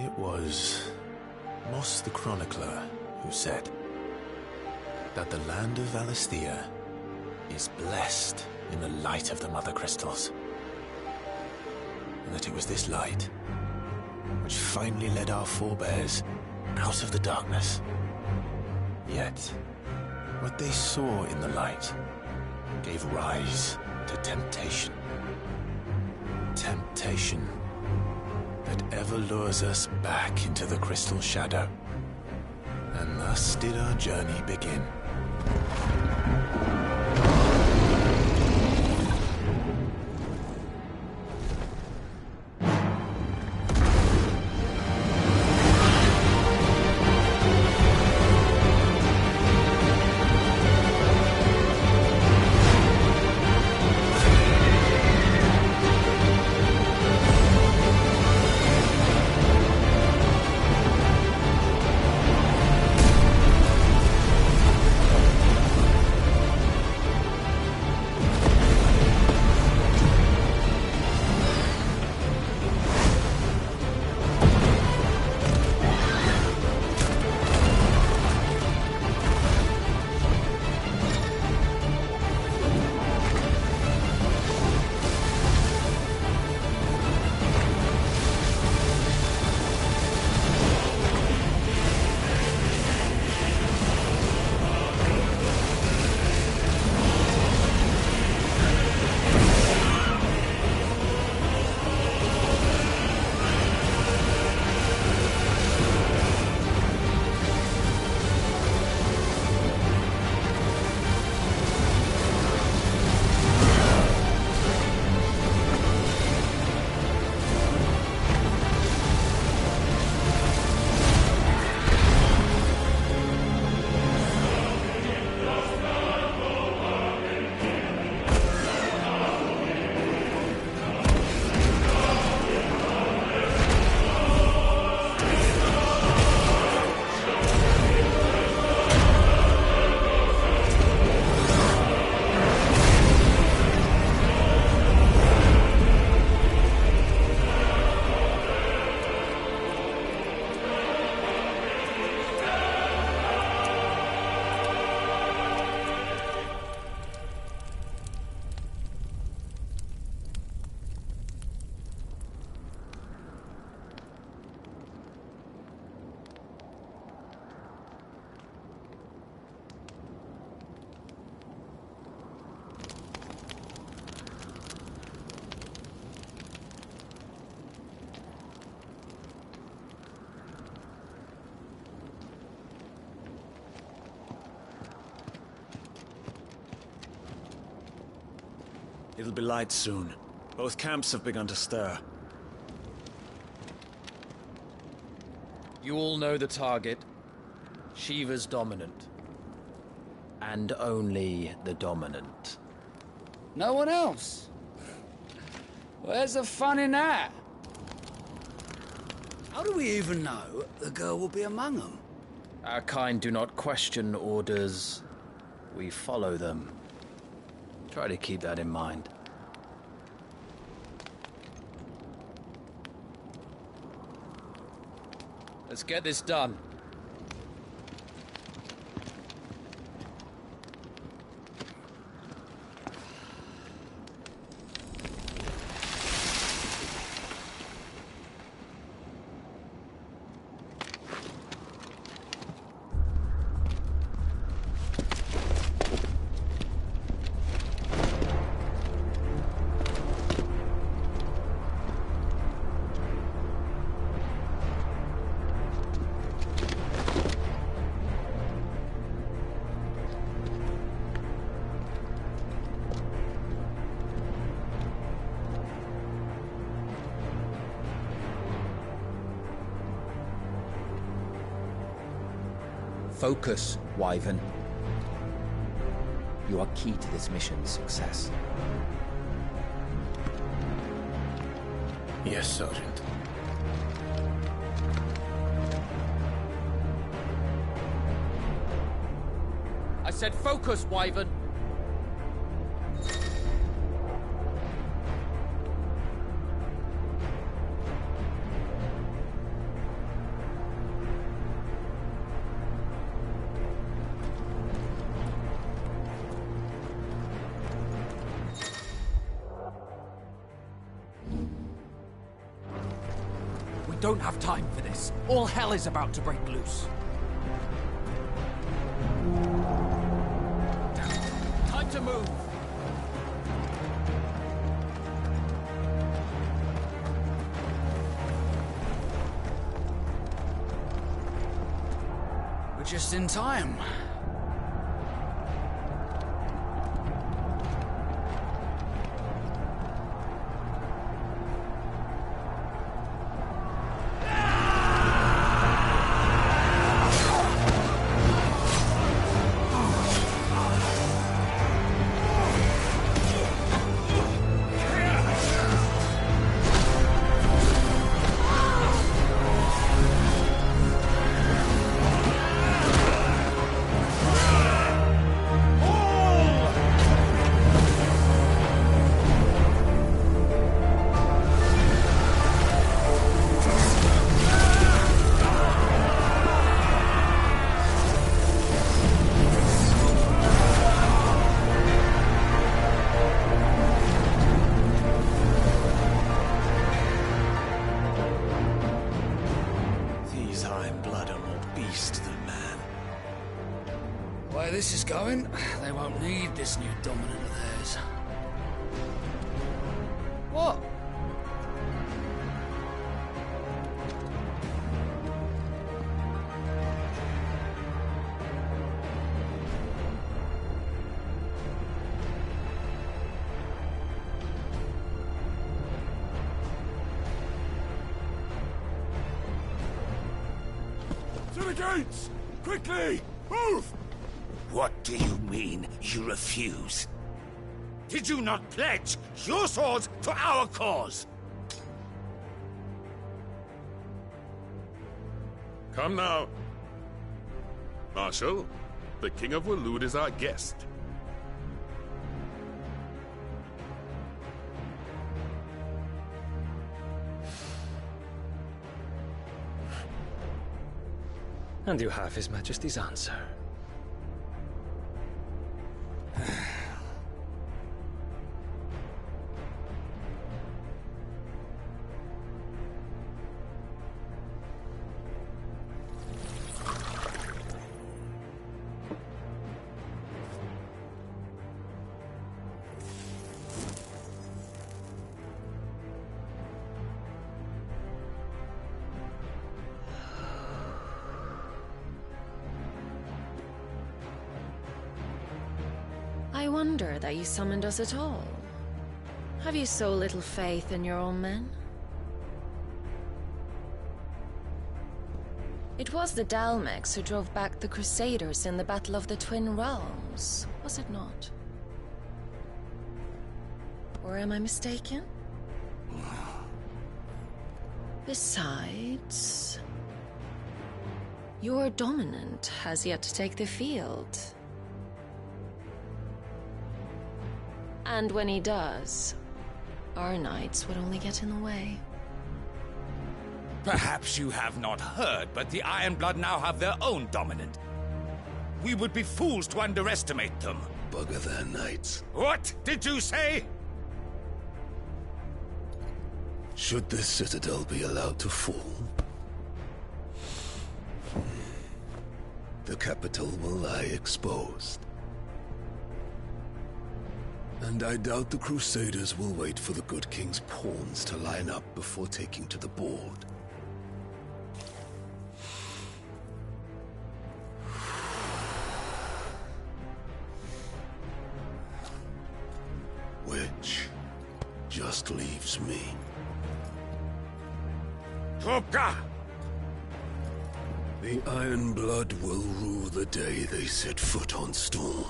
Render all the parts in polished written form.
It was Moss the Chronicler who said that the land of Valisthea is blessed in the light of the Mother Crystals, and that it was this light which finally led our forebears out of the darkness. Yet, what they saw in the light gave rise to temptation. Temptation that ever lures us back into the crystal shadow. And thus did our journey begin. It'll be light soon. Both camps have begun to stir. You all know the target. Shiva's dominant. And only the dominant. No one else? Where's the fun in that? How do we even know the girl will be among them? Our kind do not question orders. We follow them. Try to keep that in mind. Let's get this done. Focus, Wyvern. You are key to this mission's success. Yes, Sergeant. I said focus, Wyvern. don't have time for this. All hell is about to break loose. Time to move. We're just in time. The way this is going, they won't need this new dominant of theirs. What? To the gates! Quickly! Move! What do you mean, you refuse? Did you not pledge your swords to our cause? Come now. Marshal, the King of Waloed is our guest. And you have His Majesty's answer. I wonder that you summoned us at all. Have you so little faith in your own men? It was the Dalmex who drove back the Crusaders in the Battle of the Twin Realms, was it not? Or am I mistaken? Besides, your dominant has yet to take the field. And when he does, our knights would only get in the way. Perhaps you have not heard, but the Ironblood now have their own dominant. We would be fools to underestimate them. Bugger their knights. What did you say? Should this citadel be allowed to fall, the capital will lie exposed. And I doubt the Crusaders will wait for the good king's pawns to line up before taking to the board. Which just leaves me. Hopka! The Ironblood will rue the day they set foot on Storm.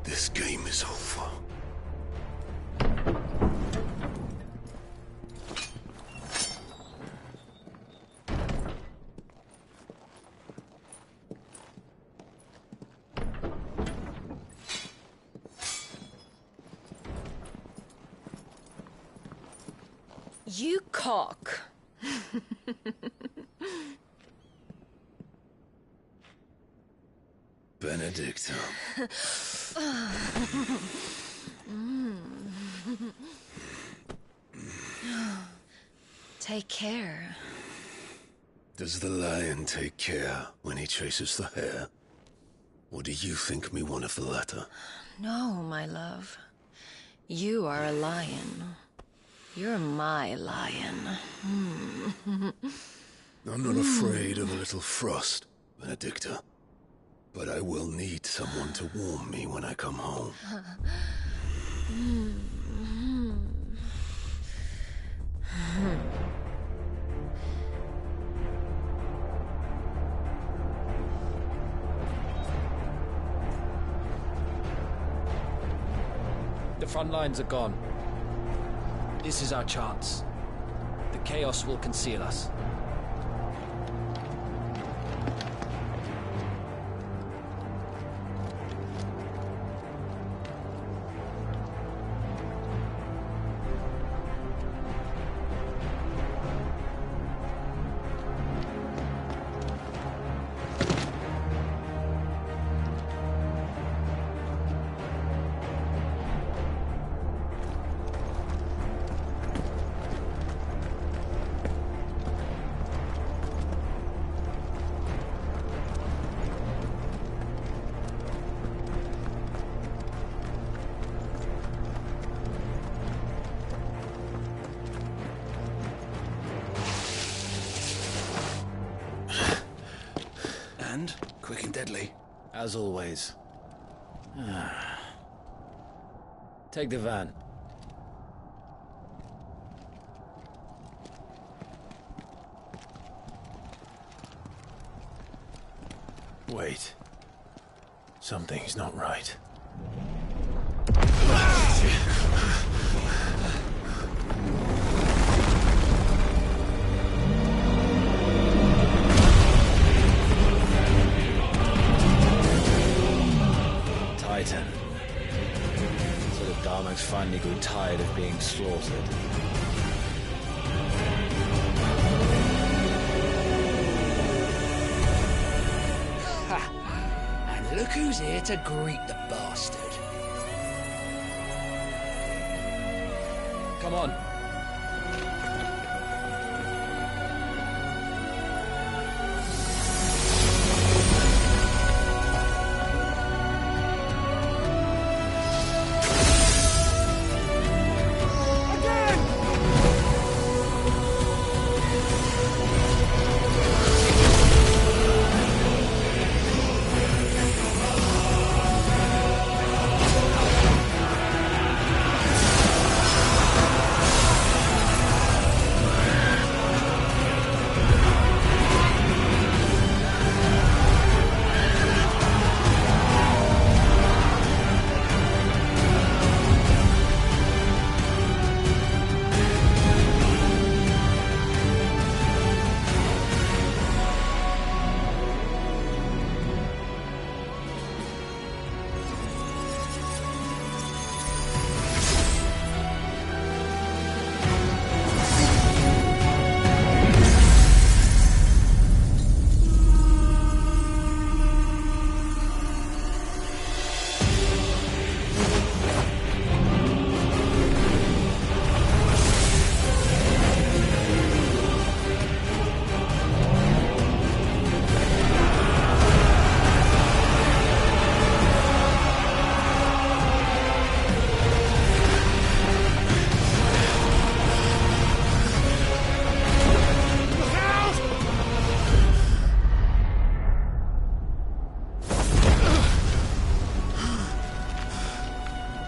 This game is over. You cock. Benedictum. Take care. Does the lion take care when he chases the hare? Or do you think me one of the latter? No, my love. You are a lion. You're my lion. I'm not afraid of a little frost, Benedicta. But I will need someone to warm me when I come home. The front lines are gone. This is our chance. The chaos will conceal us. Quick and deadly. As always. Take the van. Wait. Something's not right. Titan. So the Darmok's finally grew tired of being slaughtered. And look who's here to greet the bastard. Come on.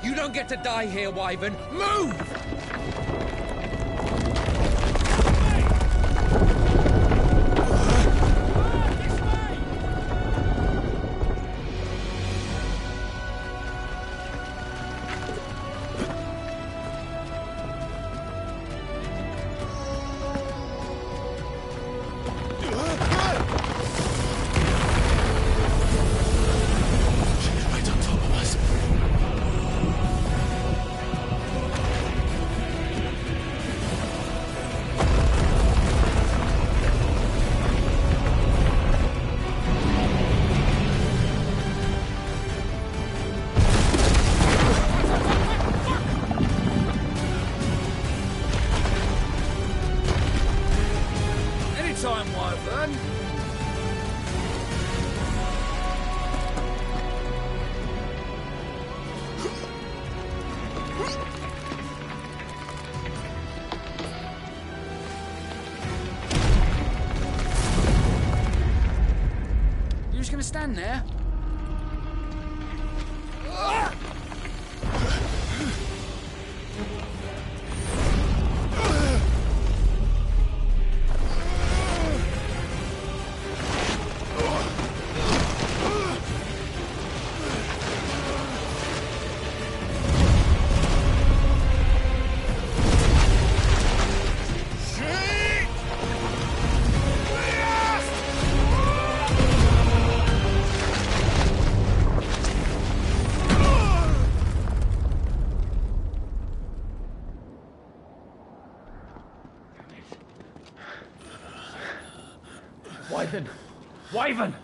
You don't get to die here, Wyvern. Move! on! You're just gonna stand there? Wyvern! Wyvern!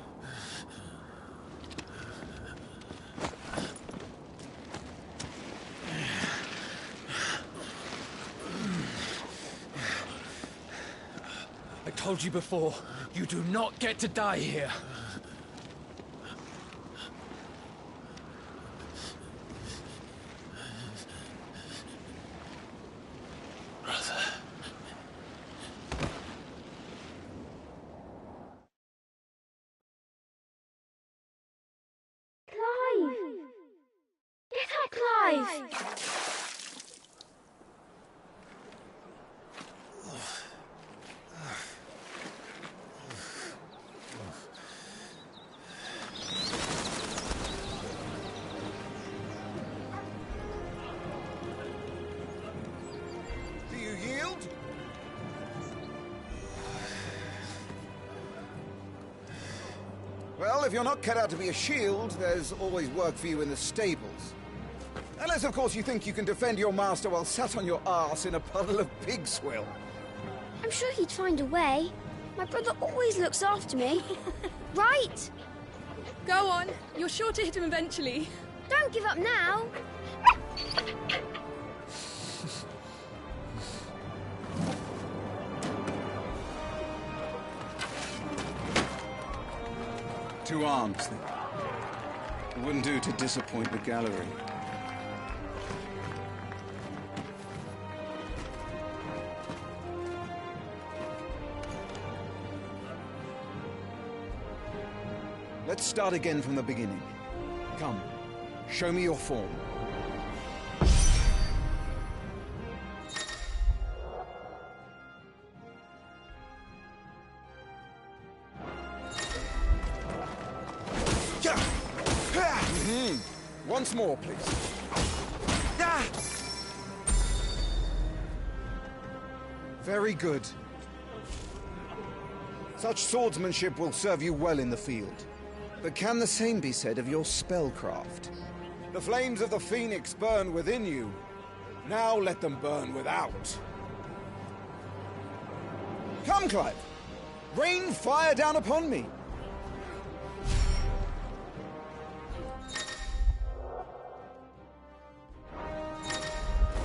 I told you before, you do not get to die here. Do you yield? Well, if you're not cut out to be a shield, there's always work for you in the stables. Unless, of course, you think you can defend your master while sat on your arse in a puddle of pig swill. I'm sure he'd find a way. My brother always looks after me. Right? Go on. You're sure to hit him eventually. Don't give up now. Two arms, then. It wouldn't do to disappoint the gallery. Let's start again from the beginning. Come, show me your form. Once more, please. Very good. Such swordsmanship will serve you well in the field. But can the same be said of your spellcraft? The flames of the Phoenix burn within you. Now let them burn without. Come, Clive. Rain fire down upon me.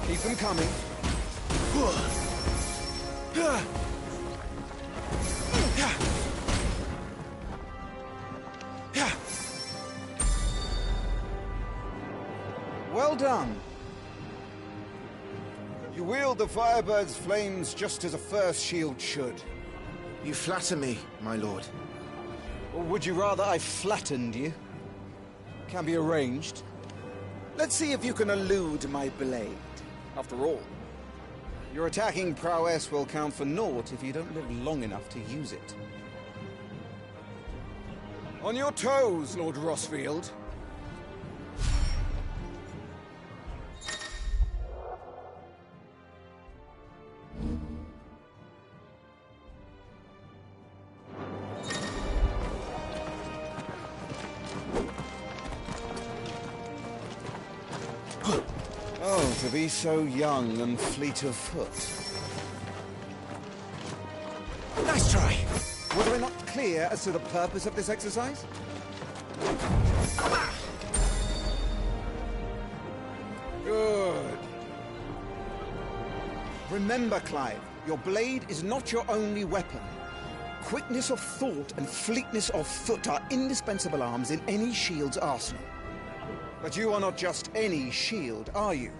Keep them coming. Well done. You wield the Firebird's flames just as a first shield should. You flatter me, my lord. Or would you rather I flattened you? Can be arranged. Let's see if you can elude my blade. After all, your attacking prowess will count for naught if you don't live long enough to use it. On your toes, Lord Rossfield. Oh, to be so young and fleet of foot. Nice try! Was I not clear as to the purpose of this exercise? Good. Remember, Clive, your blade is not your only weapon. quickness of thought and fleetness of foot are indispensable arms in any shield's arsenal. But you are not just any shield, are you?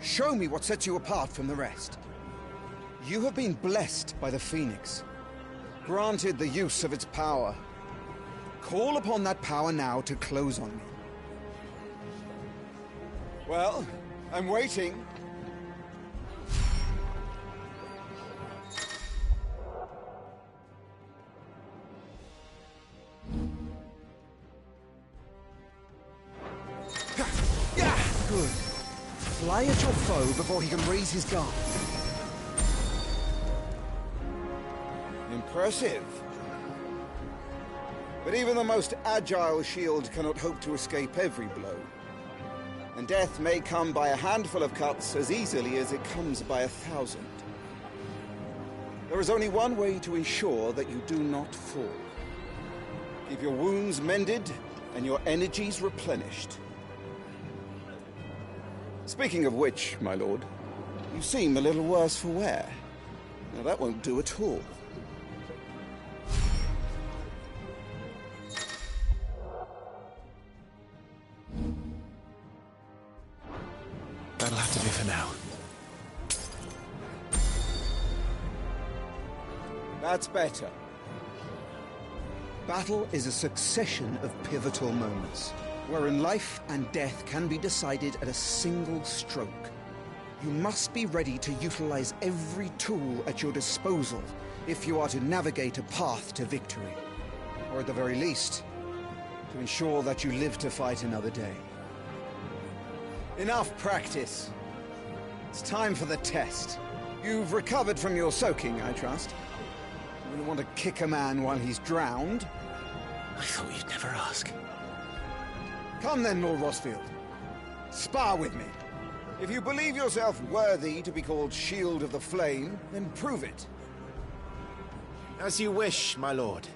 Show me what sets you apart from the rest. You have been blessed by the Phoenix, granted the use of its power. Call upon that power now to close on me. Well, I'm waiting. Good. Fly at your foe before he can raise his guard. Impressive. But even the most agile shield cannot hope to escape every blow. And death may come by a handful of cuts as easily as it comes by 1,000. There is only one way to ensure that you do not fall. Keep your wounds mended and your energies replenished. Speaking of which, my lord, you seem a little worse for wear. Now that won't do at all. That'll have to do for now. That's better. Battle is a succession of pivotal moments, wherein life and death can be decided at a single stroke. You must be ready to utilize every tool at your disposal if you are to navigate a path to victory. Or at the very least, to ensure that you live to fight another day. Enough practice. It's time for the test. You've recovered from your soaking, I trust. You wouldn't want to kick a man while he's drowned. I thought you'd never ask. Come then, Lord Rosfield. Spar with me. If you believe yourself worthy to be called Shield of the Flame, then prove it. As you wish, my lord.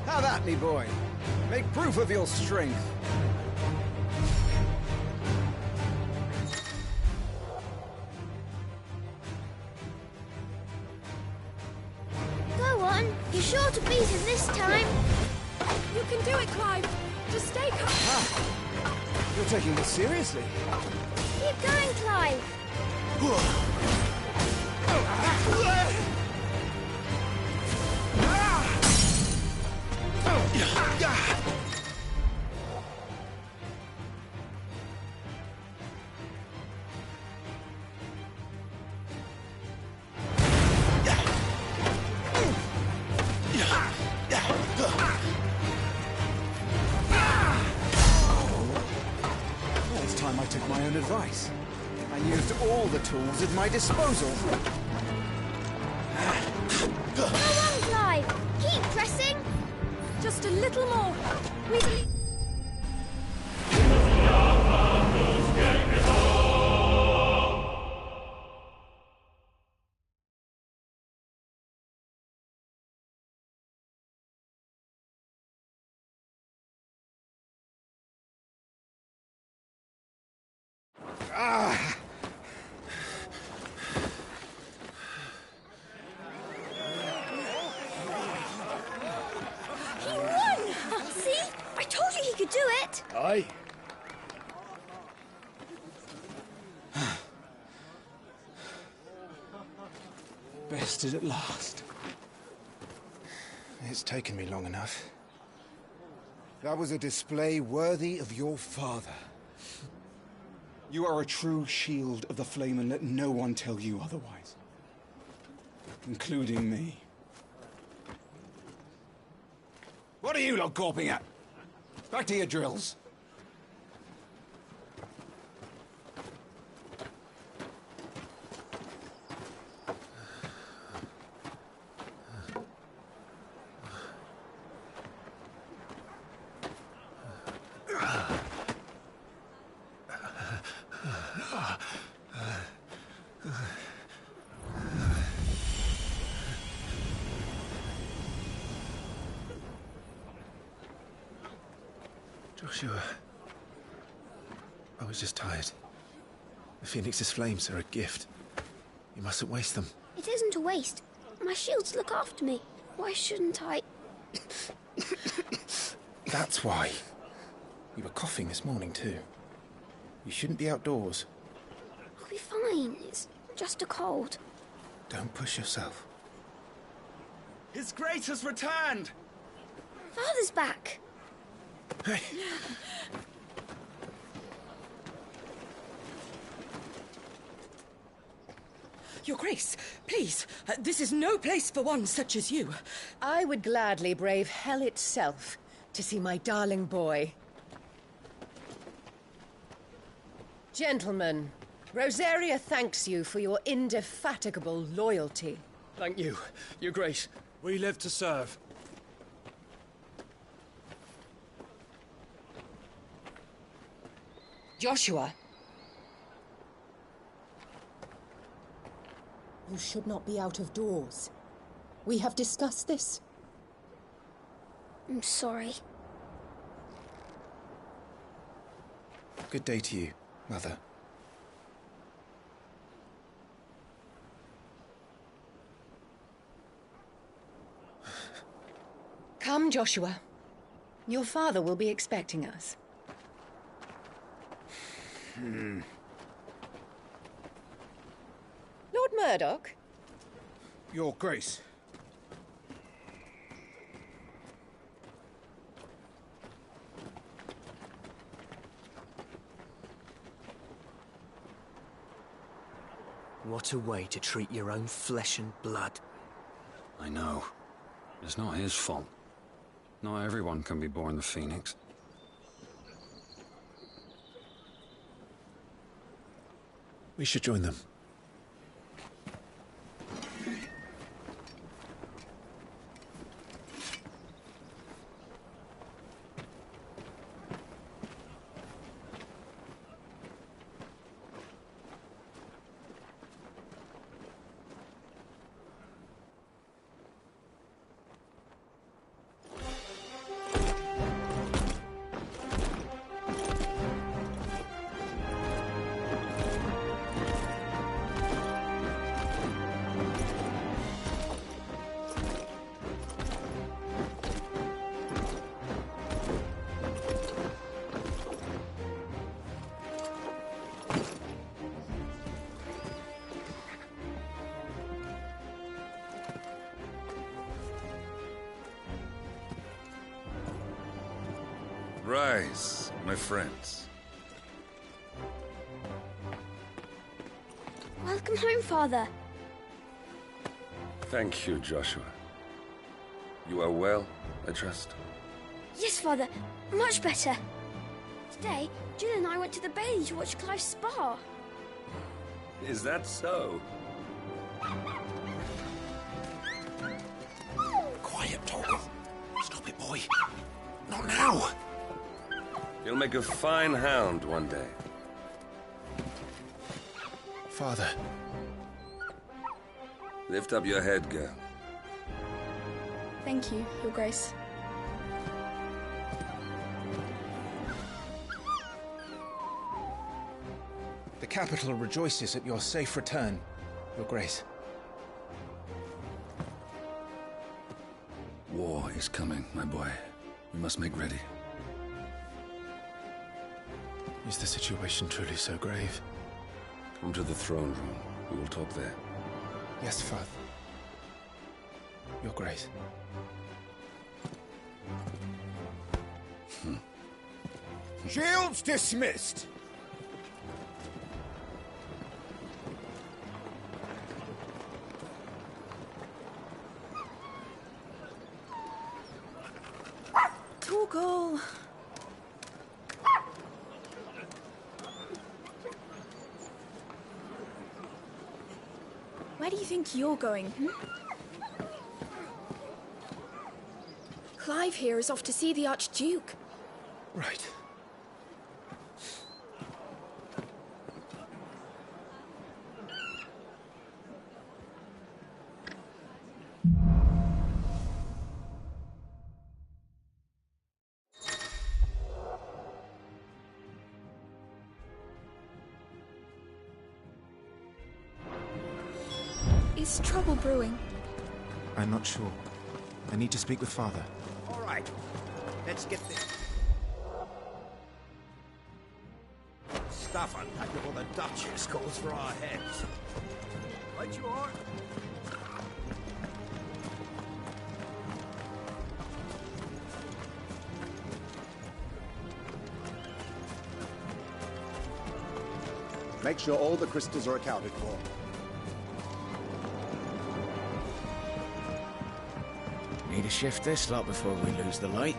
Have at me, boy. Make proof of your strength. Go on. You're sure to beat him this time. You can do it, Clive. Just stay calm. Ah, you're taking this seriously. Keep going, Clive. It's time I took my own advice and used all the tools at my disposal. Go on, Clive. Keep pressing. Just a little more. We believe... He won! See? I told you he could do it. Aye. Bested at last. It's taken me long enough. That was a display worthy of your father. You are a true Shield of the Flame, and let no one tell you otherwise. Including me. What are you lot gawping at? Back to your drills. Joshua. I was just tired. The Phoenix's flames are a gift. You mustn't waste them. It isn't a waste. My shields look after me. Why shouldn't I? That's why. You were coughing this morning too. You shouldn't be outdoors. I'll be fine. It's just a cold. Don't push yourself. His Grace has returned! Father's back. Hey. Your Grace, please, this is no place for one such as you. I would gladly brave hell itself to see my darling boy. Gentlemen, Rosaria thanks you for your indefatigable loyalty. Thank you, Your Grace. We live to serve. Joshua. You should not be out of doors. We have discussed this. I'm sorry. Good day to you, Mother. Come, Joshua. Your father will be expecting us. Lord Murdoch? Your Grace. What a way to treat your own flesh and blood. I know. It's not his fault. Not everyone can be born the Phoenix. We should join them. Rise, my friends. Welcome home, Father. Thank you, Joshua. You are well, I trust? Yes, Father. Much better. Today, Jill and I went to the Bailey to watch Clive's spa. Is that so? Quiet, Torgal. Stop it, boy. Not now. You'll make a fine hound one day. Father. Lift up your head, girl. Thank you, Your Grace. The capital rejoices at your safe return, Your Grace. War is coming, my boy. We must make ready. Is the situation truly so grave? Come to the throne room. We will talk there. Yes, Father. Your Grace. Shields dismissed! Torgal. Where do you think you're going, Clive here is off to see the Archduke. Right. Is trouble brewing? I'm not sure. I need to speak with Father. All right, let's get this stuff unpacked before the Duchess calls for our heads. Right you are. Make sure all the crystals are accounted for. Need to shift this lot before we lose the light.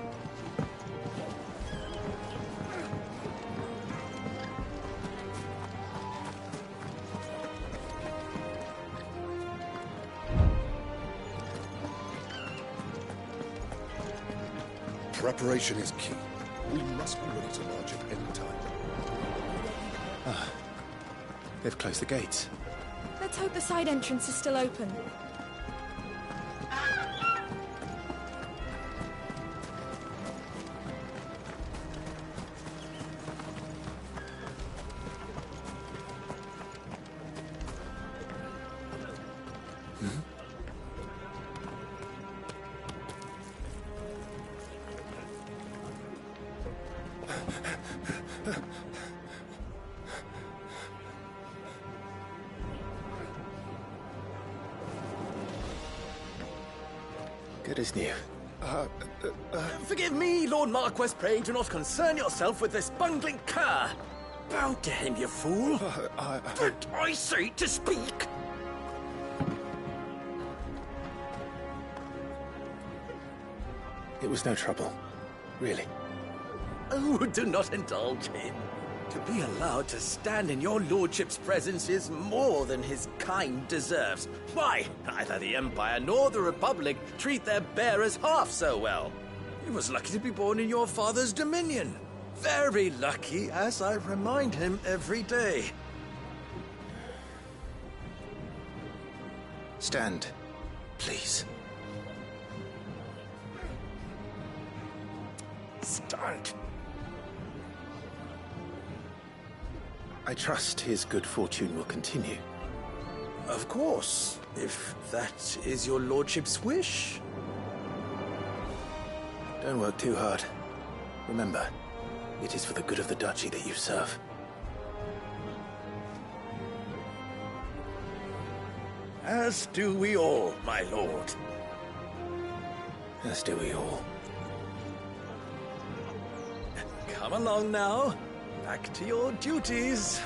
Preparation is key. We must be ready to launch at any time. Ah, they've closed the gates. Let's hope the side entrance is still open. Good as new. Forgive me, Lord Marquess, pray do not concern yourself with this bungling cur. Bow to him, you fool. Did I say to speak? It was no trouble. Really. Oh, do not indulge him. To be allowed to stand in your lordship's presence is more than his kind deserves. Why, neither the Empire nor the Republic treat their bearers half so well. He was lucky to be born in your father's dominion. Very lucky, as I remind him every day. Stand, please. Stand. I trust his good fortune will continue. Of course, if that is your lordship's wish. Don't work too hard. Remember, it is for the good of the duchy that you serve. As do we all, my lord. As do we all. Come along now. Back to your duties.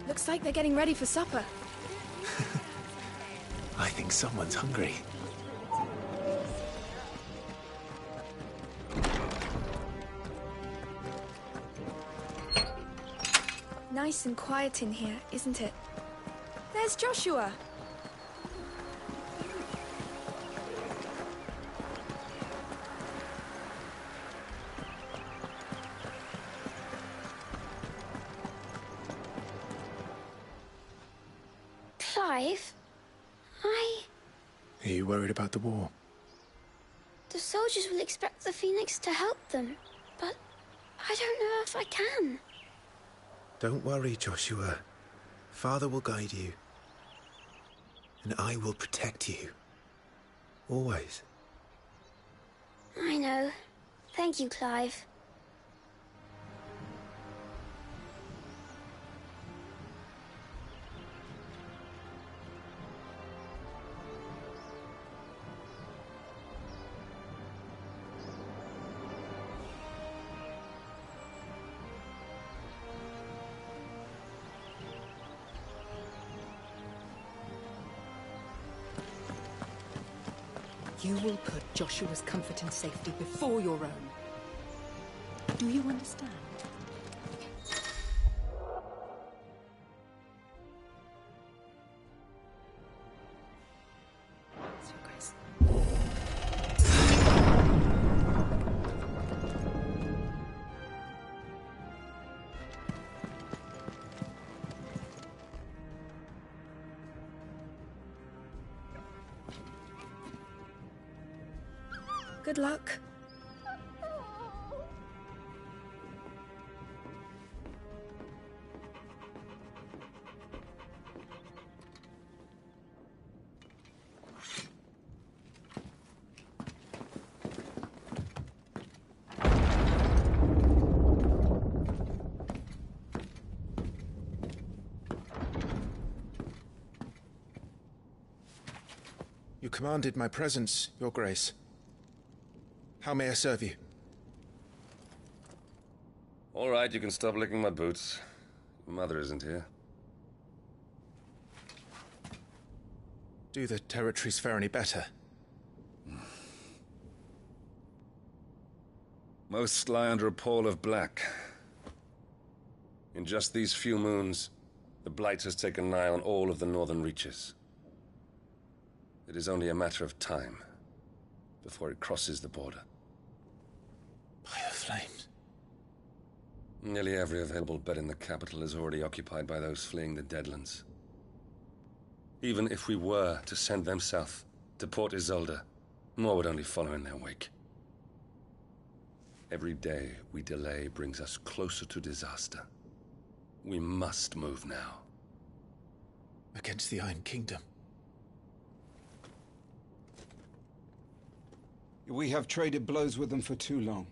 Looks like they're getting ready for supper. I think someone's hungry. Nice and quiet in here, isn't it? There's Joshua. Clive? Are you worried about the war? The soldiers will expect the Phoenix to help them, but I don't know if I can. Don't worry, Joshua. Father will guide you. And I will protect you. Always. I know. Thank you, Clive. You will put Joshua's comfort and safety before your own. Do you understand? Good luck. You commanded my presence, Your Grace. How may I serve you? All right, you can stop licking my boots. Your mother isn't here. Do the territories fare any better? Most lie under a pall of black. In just these few moons, the Blight has taken nigh on all of the northern reaches. It is only a matter of time before it crosses the border. By the flames. Nearly every available bed in the capital is already occupied by those fleeing the Deadlands. Even if we were to send them south, to Port Isolde, more would only follow in their wake. Every day we delay brings us closer to disaster. We must move now. Against the Iron Kingdom. We have traded blows with them for too long.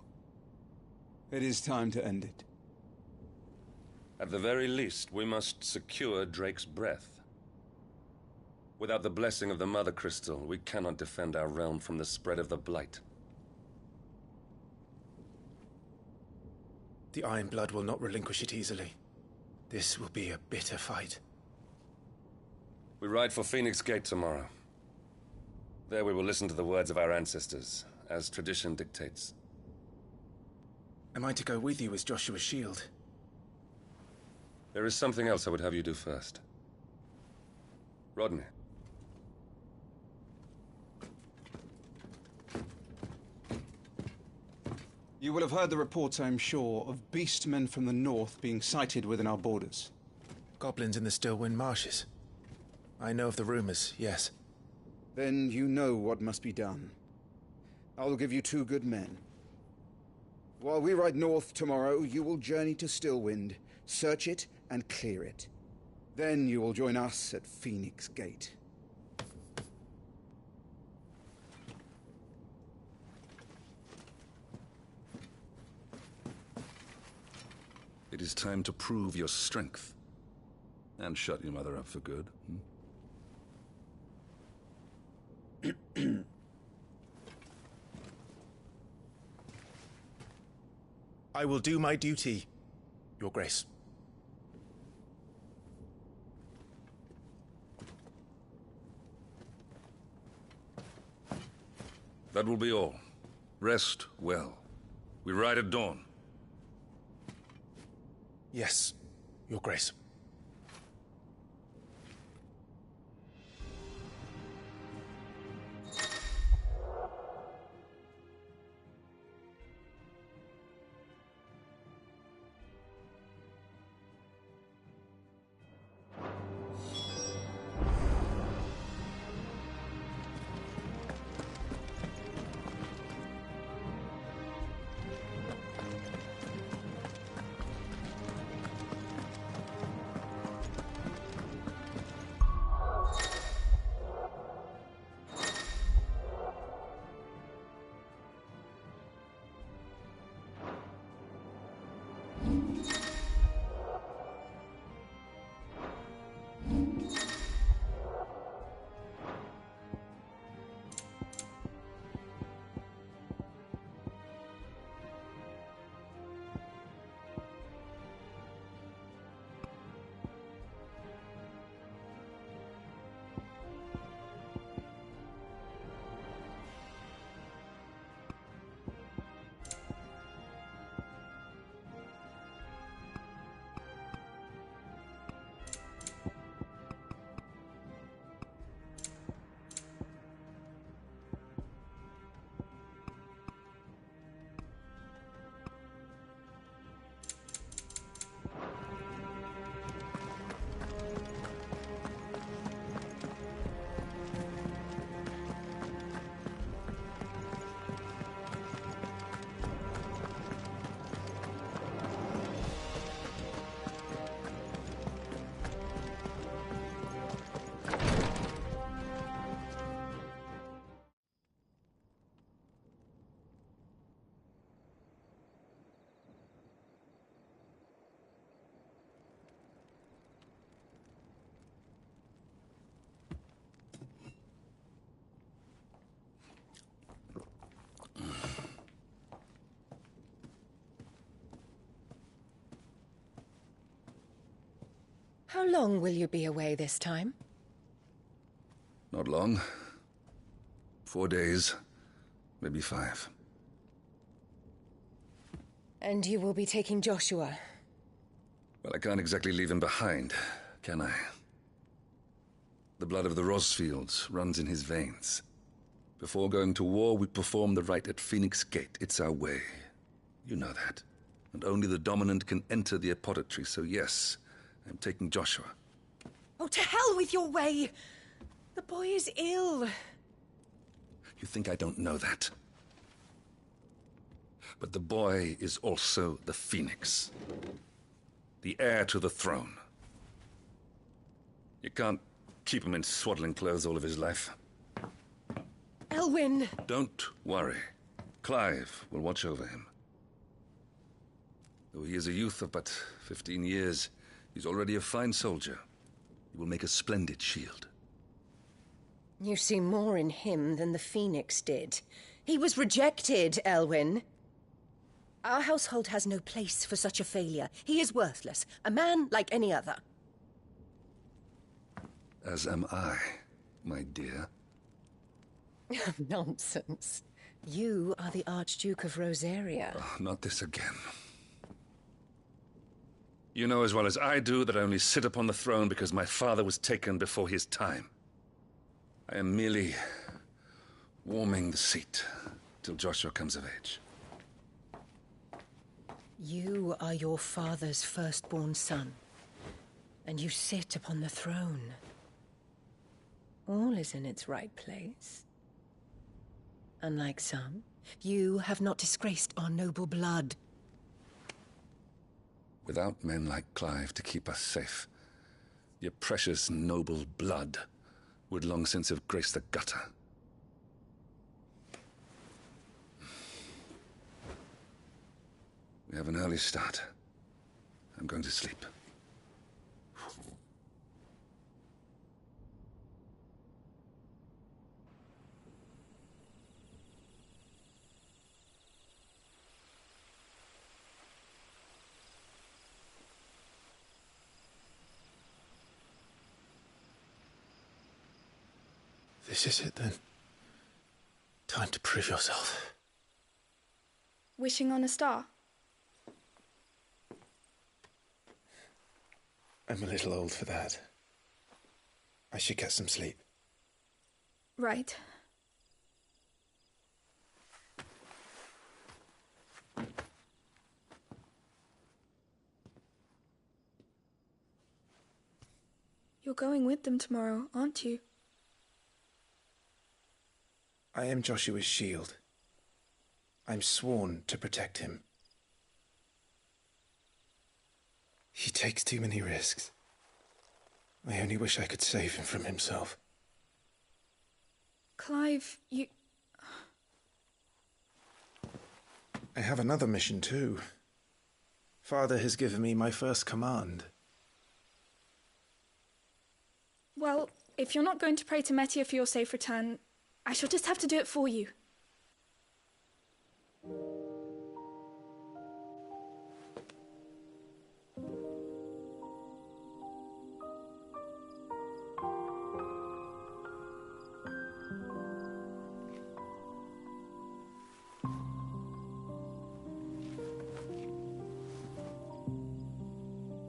It is time to end it. At the very least, we must secure Drake's breath. Without the blessing of the Mother Crystal, we cannot defend our realm from the spread of the Blight. The Iron Blood will not relinquish it easily. This will be a bitter fight. We ride for Phoenix Gate tomorrow. There we will listen to the words of our ancestors, as tradition dictates. Am I to go with you as Joshua's shield? There is something else I would have you do first. Rodney. You will have heard the reports, I am sure, of beastmen from the north being sighted within our borders. Goblins in the Stillwind Marshes. I know of the rumors, yes. Then you know what must be done. I will give you 2 good men. While we ride north tomorrow, you will journey to Stillwind, search it, and clear it. Then you will join us at Phoenix Gate. It is time to prove your strength. And shut your mother up for good. I will do my duty, Your Grace. That will be all. Rest well. We ride at dawn. Yes, Your Grace. How long will you be away this time? Not long. 4 days, maybe 5. And you will be taking Joshua? Well, I can't exactly leave him behind, can I? The blood of the Rosfields runs in his veins. Before going to war, we perform the rite at Phoenix Gate. It's our way. You know that. And only the dominant can enter the apothecary, so yes, I'm taking Joshua. Oh, to hell with your way! The boy is ill. You think I don't know that? But the boy is also the Phoenix. The heir to the throne. You can't keep him in swaddling clothes all of his life. Elwyn! Don't worry. Clive will watch over him. Though he is a youth of but 15 years, he's already a fine soldier. He will make a splendid shield. You see more in him than the Phoenix did. He was rejected, Elwyn. Our household has no place for such a failure. He is worthless, a man like any other. As am I, my dear. Nonsense. You are the Archduke of Rosaria. Oh, not this again. You know as well as I do that I only sit upon the throne because my father was taken before his time. I am merely warming the seat till Joshua comes of age. You are your father's firstborn son, and you sit upon the throne. All is in its right place. Unlike some, you have not disgraced our noble blood. Without men like Clive to keep us safe, your precious noble blood would long since have graced the gutter. We have an early start. I'm going to sleep. This is it then. Time to prove yourself. Wishing on a star? I'm a little old for that. I should get some sleep. Right. You're going with them tomorrow, aren't you? I am Joshua's shield. I'm sworn to protect him. He takes too many risks. I only wish I could save him from himself. Clive, you... I have another mission too. Father has given me my first command. Well, if you're not going to pray to Metia for your safe return, I shall just have to do it for you.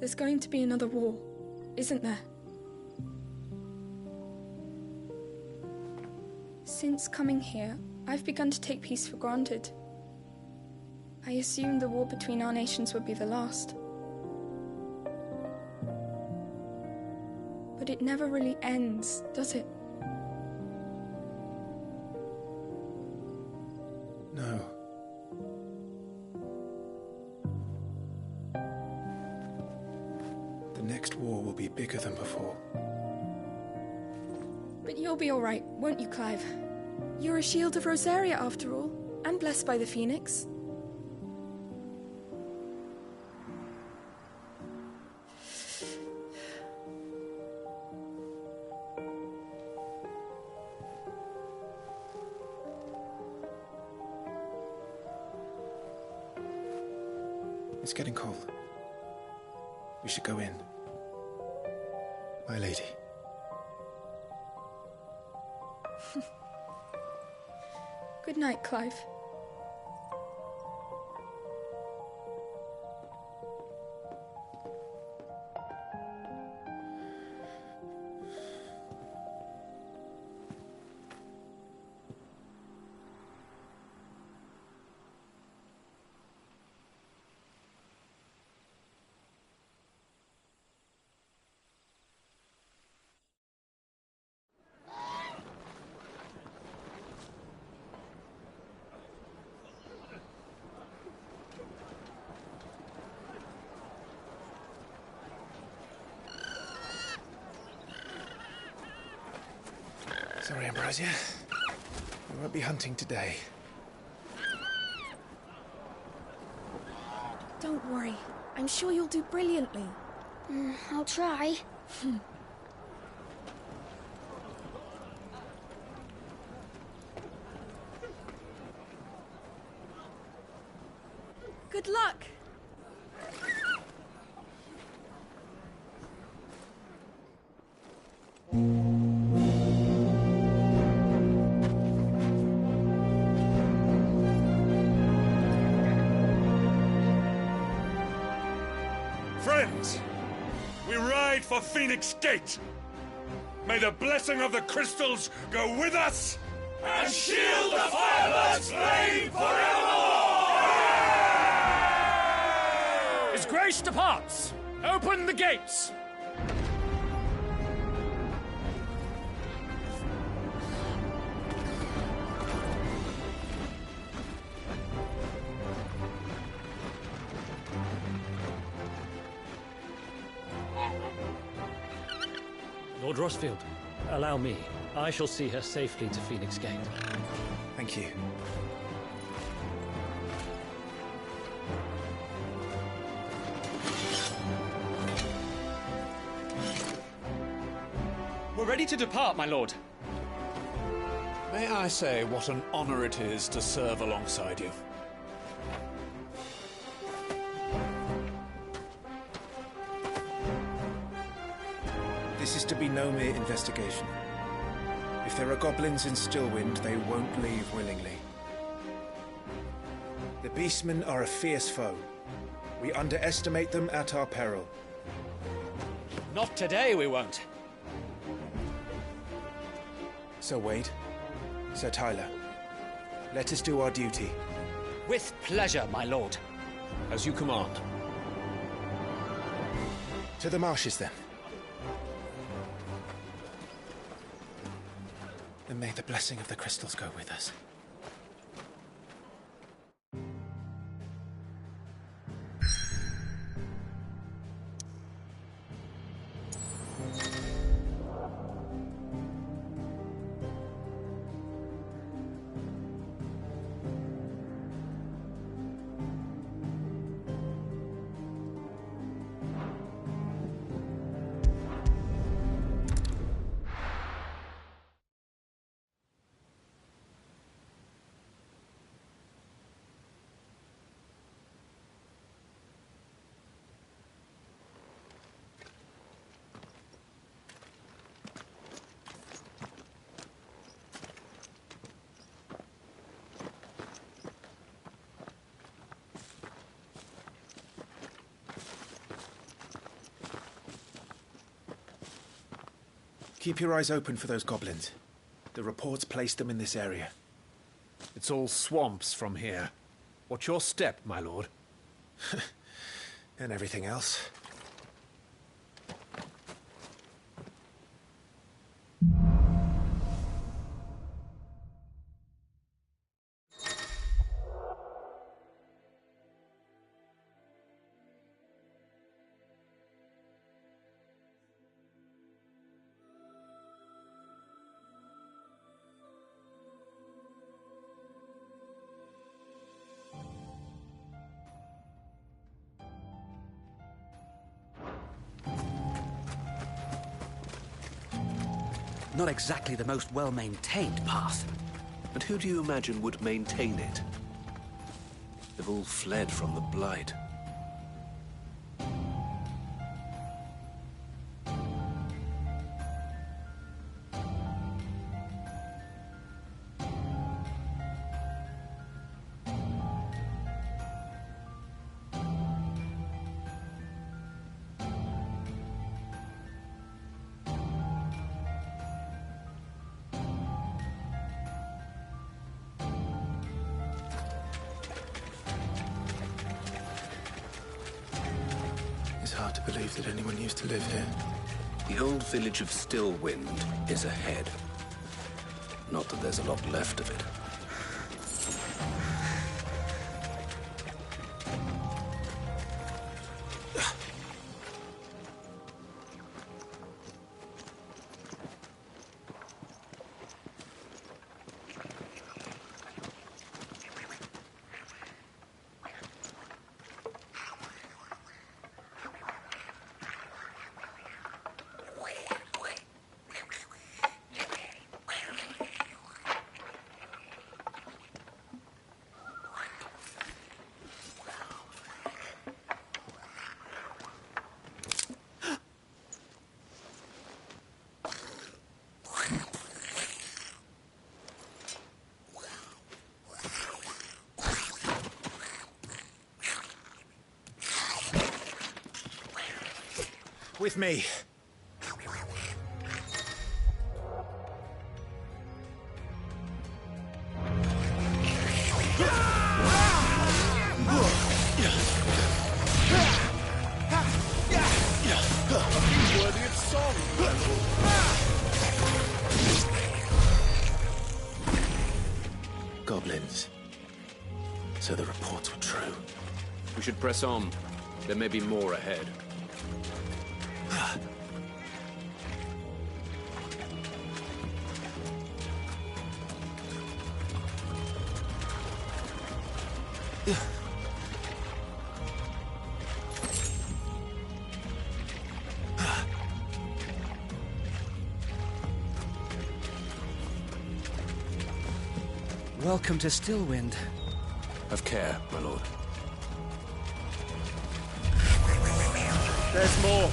There's going to be another war, isn't there? Since coming here, I've begun to take peace for granted. I assumed the war between our nations would be the last. But it never really ends, does it? No. The next war will be bigger than before. But you'll be all right, won't you, Clive? You're a shield of Rosaria, after all, and blessed by the Phoenix. It's getting cold. We should go in. my lady. Good night, Clive. Sorry, Ambrosia. We won't be hunting today. Don't worry. I'm sure you'll do brilliantly. I'll try. Good luck! Friends, we ride for Phoenix Gate. May the blessing of the crystals go with us and shield the Firebird's flame forevermore! His Grace departs! Open the gates! Lord Rosfield, allow me. I shall see her safely to Phoenix Gate. Thank you. We're ready to depart, my lord. May I say what an honor it is to serve alongside you? This is to be no mere investigation. If there are goblins in Stillwind, they won't leave willingly. The Beastmen are a fierce foe. We underestimate them at our peril. Not today, we won't. Sir Wade, Sir Tyler, let us do our duty. With pleasure, my lord. As you command. To the marshes, then. And may the blessing of the crystals go with us. Keep your eyes open for those goblins. The reports placed them in this area. It's all swamps from here. What's your step, my lord? And everything else. Not exactly the most well-maintained path. And who do you imagine would maintain it? They've all fled from the Blight. believe that anyone used to live here. The old village of Stillwind is ahead. Not that there's a lot left of it. With me. Worthy of song. Goblins. So the reports were true. We should press on. There may be more ahead. Welcome to Stillwind. Have care, my lord. There's more.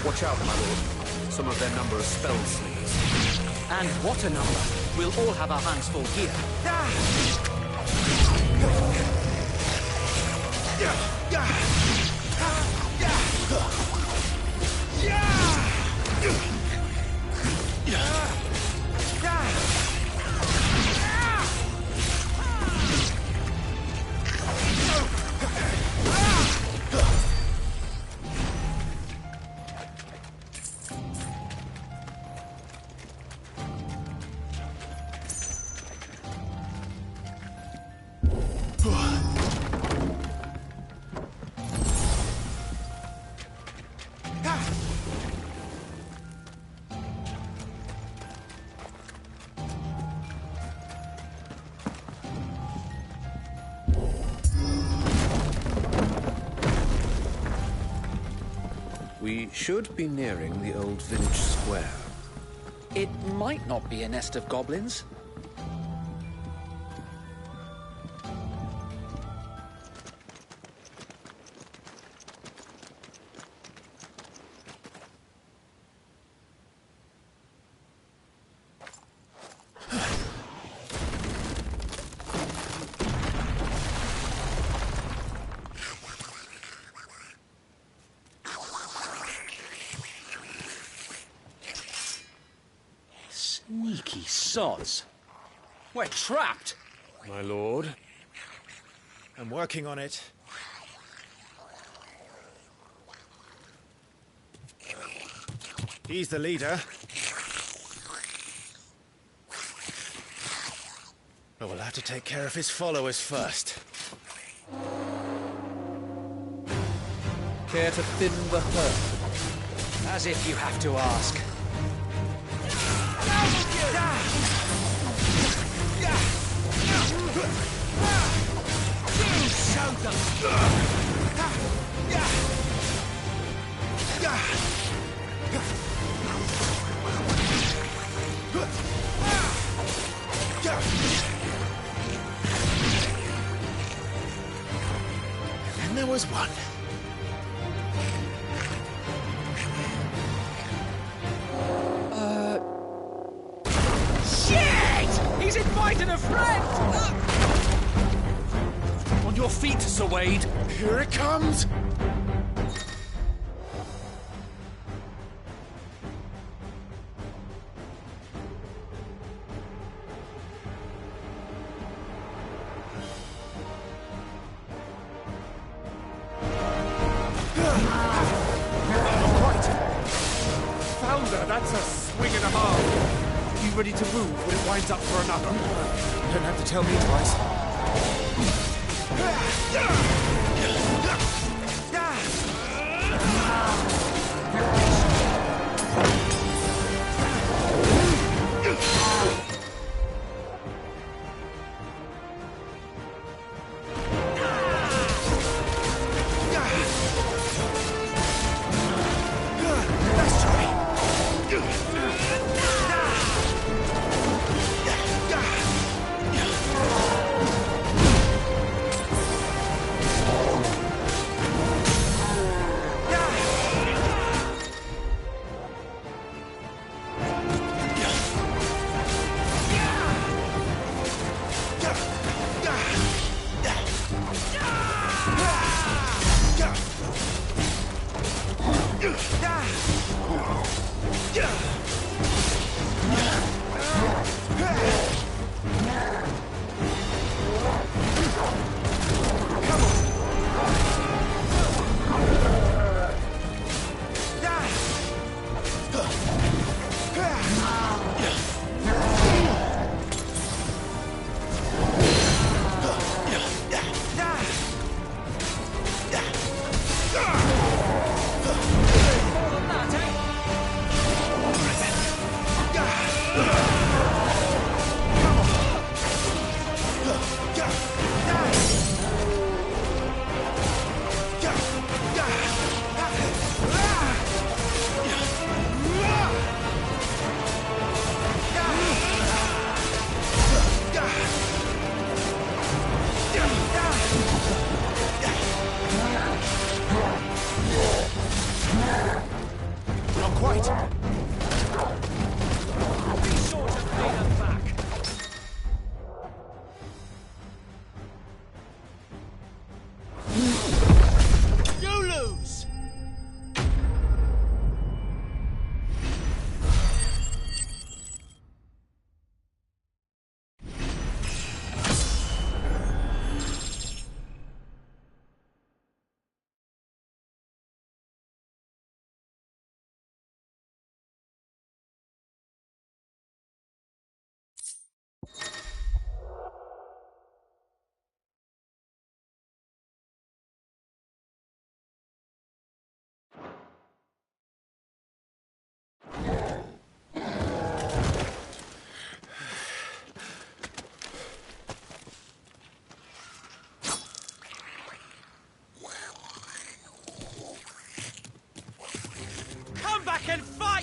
Watch out, my lord. Some of their number are spell slingers. And what a number! We'll all have our hands full here. We should be nearing the old village square. It might not be a nest of goblins. Sneaky sods. We're trapped. My lord. I'm working on it. He's the leader. But we'll have to take care of his followers first. Care to thin the herd? As if you have to ask. Show And there was one. Shit! He's invited a friend! On your feet, Sir Wade. Here it comes! That's a swing and a half. Be ready to move when it winds up for another. You don't have to tell me twice.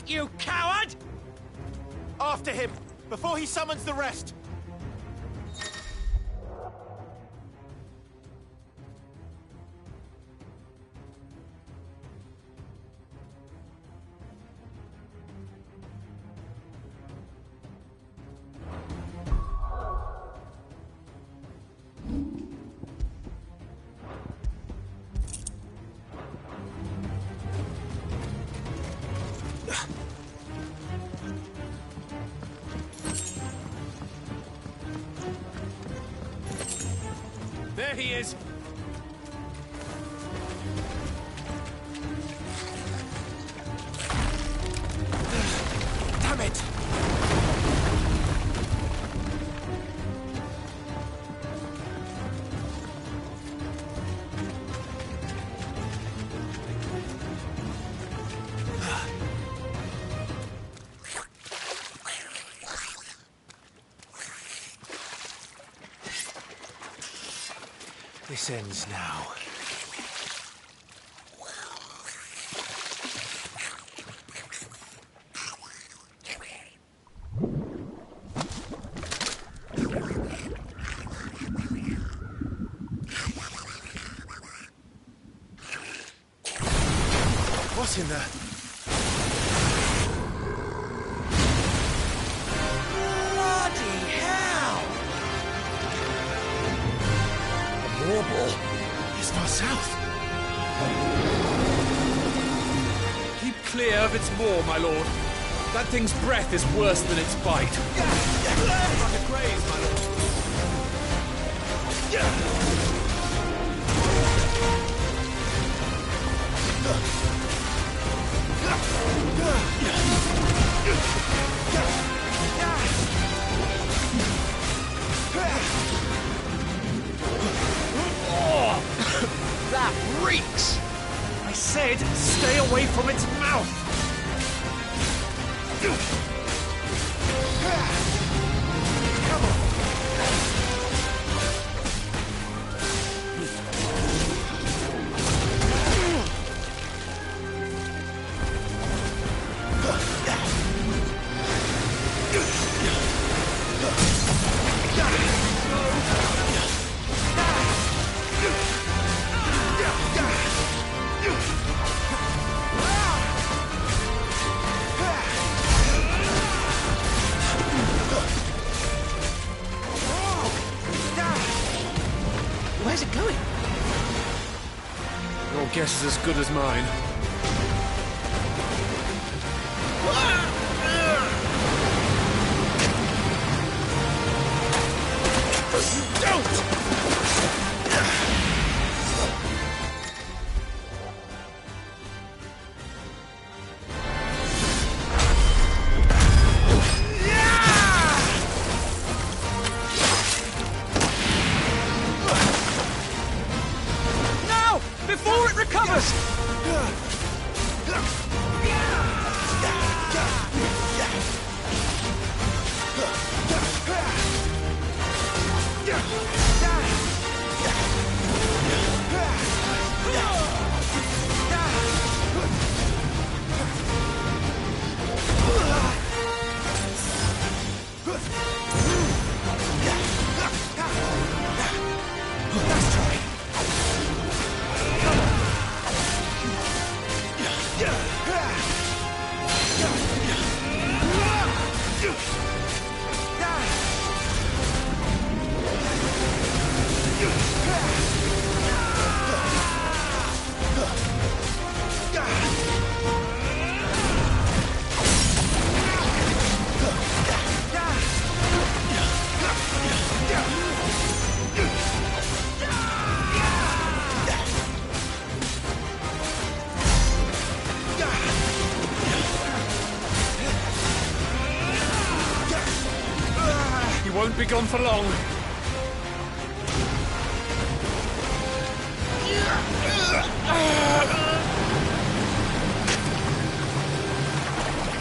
that, you coward! After him, before he summons the rest! There he is! Damn it! This ends now. What's in there? Bloody hell! Warble. It's not south. Keep clear of its maw, my lord. That thing's breath is worse than its bite. Like a graze, my lord. That reeks! I said, stay away from its mouth! Come on! Where's it going? Your guess is as good as mine. Don't! Before it recovers! Let's try. Won't be gone for long. I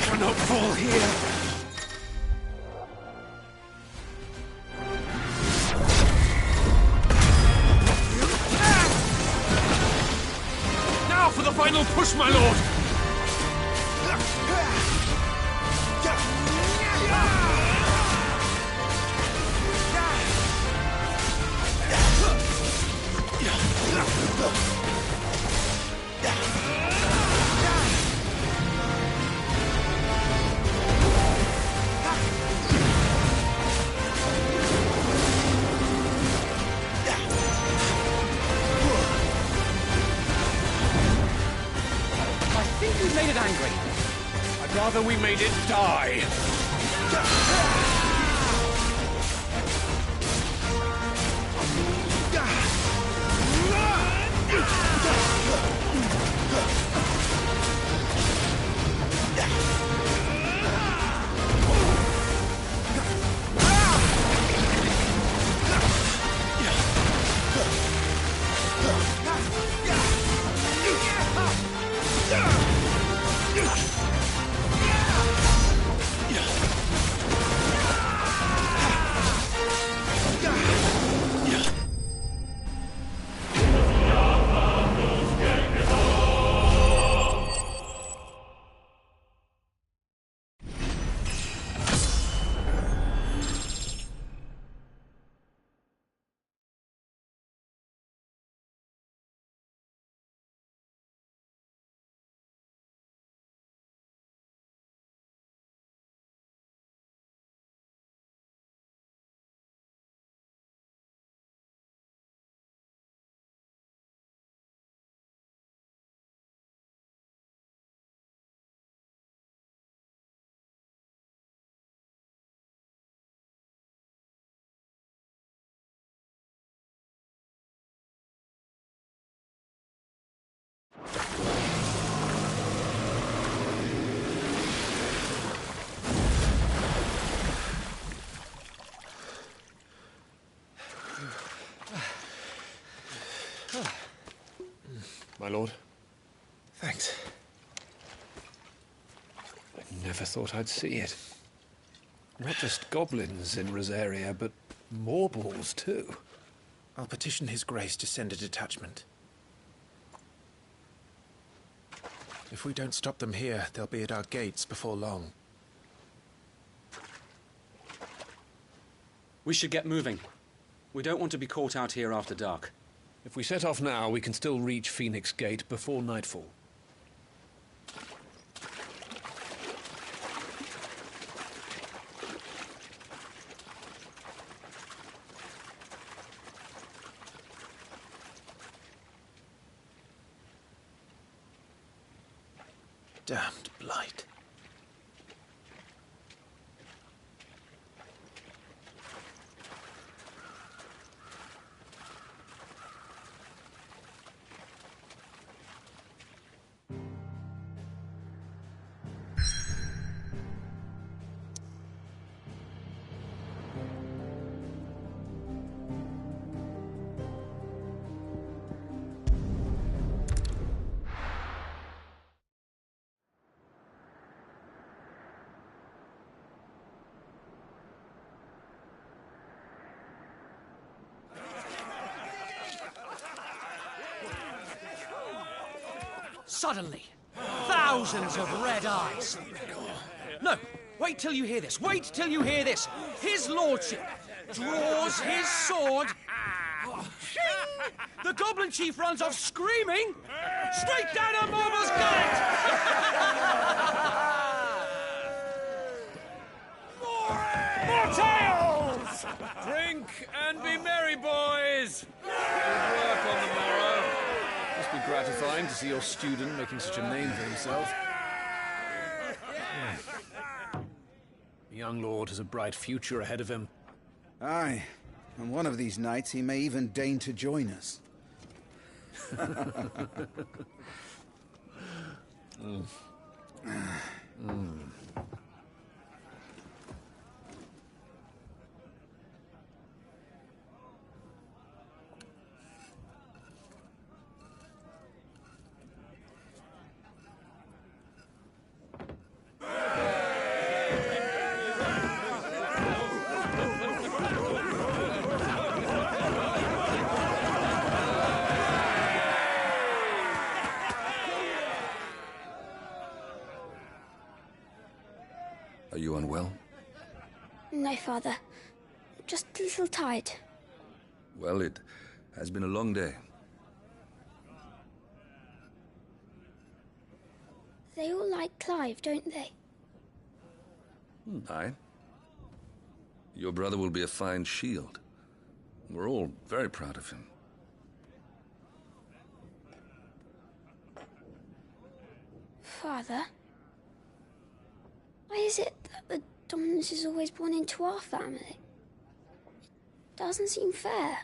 cannot fall here. Now for the final push, my lord! I think we made it angry. I'd rather we made it die. My lord. Thanks. I never thought I'd see it. Not just goblins in Rosaria, but morbles too. I'll petition His Grace to send a detachment. If we don't stop them here, they'll be at our gates before long. We should get moving. We don't want to be caught out here after dark. If we set off now, we can still reach Phoenix Gate before nightfall. Damned blight. Suddenly, thousands of red eyes. No, wait till you hear this. Wait till you hear this. His lordship draws his sword. The goblin chief runs off screaming straight down a moble's gullet. More tales! Drink and be merry, boys! Good work on the morrow. Must be gratifying to see your student making such a name for himself. The young lord has a bright future ahead of him. Aye, and one of these nights he may even deign to join us. Are you unwell? No, Father. Just a little tired. Well, it has been a long day. They all like Clive, don't they? Aye. Your brother will be a fine shield. We're all very proud of him. Father? Why is it that the dominance is always born into our family? It doesn't seem fair.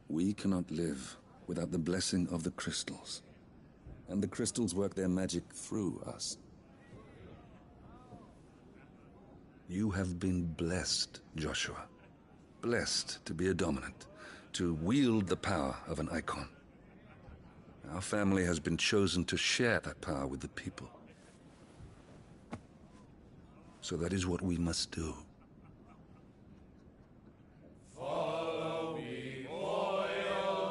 We cannot live without the blessing of the crystals. And the crystals work their magic through us. You have been blessed, Joshua. Blessed to be a dominant, to wield the power of an icon. Our family has been chosen to share that power with the people. So that is what we must do. Follow me, o'er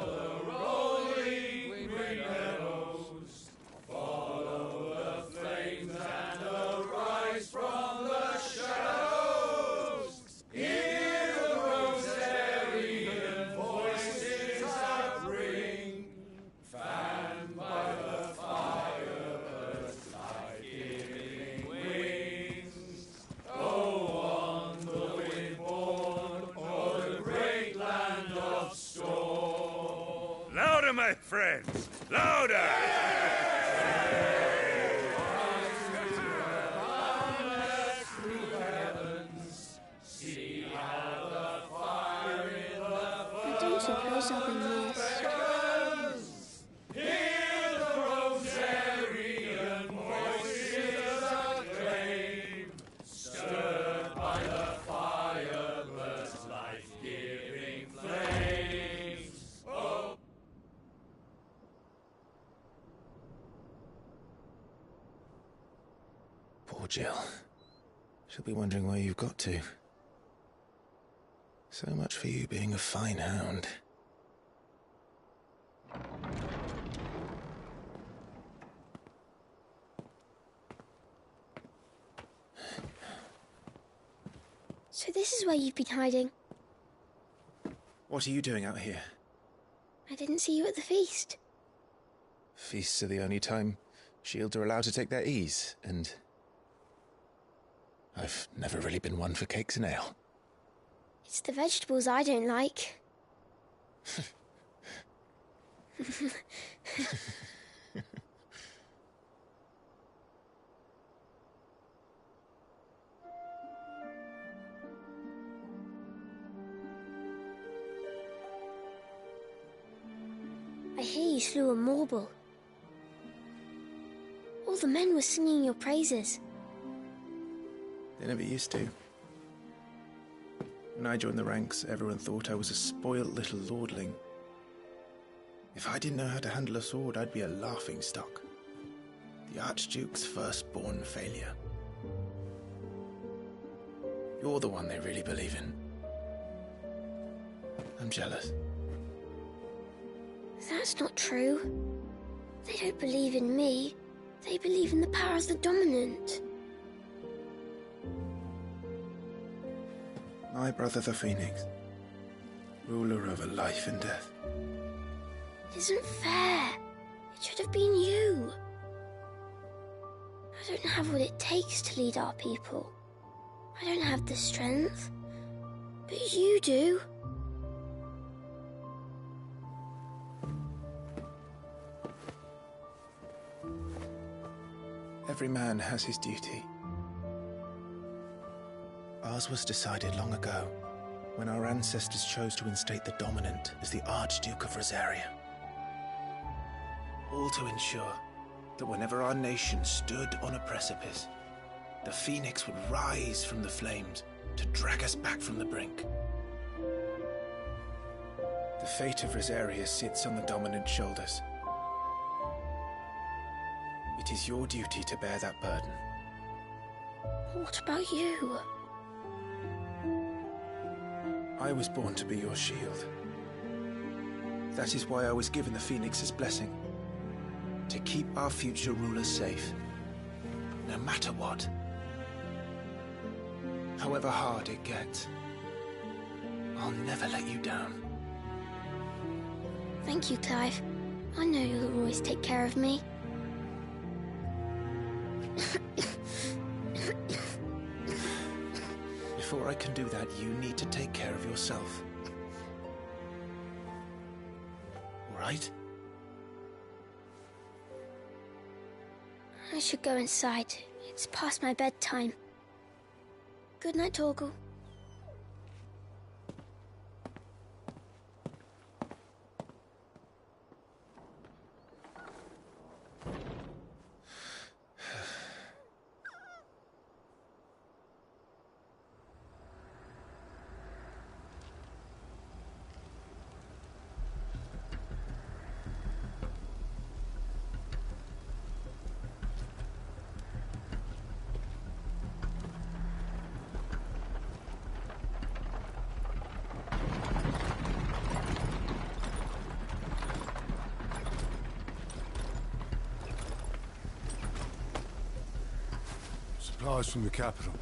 the rolling green meadows. Follow the flames and arise from the shadows. Hear the Rosarian voices that ring, fanned by the fire, birds' life-giving wings. Go on, the wind-born, o'er the great land of storm. Louder, my friends! Louder! I don't suppose I'll be missed. Hear the Rosarian voices acclaim, stirred by the fire, birds' life-giving flames. Oh. Poor Jill. She'll be wondering where you've got to. So much for you being a fine hound. So this is where you've been hiding. What are you doing out here? I didn't see you at the feast. Feasts are the only time shields are allowed to take their ease, and I've never really been one for cakes and ale. It's the vegetables I don't like. I hear you slew a marble. All the men were singing your praises. They never used to. When I joined the ranks, everyone thought I was a spoilt little lordling. If I didn't know how to handle a sword, I'd be a laughingstock. The Archduke's firstborn failure. You're the one they really believe in. I'm jealous. That's not true. They don't believe in me. They believe in the power of the dominant. My brother the Phoenix, ruler over life and death. It isn't fair. It should have been you. I don't have what it takes to lead our people. I don't have the strength. But you do. Every man has his duty. Ours was decided long ago, when our ancestors chose to instate the dominant as the Archduke of Rosaria. All to ensure that whenever our nation stood on a precipice, the Phoenix would rise from the flames to drag us back from the brink. The fate of Rosaria sits on the dominant's shoulders. It is your duty to bear that burden. What about you? I was born to be your shield. That is why I was given the Phoenix's blessing. To keep our future rulers safe. No matter what. However hard it gets. I'll never let you down. Thank you, Clive. I know you'll always take care of me. Before I can do that, you need to take care of yourself. All right? I should go inside. It's past my bedtime. Good night, Torgal. Supplies from the capital.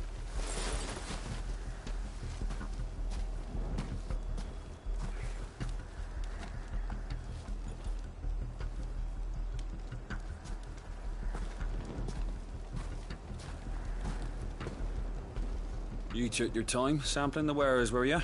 You took your time sampling the wares, were you?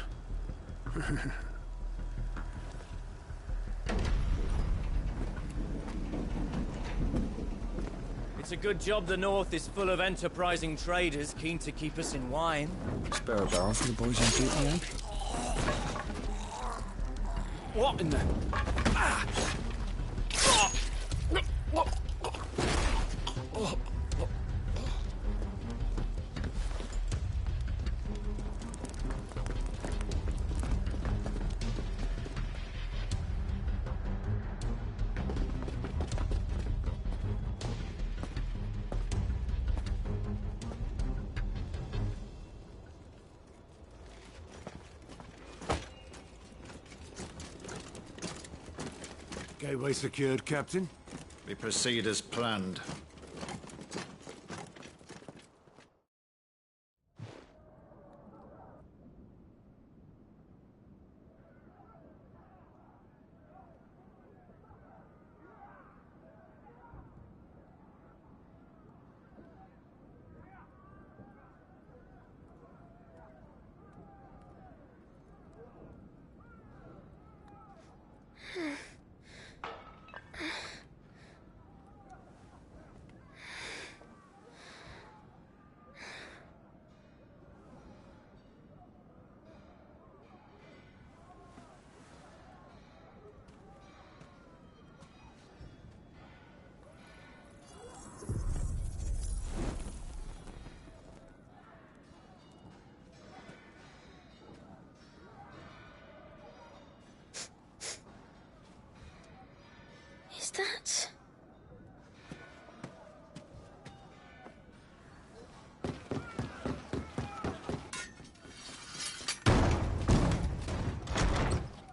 It's a good job the North is full of enterprising traders keen to keep us in wine. Spare a barrel for the boys in duty, eh? What in the... Gateway secured, Captain. We proceed as planned. Is that...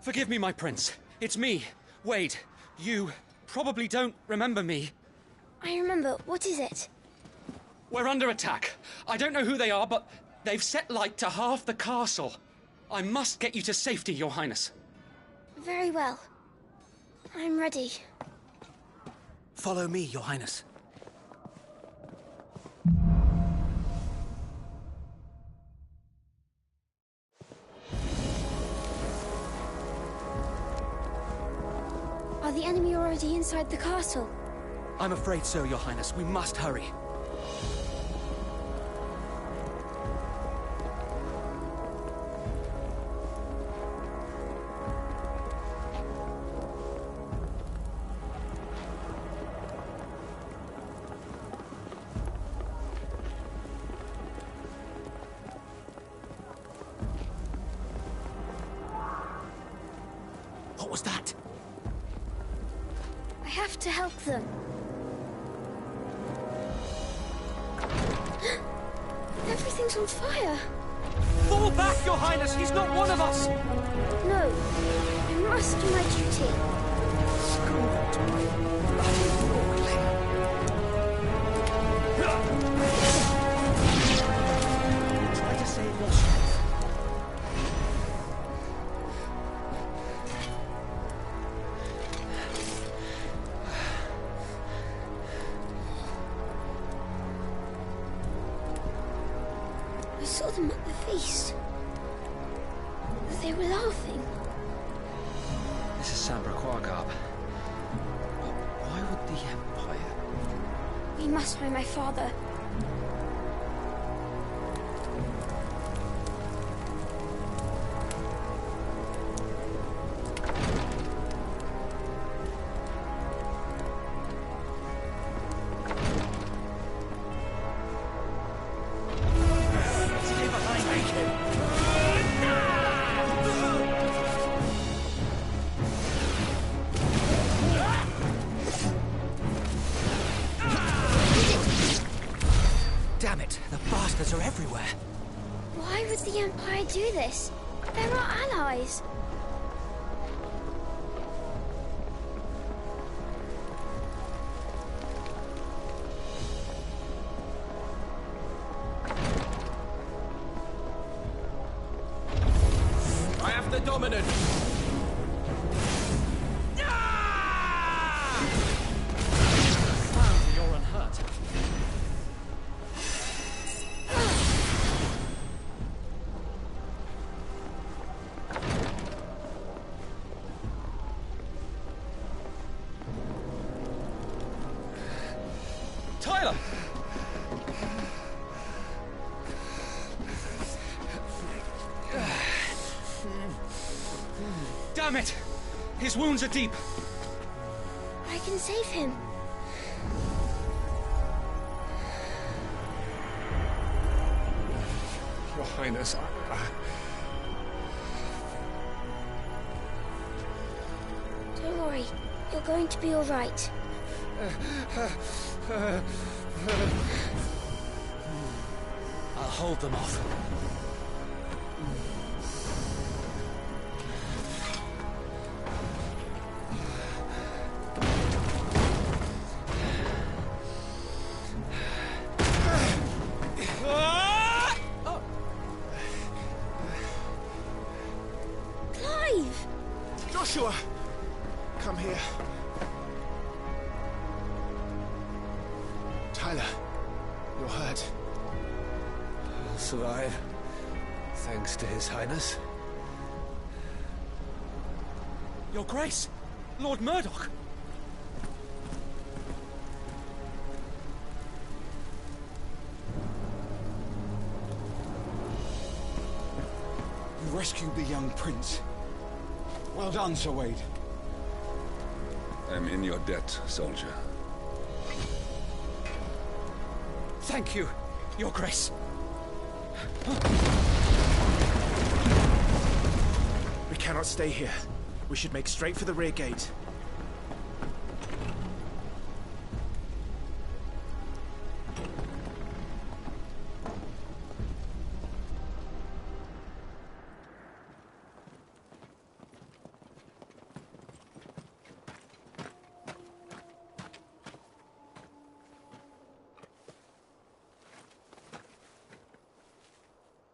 Forgive me, my prince. It's me, Wade. You probably don't remember me. I remember. What is it? We're under attack. I don't know who they are, but they've set light to half the castle. I must get you to safety, Your Highness. Very well. I'm ready. Follow me, Your Highness. Are the enemy already inside the castle? I'm afraid so, Your Highness. We must hurry. What was that? I have to help them. Everything's on fire. Fall back, Your Highness! He's not one of us! No. I must do my duty. Try to save your strength. them at the feast. They were laughing. This is Sambra Quarkarp. But why would the Empire... We must find my father. Damn it, the bastards are everywhere. Why would the Empire do this? They're our allies. I have the dominant! Found you're unhurt. Tyler! Damn it! His wounds are deep. I can save him. Your Highness, Don't worry. You're going to be all right. I'll hold them off. Clive! Joshua! Come here. Tyler, you're hurt. I'll survive. Thanks to His Highness. Your Grace! Lord Murdoch! You rescued the young prince. Well done, Sir Wade. I'm in your debt, soldier. Thank you, Your Grace. We cannot stay here. We should make straight for the rear gate.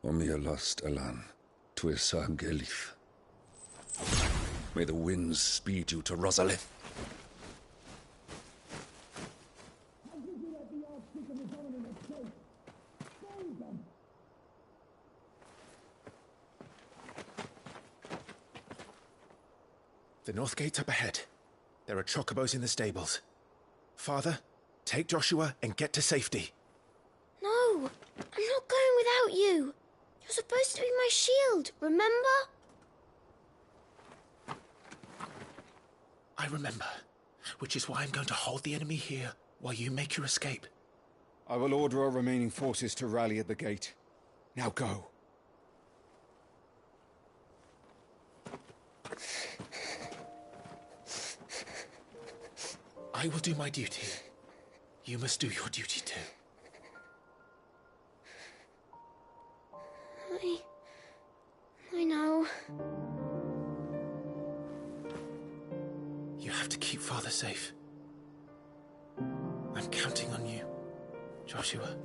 Omir lost Alan, Tuisag Elif. May the winds speed you to Rosalith. The north gate's up ahead. There are chocobos in the stables. Father, take Joshua and get to safety. No, I'm not going without you. You're supposed to be my shield, remember? I remember, which is why I'm going to hold the enemy here while you make your escape. I will order our remaining forces to rally at the gate. Now go. I will do my duty. You must do your duty too. I know. You have to keep Father safe. I'm counting on you, Joshua.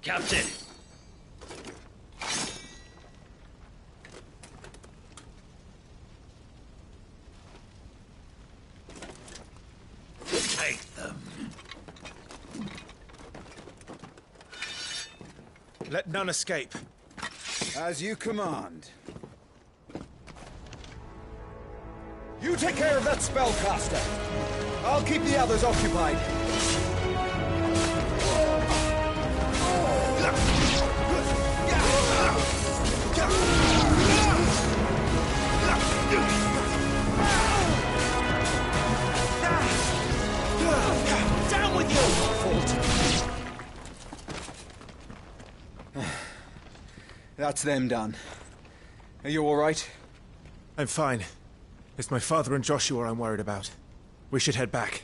Captain! Take them. Let none escape. As you command. You take care of that spellcaster. I'll keep the others occupied. Down with you! That's them done. Are you all right? I'm fine. It's my father and Joshua I'm worried about. We should head back.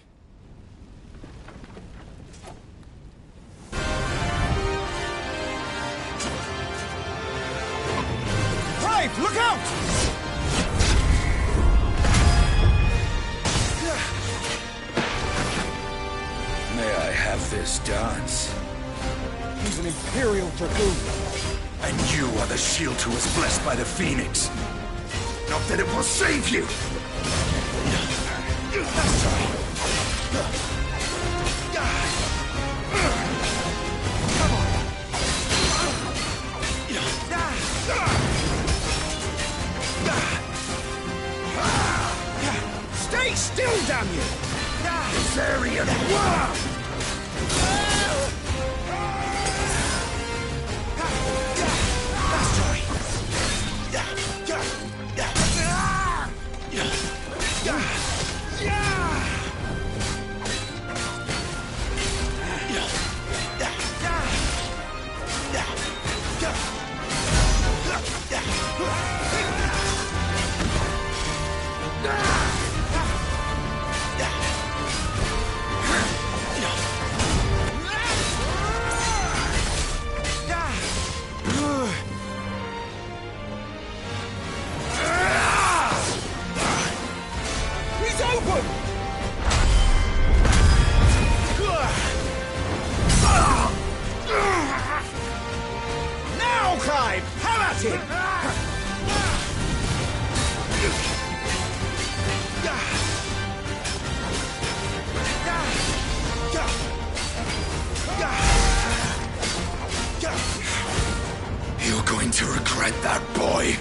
Clive, look out! May I have this dance? He's an Imperial Dragoon. And you are the shield who was blessed by the Phoenix. Not that it will save you! That's right. Stay still, damn you! Kazarian War! He's open! Now, Clive! Have at him! You're going to regret that, boy.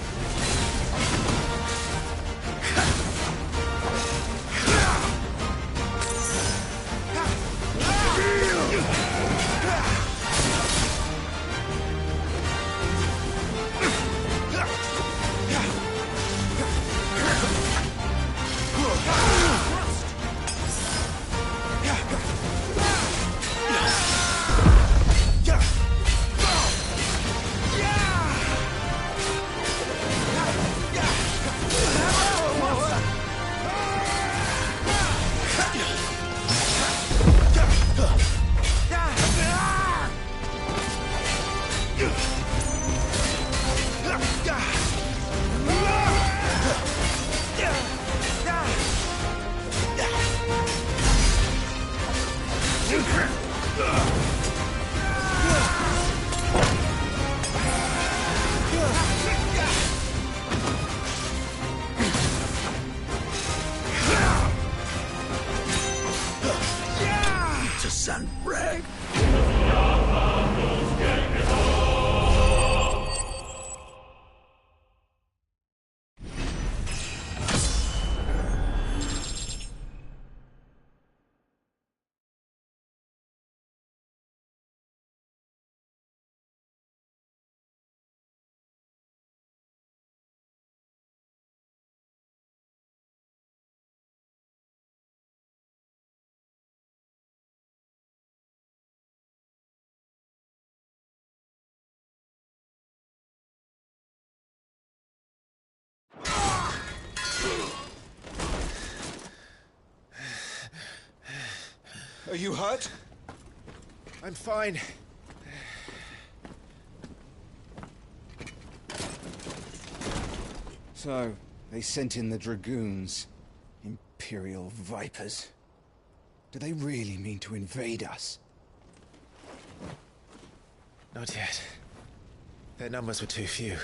To Sunbreak. Are you hurt? I'm fine. So, they sent in the Dragoons. Imperial Vipers. Do they really mean to invade us? Not yet. Their numbers were too few.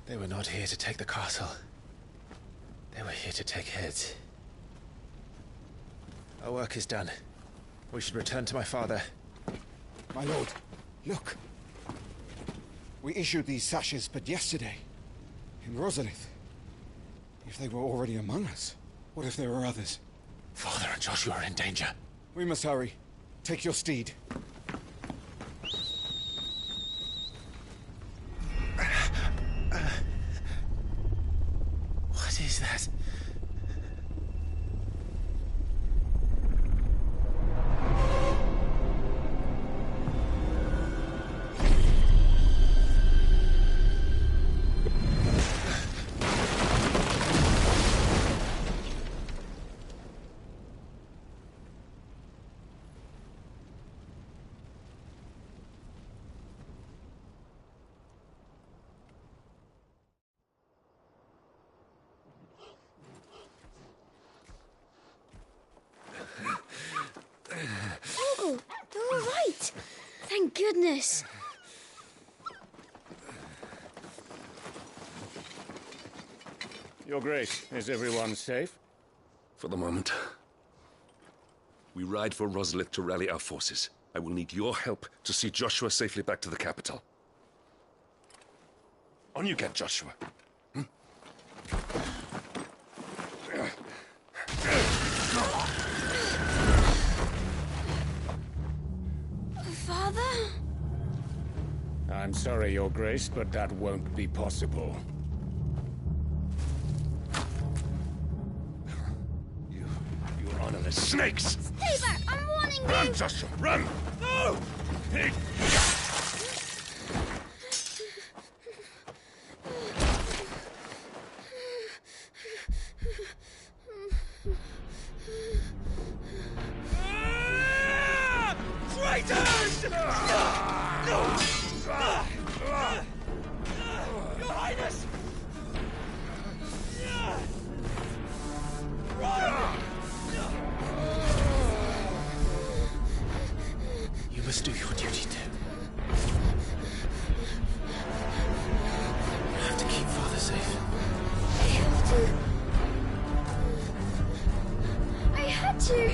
They were not here to take the castle. They were here to take heads. Our work is done. We should return to my father. My lord, look. We issued these sashes but yesterday, in Rosalith. If they were already among us, what if there were others? Father and Joshua are in danger. We must hurry. Take your steed. What is that? Uncle, you're all right. Thank goodness. Your Grace, is everyone safe? For the moment. We ride for Rosalith to rally our forces. I will need your help to see Joshua safely back to the capital. On you get, Joshua. Father? I'm sorry, Your Grace, but that won't be possible. You honorless snakes! Stay back! I'm warning you! Run, Joshua, run! No! Traitors! Your Highness! You must do your duty too. You have to keep Father safe. I have to. I had to.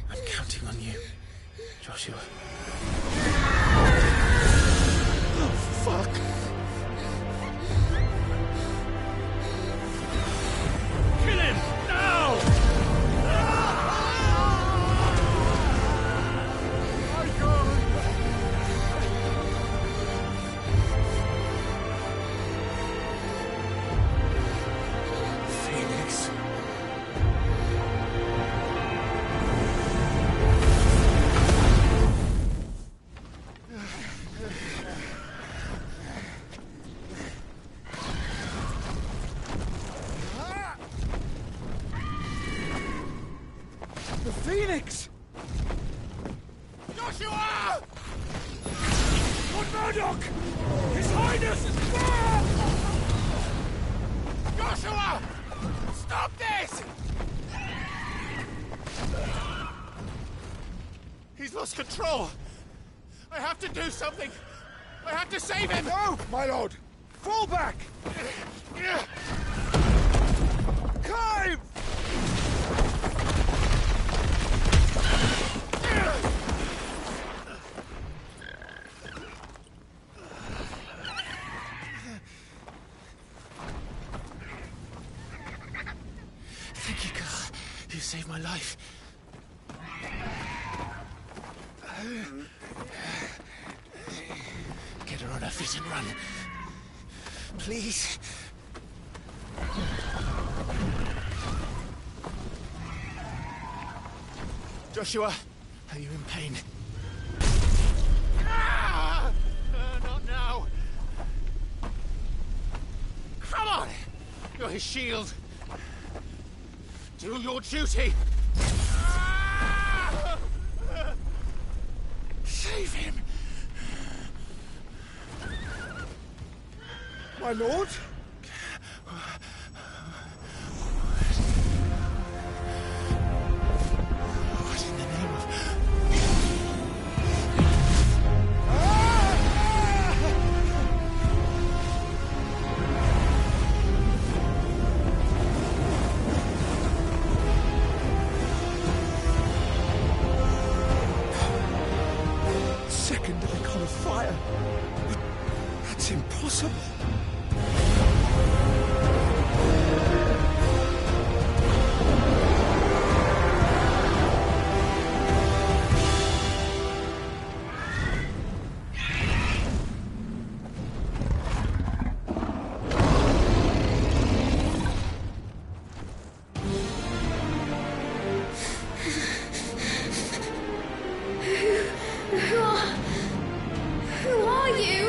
I'm counting on you, Joshua. Oh, fuck! Kill him! Now! My God! Phoenix. The Phoenix! Joshua! Lord Murdoch! His Highness is back! Joshua! Stop this! He's lost control. I have to do something. I have to save him. No, my lord! Fall back! Climb! Thank you, Carl. You saved my life. Get her on her feet and run. Please. Joshua, are you in pain? Not now. Come on! You're his shield. Do your duty. Save him. My lord? What in the name of... Second icon of fire. But that's impossible. Who are you?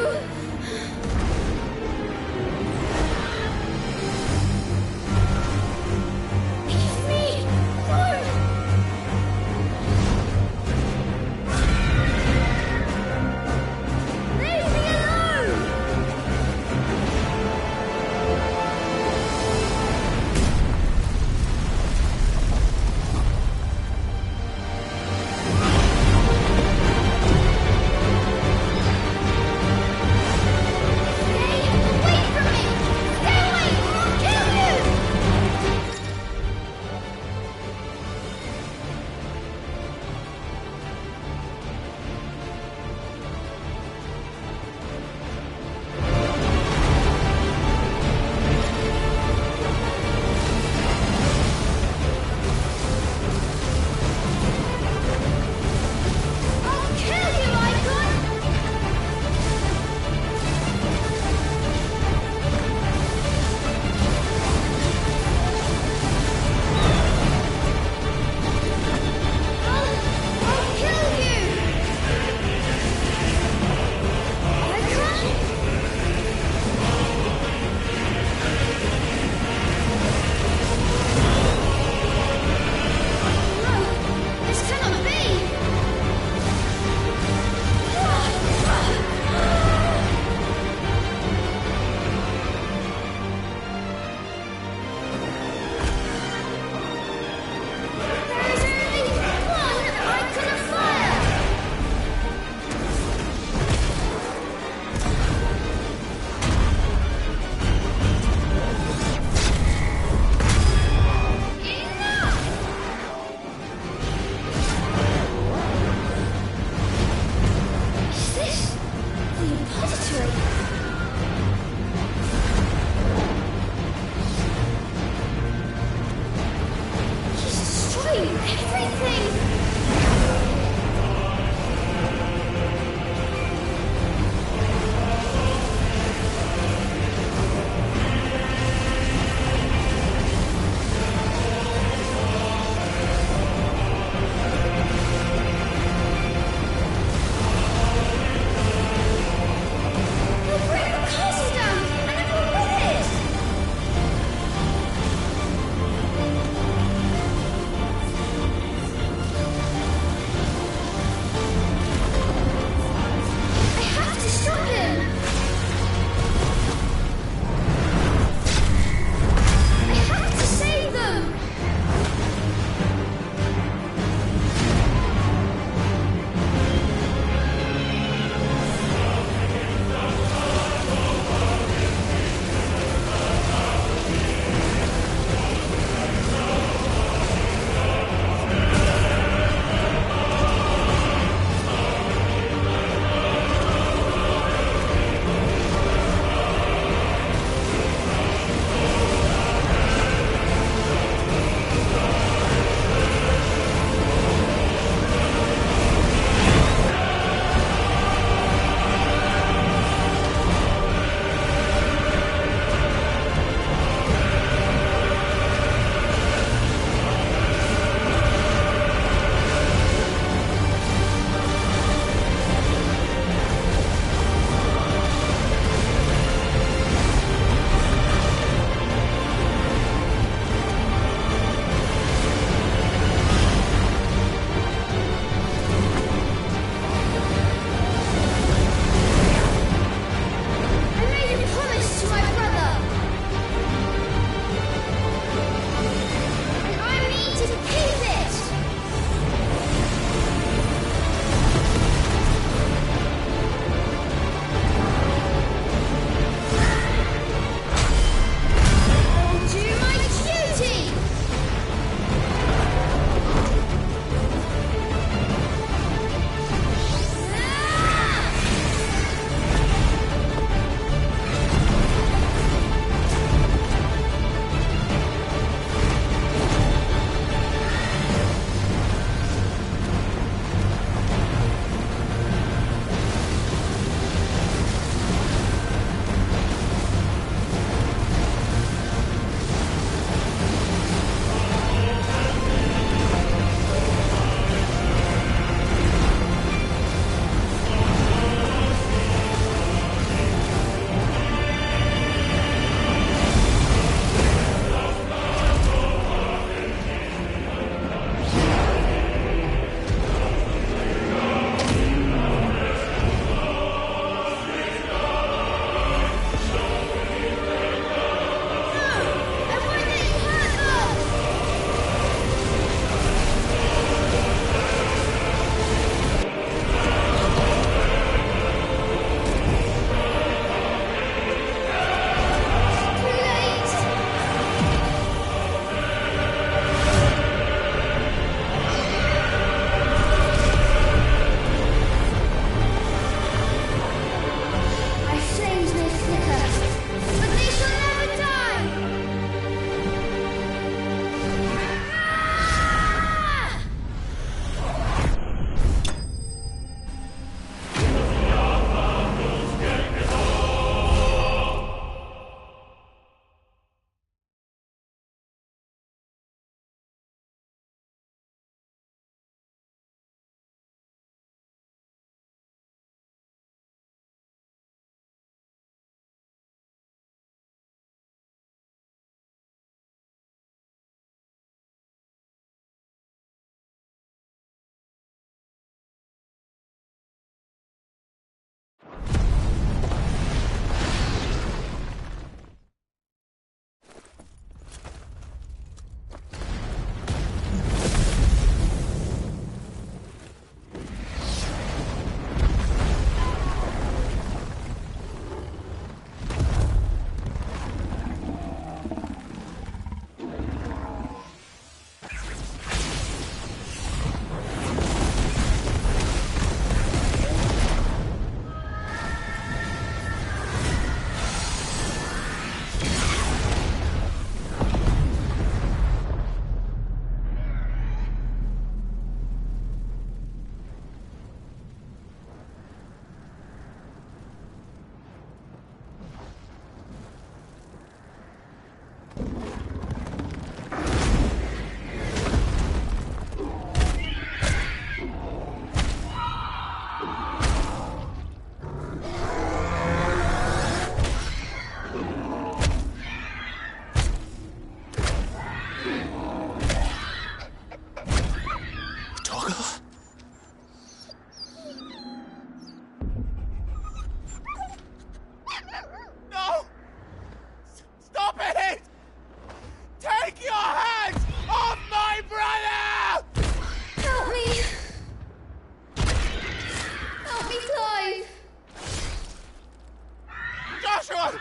Joshua!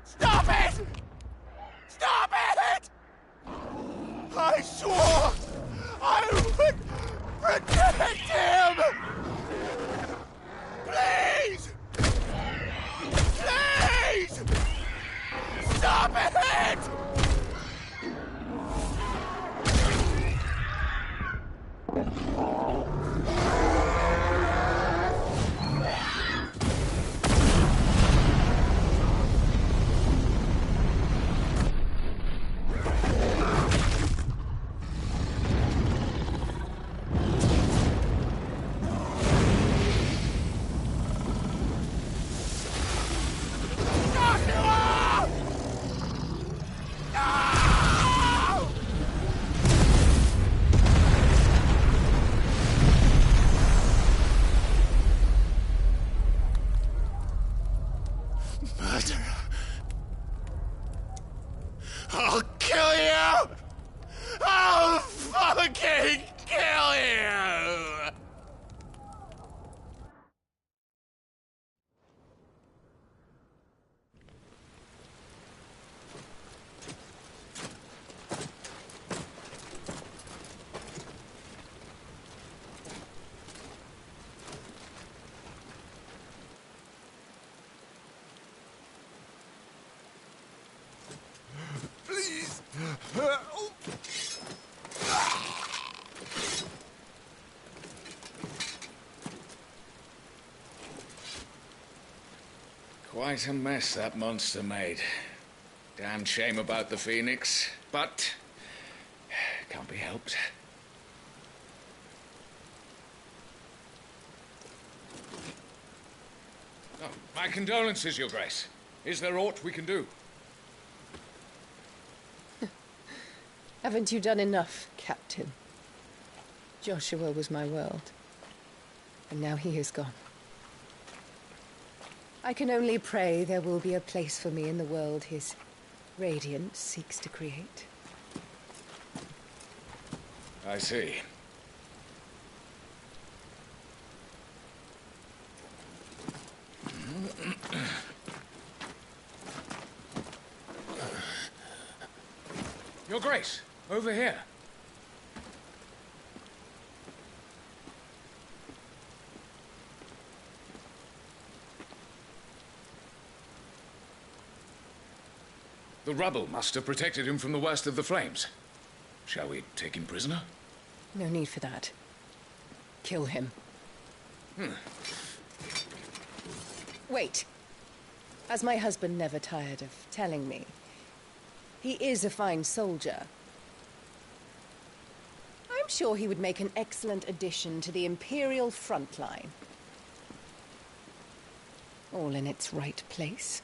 Stop it! Stop it! I swore I would protect him! Please! Please! Stop it! I'll kill you! I'll fucking kill you! Please! Quite a mess that monster made. Damn shame about the Phoenix, but can't be helped. Oh, my condolences, Your Grace. Is there aught we can do? Haven't you done enough, Captain? Joshua was my world, and now he is gone. I can only pray there will be a place for me in the world his radiance seeks to create. I see. Your Grace, over here. The rubble must have protected him from the worst of the flames. Shall we take him prisoner? No need for that. Kill him. Wait. As my husband never tired of telling me, he is a fine soldier. I'm sure he would make an excellent addition to the Imperial front line. All in its right place.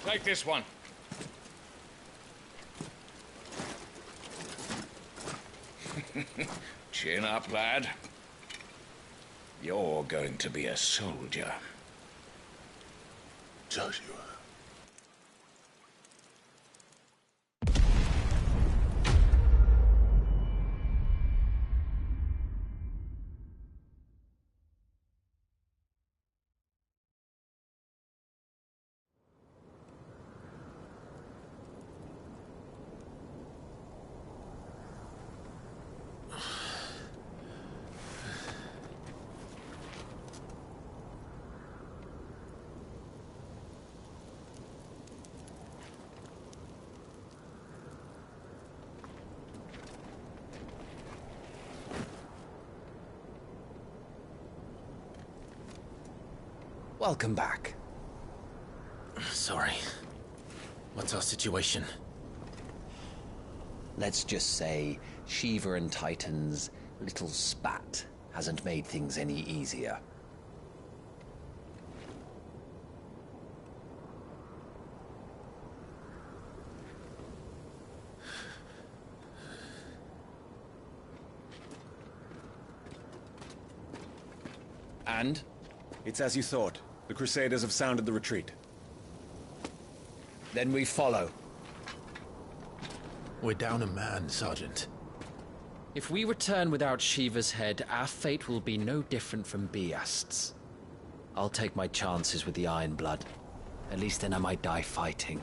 Take this one. Chin up, lad. You're going to be a soldier. Joshua. Welcome back. Sorry. What's our situation? Let's just say Shiva and Titan's little spat hasn't made things any easier. And? It's as you thought. The Crusaders have sounded the retreat. Then we follow. We're down a man, Sergeant. If we return without Shiva's head, our fate will be no different from Beast's. I'll take my chances with the Iron Blood. At least then I might die fighting.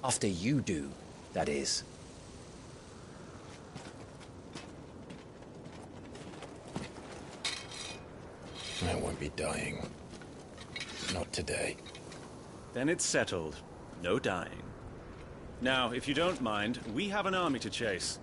After you do, that is. I won't be dying. Not today. Then it's settled. No dying. Now, if you don't mind, we have an army to chase.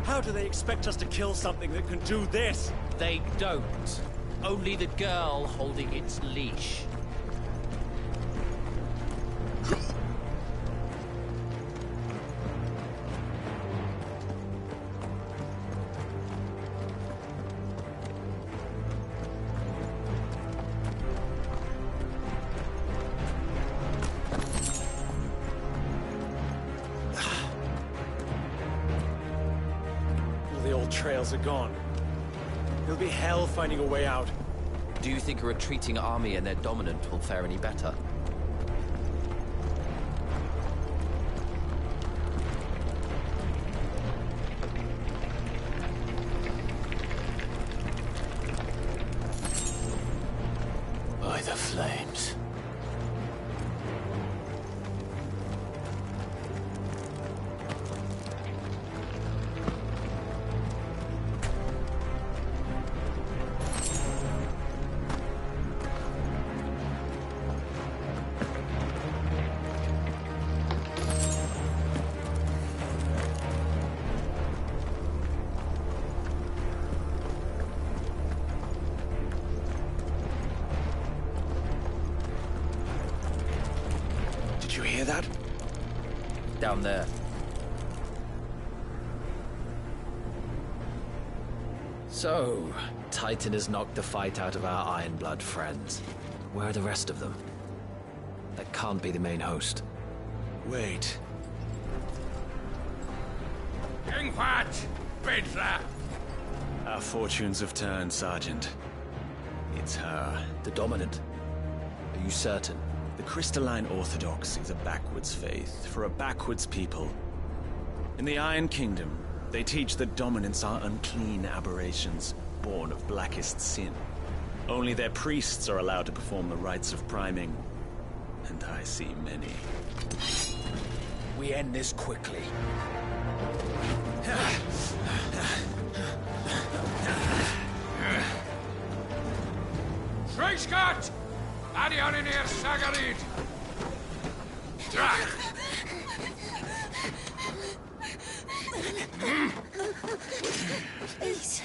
How do they expect us to kill something that can do this? They don't. Only the girl holding its leash. The old trails are gone. It'll be hell finding a way out. Do you think a retreating army and their dominant will fare any better? By the flames. Did you hear that? Down there. So, Titan has knocked the fight out of our Iron Blood friends. Where are the rest of them? That can't be the main host. Wait. Ingwat! Bedra! Our fortunes have turned, Sergeant. It's her. The dominant. Are you certain? The Crystalline Orthodox is a backwards faith for a backwards people. In the Iron Kingdom, they teach that dominants are unclean aberrations, born of blackest sin. Only their priests are allowed to perform the rites of priming, and I see many. We end this quickly. Schreischgott! Adionir Sagarid! Drach! Please.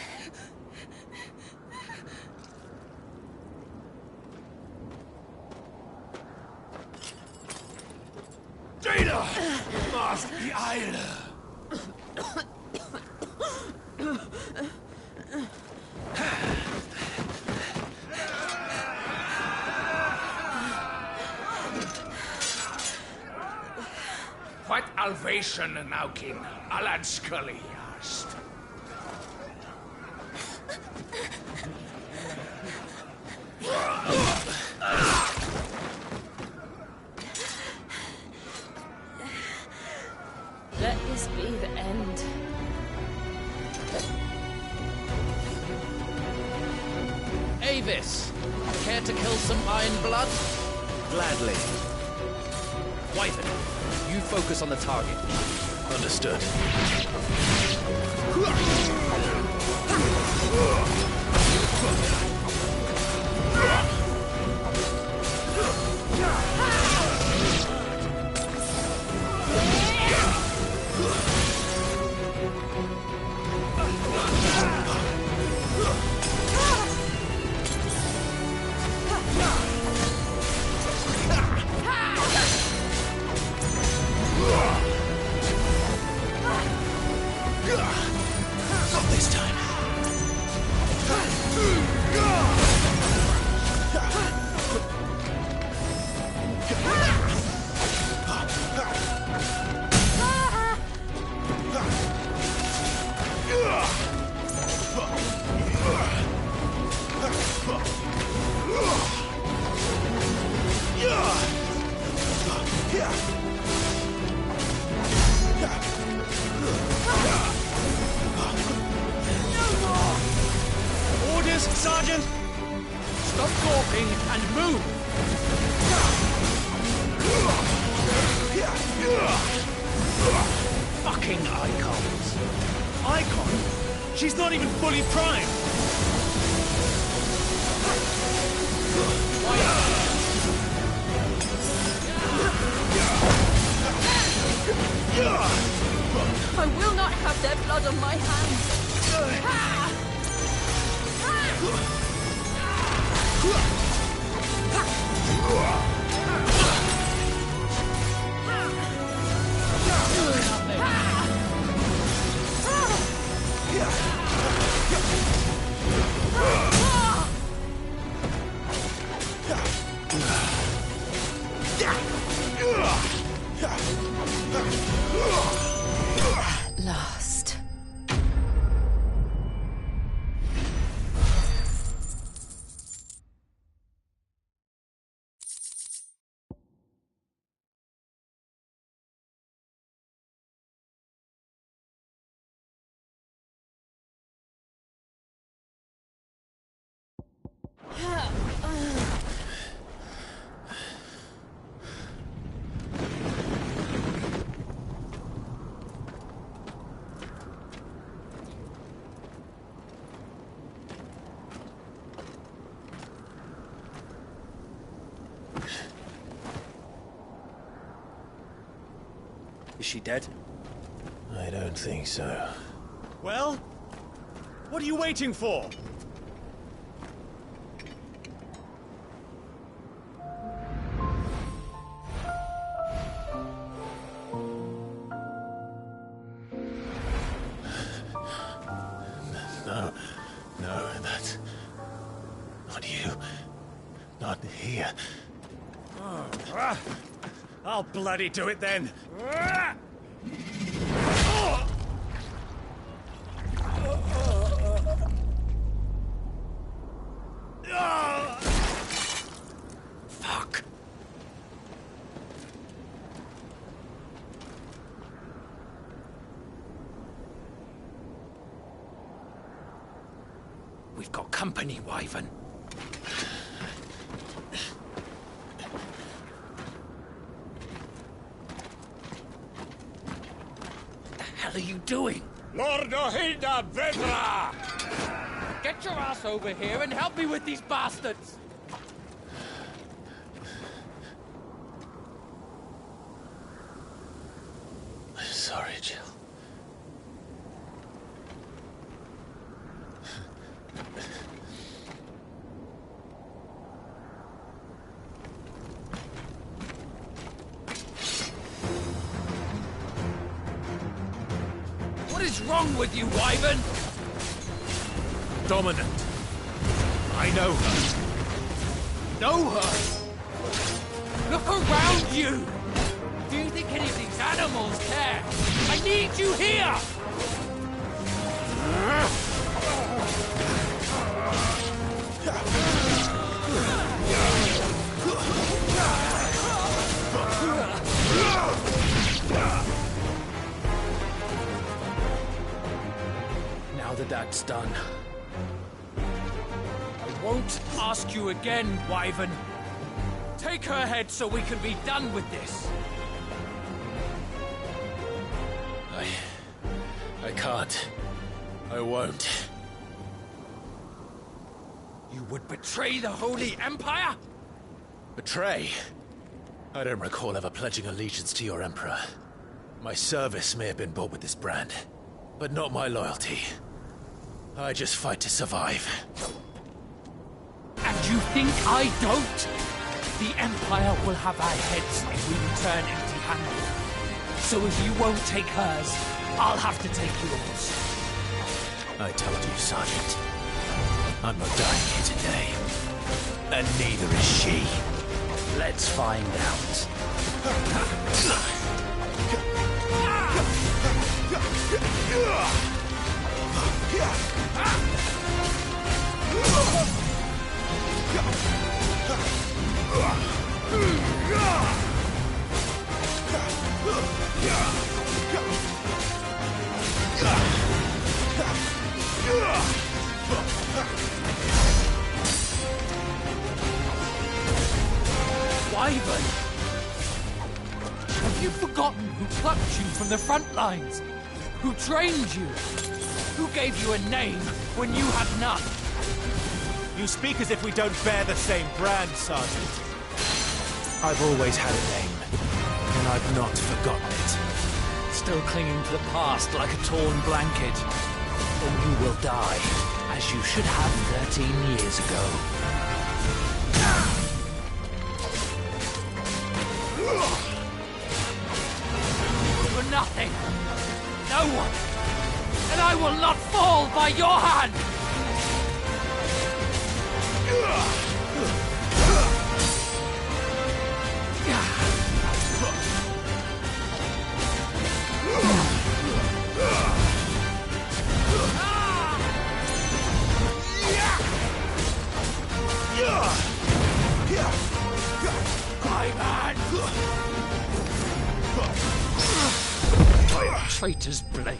Data! Must be Eile! What Alvation Naukin Alad Scully asked. Let this be the end. Avis! Care to kill some Iron Blood? Gladly. Wyvern, you focus on the target. Understood. Not this time. anything and move! Fucking icons. Icon? She's not even fully primed. I will not have their blood on my hands. Last. Is she dead? I don't think so. Well? What are you waiting for? No, that's not you. Not here. I'll bloody do it then. Fuck. We've got company, Wyvern. What the hell are you doing? Lord Ohilda Vedra! Get your ass over here and help me with these bastards! I'm sorry, Jill. What is wrong with you, Wyvern? Dominant. I know her. Know her? Look around you! Do you think any of these animals care? I need you here! Now that that's done, I won't ask you again, Wyvern. Take her head so we can be done with this. I can't. I won't. You would betray the Holy Empire? Betray? I don't recall ever pledging allegiance to your Emperor. My service may have been bought with this brand, but not my loyalty. I just fight to survive. And you think I don't? The Empire will have our heads if we return empty-handed. So if you won't take hers, I'll have to take yours. I told you, Sergeant. I'm not dying here today. And neither is she. let's find out. wyvern! Have you forgotten who plucked you from the front lines? Who trained you? Who gave you a name when you had none? You speak as if we don't bear the same brand, Sergeant. I've always had a name, and I've not forgotten it. Still clinging to the past like a torn blanket. Then you will die, as you should have 13 years ago. For nothing. No one. And I will not fall by your hand! Traitor's blade.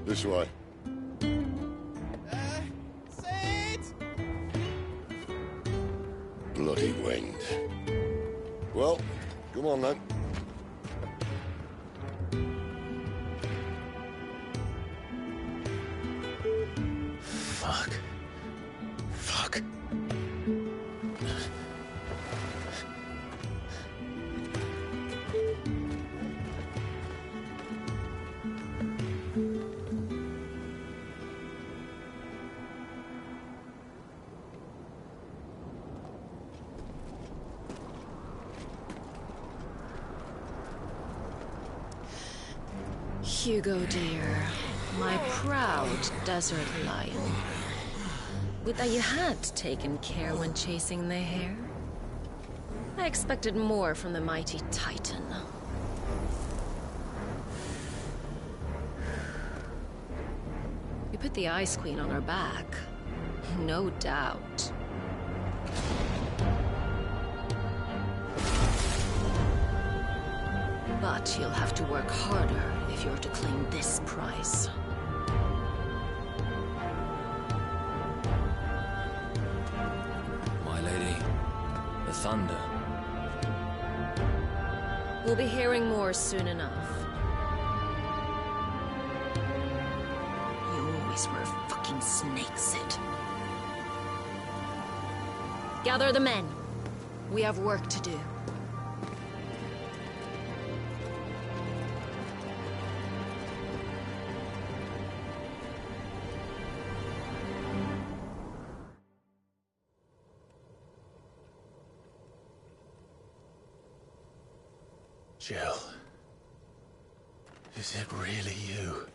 This way. Bloody wind. Well, come on then. Fuck. Fuck. Hugo, dear, my proud desert lion. Would that you had taken care when chasing the hare. I expected more from the mighty Titan. You put the Ice Queen on her back, no doubt. But you'll have to work harder if you're to claim this prize. My lady, the thunder. We'll be hearing more soon enough. You always were a fucking snake, Sid. Gather the men. We have work to do. Jill. Is it really you?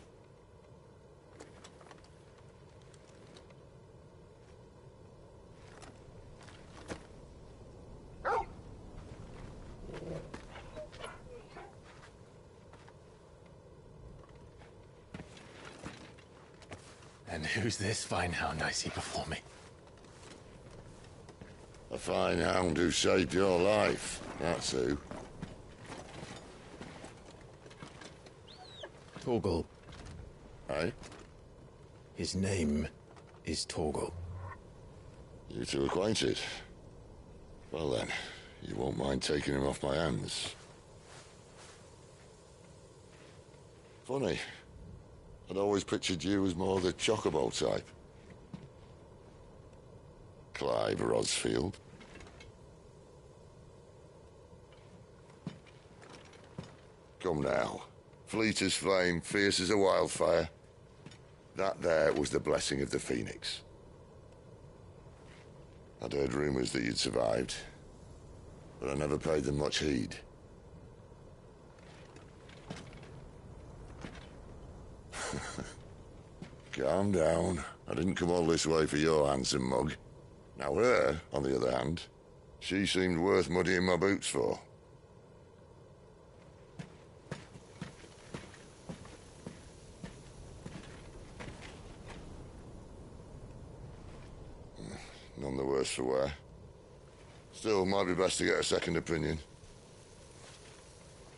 And who's this fine hound I see before me? A fine hound who saved your life, that's who. Torgal. Eh? His name is Torgal. You two acquainted? Well then, you won't mind taking him off my hands. Funny. I'd always pictured you as more the chocobo type. Clive Rosfield. Come now. Fleet as flame, fierce as a wildfire. That there was the blessing of the Phoenix. I'd heard rumors that you'd survived, but I never paid them much heed. Calm down. I didn't come all this way for your handsome mug. Now her, on the other hand, she seemed worth muddying my boots for. None the worse for wear. Still, might be best to get a second opinion.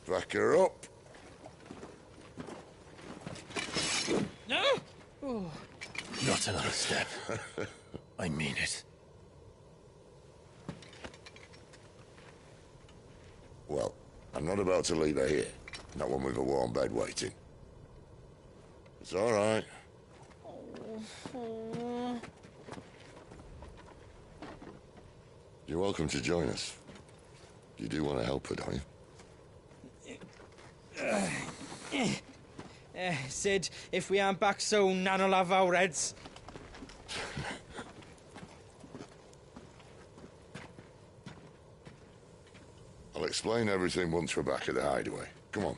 Back her up. No? Oh. Not another step. I mean it. Well, I'm not about to leave her here. Not one with a warm bed waiting. It's all right. You're welcome to join us. You do want to help her, don't you? Sid, if we aren't back soon, Nan'll have our heads. I'll explain everything once we're back at the hideaway. Come on.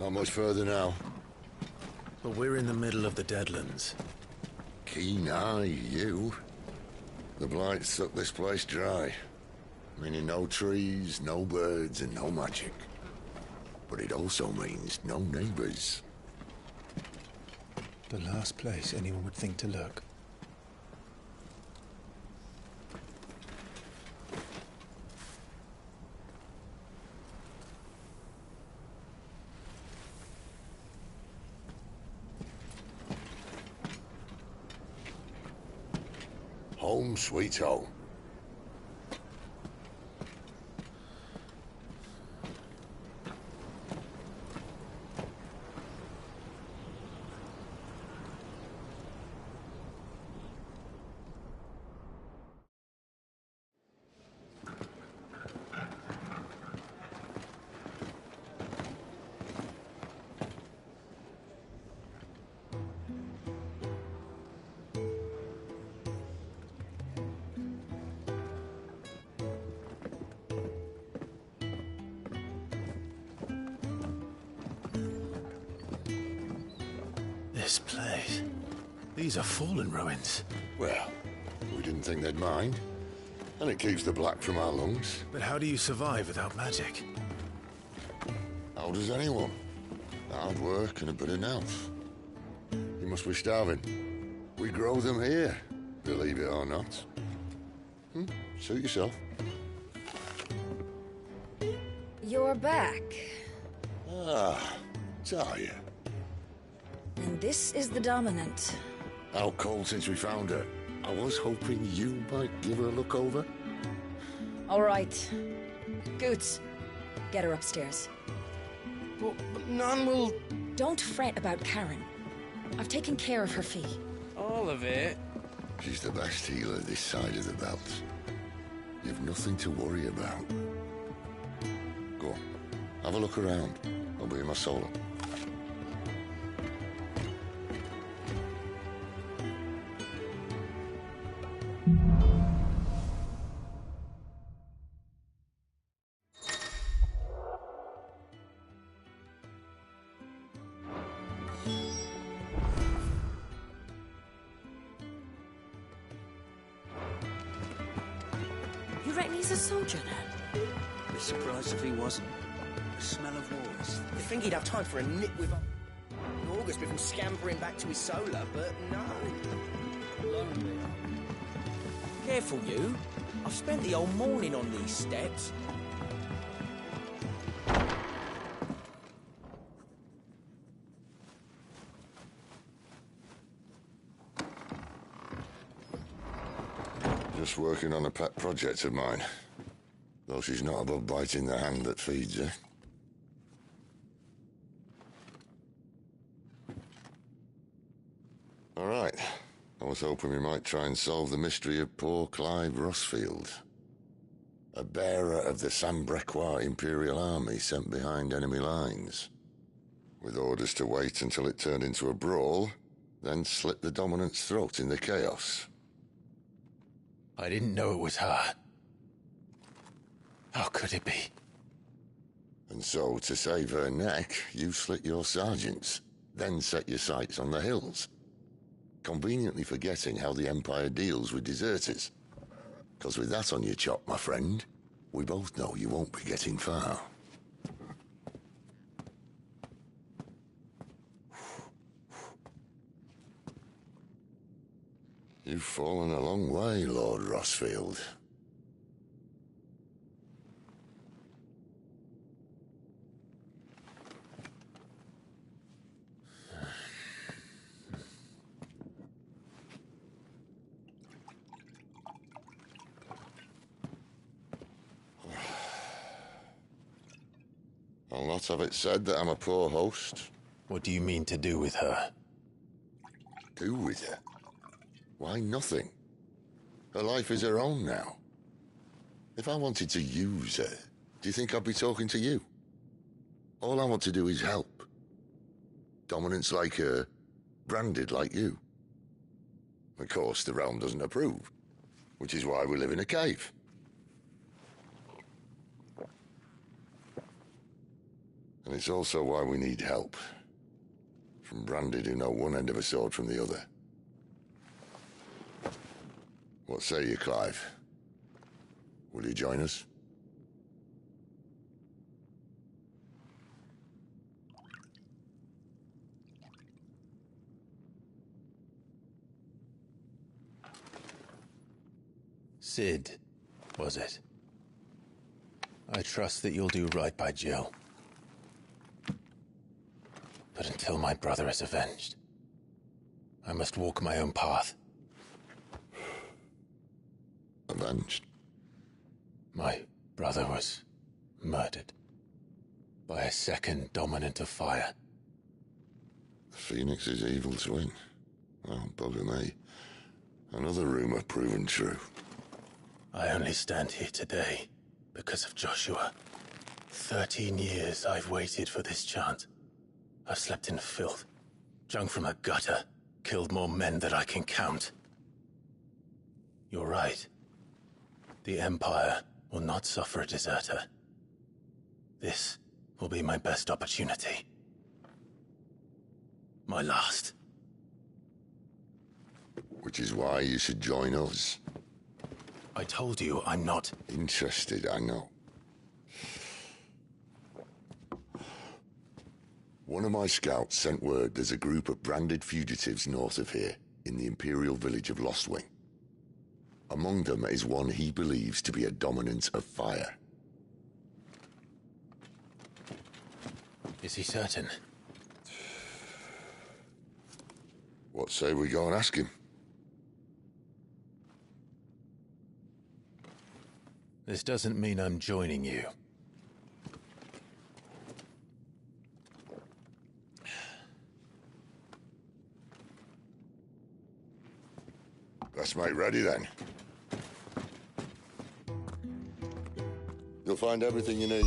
Not much further now. But we're in the middle of the Deadlands. Keen eye, you. The blight sucked this place dry. Meaning no trees, no birds, and no magic. But it also means no neighbors. The last place anyone would think to look. Home sweet home. This place. These are fallen ruins. Well, we didn't think they'd mind. And it keeps the black from our lungs. But how do you survive without magic? How does anyone? Hard work and a bit of nerve. You must be starving. We grow them here, believe it or not. Suit yourself. You're back. Ah, Talia. And this is the Dominant. Out cold since we found her. I was hoping you might give her a look over. All right. Goots, get her upstairs. But none will... Don't fret about Karen. I've taken care of her fee. All of it? She's the best healer this side of the belt. You've nothing to worry about. Go on, have a look around. I'll be in my solo. You reckon he's a soldier then? Be surprised if he wasn't. The smell of wars. You think he'd have time for a nip with August before scampering back to his solar, but no. Lonely. Careful, you. I've spent the whole morning on these steps. Just working on a pet project of mine. Though she's not above biting the hand that feeds her. All right. I was hoping we might try and solve the mystery of poor Clive Rossfield. A bearer of the Sambrequois Imperial Army sent behind enemy lines. With orders to wait until it turned into a brawl, then slit the Dominant's throat in the chaos. I didn't know it was her. How could it be? And so, to save her neck, you slit your sergeants, then set your sights on the hills. Conveniently forgetting how the Empire deals with deserters. Because with that on your chop, my friend, we both know you won't be getting far. You've fallen a long way, Lord Rossfield. I'll not have it said that I'm a poor host. What do you mean to do with her? Do with her? Why, nothing. Her life is her own now. If I wanted to use her, do you think I'd be talking to you? All I want to do is help. Dominants like her, branded like you. Of course, the realm doesn't approve, which is why we live in a cave. And it's also why we need help. From Branded who know one end of a sword from the other. What say you, Clive? Will you join us? Sid, was it? I trust that you'll do right by Jill. But until my brother is avenged, I must walk my own path. Avenged? My brother was murdered by a second dominant of fire. The Phoenix's evil twin. Well, bugger me. Another rumor proven true. I only stand here today because of Joshua. 13 years I've waited for this chance. I've slept in filth, drunk from a gutter, killed more men than I can count. You're right. The Empire will not suffer a deserter. This will be my best opportunity. My last. Which is why you should join us. I told you I'm not interested, I know. One of my scouts sent word there's a group of branded fugitives north of here, in the Imperial village of Lostwing. Among them is one he believes to be a dominant of fire. Is he certain? What say we go and ask him? This doesn't mean I'm joining you. Let's make ready then. You'll find everything you need.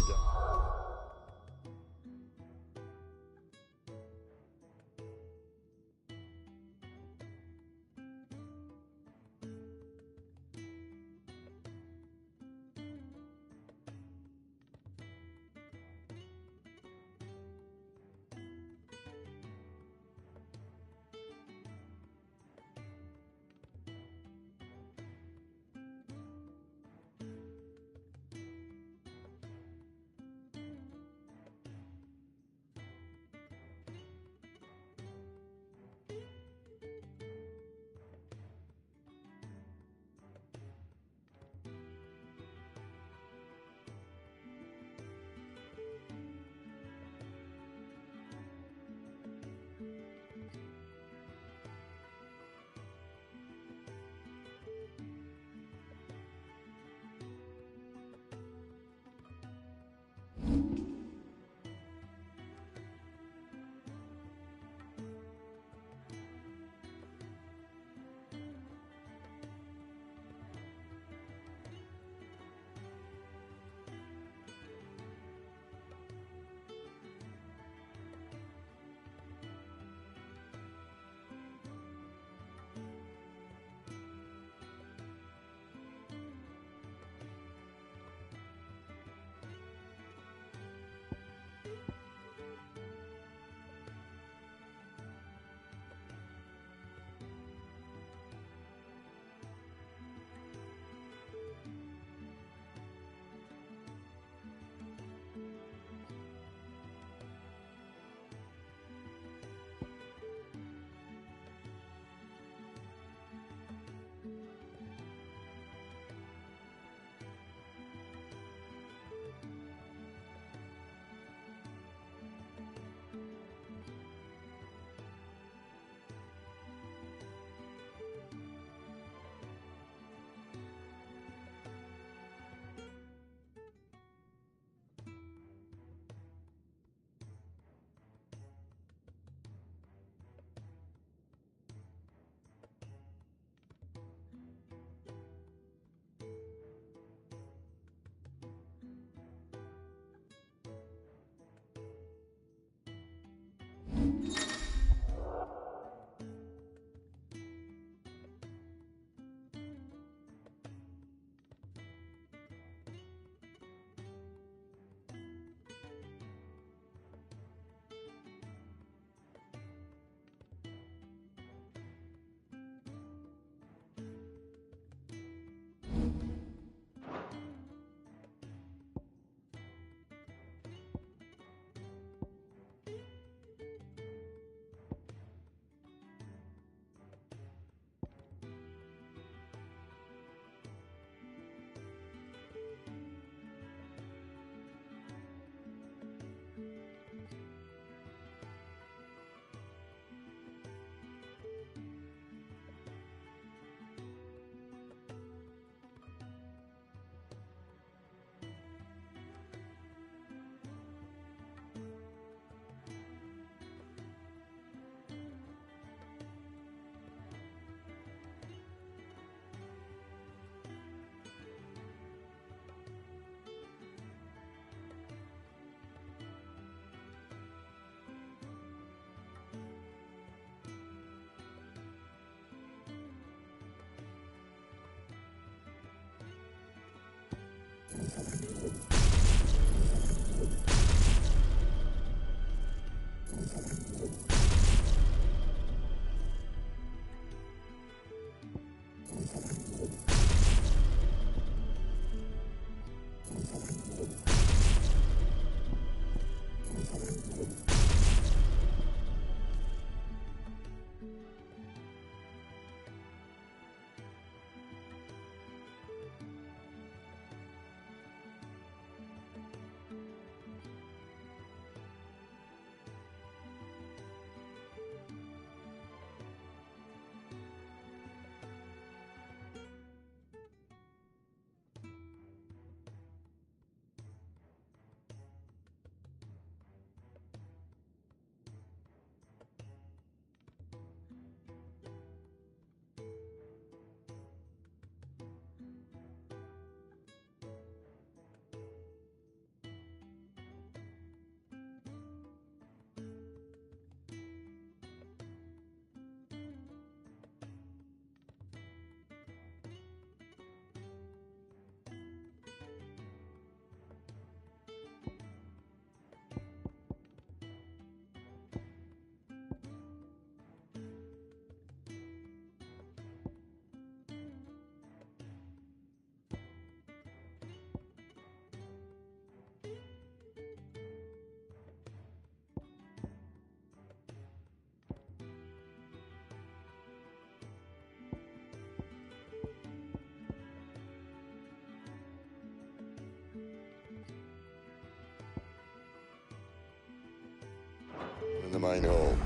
In the main hall,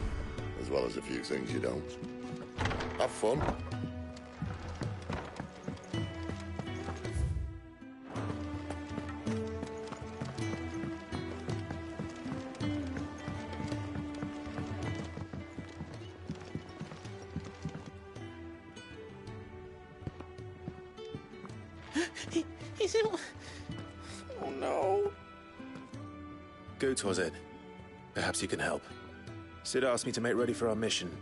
as well as a few things you don't. Have fun. He's in... Oh no. Goots, was it? Perhaps you can help. Sid asked me to make ready for our mission.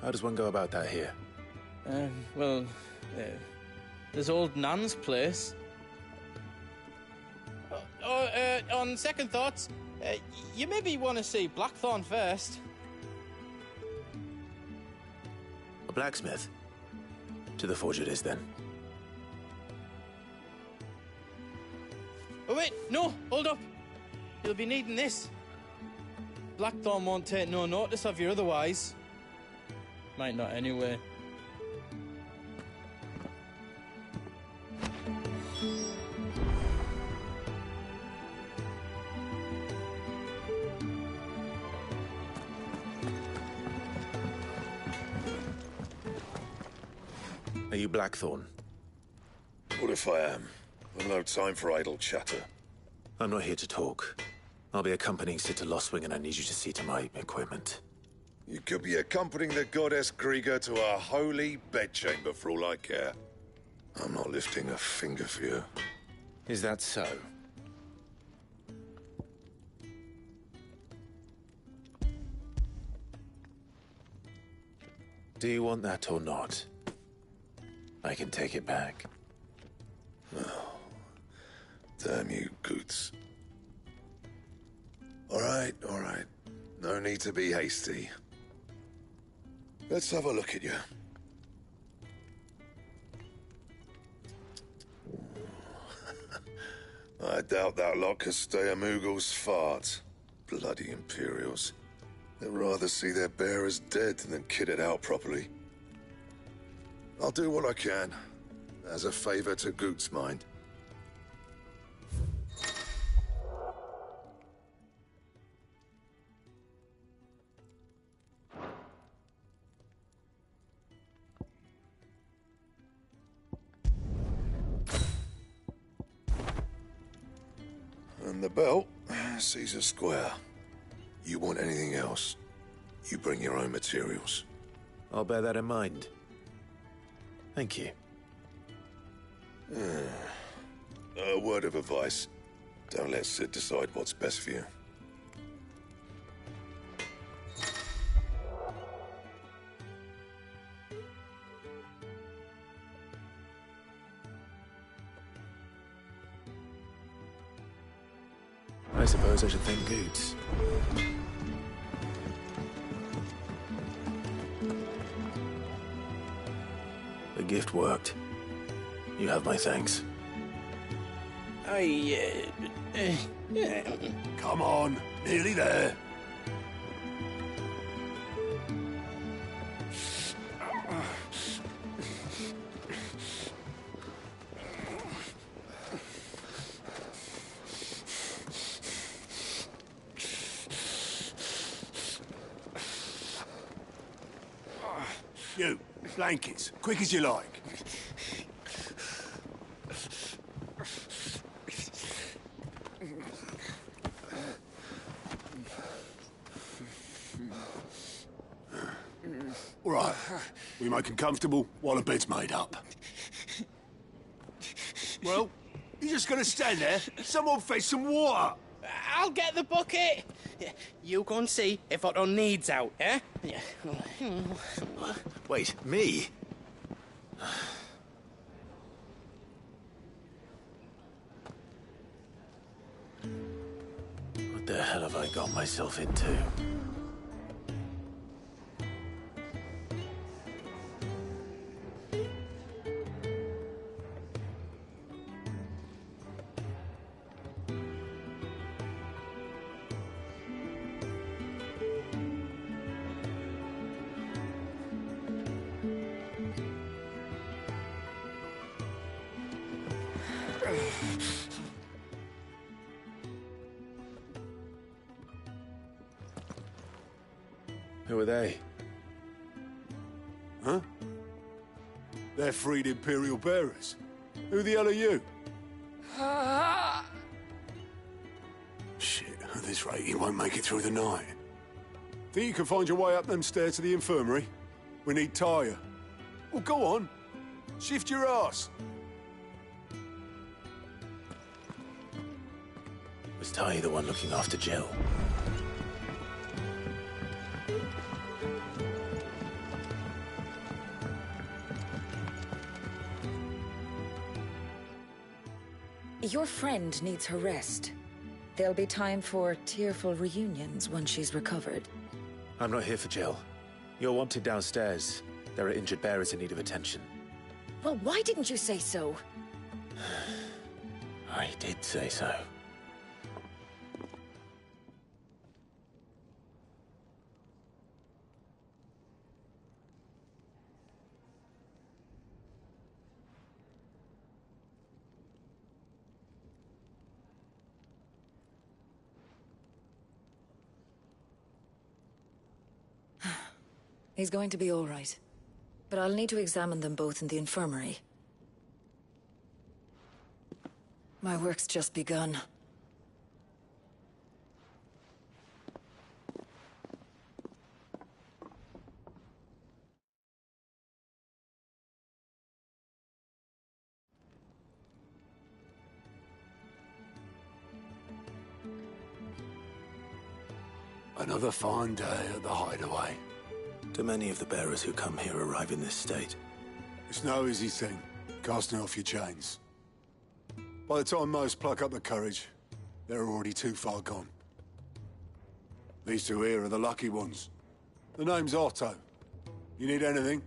How does one go about that here? Well, there's old Nan's place. On second thoughts, you maybe want to see Blackthorn first. A blacksmith? To the forge it is, then. Oh wait, no, hold up. You'll be needing this. Blackthorn won't take no notice of you otherwise. Might not anyway. Are you Blackthorn? What if I am? I've no time for idle chatter. I'm not here to talk. I'll be accompanying Sid to Lostwing, and I need you to see to my equipment. You could be accompanying the goddess Krieger to our holy bedchamber for all I care. I'm not lifting a finger for you. Is that so? Do you want that or not? I can take it back. Oh, damn you, Goots. All right. No need to be hasty. Let's have a look at you. I doubt that lot could stay a Moogle's fart. Bloody Imperials. They'd rather see their bearers dead than kitted out properly. I'll do what I can, as a favor to Goot's mind. And the belt sees a square. You want anything else, you bring your own materials. I'll bear that in mind. Thank you. A word of advice. Don't let Sid decide what's best for you. I suppose I should thank Goots. The gift worked. You have my thanks. Come on, nearly there. You, blankets, quick as you like. All right, we make them comfortable while the bed's made up. Well, you're just gonna stand there? Someone fetch some water! I'll get the bucket! You go and see if Otto needs out, eh? Wait, me? What the hell have I got myself into? Who are they? Huh? They're freed Imperial bearers. Who the hell are you? Shit, at this rate, you won't make it through the night. Think you can find your way up them stairs to the infirmary? We need Tyre. Well, go on. Shift your ass. Was Ty the one looking after Jill? Your friend needs her rest. There'll be time for tearful reunions once she's recovered. I'm not here for Jill. You're wanted downstairs. There are injured bearers in need of attention. Well, why didn't you say so? I did say so. He's going to be all right. But I'll need to examine them both in the infirmary. My work's just begun. Another fine day at the hideaway. Do many of the bearers who come here arrive in this state? It's no easy thing, casting off your chains. By the time most pluck up the courage, they're already too far gone. These two here are the lucky ones. The name's Otto. You need anything?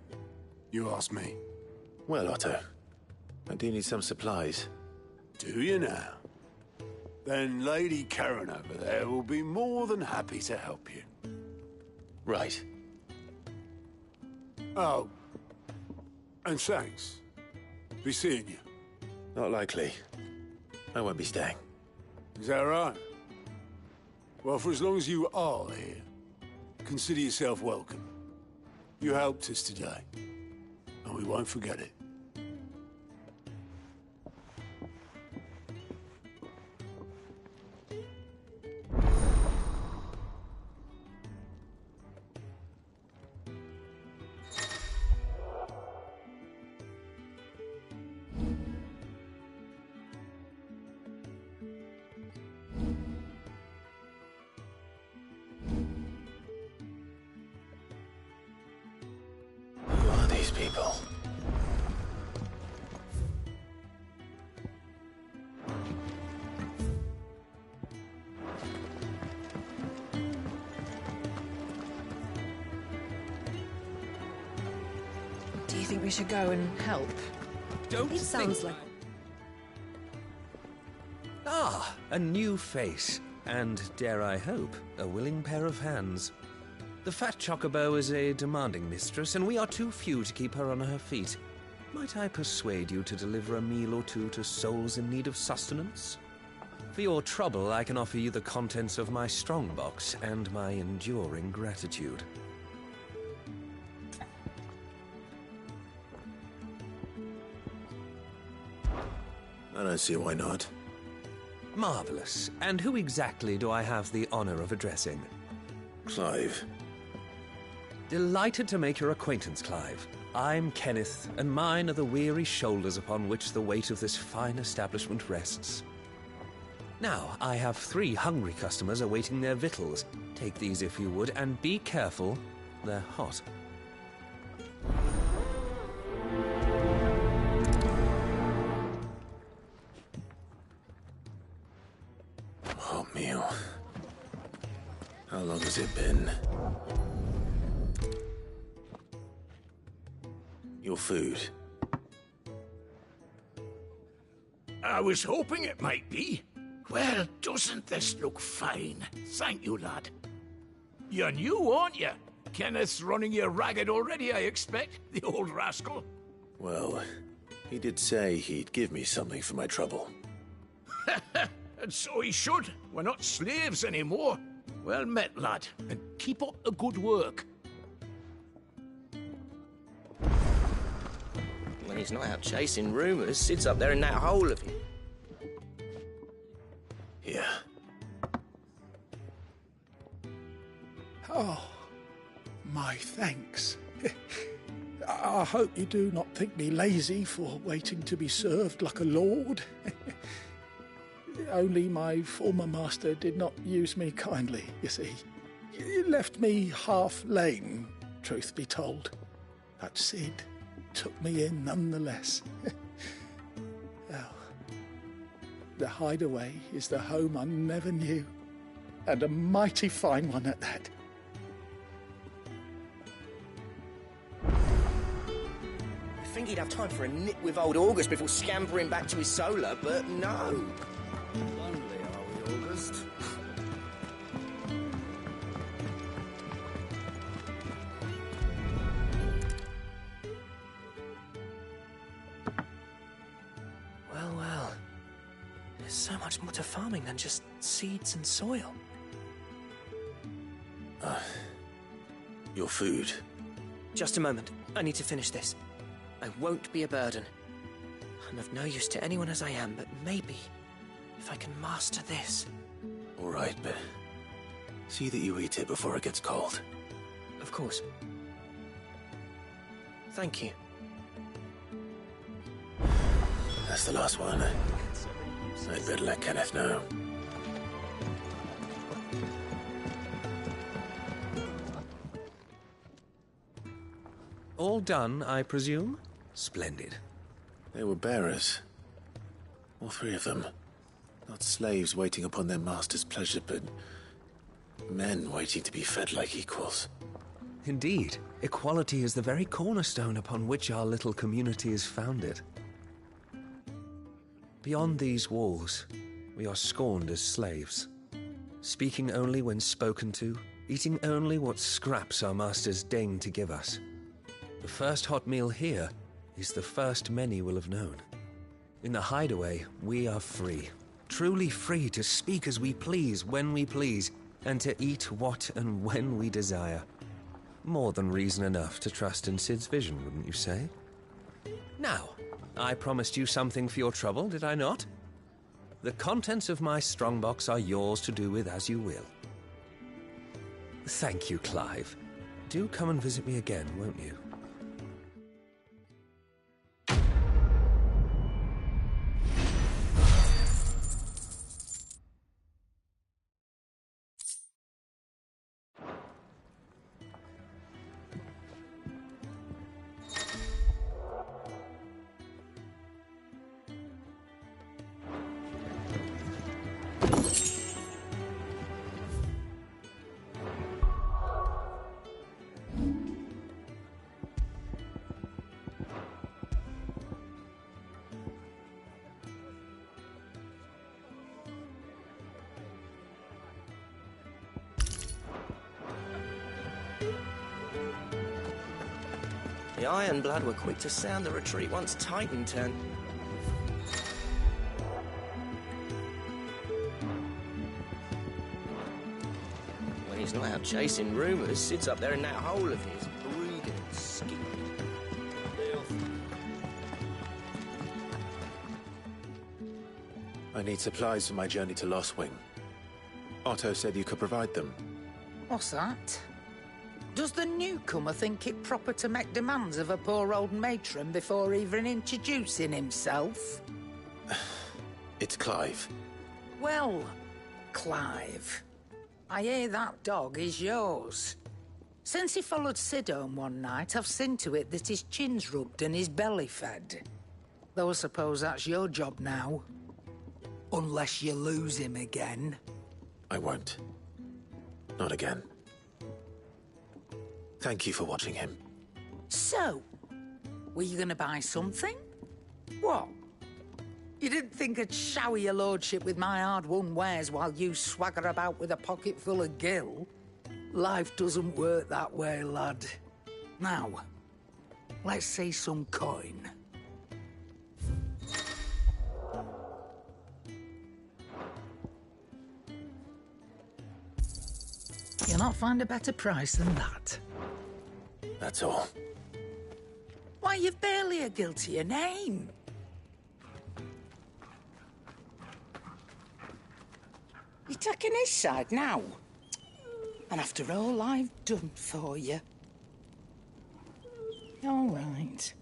You ask me. Well, Otto, I do need some supplies. Do you now? Then Lady Karen over there will be more than happy to help you. Right. Oh. And thanks. Be seeing you. Not likely. I won't be staying. Is that right? Well, for as long as you are here, consider yourself welcome. You helped us today, and we won't forget it. Who are these people? we should go and help? Don't It sounds like... Ah, a new face. And, dare I hope, a willing pair of hands. The fat chocobo is a demanding mistress, and we are too few to keep her on her feet. Might I persuade you to deliver a meal or two to souls in need of sustenance? For your trouble, I can offer you the contents of my strongbox and my enduring gratitude. I don't see why not. Marvelous. And who exactly do I have the honor of addressing? Clive. Delighted to make your acquaintance, Clive. I'm Kenneth, and mine are the weary shoulders upon which the weight of this fine establishment rests. Now, I have 3 hungry customers awaiting their victuals. Take these if you would, and be careful, they're hot. Hot meal. How long has it been? Your food. I was hoping it might be. Well, doesn't this look fine? Thank you, lad. You're new, aren't you? Kenneth's running you ragged already, I expect, the old rascal. Well, he did say he'd give me something for my trouble. And so he should. We're not slaves anymore. Well met, lad, and keep up the good work. When he's not out chasing rumours, sits up there in that hole of him. Here. Oh, my thanks. I hope you do not think me lazy for waiting to be served like a lord. Only my former master did not use me kindly, you see. He left me half lame, truth be told. But Sid took me in nonetheless. Well, the hideaway is the home I never knew, and a mighty fine one at that. I think he'd have time for a nip with old August before scampering back to his solar, but no. Lonely, are we, August? Well, well. There's so much more to farming than just seeds and soil. Your food. Just a moment. I need to finish this. I won't be a burden. I'm of no use to anyone as I am, but maybe if I can master this. All right, but see that you eat it before it gets cold. Of course. Thank you. That's the last one. I'd better let Kenneth know. All done, I presume? Splendid. They were bearers. All 3 of them. Not slaves waiting upon their master's pleasure, but men waiting to be fed like equals. Indeed. Equality is the very cornerstone upon which our little community is founded. Beyond these walls, we are scorned as slaves. Speaking only when spoken to, eating only what scraps our masters deign to give us. The first hot meal here is the first many will have known. In the hideaway, we are free. Truly free to speak as we please, when we please, and to eat what and when we desire. More than reason enough to trust in Sid's vision, wouldn't you say? Now, I promised you something for your trouble, did I not? The contents of my strongbox are yours to do with as you will. Thank you, Clive. Do come and visit me again, won't you? The Ironblood were quick to sound the retreat once Titan turned. When he's not out chasing rumours, sits up there in that hole of his, brooding and scheming. I need supplies for my journey to Lost Wing. Otto said you could provide them. What's that? Does the newcomer think it proper to make demands of a poor old matron before even introducing himself? It's Clive. Well, Clive, I hear that dog is yours. Since he followed Sid home one night, I've seen to it that his chin's rubbed and his belly fed. Though I suppose that's your job now. Unless you lose him again. I won't. Not again. Thank you for watching him. So, were you gonna buy something? What? You didn't think I'd shower your lordship with my hard-won wares while you swagger about with a pocket full of gil? Life doesn't work that way, lad. Now, let's see some coin. You'll not find a better price than that. That's all. Why, you've barely a gil to your name. You're taking his side now. And after all I've done for you. All right.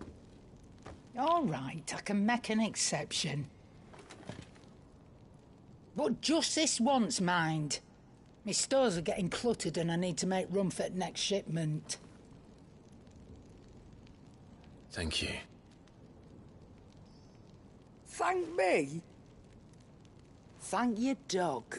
All right, I can make an exception. But just this once, mind. My stores are getting cluttered and I need to make room for the next shipment. Thank you. Thank me? Thank your dog.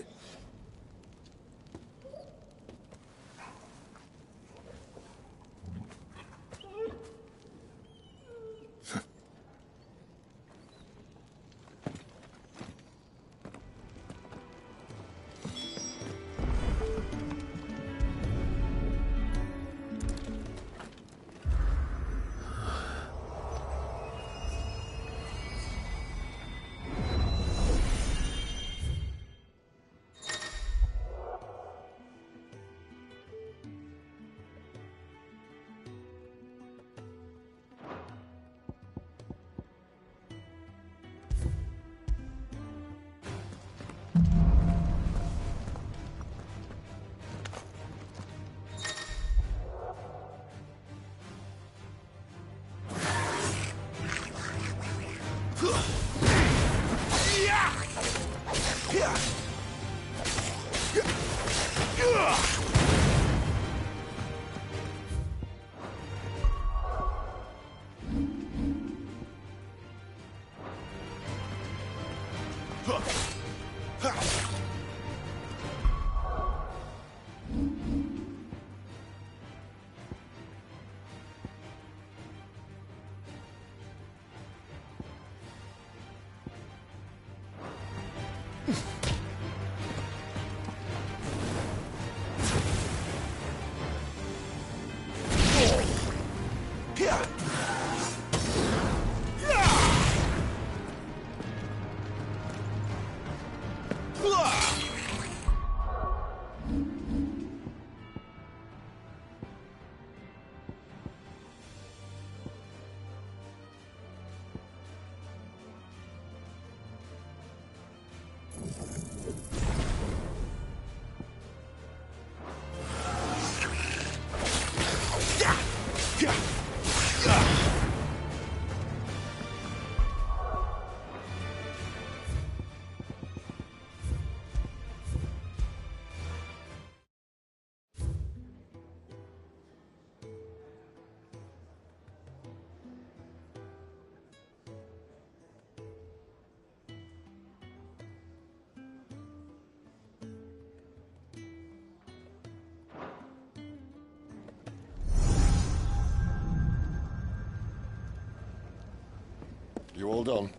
You all done?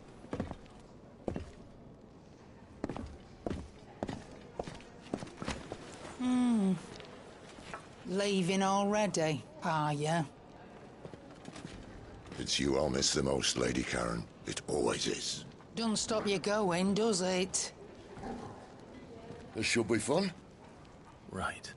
Leaving already, are you? It's you I'll miss the most, Lady Karen. It always is. Don't stop you going, does it? This should be fun. Right.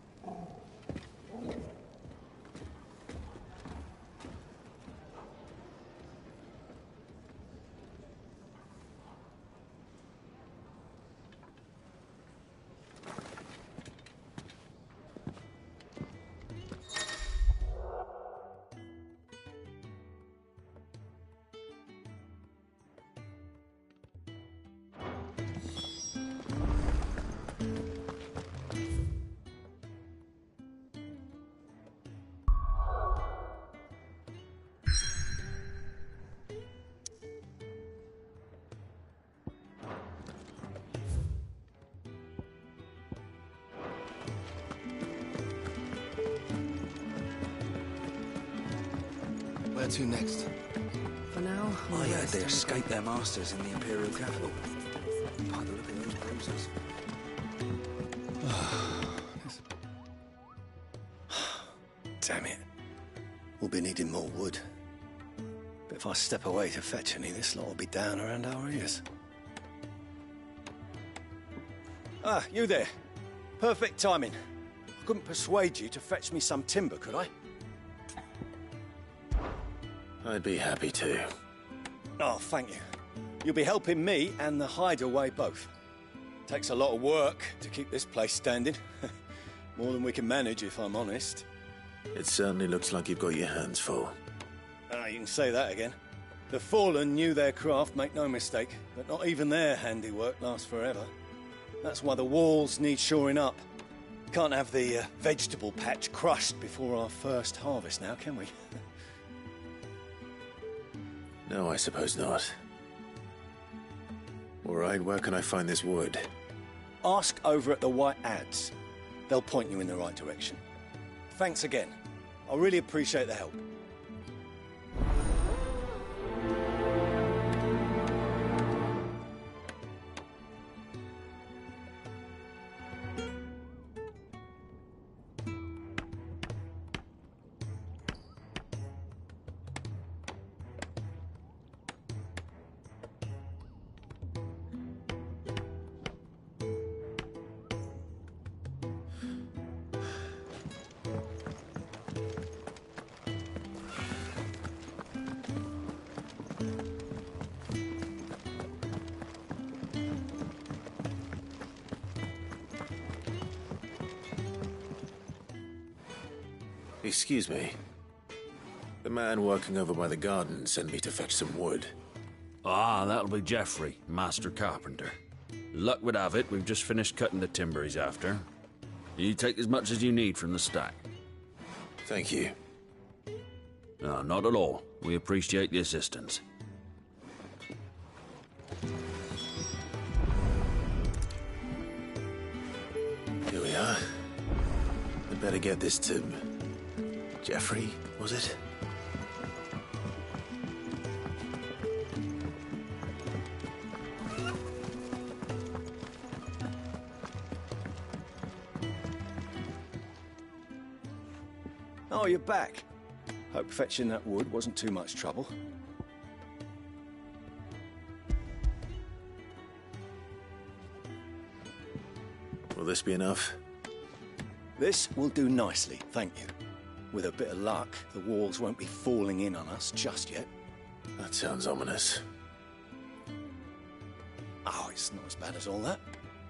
Where to next? For now, I heard they escaped their masters in the Imperial capital. By the look of those bruises. Damn it. We'll be needing more wood. But if I step away to fetch any, this lot will be down around our ears. Ah, you there. Perfect timing. I couldn't persuade you to fetch me some timber, could I? I'd be happy to. Oh, thank you. You'll be helping me and the hideaway both. Takes a lot of work to keep this place standing. More than we can manage, if I'm honest. It certainly looks like you've got your hands full. Ah, you can say that again. The Fallen knew their craft, make no mistake, but not even their handiwork lasts forever. That's why the walls need shoring up. Can't have the vegetable patch crushed before our first harvest now, can we? No, I suppose not. All right, where can I find this wood? Ask over at the White Ads. They'll point you in the right direction. Thanks again. I really appreciate the help. Excuse me. The man working over by the garden sent me to fetch some wood. Ah, that'll be Geoffrey, Master Carpenter. Luck would have it, we've just finished cutting the timber he's after. You take as much as you need from the stack. Thank you. No, not at all. We appreciate the assistance. Here we are. I'd better get this to Geoffrey, was it? Oh, you're back. Hope fetching that wood wasn't too much trouble. Will this be enough? This will do nicely, thank you. With a bit of luck, the walls won't be falling in on us just yet. That sounds ominous. Oh, it's not as bad as all that.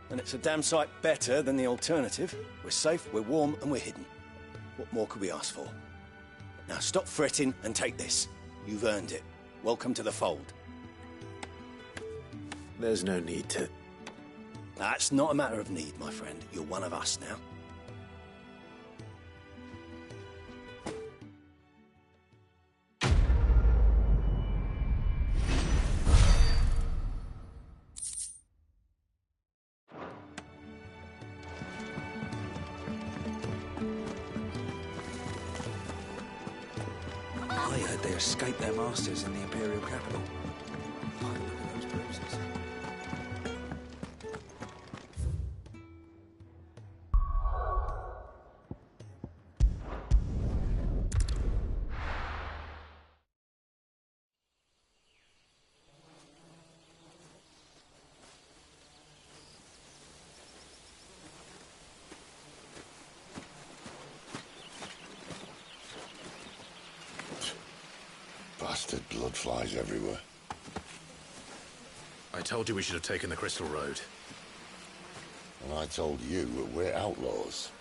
And it's a damn sight better than the alternative. We're safe, we're warm, and we're hidden. What more could we ask for? Now stop fretting and take this. You've earned it. Welcome to the fold. There's no need to... That's not a matter of need, my friend. You're one of us now. I heard they escaped their masters in the Imperial capital. By the look of those bruises. blood flies everywhere. I told you we should have taken the Crystal Road. And I told you that we're outlaws.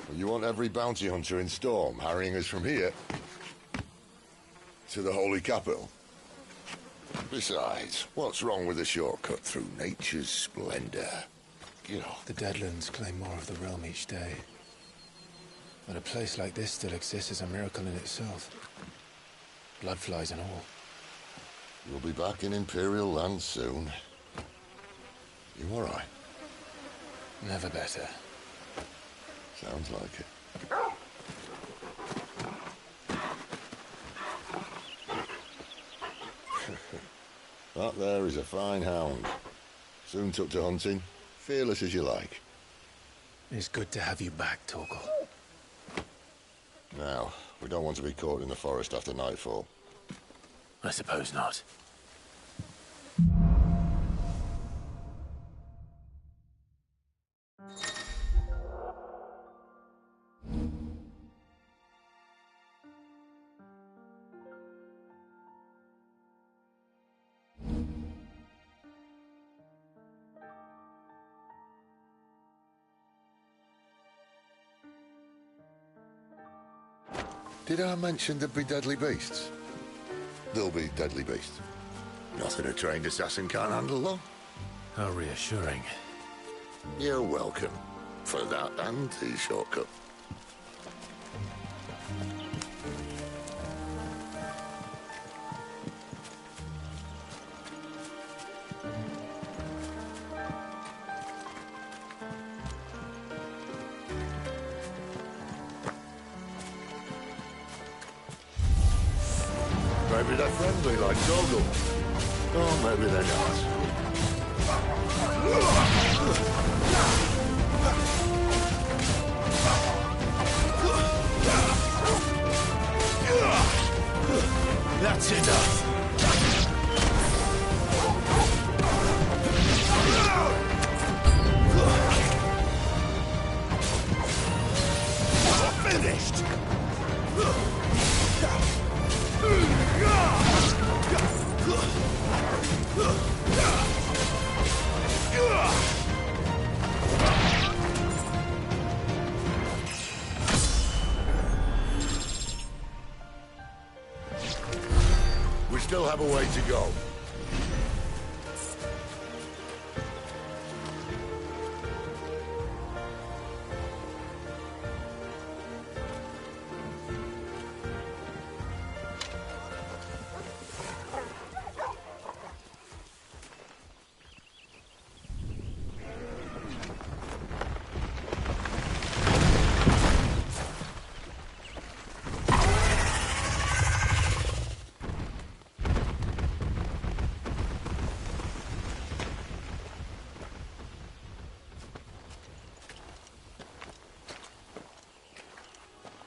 Well, you want every bounty hunter in Storm harrying us from here to the Holy Capital? Besides, what's wrong with a shortcut through nature's splendor? You know. The Deadlands claim more of the realm each day. But a place like this still exists is a miracle in itself. Bloodflies and all. We'll be back in Imperial land soon. You all right? Never better. Sounds like it. That there is a fine hound. Soon took to hunting. Fearless as you like. It's good to have you back, Torgal. Now, we don't want to be caught in the forest after nightfall. I suppose not. Did I mention there'd be deadly beasts? There'll be deadly beasts. Nothing a trained assassin can't handle, though. How reassuring. You're welcome. For that and the shortcut. Maybe they're friendly like Torgal. Or maybe they're not. That's enough. Finished! We still have a way to go.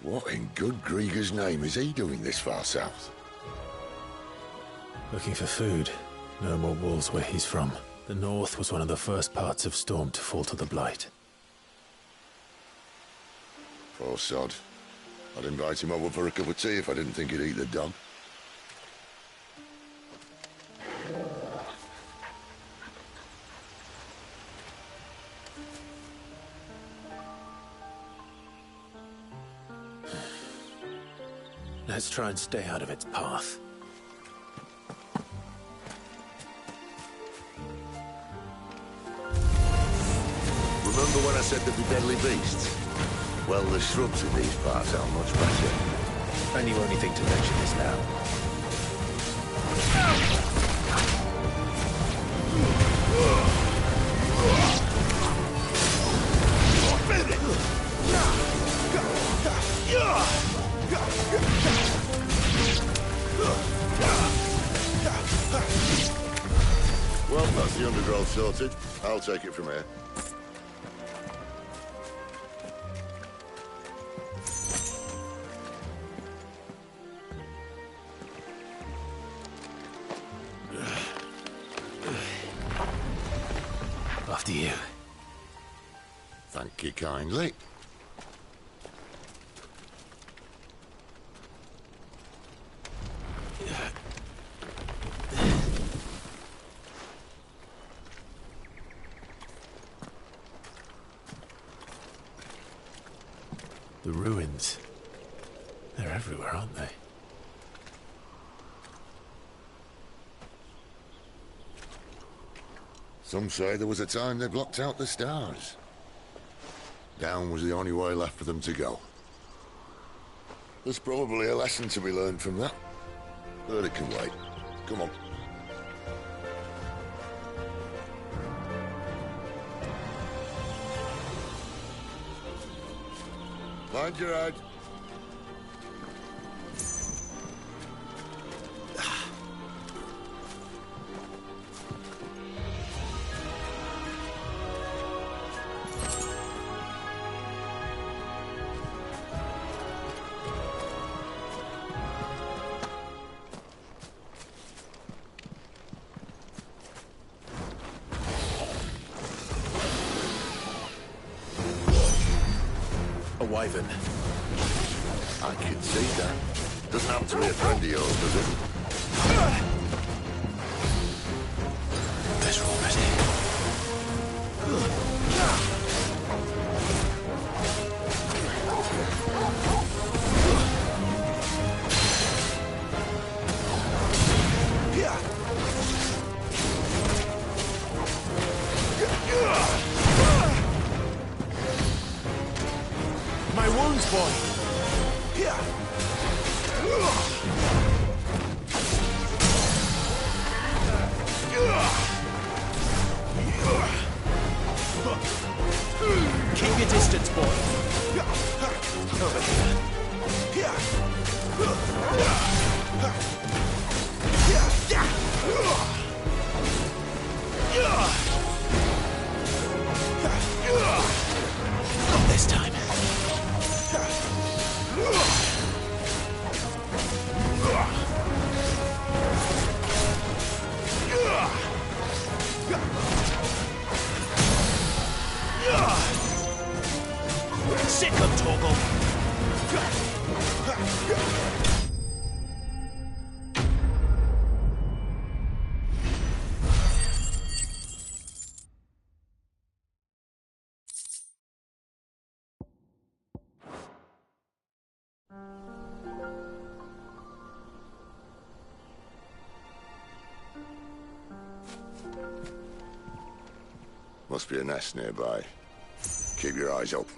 What in good Grieger's name is he doing this far south? Looking for food. No more wolves where he's from. The north was one of the first parts of Storm to fall to the Blight. Poor sod. I'd invite him over for a cup of tea if I didn't think he'd eat the dog. Let's try and stay out of its path. Remember when I said there'd be deadly beasts? Well, the shrubs in these parts are much better. And you only think to mention this now. Well, that's the undergrowth sorted. I'll take it from here. After you. Thank you kindly. The ruins. They're everywhere, aren't they? Some say there was a time they blocked out the stars. Down was the only way left for them to go. There's probably a lesson to be learned from that. But it can wait. Come on. Mind your head. Wyvern. I can see that. Doesn't happen to be a friend of yours, does it? Better already. My wounds, boy. Keep your distance, boy. Over here. Not this time. Sick of Torgal. Must be a nest nearby. Keep your eyes open.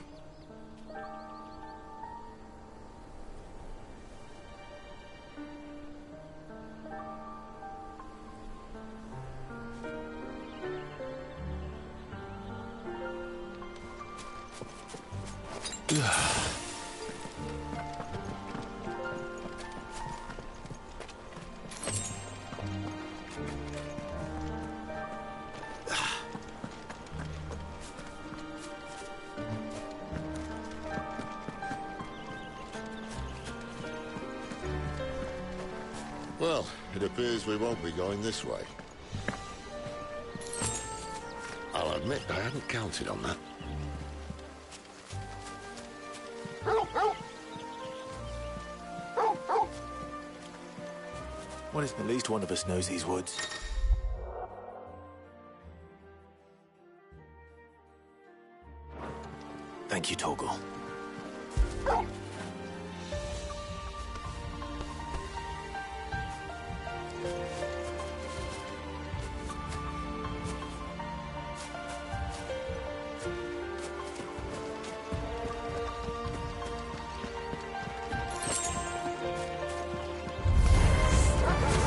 Well, it appears we won't be going this way. I'll admit I hadn't counted on that. What if at least one of us knows these woods? Thank you, Torgal.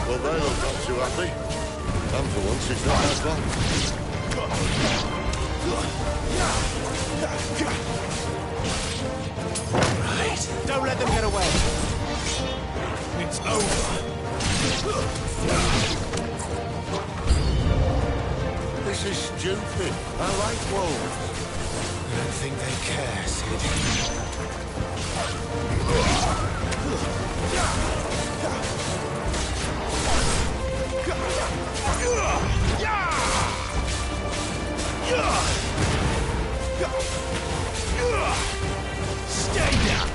Well, they look not too happy. And for once, it's not as long. Right. Don't let them get away. It's over. This is stupid. I like wolves. I don't think they care, Sid. Stay down!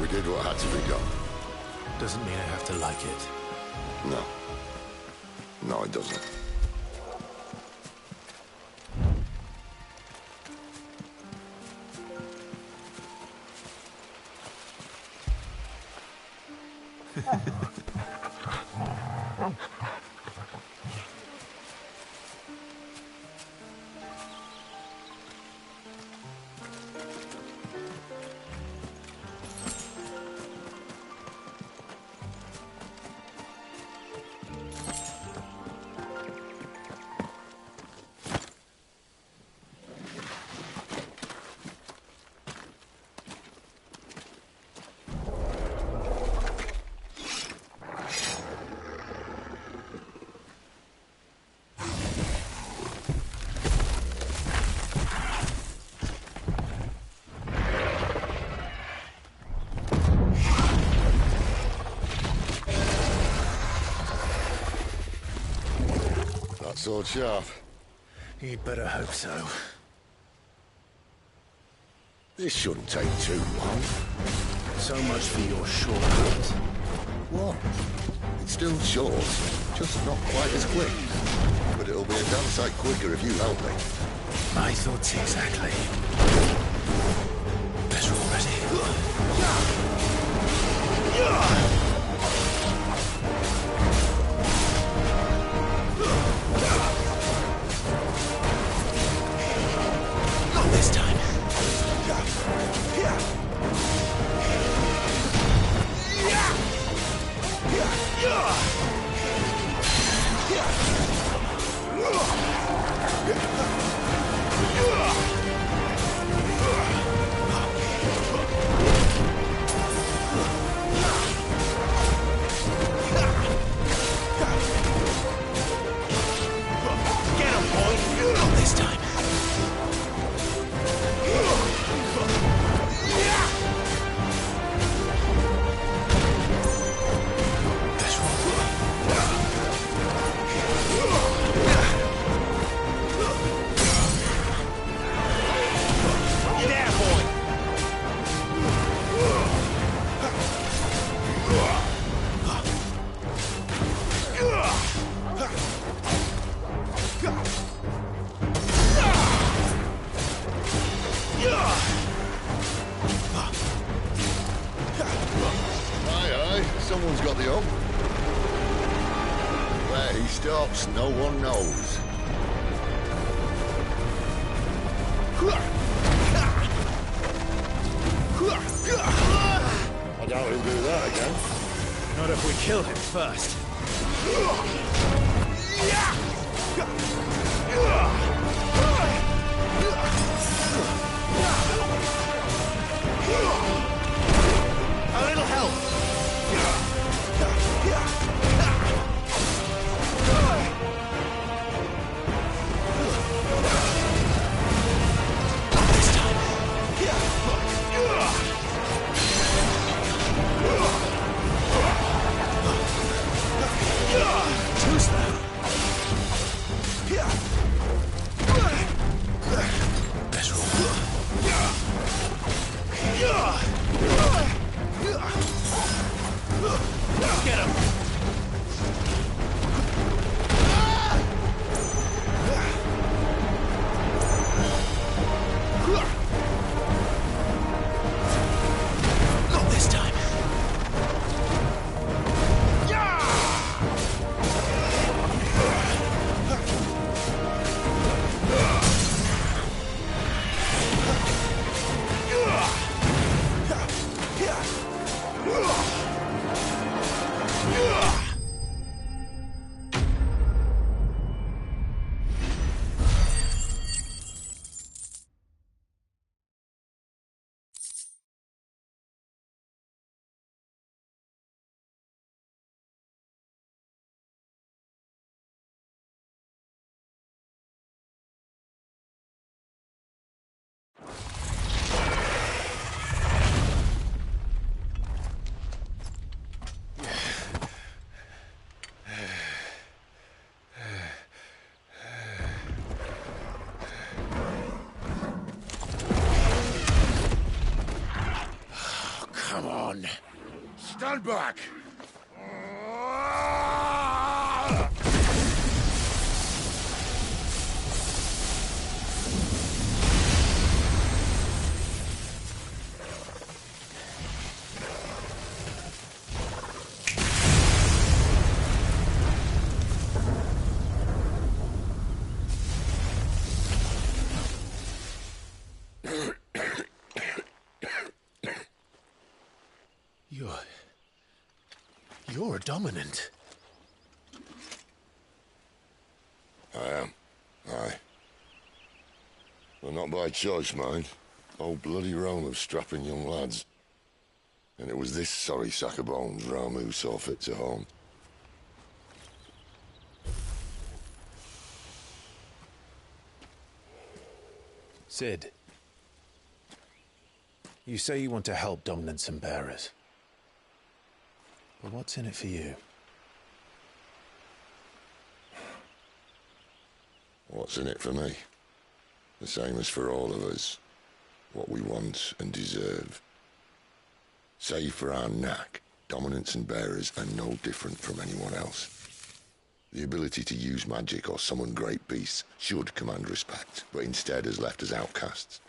We did what had to be done. Doesn't mean I have to like it. No. No, it doesn't. That sword sharp. You'd better hope so. This shouldn't take too long. So much for your shortcut. What? It's still short, just not quite as quick. But it'll be a damn sight quicker if you help me. My thoughts exactly. Better already. Not this time. Get him, boy! Not this time. There, boy! Aye, someone's got the up. Where he stops, no one knows. I doubt he'll do that again. Not if we kill him first. A little help. Too slow. Better Get him! Not this time. Come on. Stand back. You're a dominant. I am. Aye. Well, not by choice, mind. Old bloody Rome of strapping young lads. And it was this sorry sack of bones Ramu saw fit to home. Cid, you say you want to help dominants and bearers. But what's in it for you? What's in it for me? The same as for all of us. What we want and deserve. Save for our knack, dominants and bearers are no different from anyone else. The ability to use magic or summon great beasts should command respect, but instead has left us outcasts.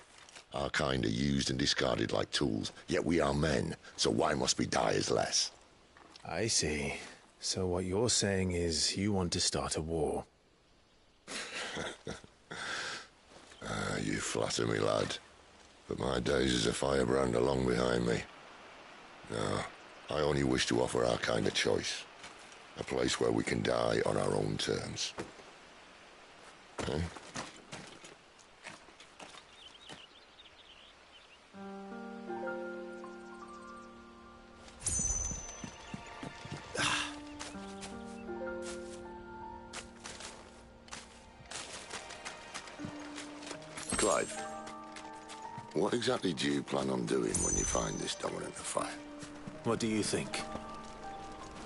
Our kind are used and discarded like tools, yet we are men, so why must we die as less? I see. So what you're saying is you want to start a war. You flatter me, lad. But my days as a firebrand are long behind me. No, I only wish to offer our kind a choice. A place where we can die on our own terms. Huh? Clive, what exactly do you plan on doing when you find this dominant of fire? What do you think?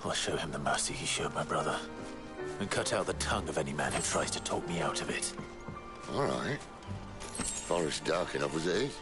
I'll show him the mercy he showed my brother, and cut out the tongue of any man who tries to talk me out of it. All right. Forest dark enough as it is.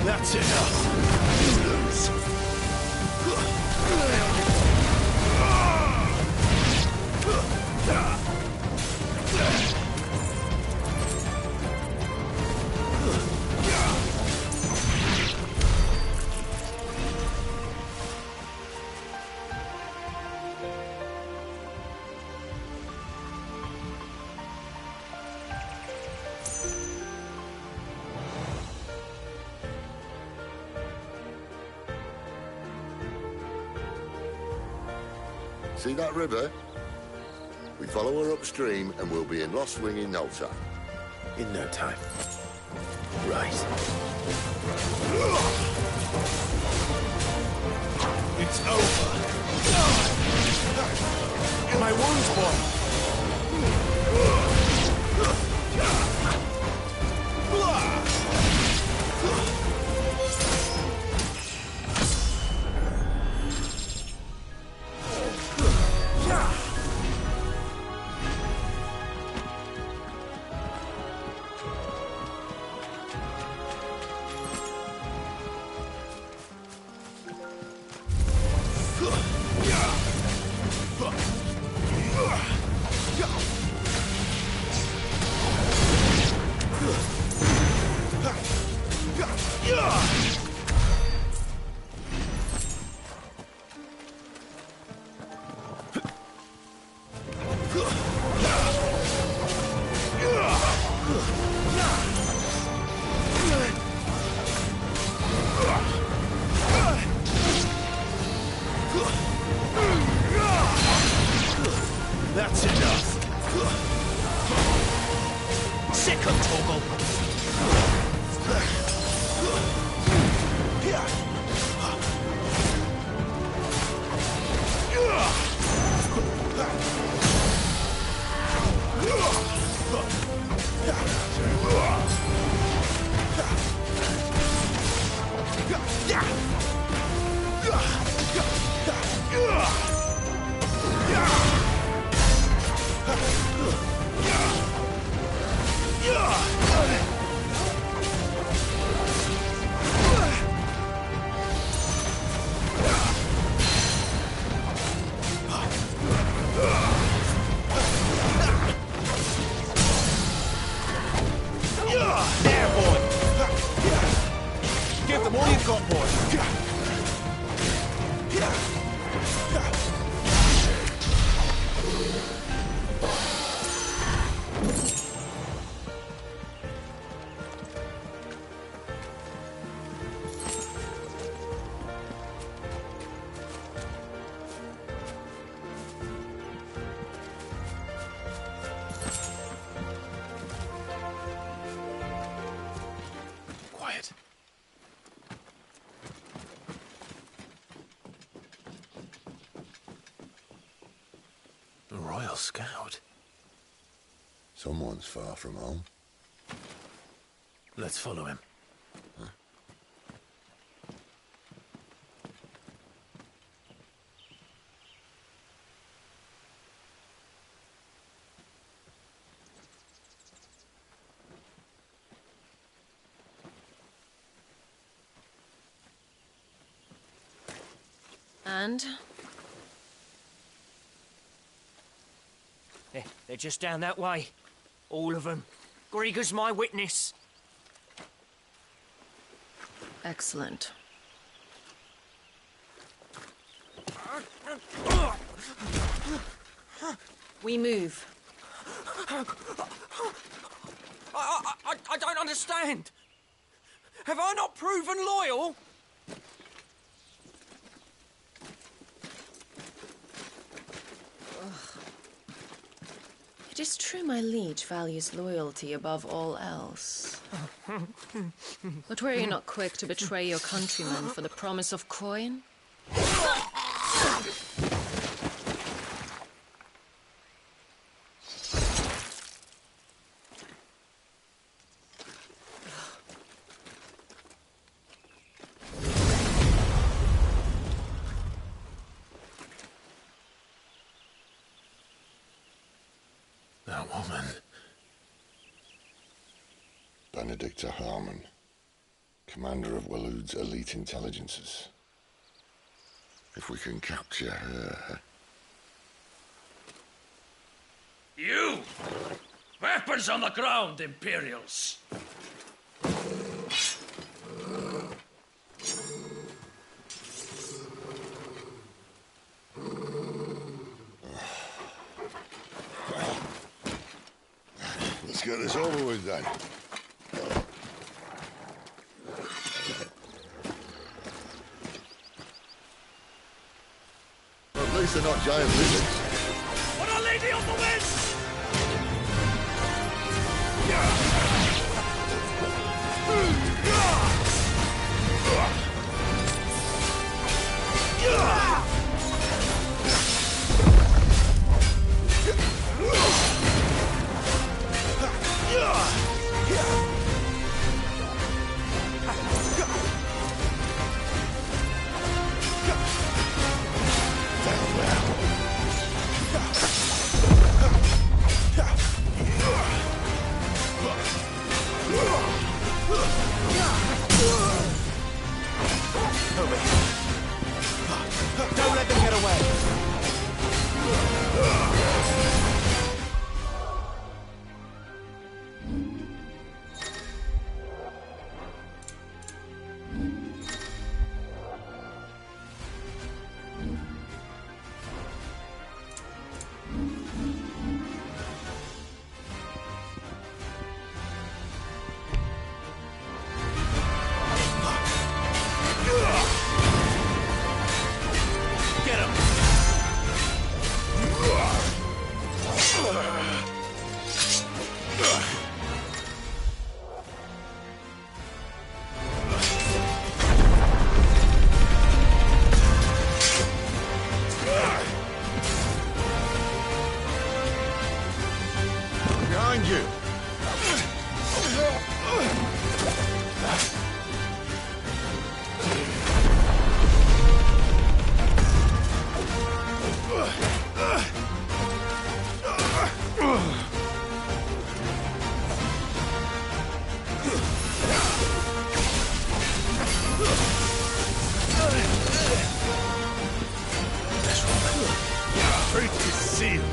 That's enough. You lose. See that river? We follow her upstream and we'll be in Lost Wing in no time. In no time. Right. It's over. My wound's boy. That's enough. Sick of Toggle. Scout. Someone's far from home. Let's follow him. And? They're just down that way. All of them. Grieger's my witness. Excellent. We move. I don't understand. Have I not proven loyal? It is true my liege values loyalty above all else. But were you not quick to betray your countrymen for the promise of coin? That woman. Benedicta Harmon, commander of Waloed's elite intelligences. If we can capture her... You! Weapons on the ground, Imperials! Let's get this over with then. At least they're not giant lizards. For Our Lady of the Wind! Don't let them get away. Behind you! Fate is sealed.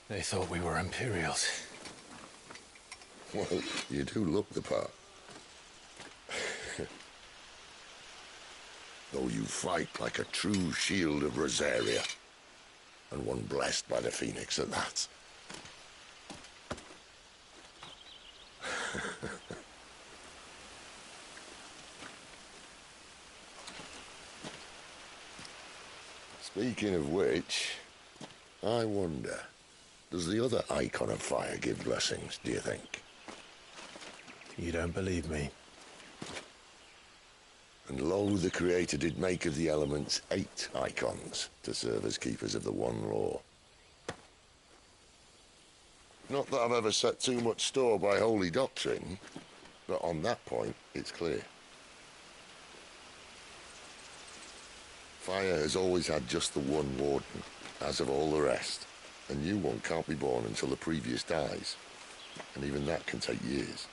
They thought we were Imperials. Well, you do look the part. Though you fight like a true shield of Rosaria. And one blessed by the Phoenix at that. Speaking of which, I wonder, does the other icon of fire give blessings, do you think? You don't believe me? And lo, the Creator did make of the elements 8 icons to serve as keepers of the one law. Not that I've ever set too much store by holy doctrine, but on that point, it's clear. Fire has always had just the one warden, as of all the rest. A new one can't be born until the previous dies, and even that can take years.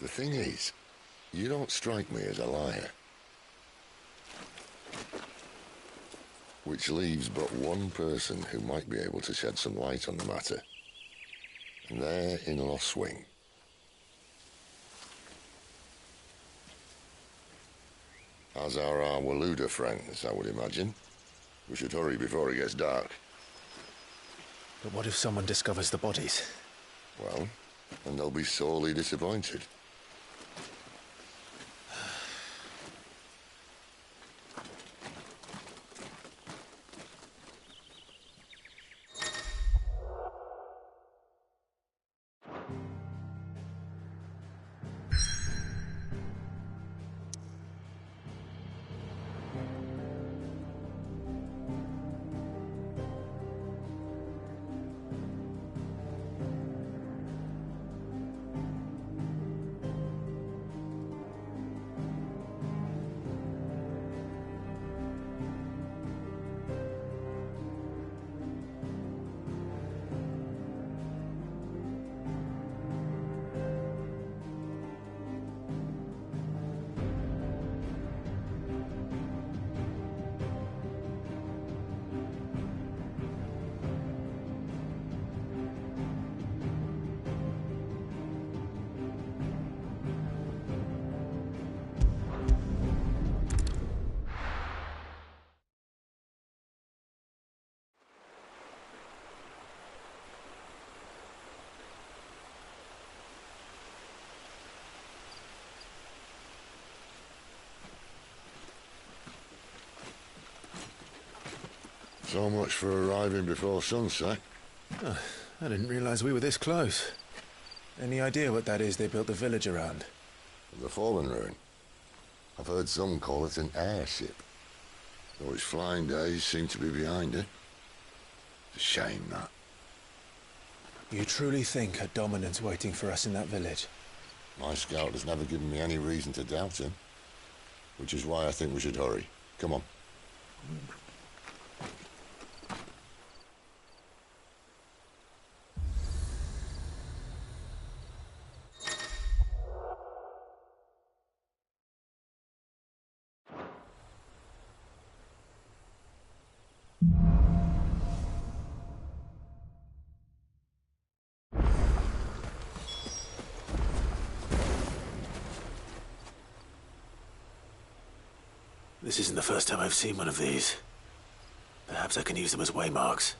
The thing is, you don't strike me as a liar. Which leaves but one person who might be able to shed some light on the matter. And they're in Lost Swing. As are our Waluda friends, I would imagine. We should hurry before it gets dark. But what if someone discovers the bodies? Well, and they'll be sorely disappointed. So much for arriving before sunset. Oh, I didn't realize we were this close. Any idea what that is they built the village around? The fallen ruin. I've heard some call it an airship. Though its flying days seem to be behind it. It's a shame, that. You truly think a dominant's waiting for us in that village? My scout has never given me any reason to doubt him. Which is why I think we should hurry. Come on. This isn't the first time I've seen one of these. Perhaps I can use them as waymarks.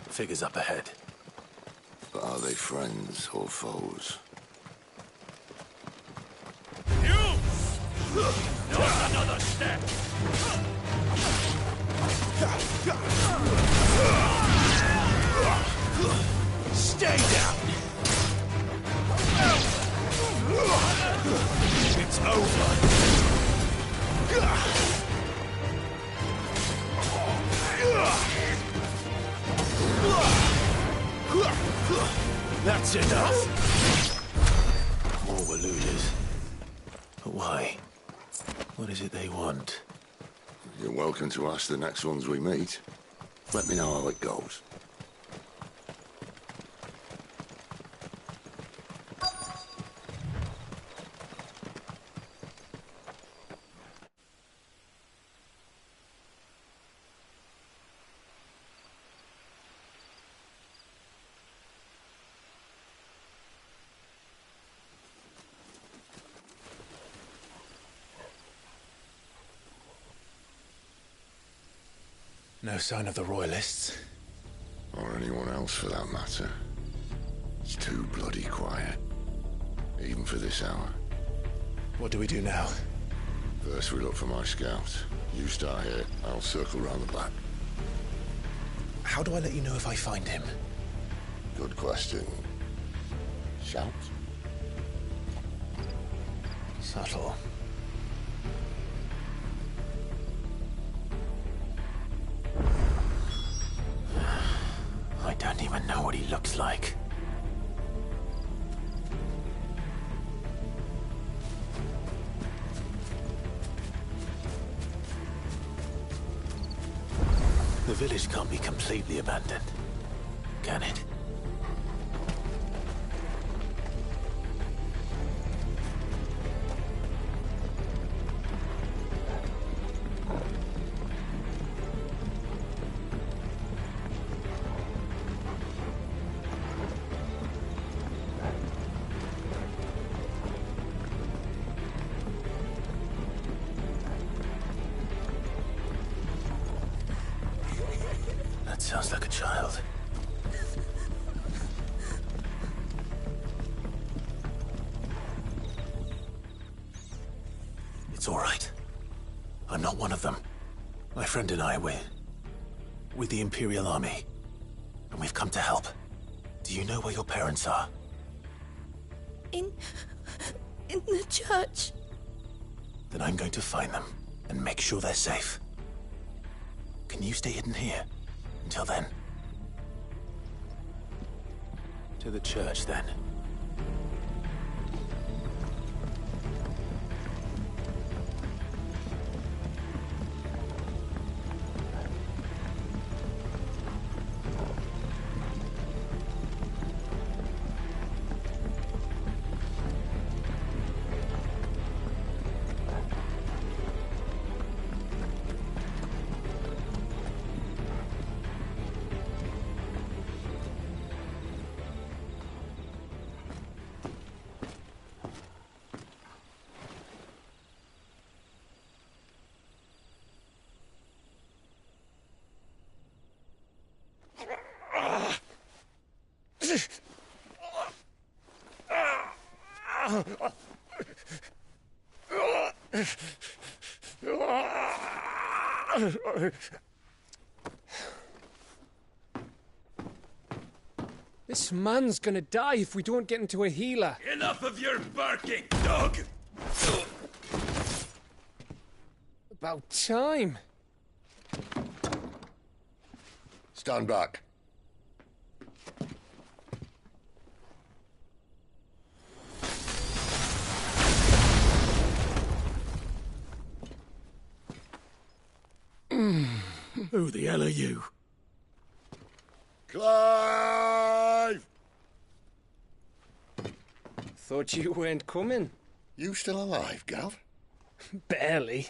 Figures up ahead. But are they friends or foes? Not another step! Stay down! It's over! That's enough! More Waluders. But why? What is it they want? You're welcome to ask the next ones we meet. Let me know how it goes. No sign of the Royalists. Or anyone else for that matter. It's too bloody quiet. Even for this hour. What do we do now? First we look for my scout. You start here, I'll circle round the back. How do I let you know if I find him? Good question. Shout? Subtle. I don't even know what he looks like. The village can't be completely abandoned, can it? Sounds like a child. It's all right. I'm not one of them. My friend and I, we're with the Imperial Army. And we've come to help. Do you know where your parents are? In the church. Then I'm going to find them and make sure they're safe. Can you stay hidden here? Until then. To the church, then. This man's gonna die if we don't get into a healer. Enough of your barking, dog! About time. Stand back. Who the hell are you? Clive! Thought you weren't coming. You still alive, Gav? Barely.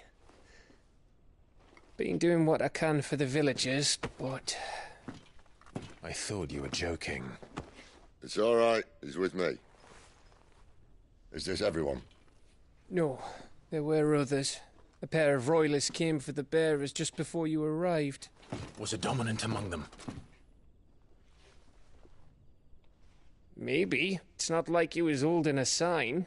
Been doing what I can for the villagers, but... I thought you were joking. It's all right. He's with me. Is this everyone? No, there were others. A pair of royalists came for the bearers just before you arrived. Was a dominant among them? Maybe. It's not like he was holding a sign.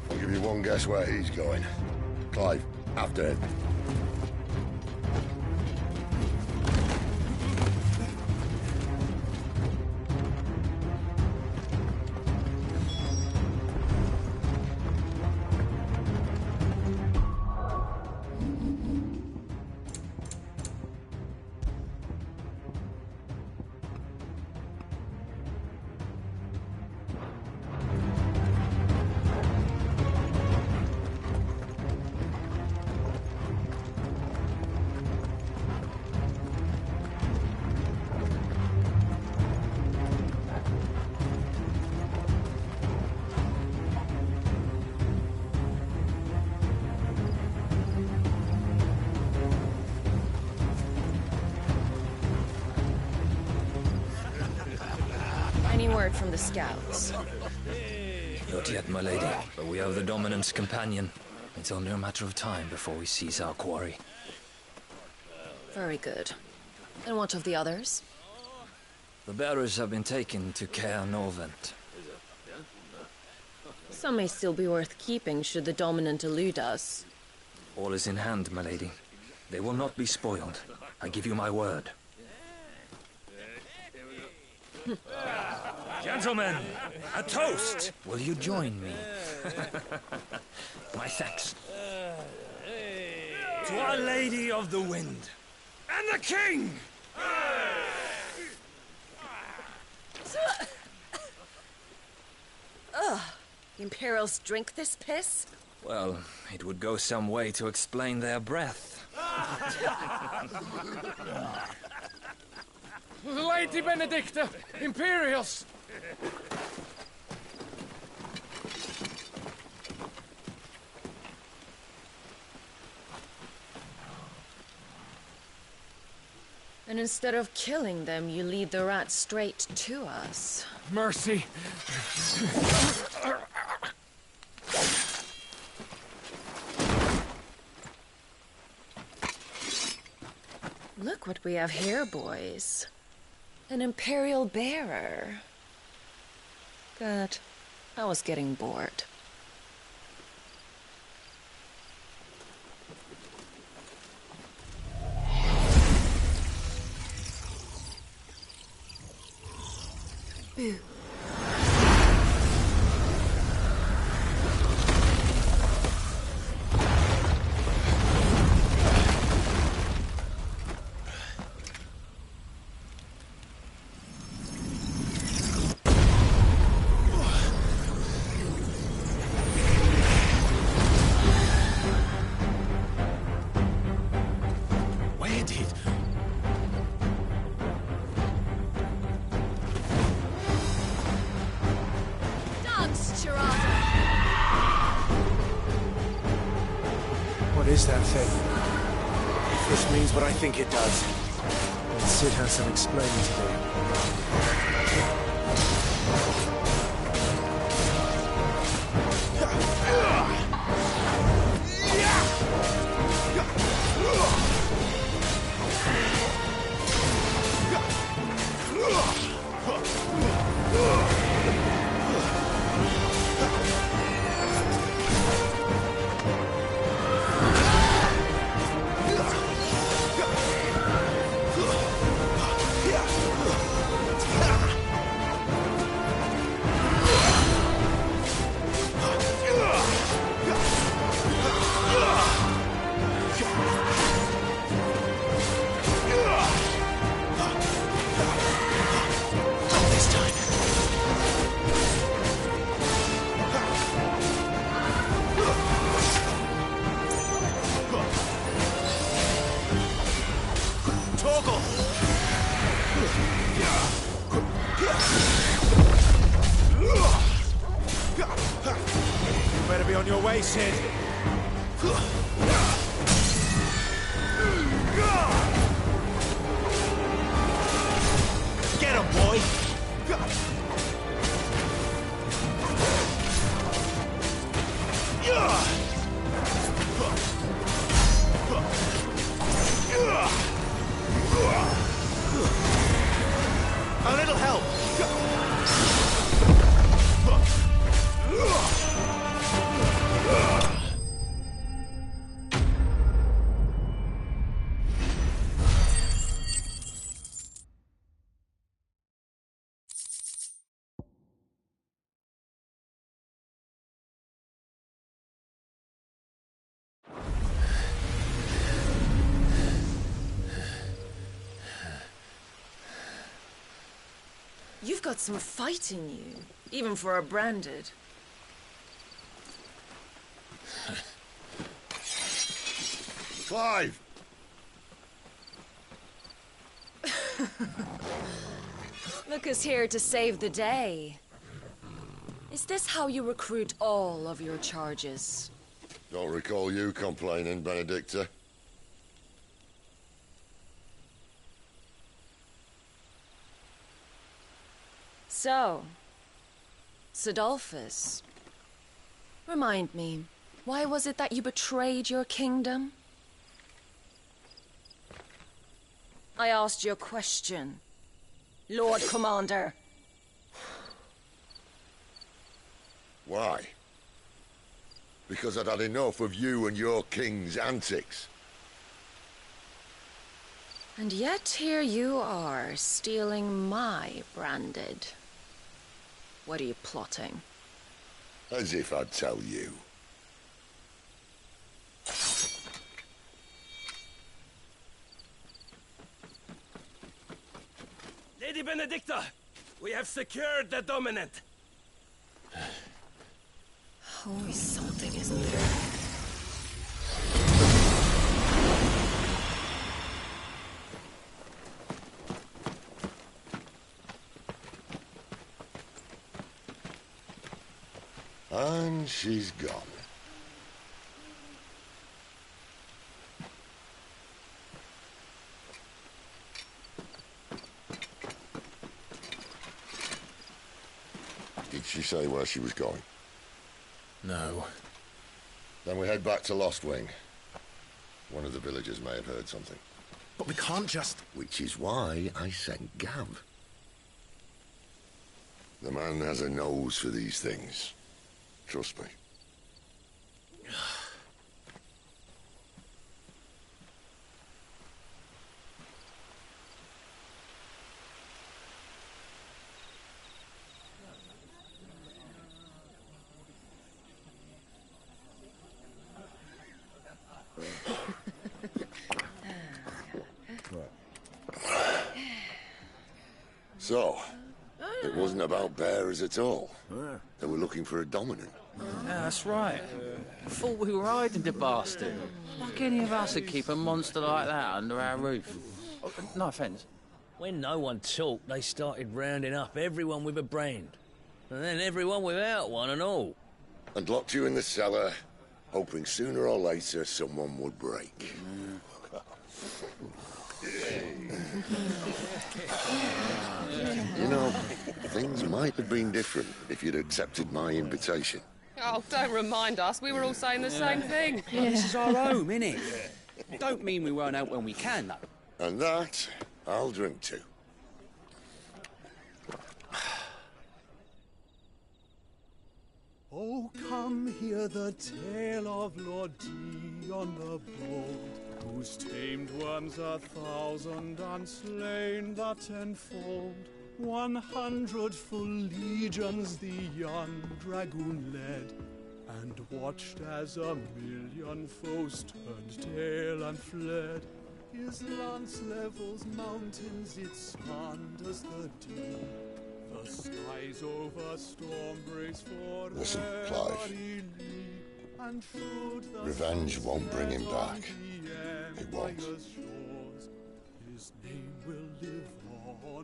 I'll give you one guess where he's going. Clive, after him. heard from the scouts? Not yet, my lady, but we have the Dominant's companion. It's only a matter of time before we seize our quarry. Very good. And what of the others? The bearers have been taken to Caer Norvent. Some may still be worth keeping should the Dominant elude us. All is in hand, my lady. They will not be spoiled. I give you my word. Gentlemen, a toast! Will you join me? My thanks. To Our Lady of the Wind. And the King! Ugh. Imperials drink this piss? Well, it would go some way to explain their breath. Lady Benedicta! Imperials! And instead of killing them, you lead the rats straight to us. Mercy! Look what we have here, boys. An Imperial bearer. Good. I was getting bored. Boo. Where did... What is that thing? If this means what I think it does, then Sid has some explaining to do. Better be on your way, Sid. Get him, boy! A little help! You've got some fight in you, even for a branded. Clive! Lucas here to save the day. Is this how you recruit all of your charges? Don't recall you complaining, Benedicta. So, Sidolphus, remind me, why was it that you betrayed your kingdom? I asked you a question, Lord Commander. Why? Because I'd had enough of you and your king's antics. And yet here you are, stealing my branded. What are you plotting? As if I'd tell you. Lady Benedicta, we have secured the dominant. Always something, isn't there? And she's gone. Did she say where she was going? No. Then we head back to Lost Wing. One of the villagers may have heard something. But we can't just... Which is why I sent Gav. The man has a nose for these things. Trust me. So, it wasn't about bearers at all. They were looking for a dominant. Yeah, that's right. I thought we were hiding the bastard. Like any of us would keep a monster like that under our roof. Oh, no offence. When no one talked, they started rounding up everyone with a brand. And then everyone without one and all. And locked you in the cellar, hoping sooner or later someone would break. You know, things might have been different if you'd accepted my invitation. Oh, don't remind us. We were all saying the same thing. This is our home, innit? Don't mean we won't out when we can, though. And that, I'll drink to. Oh, come hear the tale of Lord Dion the Bold, whose tamed worms 1,000 and slain the tenfold. 100 full legions the young dragoon led, and watched as 1,000,000 foes turned tail and fled. His lance levels mountains, it slanders the deep. The skies over storm brace for Listen, Clive. Revenge won't bring him back. It won't.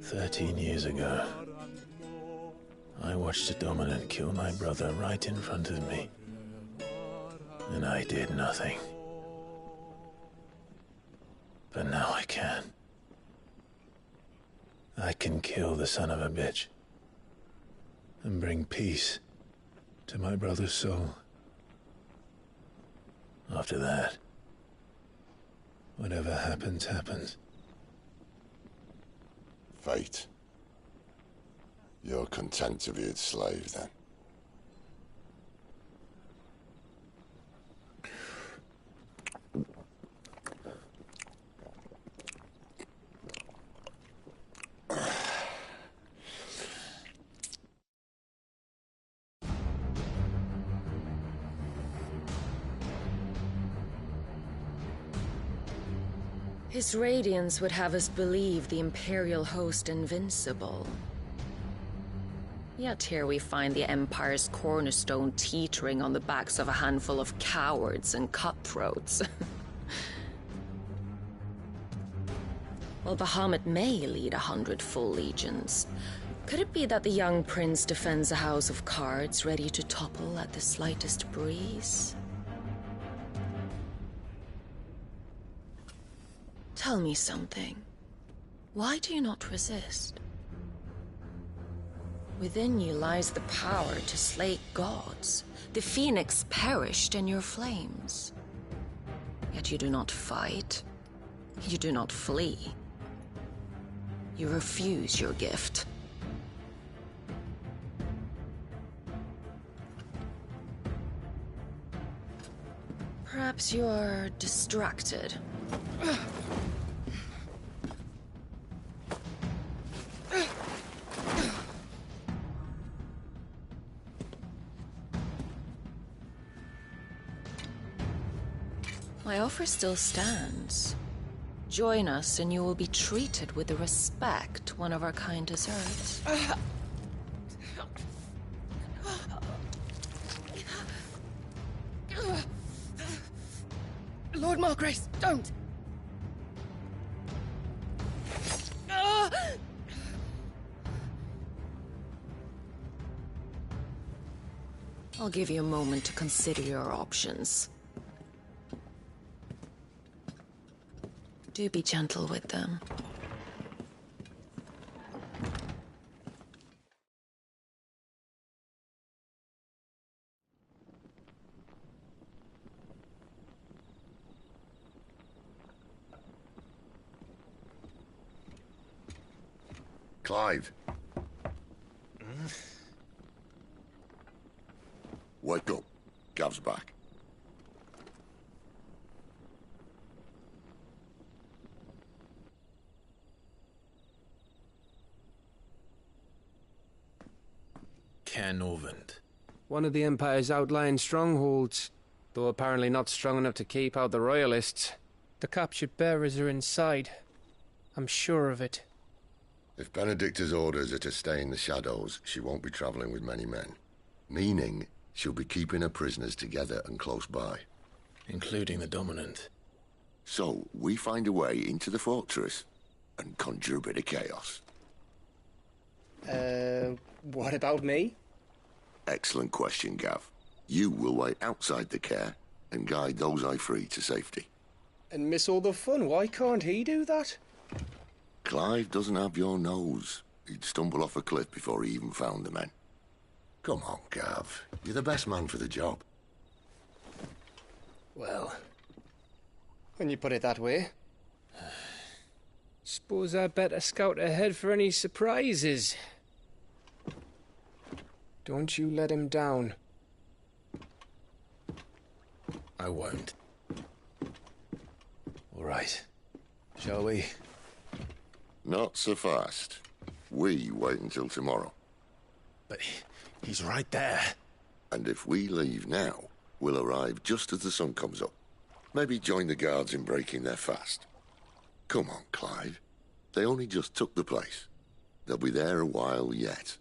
13 years ago, I watched a dominant kill my brother right in front of me. And I did nothing. But now I can. I can kill the son of a bitch. And bring peace to my brother's soul. After that, whatever happens, happens. Fate. You're content to be its slave, then? His radiance would have us believe the Imperial host invincible. Yet here we find the Empire's cornerstone teetering on the backs of a handful of cowards and cutthroats. While Bahamut may lead 100 full legions, could it be that the young prince defends a house of cards ready to topple at the slightest breeze? Tell me something. Why do you not resist? Within you lies the power to slay gods. The phoenix perished in your flames. Yet you do not fight. You do not flee. You refuse your gift. Perhaps you're distracted. My offer still stands. Join us and you will be treated with the respect one of our kind deserves. Lord Margrace, don't! I'll give you a moment to consider your options. Do be gentle with them. Clive. Wake up. Gav's back. Ken Orvand. One of the Empire's outlying strongholds, though apparently not strong enough to keep out the Royalists. The captured bearers are inside. I'm sure of it. If Benedicta's orders are to stay in the shadows, she won't be travelling with many men. Meaning, she'll be keeping her prisoners together and close by. Including the Dominant. So, we find a way into the fortress and conjure a bit of chaos. What about me? Excellent question, Gav. You will wait outside the care and guide those I free to safety. And miss all the fun. Why can't he do that? Clive doesn't have your nose. He'd stumble off a cliff before he even found the men. Come on, Gav. You're the best man for the job. Well, when you put it that way. Suppose I'd better scout ahead for any surprises. Don't you let him down. I won't. All right. Shall we? Not so fast. We wait until tomorrow. But he's right there. And if we leave now, we'll arrive just as the sun comes up. Maybe join the guards in breaking their fast. Come on, Clive. They only just took the place. They'll be there a while yet.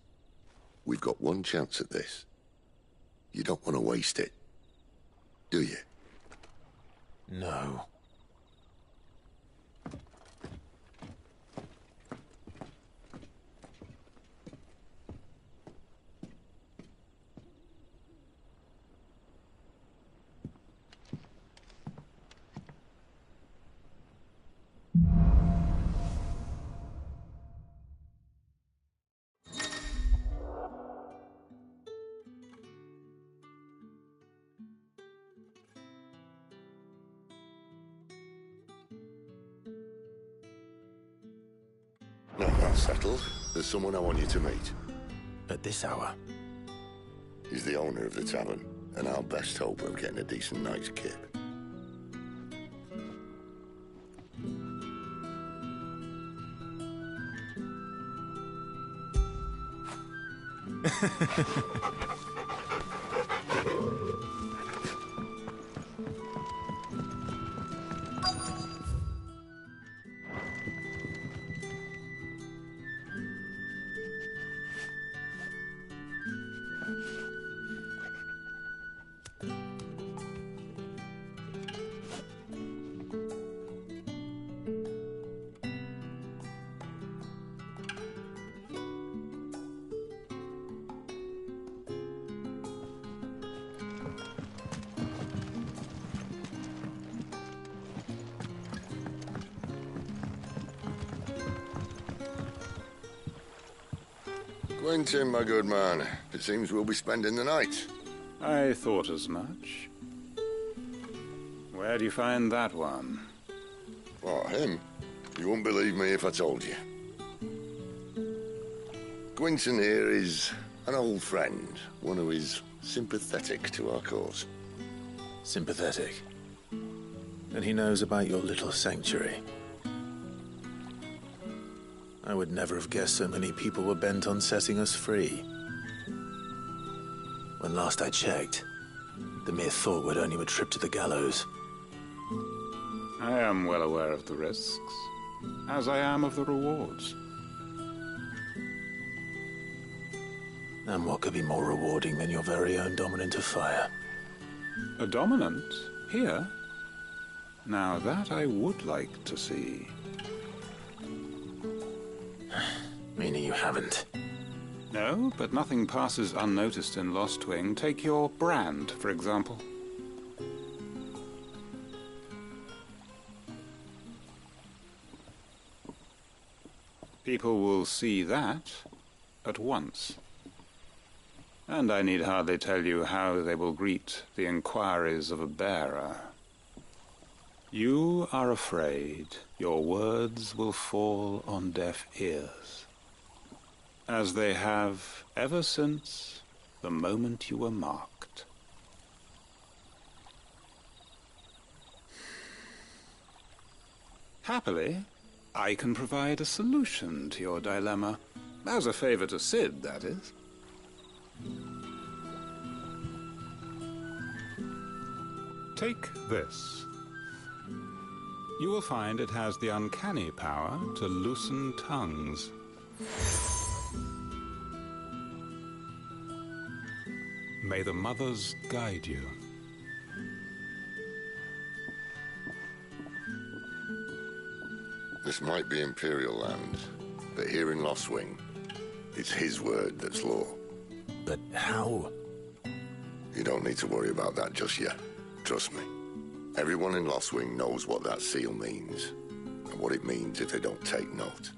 We've got one chance at this. You don't want to waste it, do you? No. Now that's settled. There's someone I want you to meet. At this hour? He's the owner of the tavern, and our best hope of getting a decent night's kip. Quentin, my good man. It seems we'll be spending the night. I thought as much. Where do you find that one? What, him? You wouldn't believe me if I told you. Quentin here is an old friend, one who is sympathetic to our cause. Sympathetic? And he knows about your little sanctuary. I would never have guessed so many people were bent on setting us free. When last I checked, the mere thought would earn you a trip to the gallows. I am well aware of the risks, as I am of the rewards. And what could be more rewarding than your very own dominant of fire? A dominant? Here? Now that I would like to see. Meaning you haven't? No, but nothing passes unnoticed in Lostwing. Take your brand, for example. People will see that at once. And I need hardly tell you how they will greet the inquiries of a bearer. You are afraid your words will fall on deaf ears, as they have ever since the moment you were marked. Happily, I can provide a solution to your dilemma, as a favor to Sid, that is. Take this. You will find it has the uncanny power to loosen tongues. May the mothers guide you. This might be Imperial land, but here in Lostwing, it's his word that's law. But how? You don't need to worry about that just yet. Trust me. Everyone in Lostwing knows what that seal means, and what it means if they don't take note.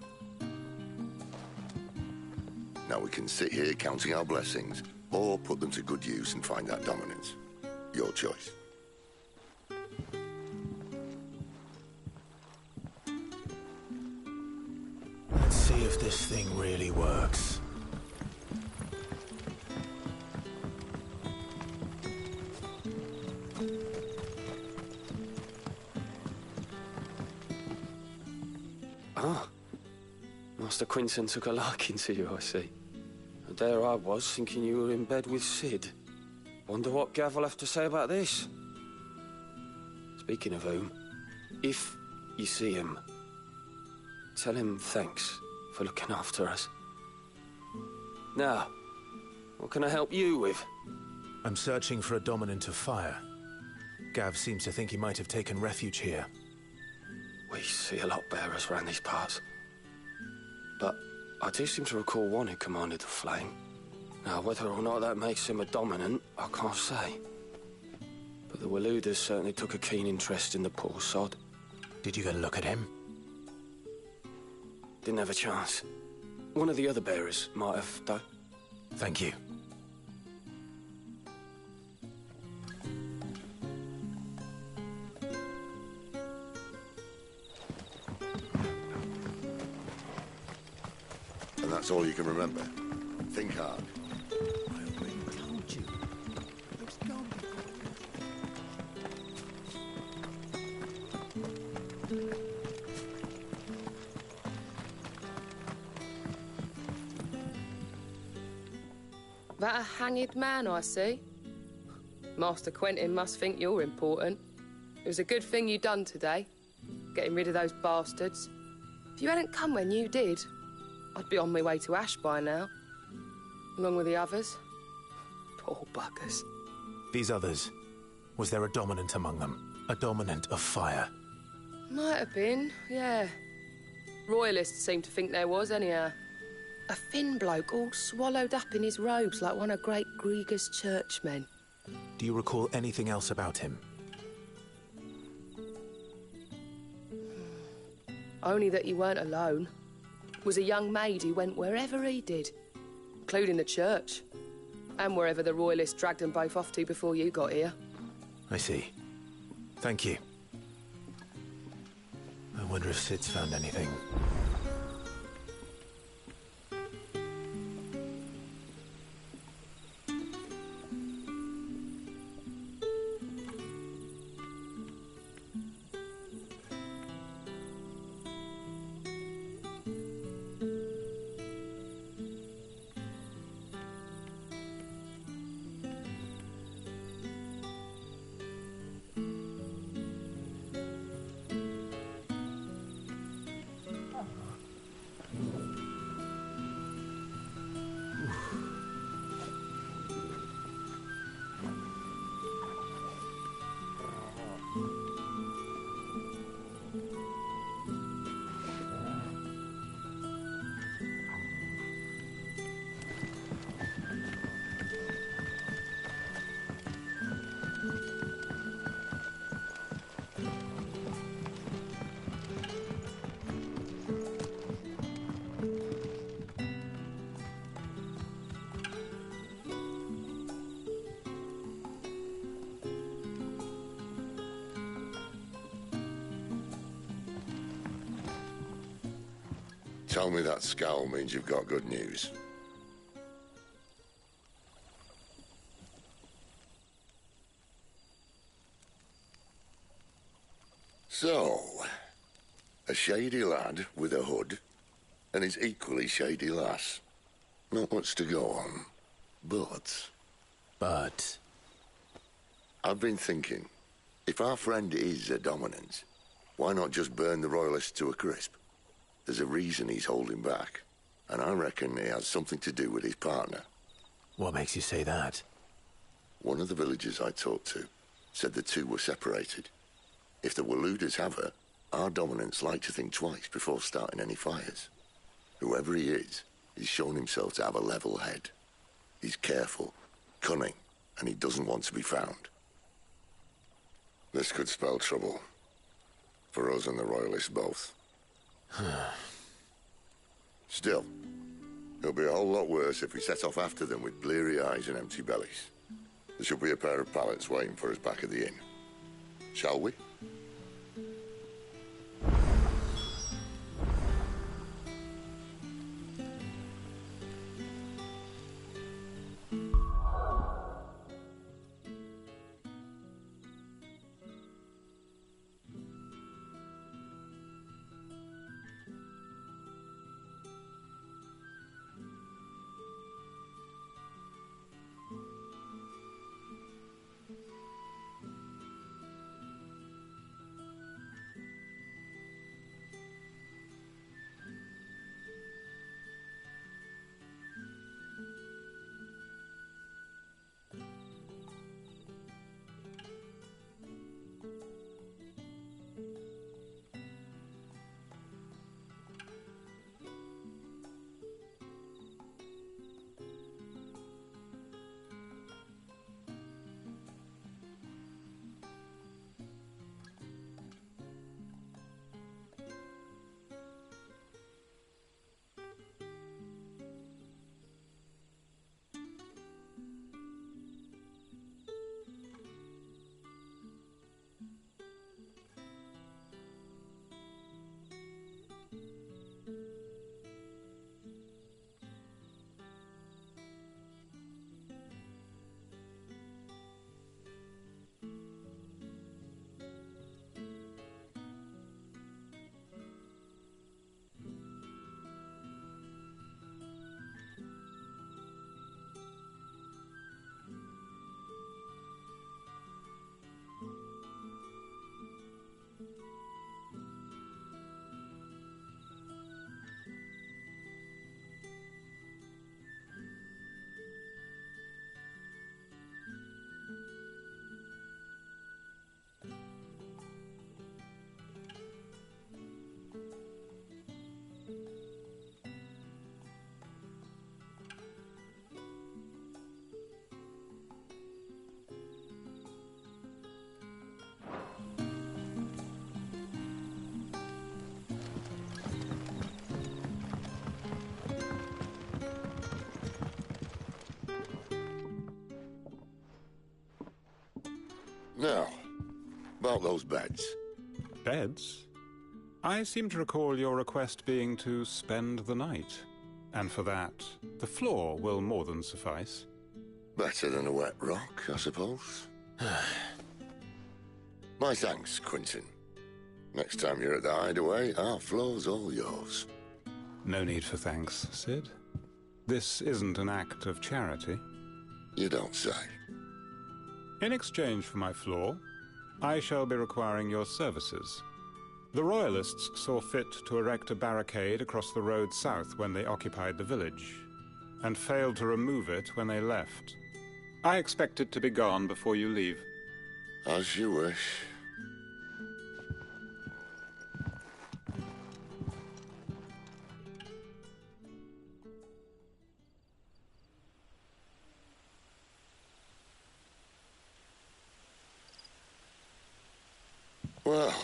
Now we can sit here counting our blessings, or put them to good use and find that dominance. Your choice. Let's see if this thing really works. Ah, Master Quinton took a liking to you, I see. And there I was, thinking you were in bed with Sid. Wonder what Gav will have to say about this. Speaking of whom, if you see him, tell him thanks for looking after us. Now, what can I help you with? I'm searching for a dominant of fire. Gav seems to think he might have taken refuge here. We see a lot bearers around these parts. But I do seem to recall one who commanded the flame. Now, whether or not that makes him a dominant, I can't say. But the Waluders certainly took a keen interest in the poor sod. Did you go look at him? Didn't have a chance. One of the other bearers might have, though. Thank you. And that's all you can remember. Think hard. I already told you. It was gone That a hanged man, I see. Master Quentin must think you're important. It was a good thing you done today, getting rid of those bastards. If you hadn't come when you did, I'd be on my way to Ash by now, along with the others. Poor buggers. These others, was there a dominant among them? A dominant of fire? Might have been, yeah. Royalists seem to think there was, anyhow. A thin bloke all swallowed up in his robes like one of Great Gregor's churchmen. Do you recall anything else about him? Only that he weren't alone. Was a young maid who went wherever he did. including the church. And wherever the Royalists dragged them both off to before you got here. I see. Thank you. I wonder if Sid's found anything. Tell me that scowl means you've got good news. So, a shady lad with a hood, and his equally shady lass. Not much to go on, but... But? I've been thinking, if our friend is a dominant, why not just burn the Royalists to a crisp? There's a reason he's holding back, and I reckon he has something to do with his partner. What makes you say that? One of the villagers I talked to said the two were separated. If the Waluders have her, our dominants like to think twice before starting any fires. Whoever he is, he's shown himself to have a level head. He's careful, cunning, and he doesn't want to be found. This could spell trouble. For us and the Royalists both. Still, it'll be a whole lot worse if we set off after them with bleary eyes and empty bellies. There should be a pair of pallets waiting for us back at the inn. Shall we? Now, about those beds. Beds? I seem to recall your request being to spend the night. And for that, the floor will more than suffice. Better than a wet rock, I suppose. My thanks, Quentin. Next time you're at the hideaway, our floor's all yours. No need for thanks, Sid. This isn't an act of charity. You don't say. In exchange for my floor, I shall be requiring your services. The Royalists saw fit to erect a barricade across the road south when they occupied the village, and failed to remove it when they left. I expect it to be gone before you leave. As you wish. Well,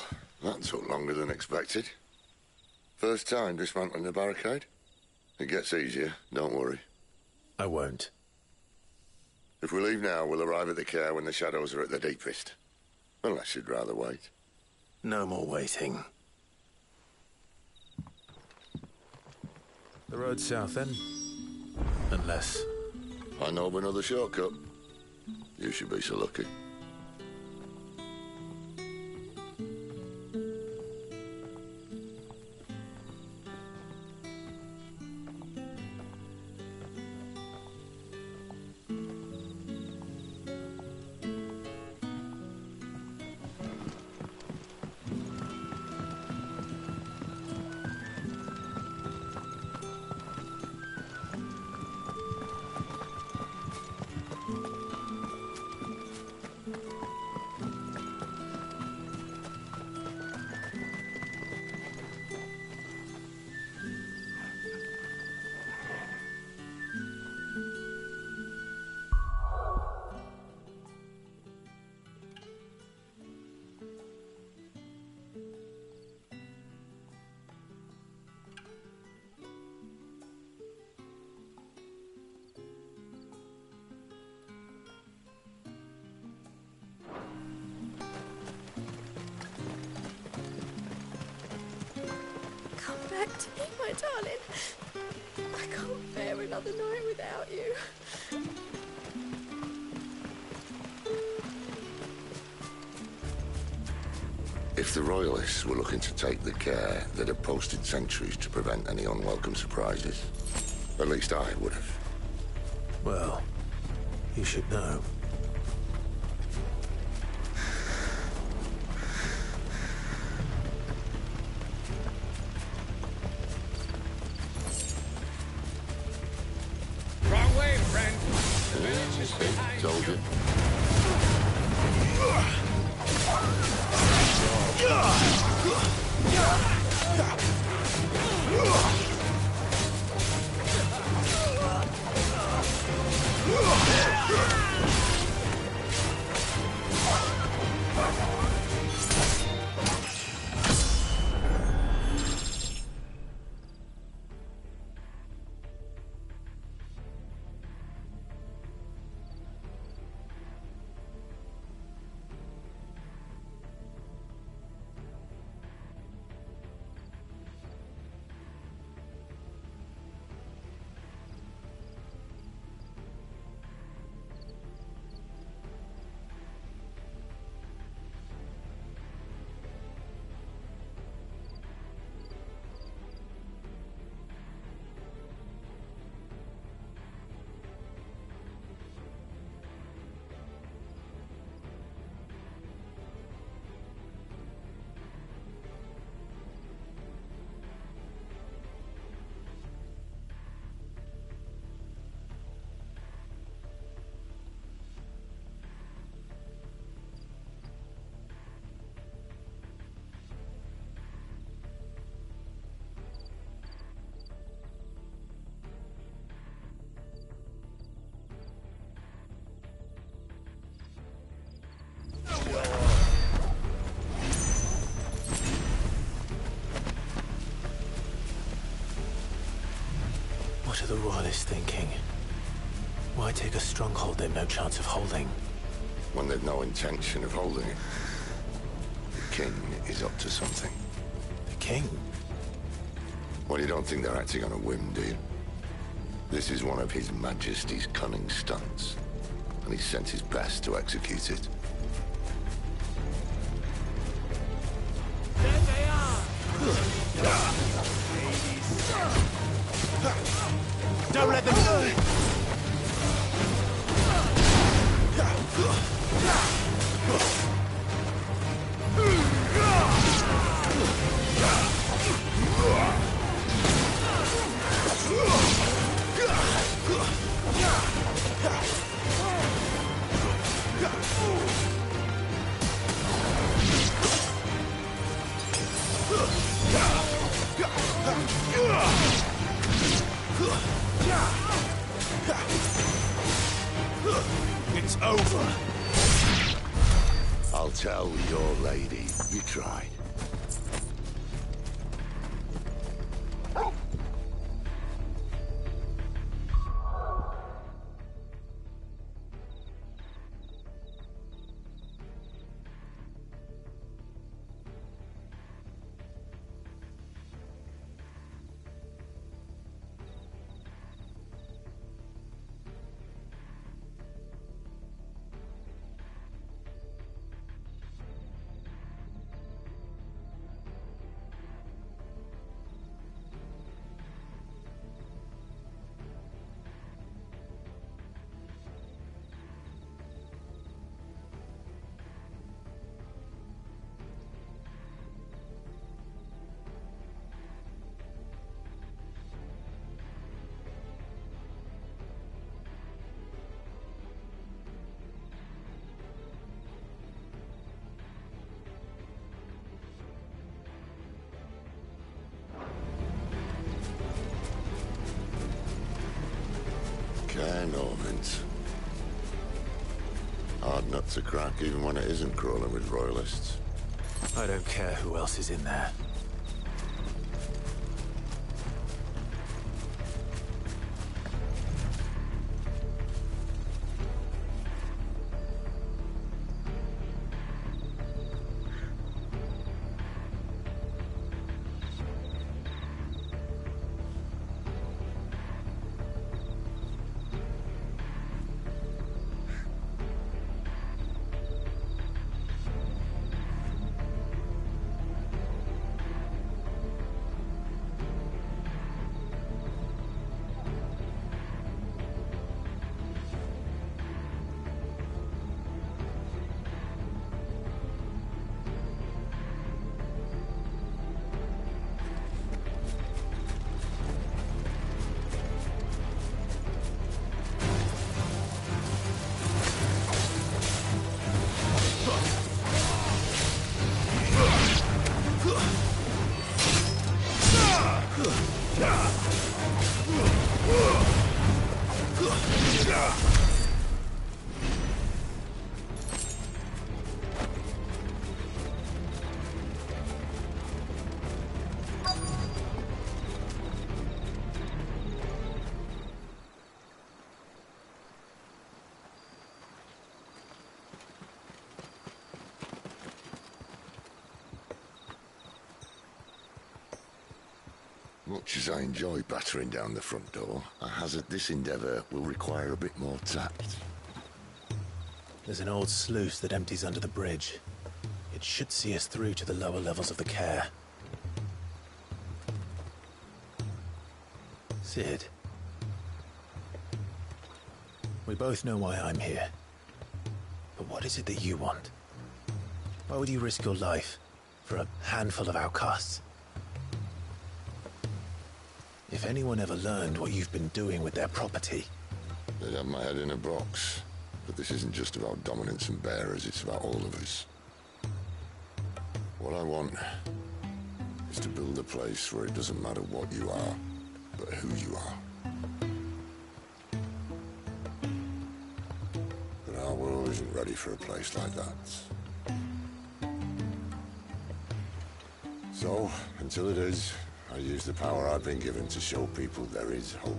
that took longer than expected. First time dismantling the barricade? It gets easier, don't worry. I won't. If we leave now, we'll arrive at the care when the shadows are at the deepest. Unless you'd rather wait. No more waiting. The road south, then? Unless... I know of another shortcut. You should be so lucky. Back to me, my darling. I can't bear another night without you. If the Royalists were looking to take the care, they'd have posted sentries to prevent any unwelcome surprises. At least I would have. Well, you should know. Told you. What are the Royalists thinking? Why take a stronghold they've no chance of holding? when they've no intention of holding it. The king is up to something. The king? Well, you don't think they're acting on a whim, do you? This is one of His Majesty's cunning stunts, and he's sent his best to execute it. There they are! Don't let them... It's over. I'll tell your lady you tried. Normans. Hard nut to crack, even when it isn't crawling with royalists. I don't care who else is in there. Much as I enjoy battering down the front door, I hazard this endeavour will require a bit more tact. There's an old sluice that empties under the bridge. It should see us through to the lower levels of the care. Sid. We both know why I'm here. But what is it that you want? Why would you risk your life for a handful of outcasts? If anyone ever learned what you've been doing with their property... They'd have my head in a box. But this isn't just about dominance and bearers, it's about all of us. What I want is to build a place where it doesn't matter what you are, but who you are. But our world isn't ready for a place like that. So, until it is, I use the power I've been given to show people there is hope.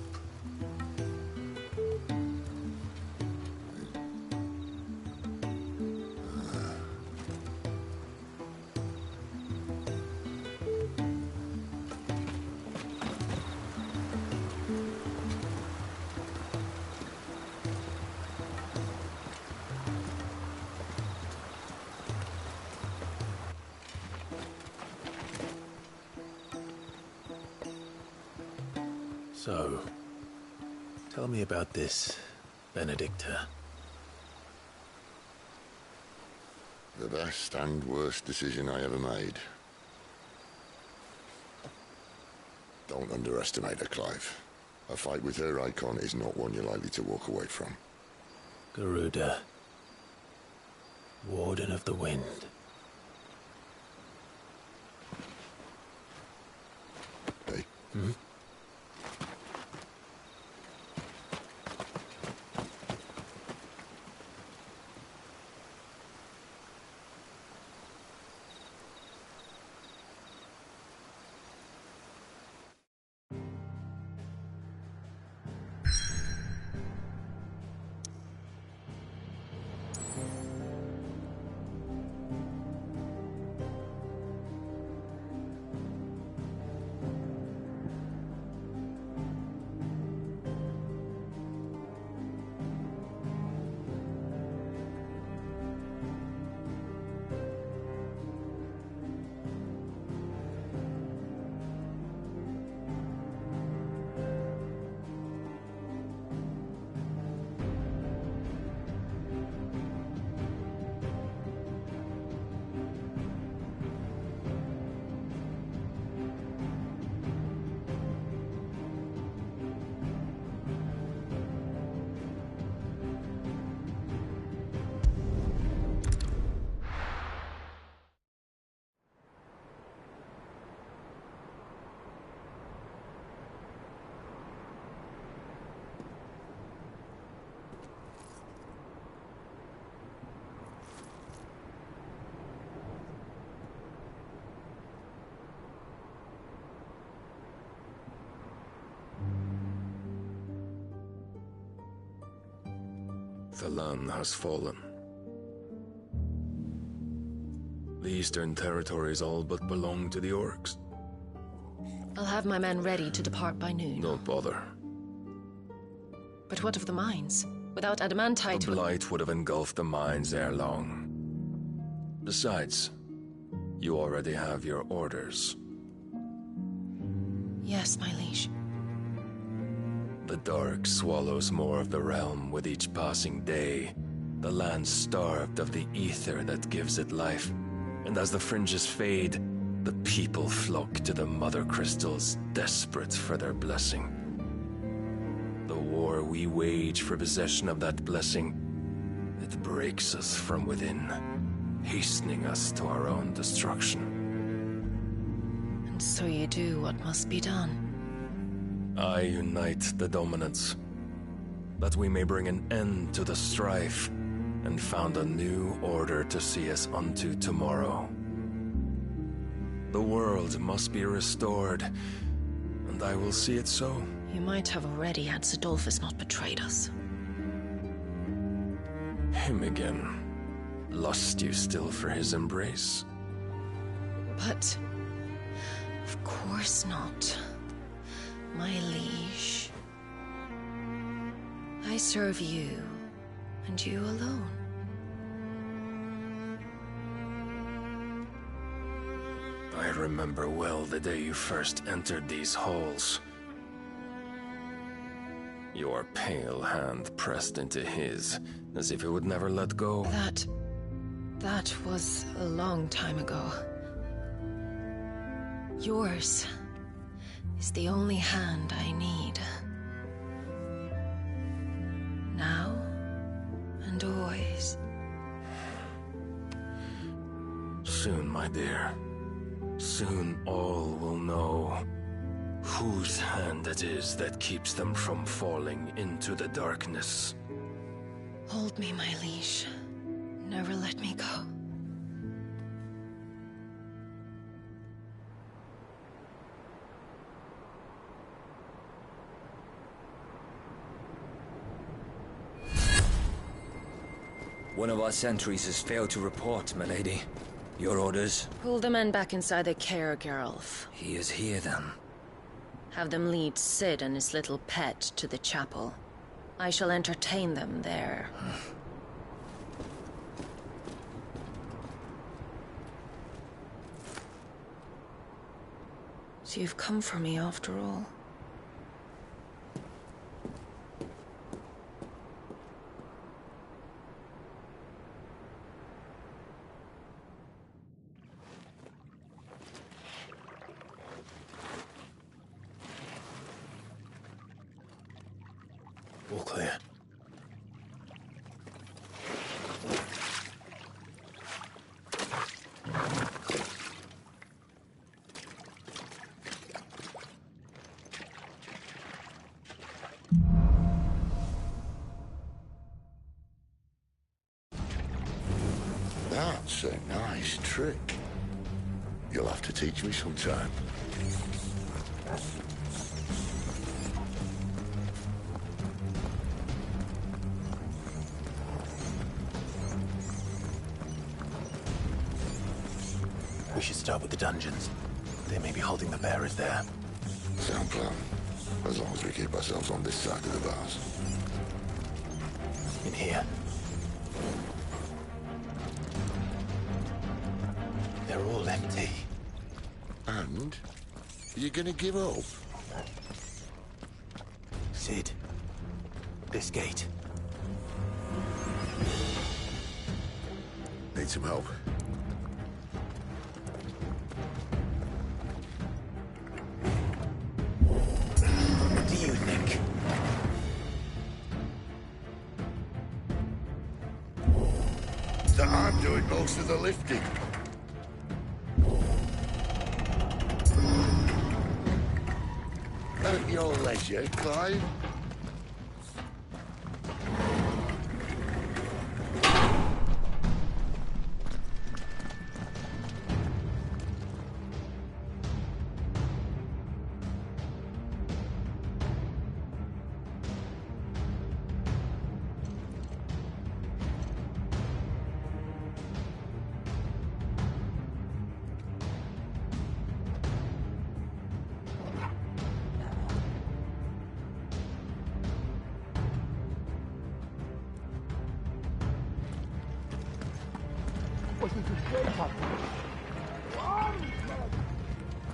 So, tell me about this, Benedicta. The best and worst decision I ever made. Don't underestimate her, Clive. A fight with her icon is not one you're likely to walk away from. Garuda. Warden of the Wind. Hey? Hmm? The land has fallen. The eastern territories all but belong to the orcs. I'll have my men ready to depart by noon. Don't bother. But what of the mines? Without adamantite... The blight would have engulfed the mines ere long. Besides, you already have your orders. Yes, my liege. The dark swallows more of the realm with each passing day. The land starved of the ether that gives it life. And as the fringes fade, the people flock to the mother crystals, desperate for their blessing. The war we wage for possession of that blessing, it breaks us from within, hastening us to our own destruction. And so you do what must be done. I unite the dominants, that we may bring an end to the strife, and found a new order to see us unto tomorrow. The world must be restored, and I will see it so. You might have already had Sidolphus not betrayed us. Him again. Lust you still for his embrace? But... of course not. My liege. I serve you, and you alone. I remember well the day you first entered these halls. Your pale hand pressed into his, as if it would never let go. That was a long time ago. Yours is the only hand I need. Now and always. Soon, my dear. Soon all will know whose hand it is that keeps them from falling into the darkness. Hold me, my liege. Never let me go. One of our sentries has failed to report, milady. Your orders? Pull the men back inside their care, Geralf. He is here, then. Have them lead Sid and his little pet to the chapel. I shall entertain them there. So you've come for me after all. All clear. That's a nice trick. You'll have to teach me sometime. We should start with the dungeons. They may be holding the bearers there. Sound plan. As long as we keep ourselves on this side of the bars. In here. They're all empty. And? You're gonna give up? Sid. This gate. Need some help. What do you think? That I'm doing most of the lifting. At your leisure, Clive.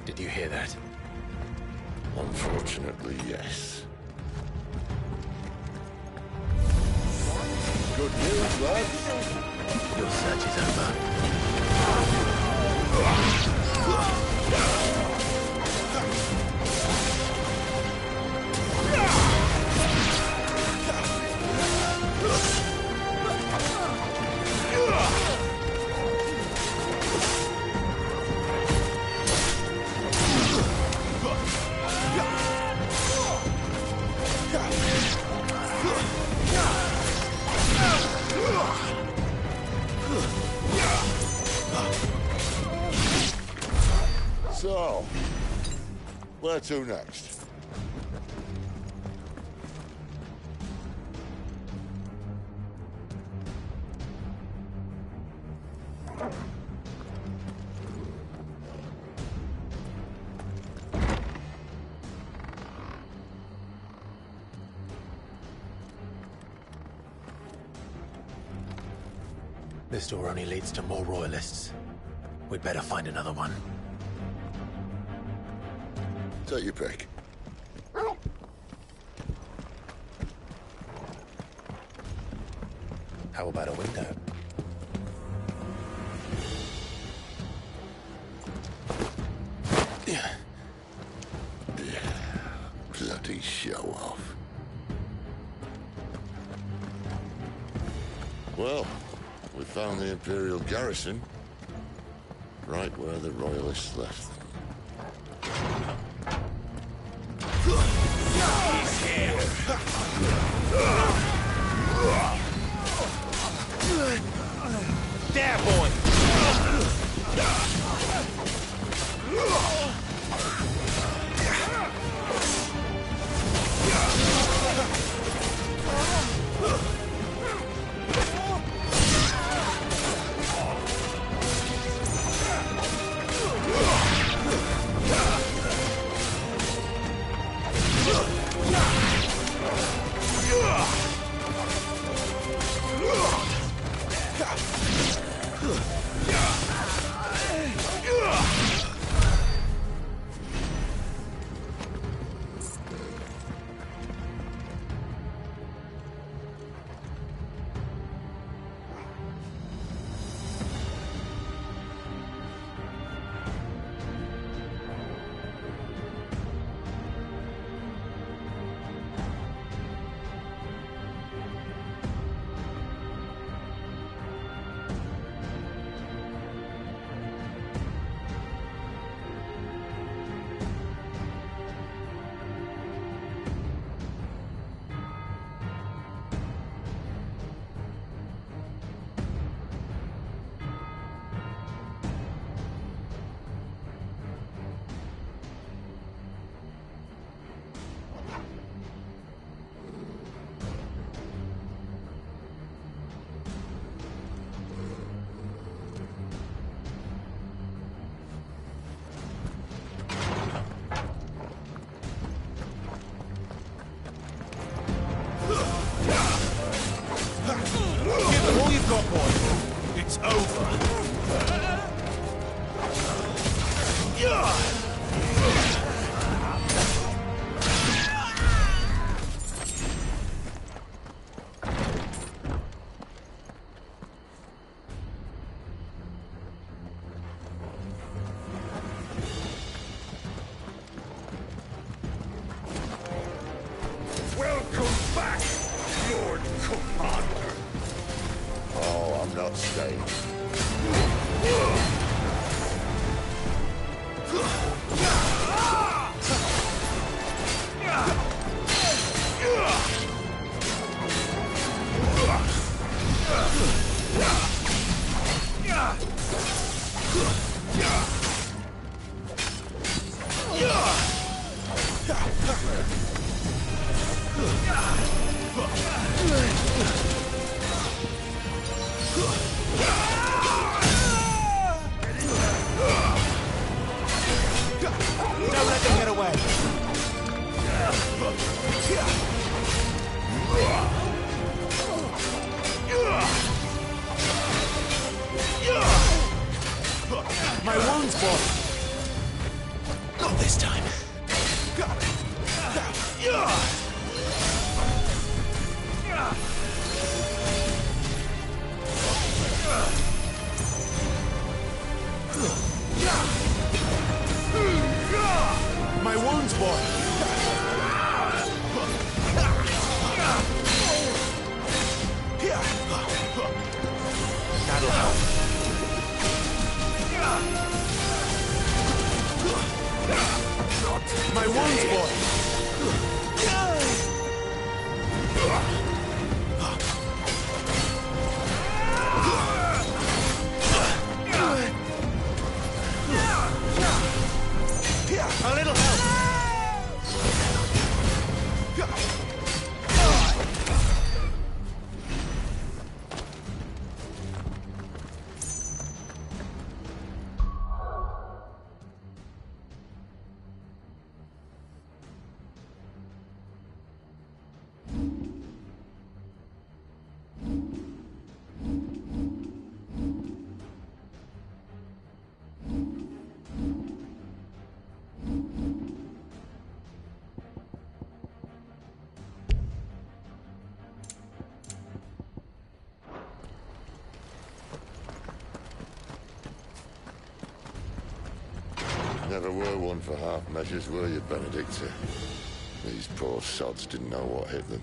Did you hear that? Unfortunately, yes. Good news, lads. Your search is over. So, where to next? This door only leads to more royalists. We'd better find another one. Take your pick. How about a window? Bloody show off. Well, we found the Imperial garrison. Right where the Royalists left them. He's here. There, boy. Ugh! Welcome back, Lord Commander. Oh, I'm not staying. Don't let them get away. My wounds, boy. Not this time. My wounds, boy. That'll help. My wounds, boy. A little help. Never were one for half measures, were you, Benedicta? These poor sods didn't know what hit them.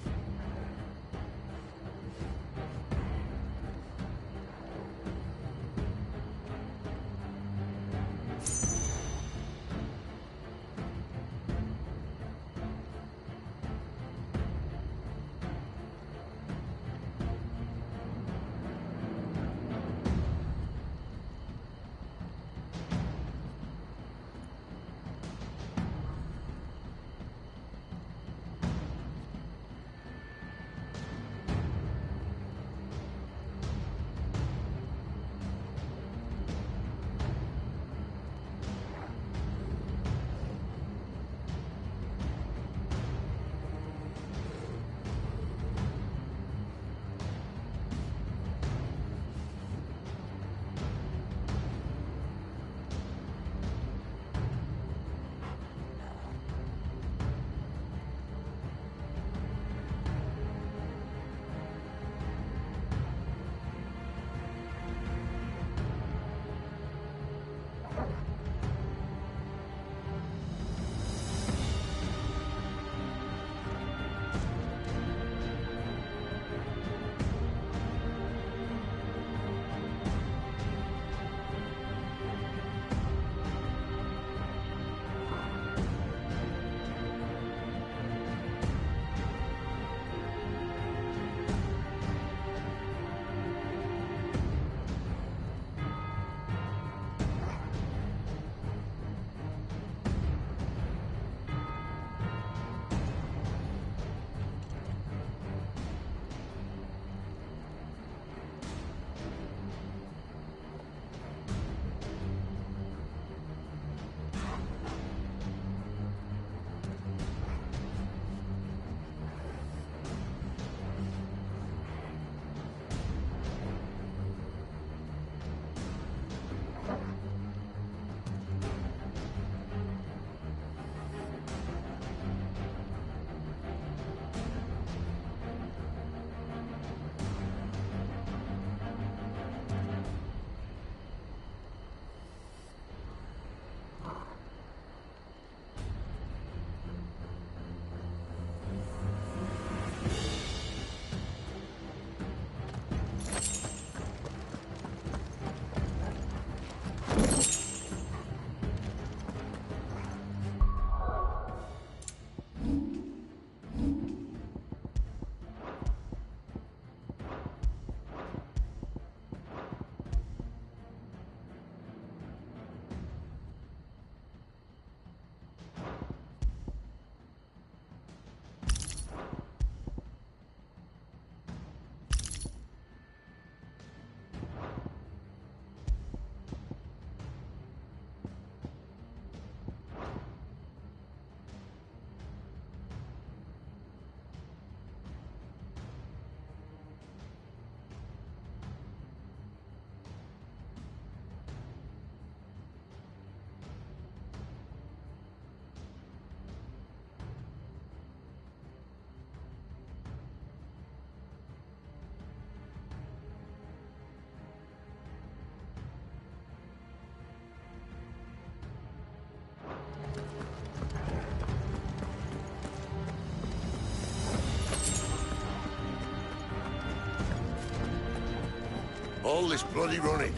all this bloody running?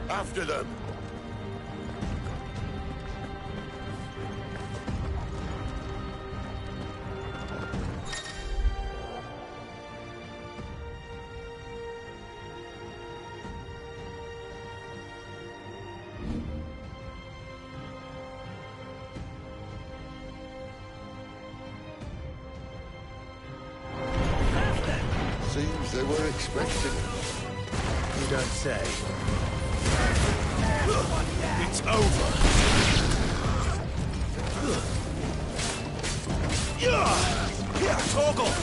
After them! Seems they were expecting us. You don't say. It's over. Here, Torgal.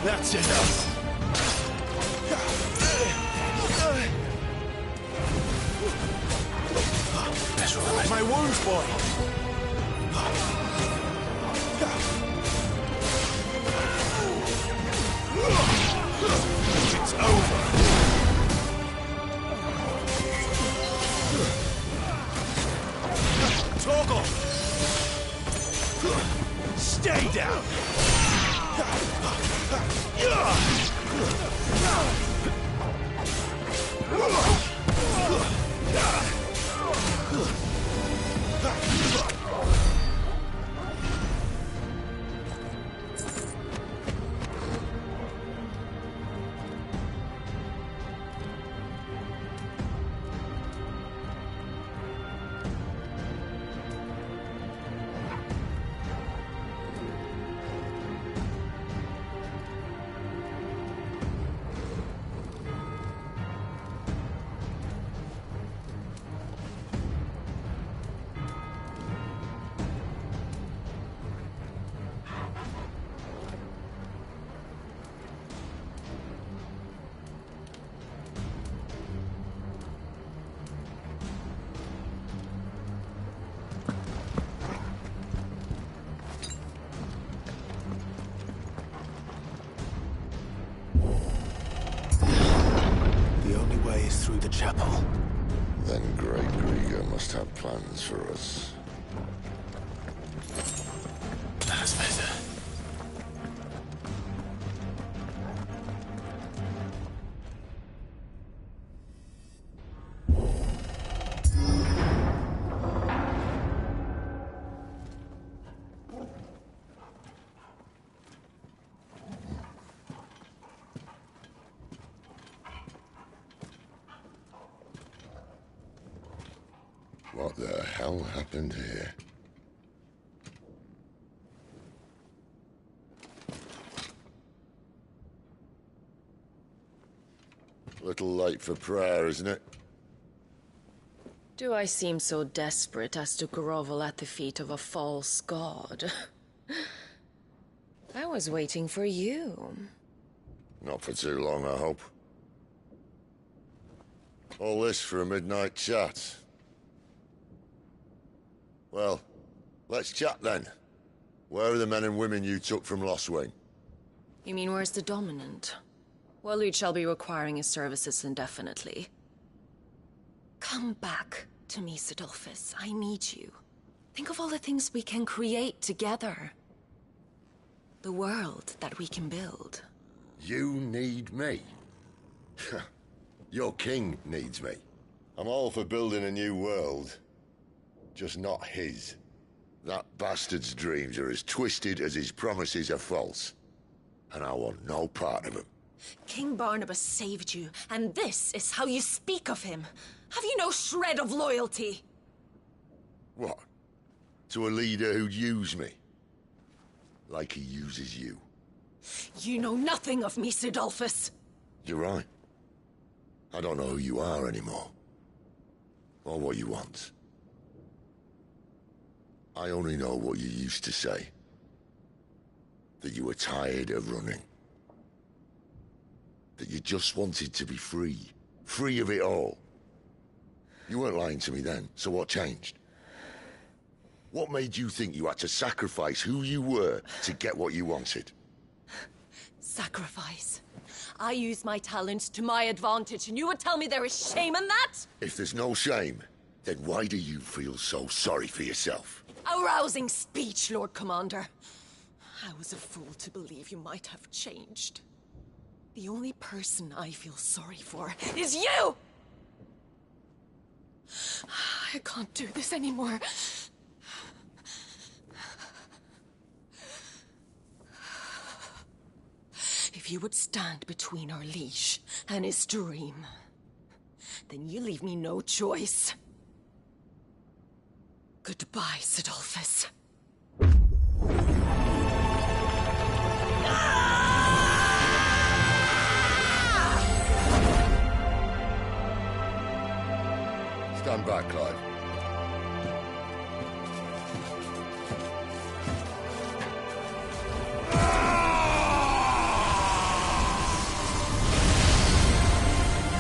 That's enough. My wounds, boy. It's over. Torgal! Stay down! Through the chapel. Then Great Grieger must have plans for us. That's better. What the hell happened here? Little late for prayer, isn't it? Do I seem so desperate as to grovel at the feet of a false god? I was waiting for you. Not for too long, I hope. All this for a midnight chat. Well, let's chat then. Where are the men and women you took from Lostwing? You mean where's the dominant? Waleed shall be requiring his services indefinitely. Come back to me, Sidolphus. I need you. Think of all the things we can create together. The world that we can build. You need me? Your king needs me. I'm all for building a new world. Just not his. That bastard's dreams are as twisted as his promises are false. And I want no part of them. King Barnabas saved you, and this is how you speak of him. Have you no shred of loyalty? What? To a leader who'd use me? Like he uses you. You know nothing of me, Sidolphus. You're right. I don't know who you are anymore. Or what you want. I only know what you used to say. That you were tired of running. That you just wanted to be free. Free of it all. You weren't lying to me then, so what changed? What made you think you had to sacrifice who you were to get what you wanted? Sacrifice. I use my talents to my advantage, and you would tell me there is shame in that? If there's no shame, then why do you feel so sorry for yourself? A rousing speech, Lord Commander. I was a fool to believe you might have changed. The only person I feel sorry for is you! I can't do this anymore. If you would stand between our liege and his dream, then you leave me no choice. Goodbye, Sidolphus. Stand back, Clive.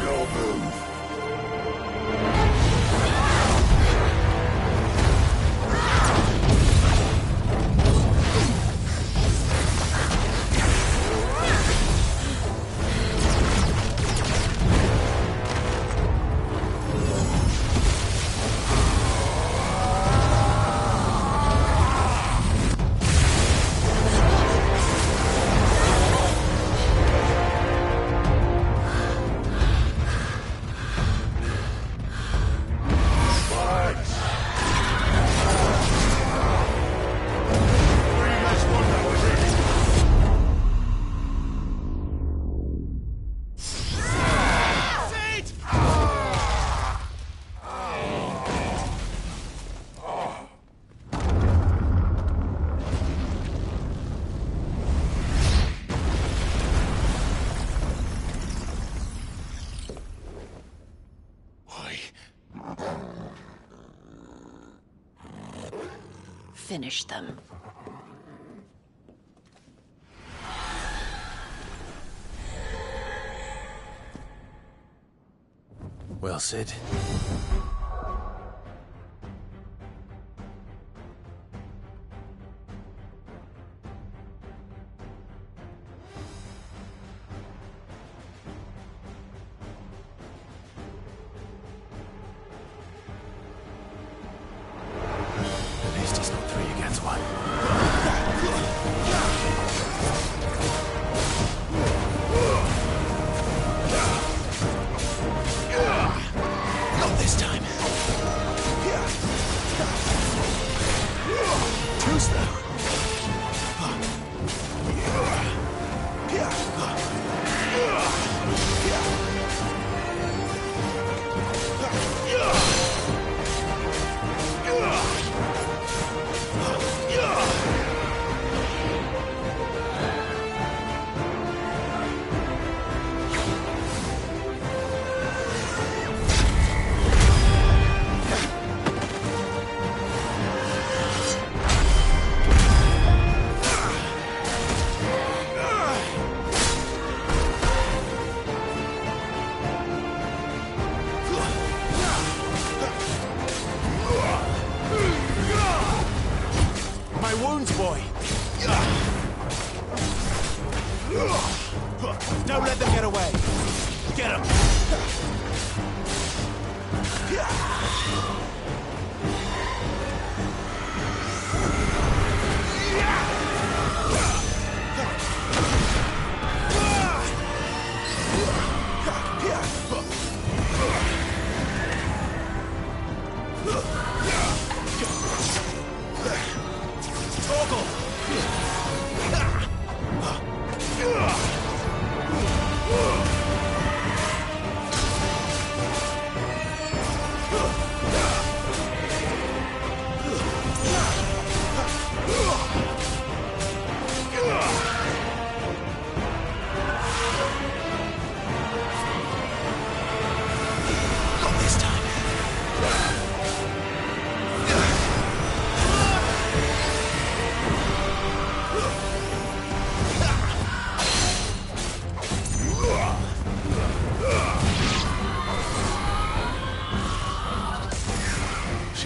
No move. Finish them. Well, Sid. At least it's not 3 against 1. Not this time. Too slow. My wounds, boy. Don't let them get away. Get him.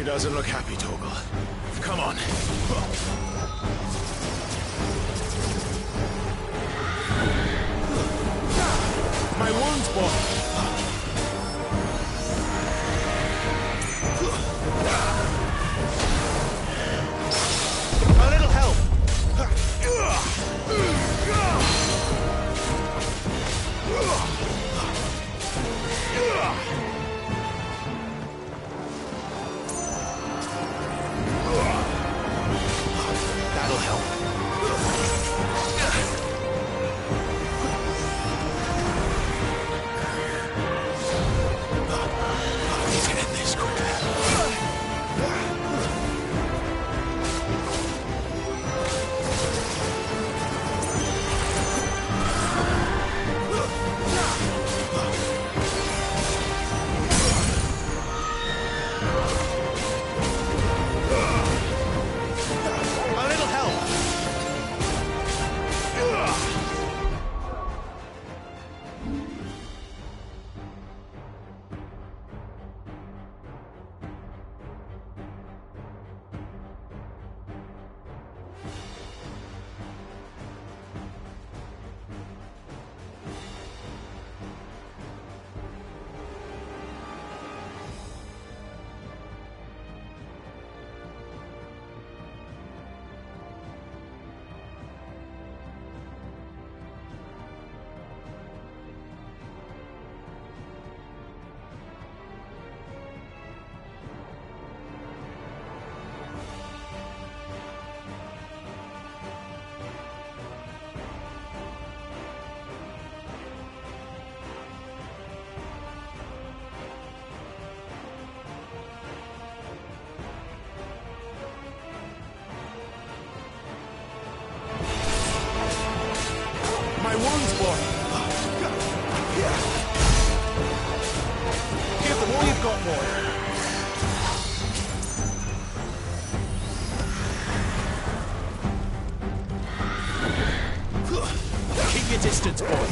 doesn't look happy, Torgal. Come on. My wounds, boy. A little help. That'll help. I need to end this quicker. A little help. My wounds, boy. Give them all you've got, boy. Keep your distance, boy.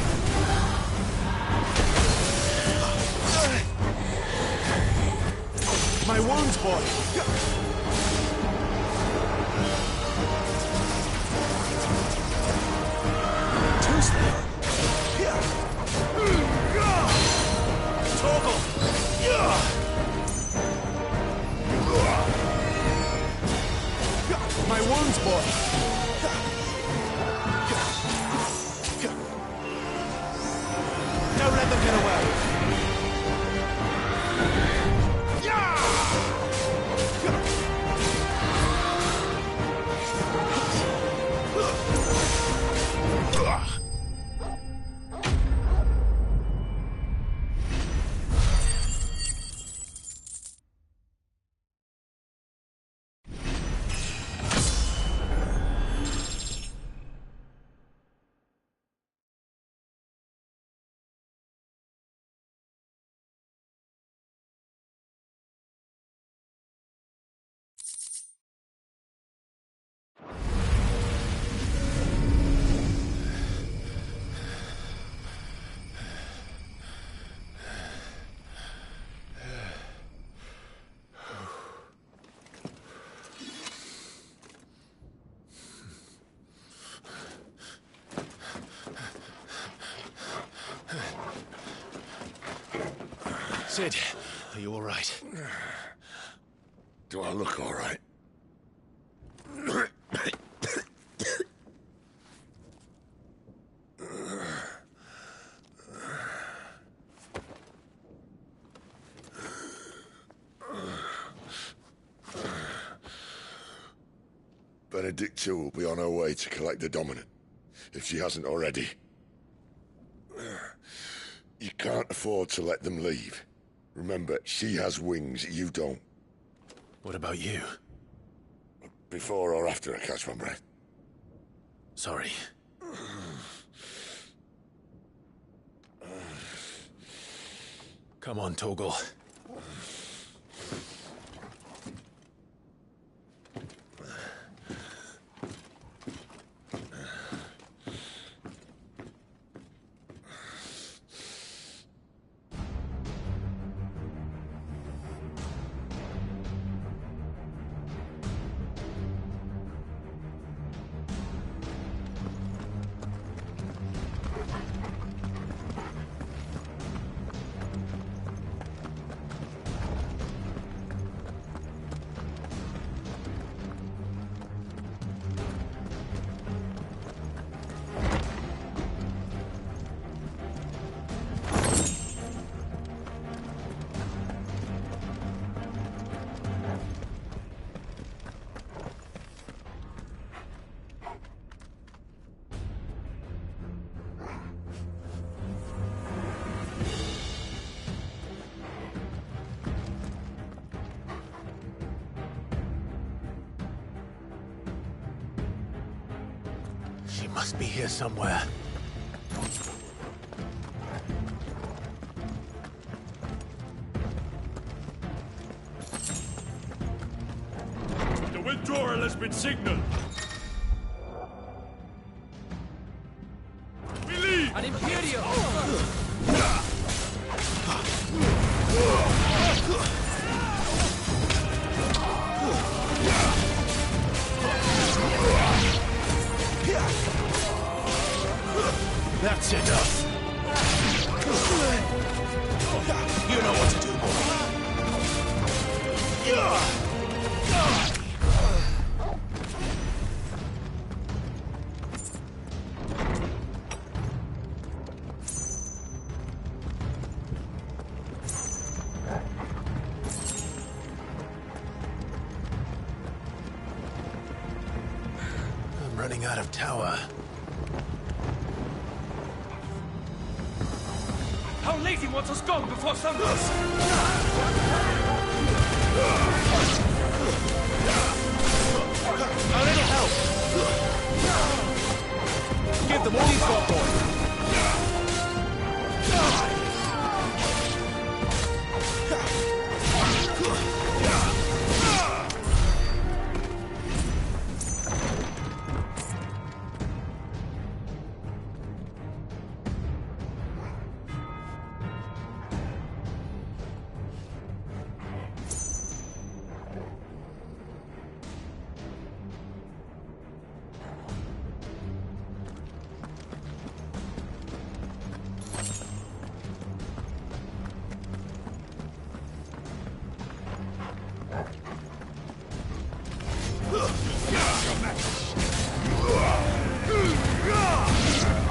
My wounds, boy. Too slow. Torgal. My wounds, boy. Don't let them get away. Sid, are you all right? Do I look all right? Benedicta will be on her way to collect the Dominant, if she hasn't already. You can't afford to let them leave. Remember, she has wings, you don't. What about you? Before or after I catch my breath? Sorry. Come on, Torgal. She must be here somewhere. The withdrawal has been signaled. We leave! An Imperial! That's enough. You know what to do, boy. I'm running out of tower. How lazy wants us gone before sunrise? A little help. Give them all you've got, boy.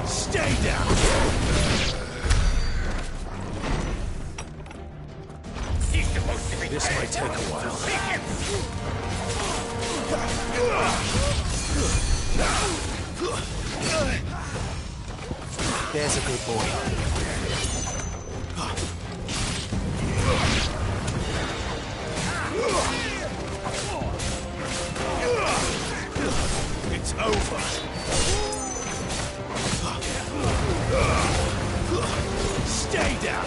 Stay down! This might take a while. There's a good boy. It's over. Stay down!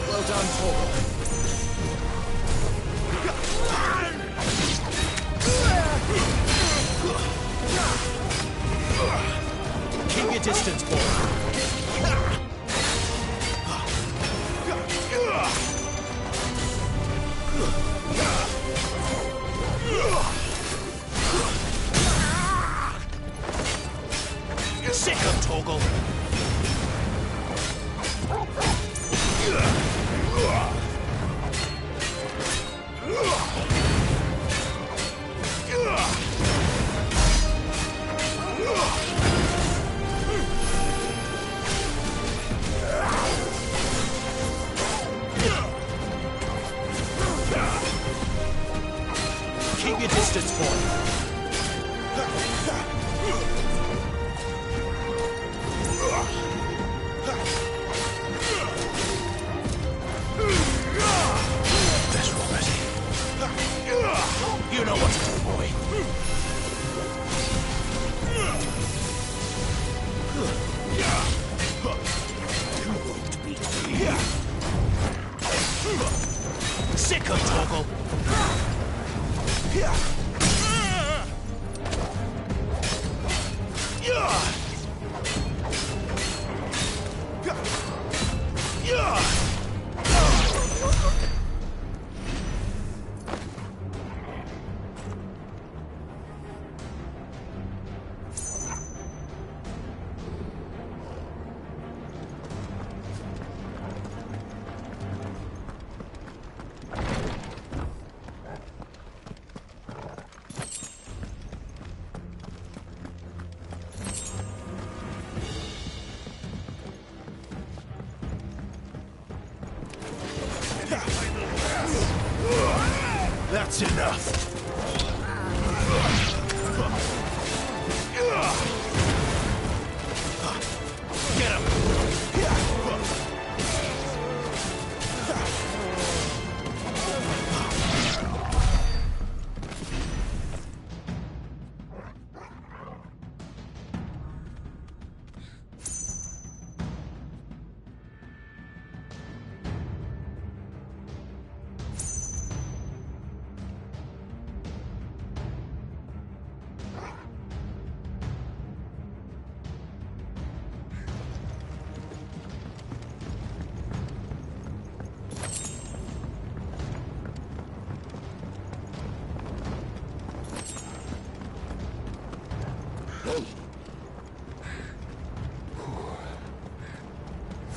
Well done, Paul. Keep your distance, Paul. Sick of Torgal. Keep your distance, Paul. That's Robert. You know what to do, boy. Sick of Torgal. That's enough. Get him.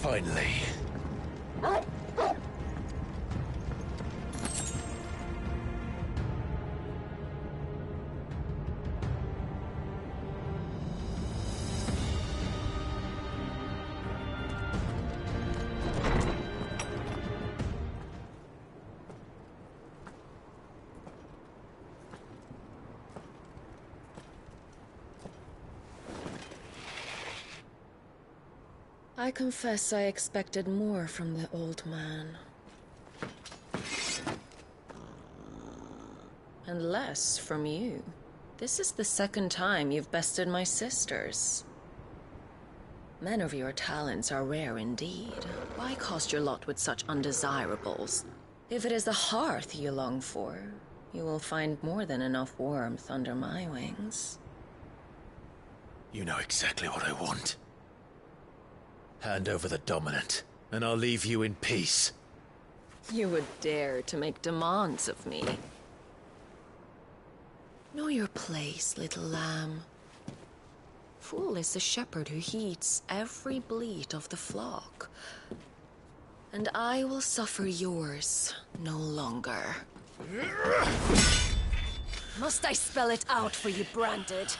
Finally. I confess I expected more from the old man. And less from you. This is the second time you've bested my sisters. Men of your talents are rare indeed. Why cast your lot with such undesirables? If it is the hearth you long for, you will find more than enough warmth under my wings. You know exactly what I want. Hand over the dominant, and I'll leave you in peace. You would dare to make demands of me. Know your place, little lamb. Fool is the shepherd who heeds every bleat of the flock. And I will suffer yours no longer. Must I spell it out for you, Branded?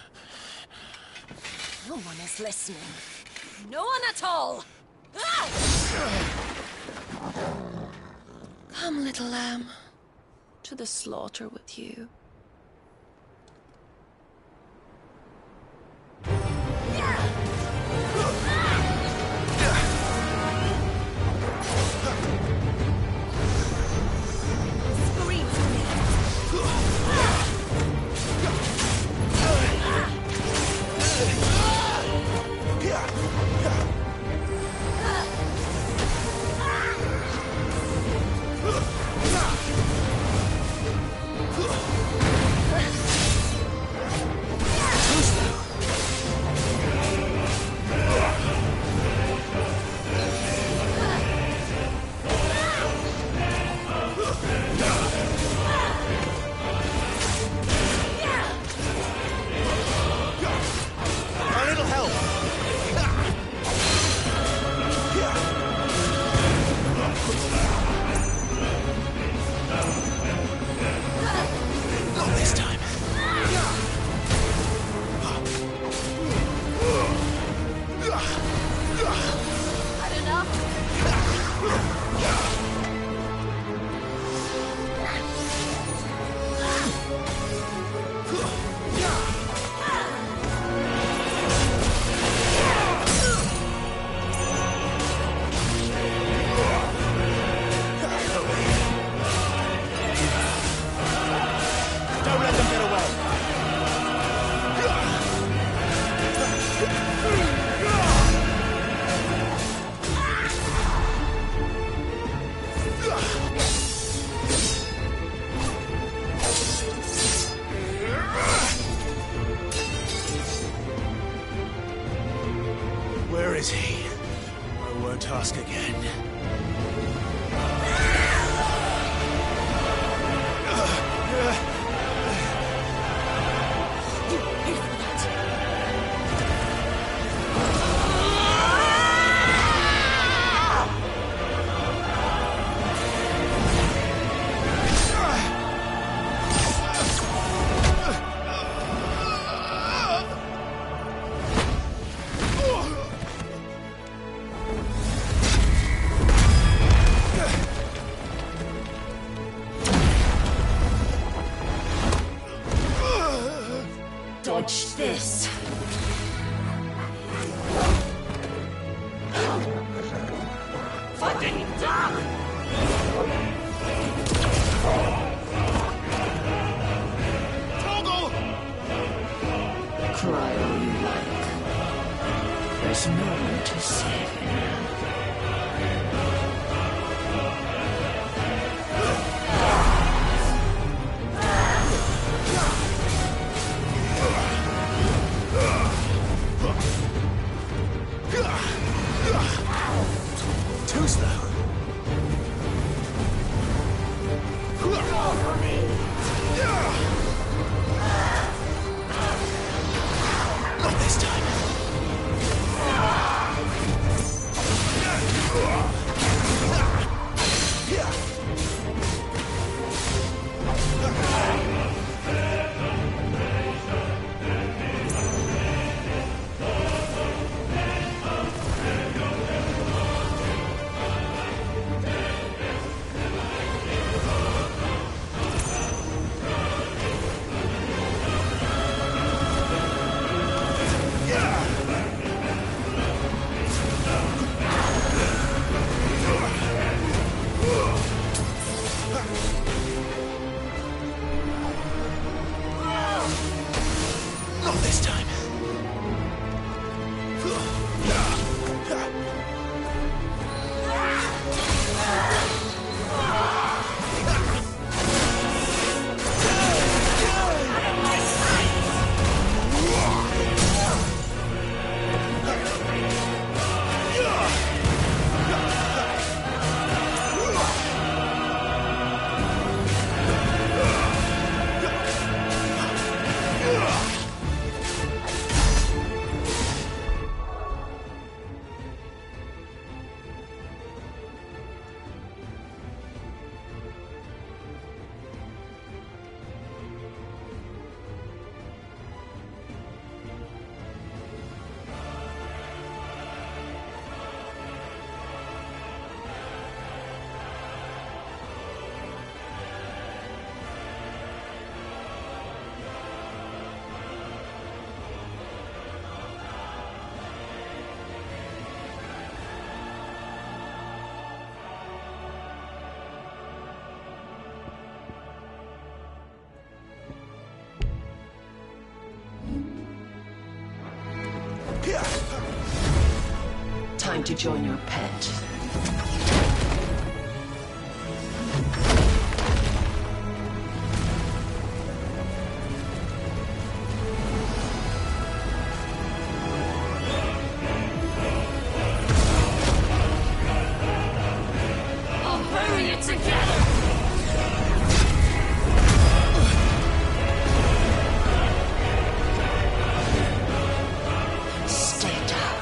No one is listening. No one at all! Ah! Come, little lamb, to the slaughter with you. Scream for me! on task again. Dodge this. Fucking dog! Toggle! Cry all you like. There's no one to save you now. Too slow. Not this time. Not this time. Time to join your pet. I'll bury it together! Stay down.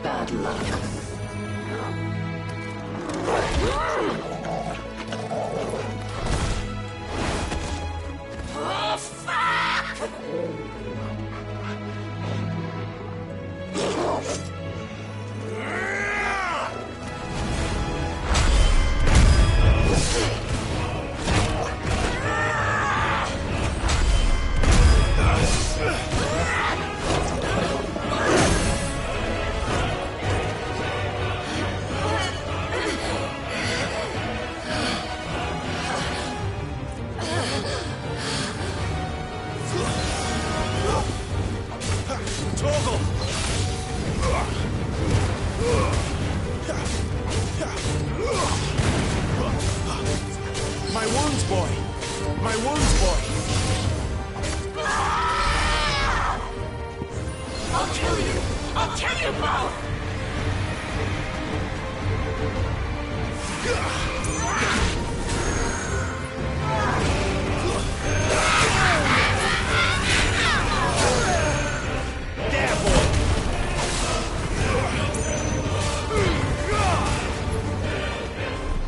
Bad luck. Oh, fuck! My wounds, boy! My wounds, boy! I'll kill you! I'll kill you both! There, boy!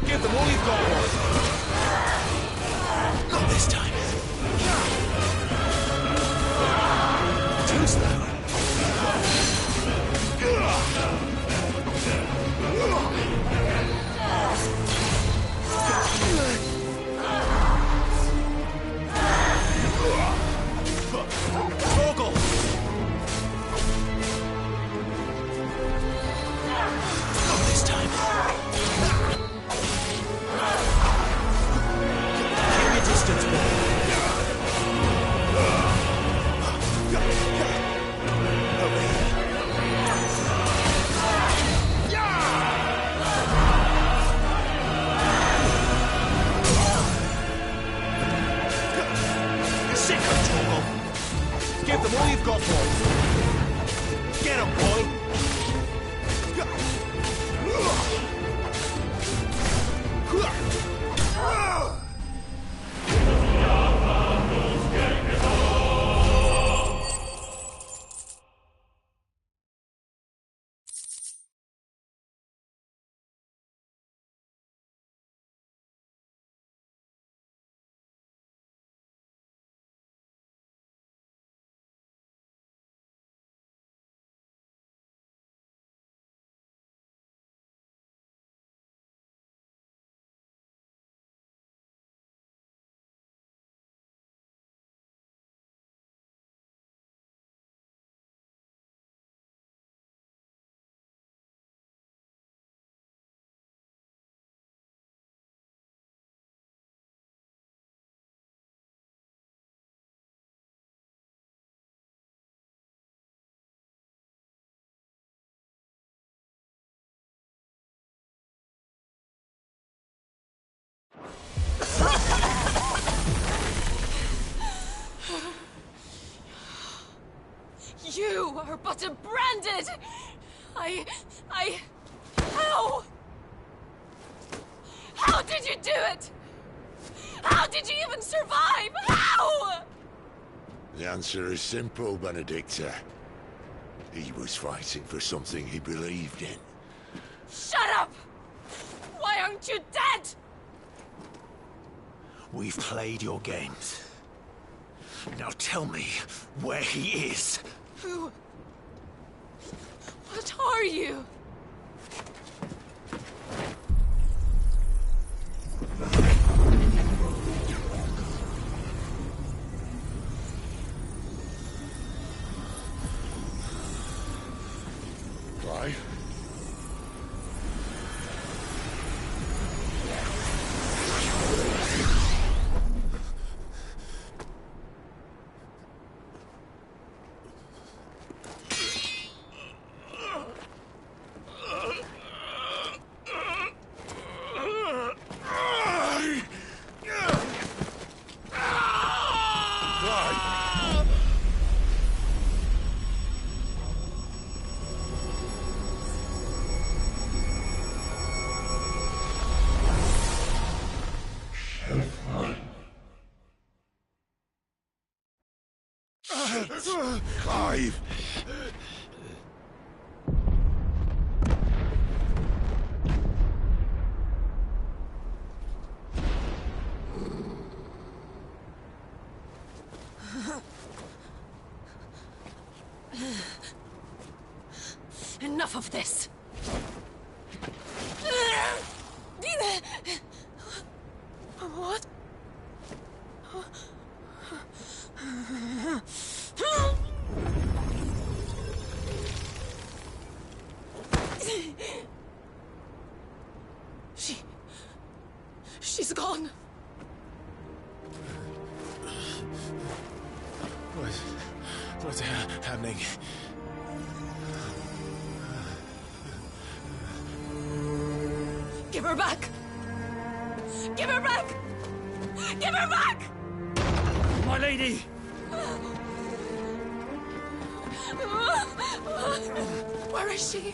Give them all you've got, boy! Not this time. Too slow. Torgal! Not this time. Keep your distance, boy. Sick of Torgal. Give them all you've got, boy. Get 'em, boy. You are but a branded! How? How did you do it? How did you even survive? How? The answer is simple, Benedicta. He was fighting for something he believed in. Shut up! Why aren't you dead? We've played your games. Now tell me where he is. Who? What are you? Clive? Clive! Enough of this! What? She's gone. What's happening? Give her back! Give her back! Give her back! My lady! Where is she?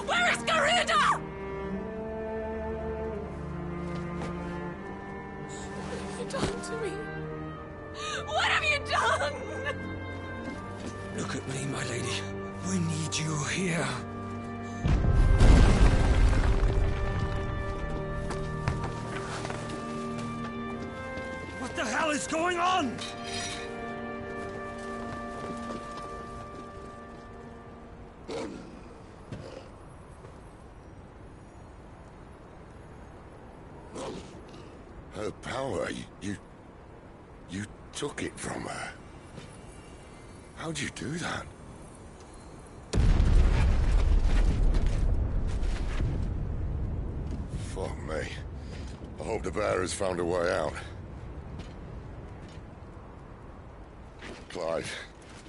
Where is Garuda? What have you done to me? What have you done? Look at me, my lady. We need you here. What the hell is going on? Her power, you took it from her. How'd you do that? Fuck me. I hope the bear has found a way out. Clive,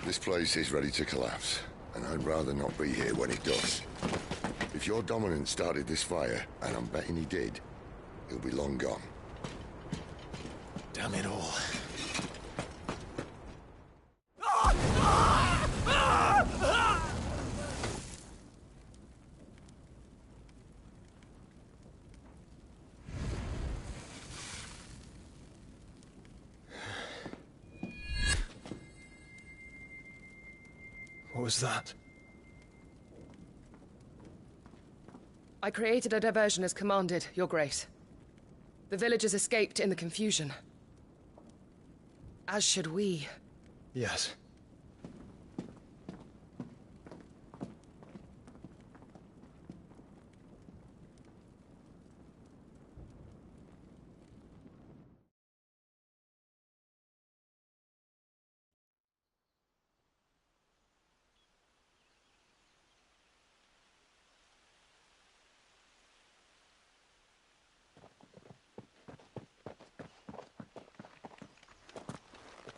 this place is ready to collapse, and I'd rather not be here when it does. If your dominant started this fire, and I'm betting he did, he'll be long gone. Damn it all. What was that? I created a diversion as commanded, Your Grace. The villagers escaped in the confusion. As should we. Yes.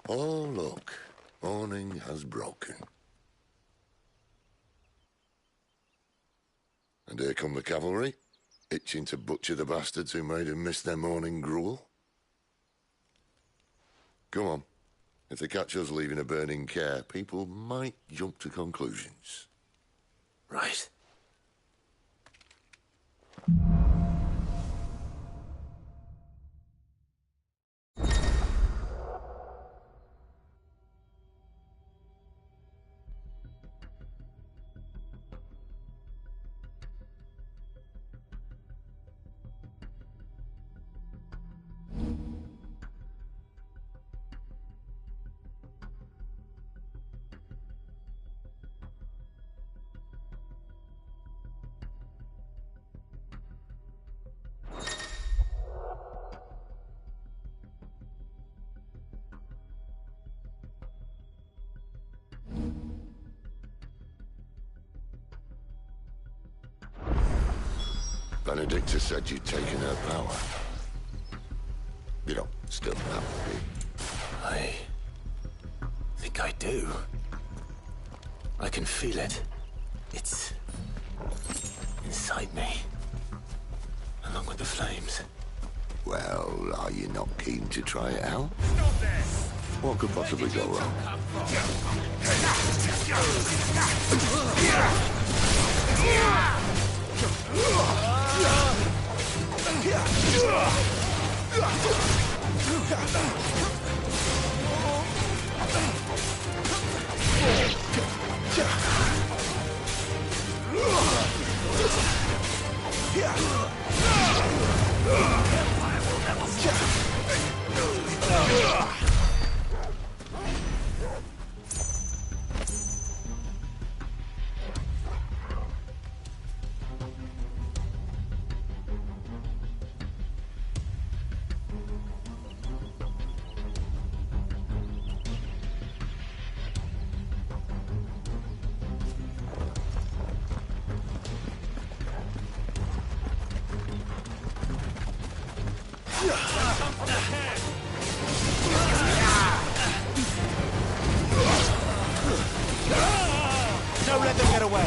Oh, look. Morning has broken. And here come the cavalry, itching to butcher the bastards who made them miss their morning gruel. Go on. If they catch us leaving a burning care, people might jump to conclusions. Right. Benedicta said you'd taken her power. You don't still have me. I think I do. I can feel it. It's inside me, along with the flames. Well, are you not keen to try it out? What could possibly go wrong? Don't let them get away.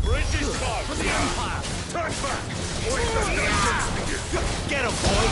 bridge is closed! For the Empire! Turn back! Wait the nonsense! Get him, boy!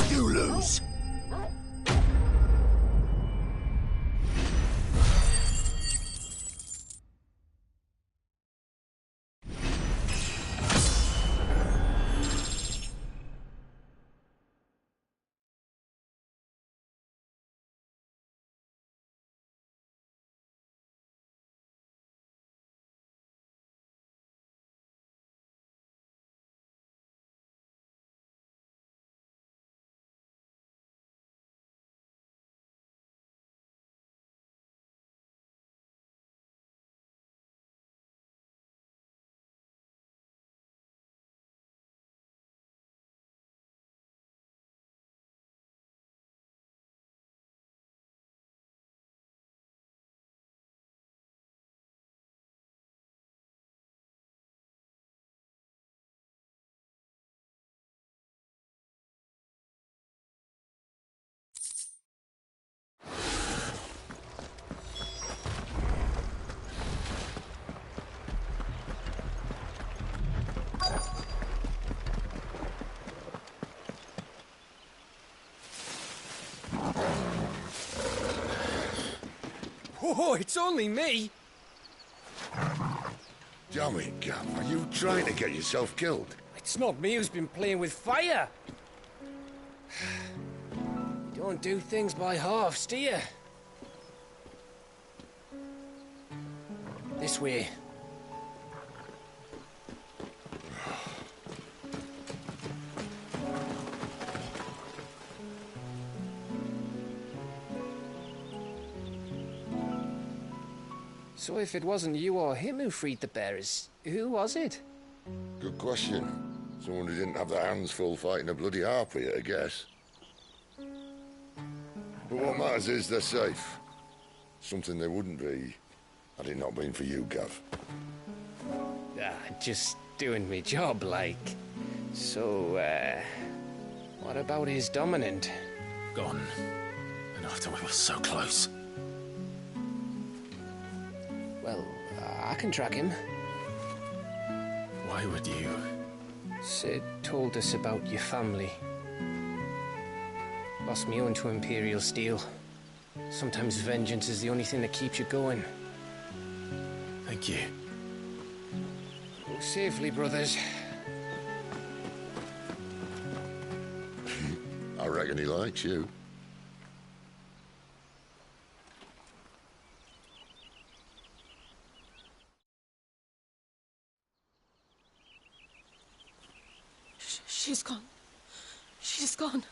You lose. Oh, it's only me! Damn it, Gav. Are you trying to get yourself killed? It's not me who's been playing with fire! You don't do things by halves, do you? This way. So if it wasn't you or him who freed the bearers, who was it? Good question. Someone who didn't have their hands full fighting a bloody harpy, I guess. But what matters is they're safe. Something they wouldn't be had it not been for you, Gav. Just doing me job, like. So, what about his dominant? Gone. And after we were so close. Well, I can track him. Why would you? Sid told us about your family. Lost me own to Imperial Steel. Sometimes vengeance is the only thing that keeps you going. Thank you. Go safely, brothers. I reckon he likes you. She's gone. She's gone.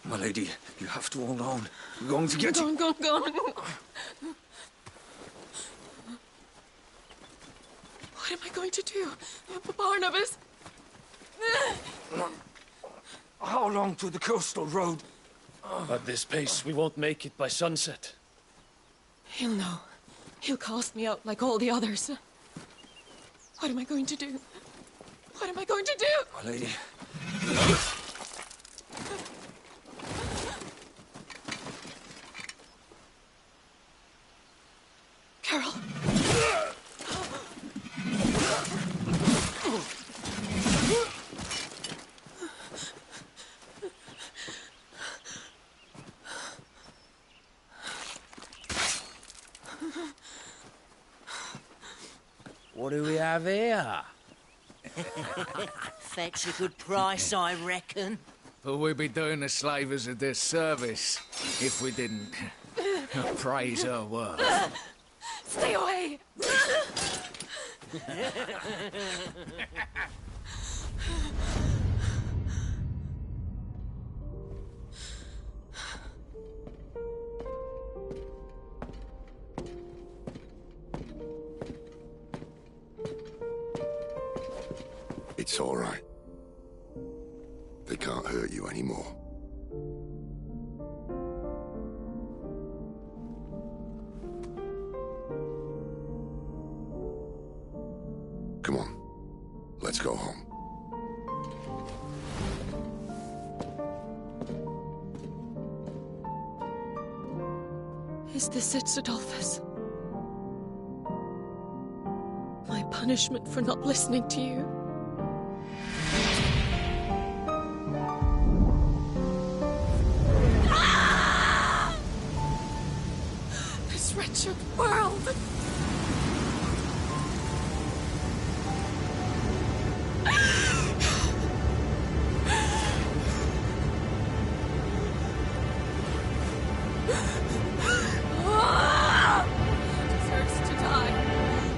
My lady, you have to hold on. We're going to get you. Gone. What am I going to do? Barnabas? How long to the coastal road? At this pace, we won't make it by sunset. He'll know. He'll cast me out like all the others. What am I going to do? What am I going to do? My lady. Carol. What do we have here? Fetch a good price, I reckon. But we'd be doing the slavers a disservice if we didn't praise her work. Stay away! It's all right. They can't hurt you anymore. Come on. Let's go home. Is this it, Adolphus? My punishment for not listening to you? This wretched world! Deserves to die.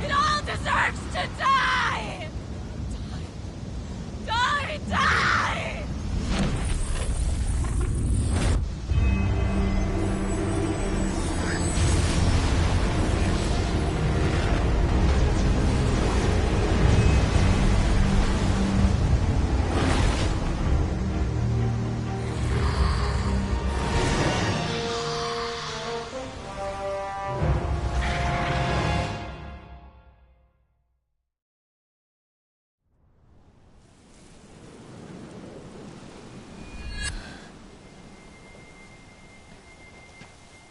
It all deserves to die! Die!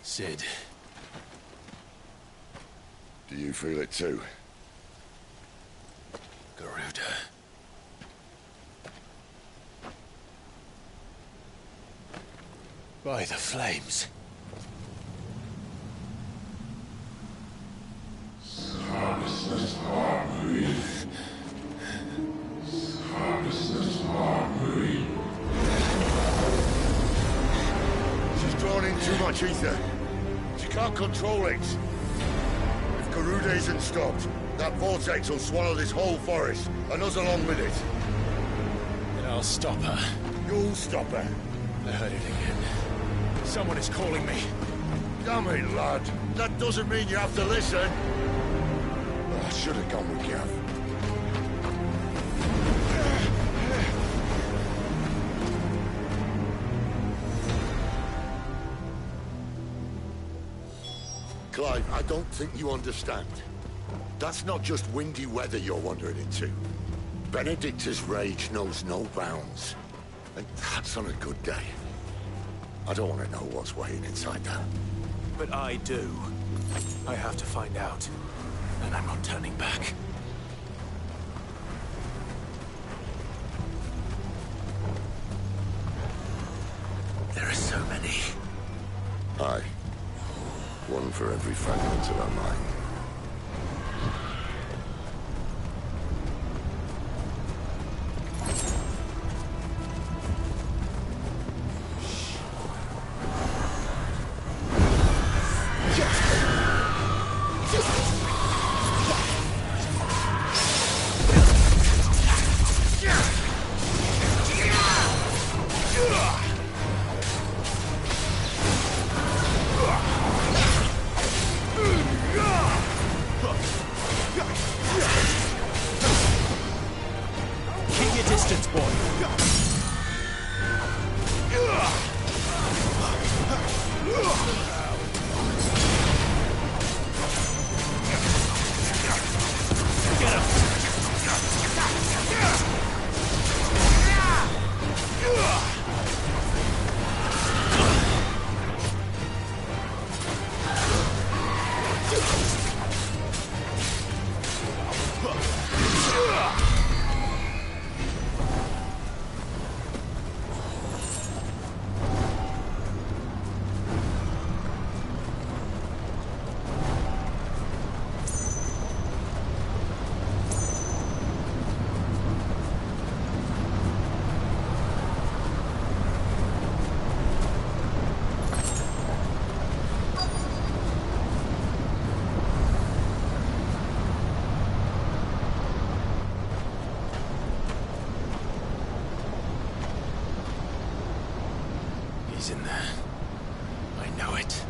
Sid. Do you feel it too? Garuda. By the flames. She's drawn in too much ether. She can't control it. If Garuda isn't stopped, that vortex will swallow this whole forest, and us along with it. Then I'll stop her. You'll stop her. I heard it again. Someone is calling me. Damn it, lad. That doesn't mean you have to listen. Oh, I should have gone with Gav. Clive, I don't think you understand. That's not just windy weather you're wandering into. Benedicta's rage knows no bounds. And that's on a good day. I don't want to know what's waiting inside that. But I do. I have to find out. And I'm not turning back. There are so many. Aye. One for every fragment of our mind. is in there. I know it.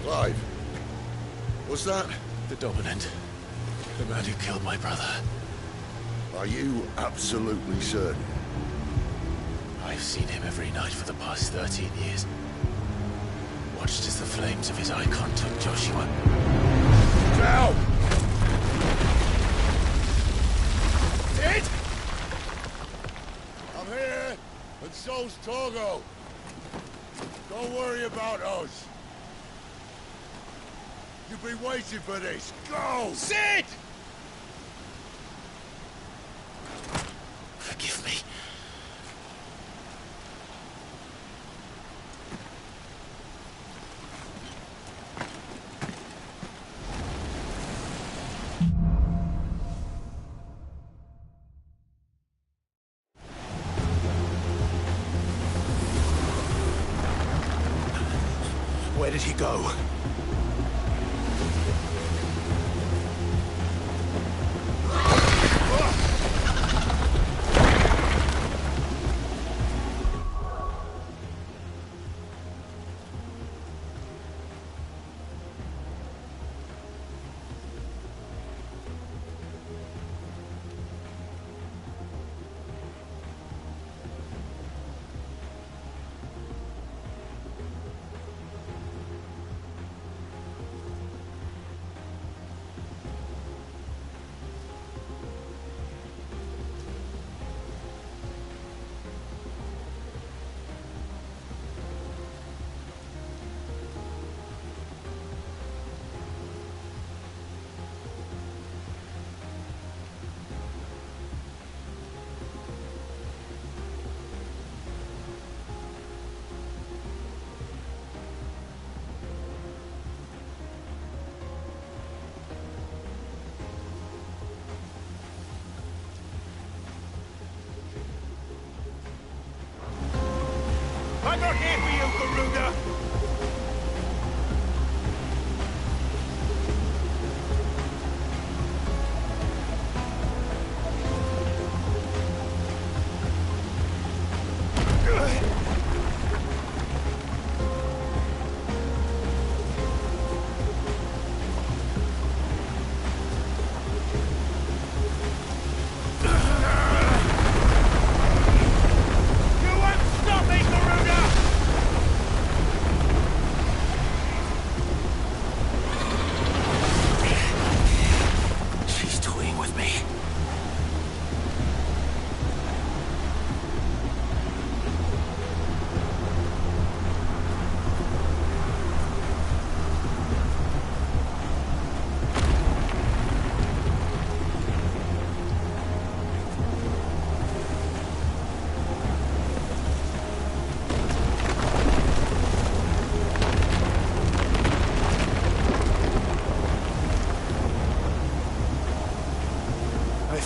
Clive, was that? The Dominant. The man who killed my brother. Are you absolutely certain? I've seen him every night for the past 13 years. Watched as the flames of his icon took Joshua. Down! Sid! I'm here, and so's Torgo. Don't worry about us. You've been waiting for this. Go! Sid! Forgive me. Where did he go? I'm not here for you, Garuda!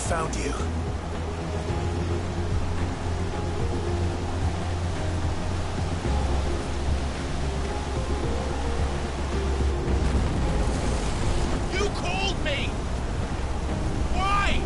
Found you. You called me! Why?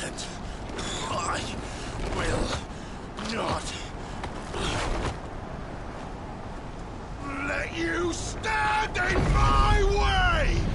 And I will not let you stand in my way!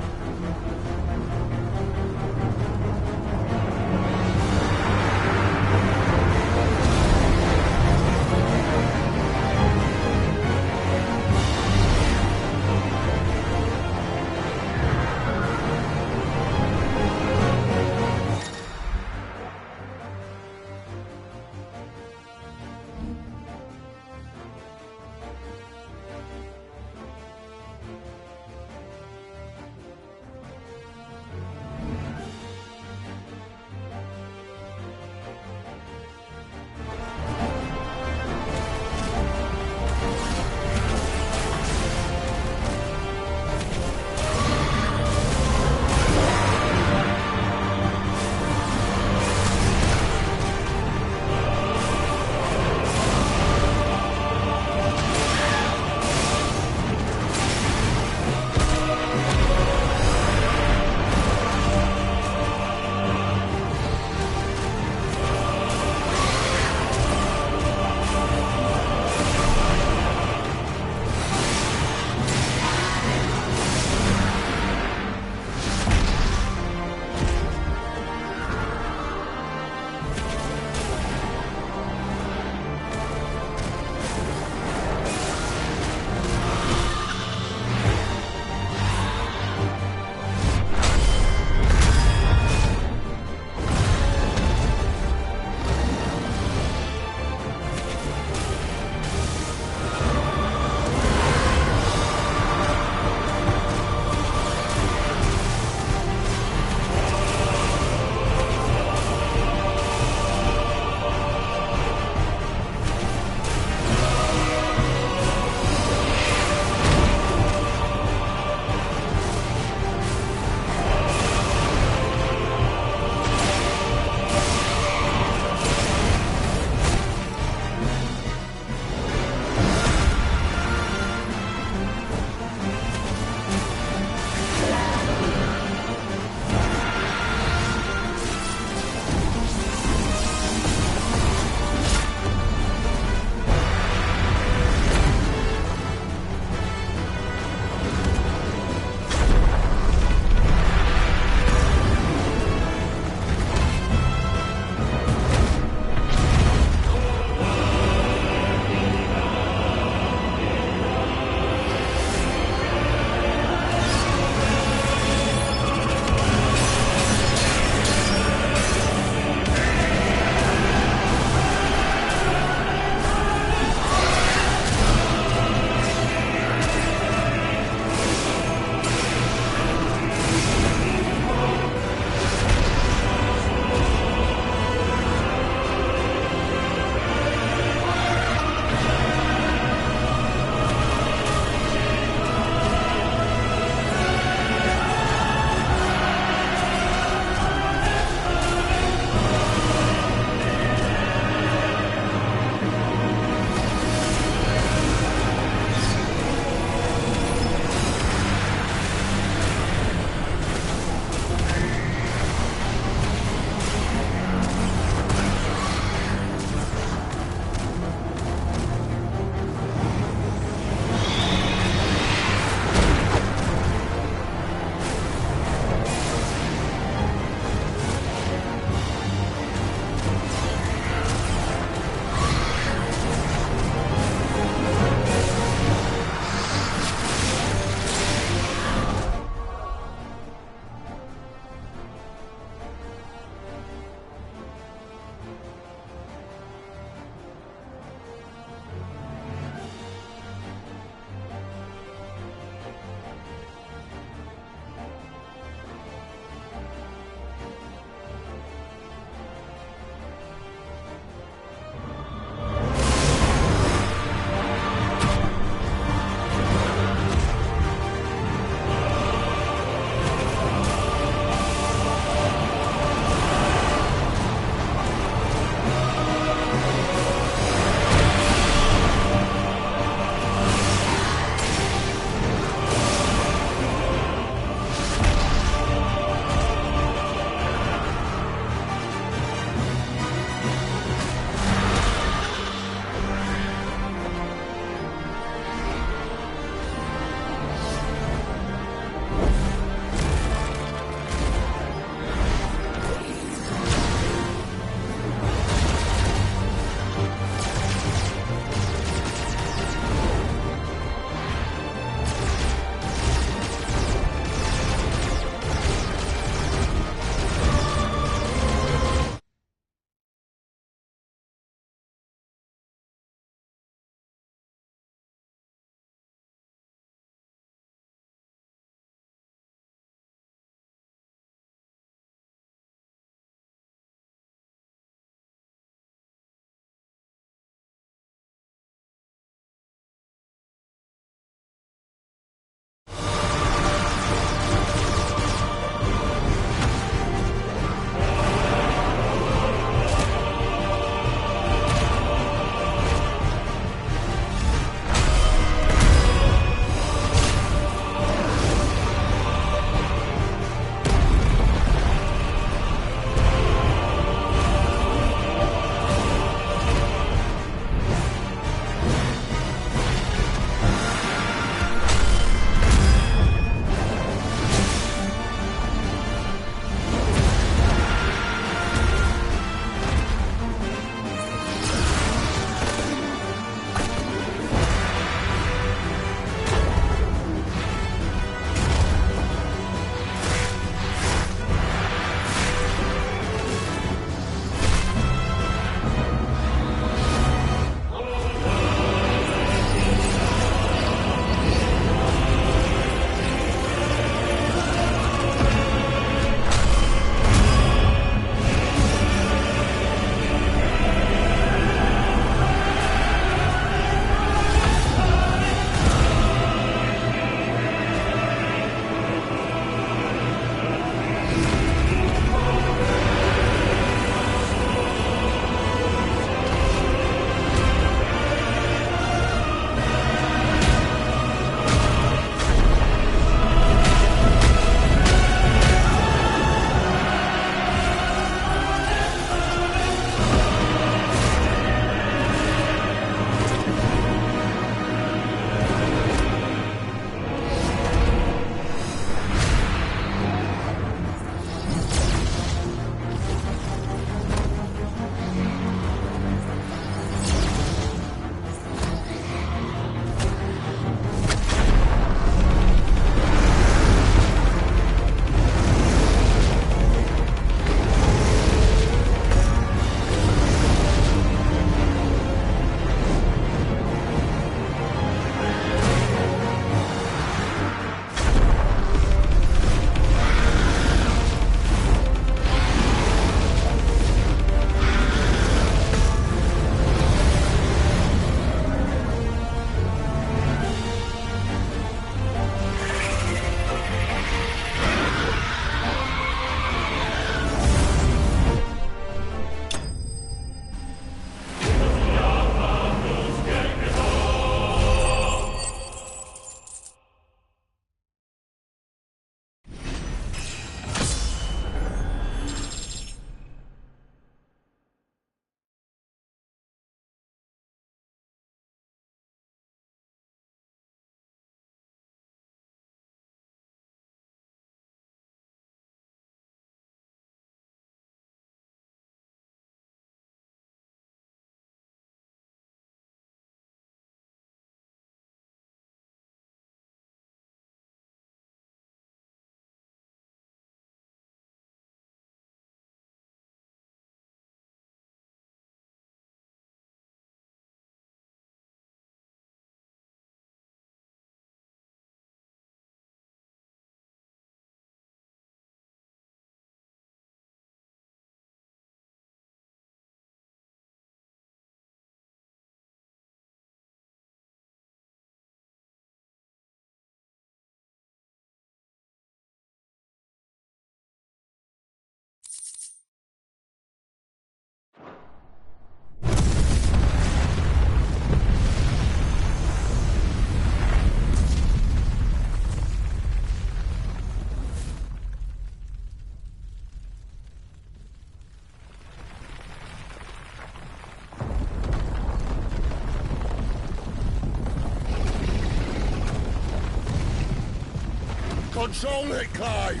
Control it, Clive!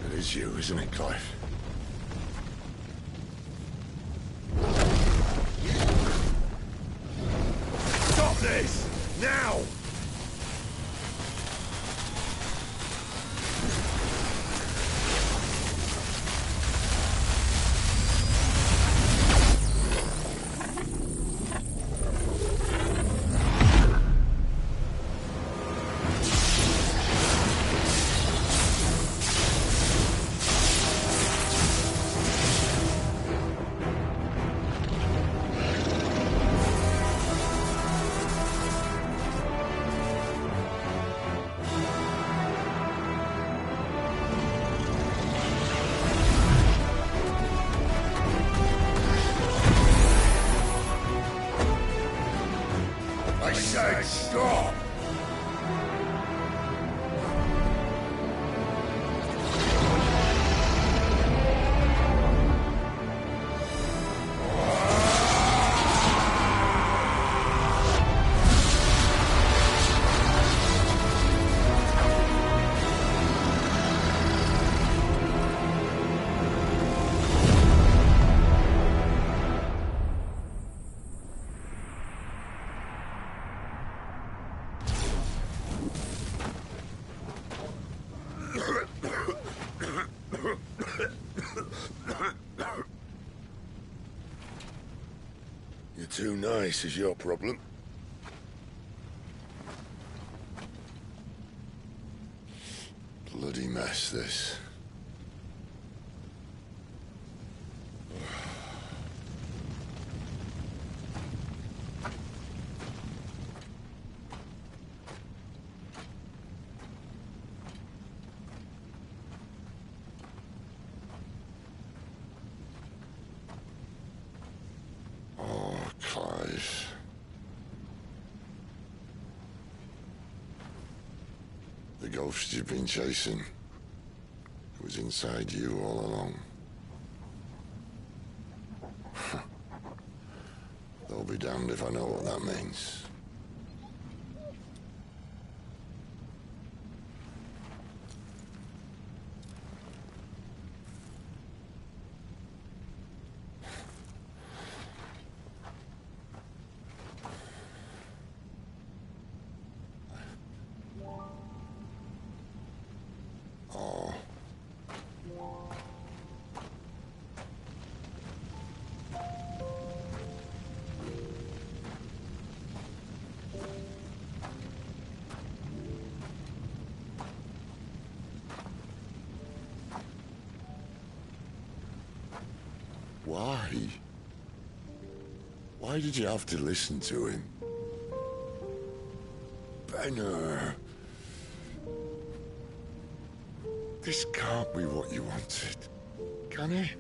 It is you, isn't it, Clive? Stop this! Now! I said stop! You're too nice is your problem. Bloody mess, this. Clive. The ghost you've been chasing was inside you all along. They'll be damned if I know what that means. Why? Why did you have to listen to him? Benner. This can't be what you wanted, can it?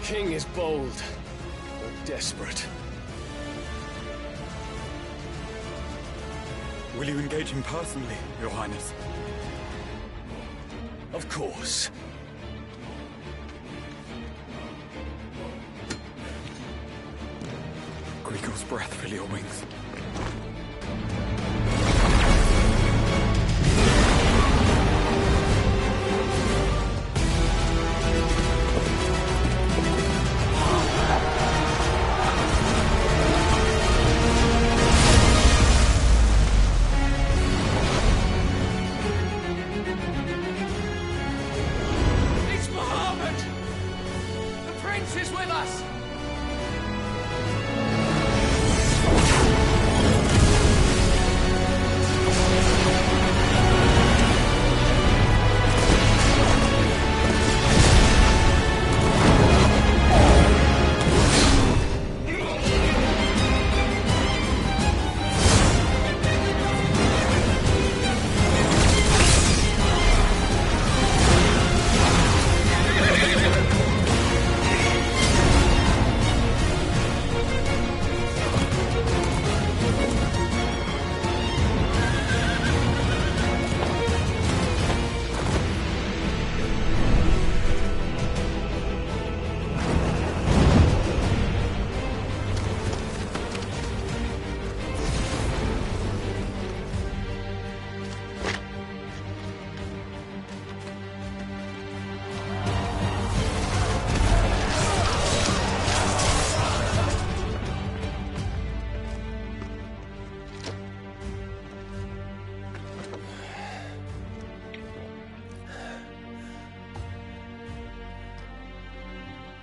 King is bold, or desperate. Will you engage him personally, Your Highness? Of course. Greagor's breath fill your wings.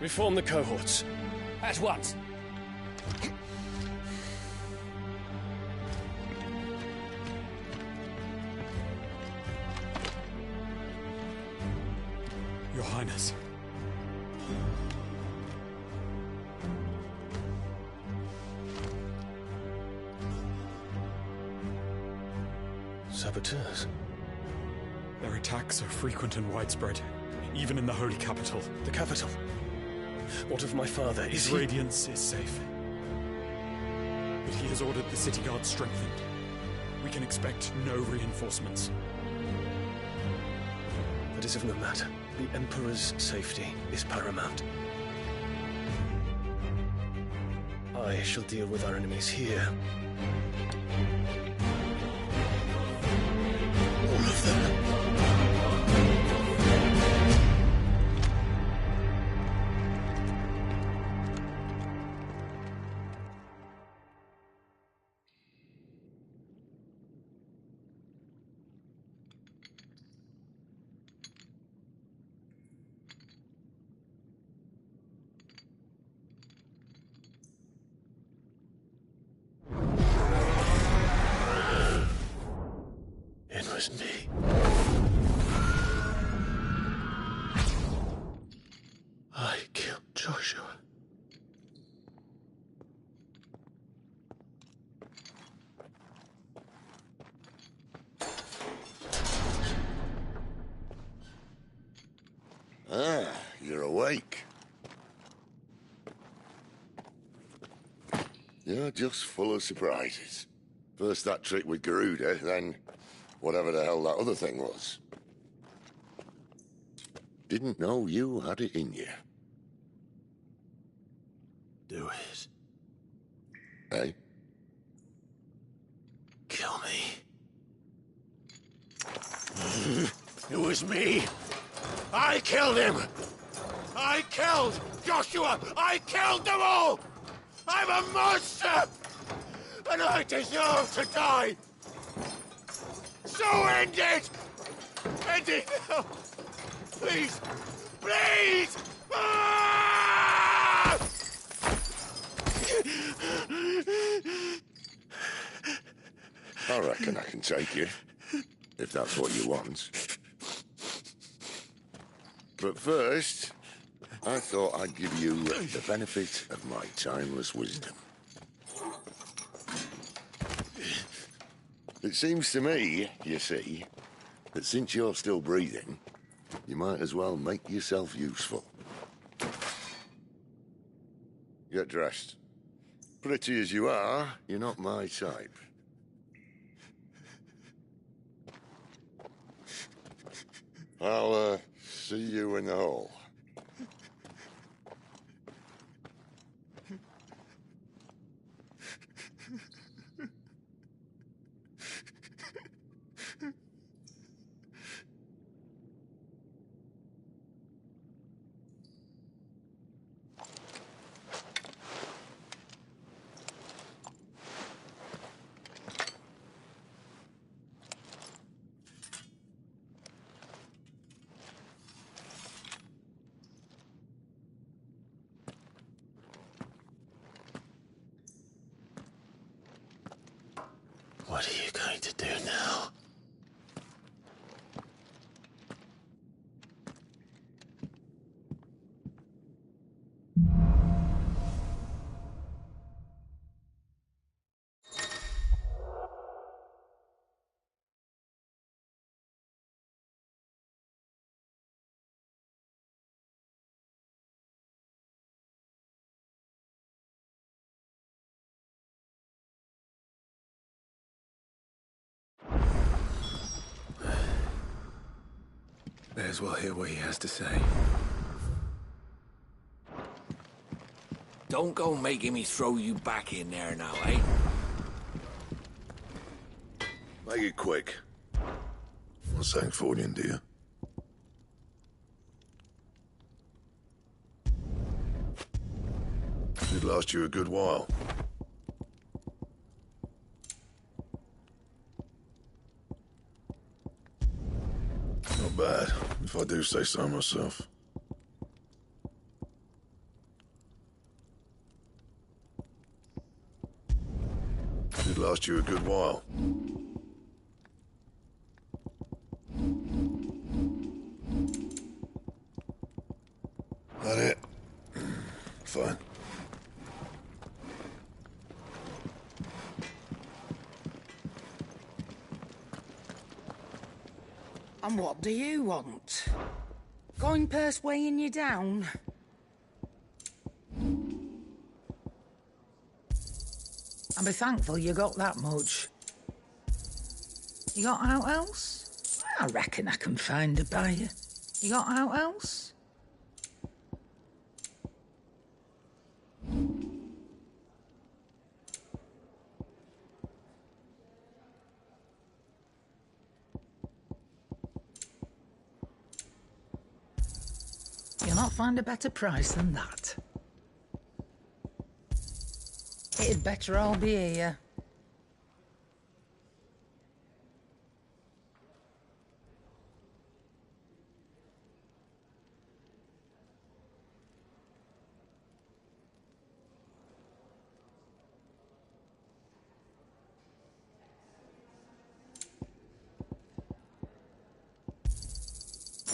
Reform the cohorts. At once! Your Highness. Saboteurs? Their attacks are frequent and widespread, even in the holy capital. The capital? What of my father? His radiance is safe. But he has ordered the city guard strengthened. We can expect no reinforcements. That is of no matter. The Emperor's safety is paramount. I shall deal with our enemies here. All of them. It was me. I killed Joshua. Ah, you're awake. You're just full of surprises. First that trick with Garuda, then whatever the hell that other thing was. Didn't know you had it in you. Do it. Hey? Kill me. It was me. I killed him. I killed Joshua. I killed them all. I'm a monster. And I deserve to die. So end it. End it now. Please. Please. Ah! I reckon I can take you, if that's what you want. But first, I thought I'd give you the benefit of my timeless wisdom. It seems to me, you see, that since you're still breathing, you might as well make yourself useful. Get dressed. Pretty as you are, you're not my type. I'll, see you in the hall. What are you going to do now? May as well hear what he has to say. Don't go making me throw you back in there now, eh? Make it quick. Not saying Fordian, do you? It'd last you a good while. Not bad, if I do say so myself. last you a good while. That it? Fine. And what do you want? Going purse weighing you down? I'll be thankful you got that much. You got out else? I reckon I can find a buyer. You got out else? You'll not find a better price than that. It'd better all be here.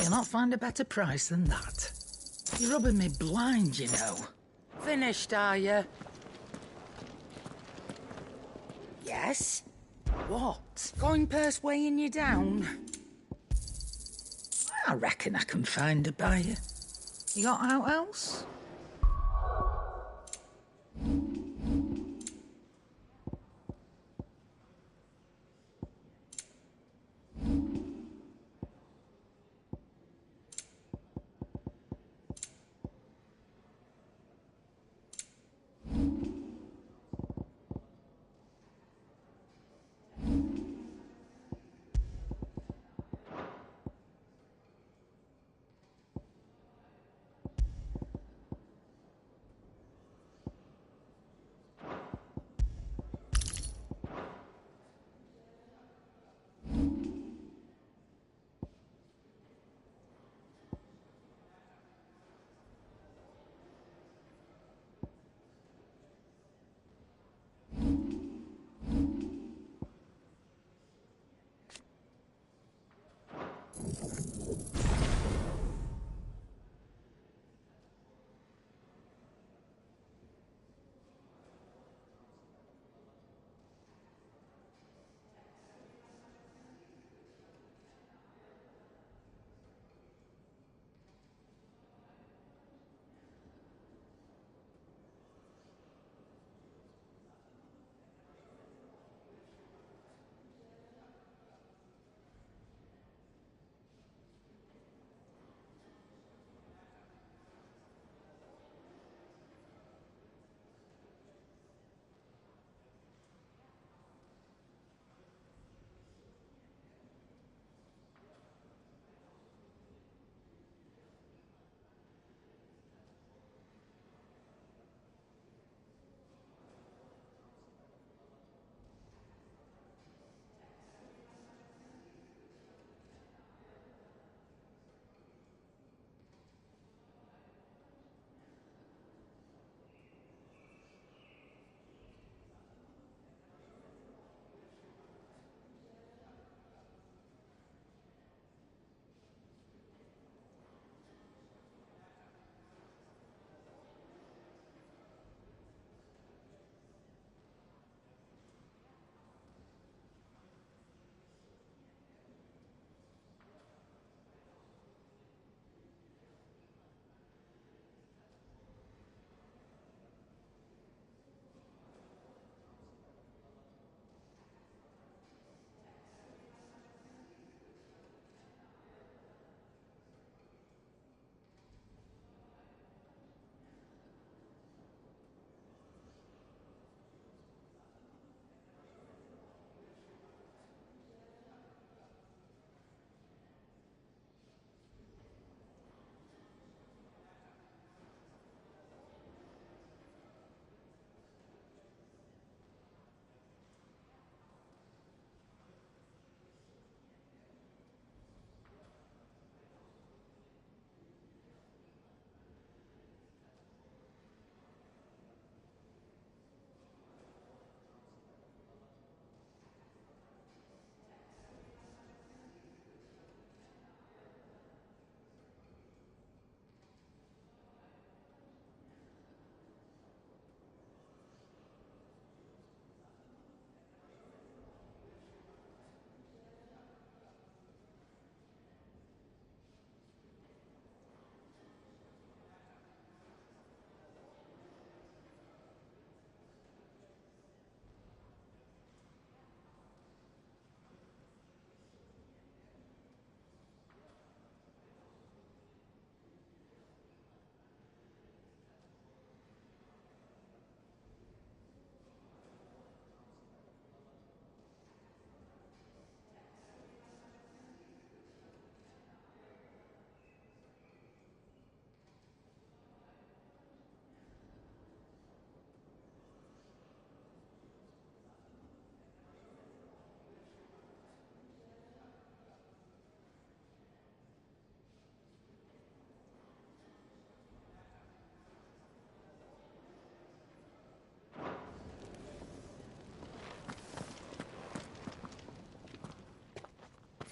You'll not find a better price than that. You're rubbing me blind, you know. Finished, are you? Yes? What? Going purse weighing you down? I reckon I can find a buyer. You got out else?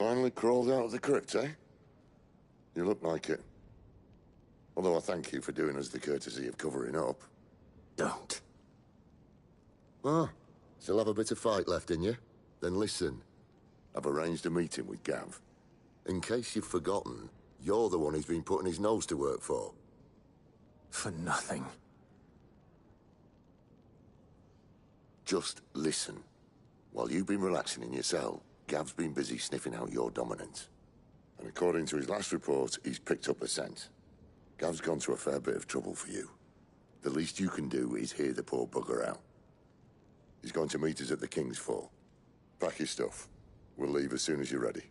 Finally crawled out of the crypt, eh? You look like it. Although I thank you for doing us the courtesy of covering up. Don't. Ah, still have a bit of fight left in you? Then listen. I've arranged a meeting with Gav. In case you've forgotten, you're the one he's been putting his nose to work for. For nothing. Just listen. While you've been relaxing in your cell, Gav's been busy sniffing out your dominance. And according to his last report, he's picked up the scent. Gav's gone to a fair bit of trouble for you. The least you can do is hear the poor bugger out. He's going to meet us at the King's Fall. Pack your stuff. We'll leave as soon as you're ready.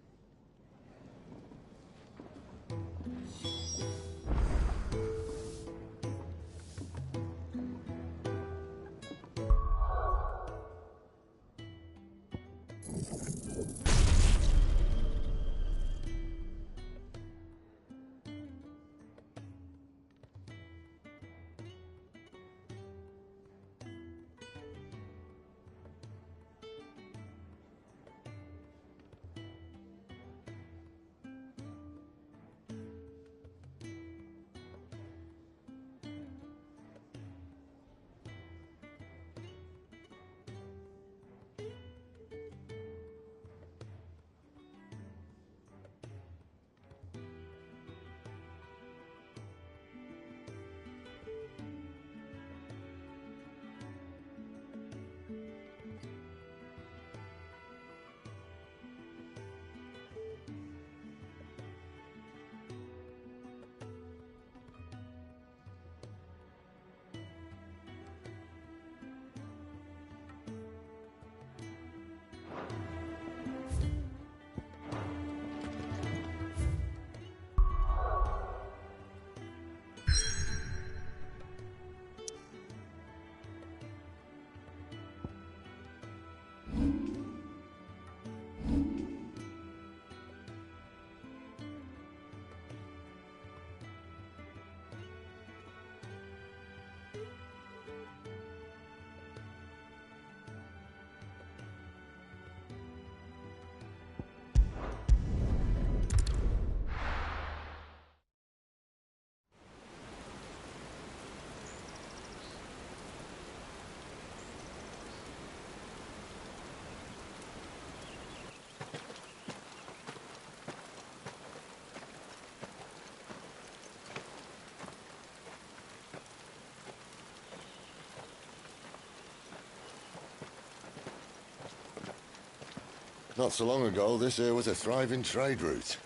Not so long ago, this here was a thriving trade route.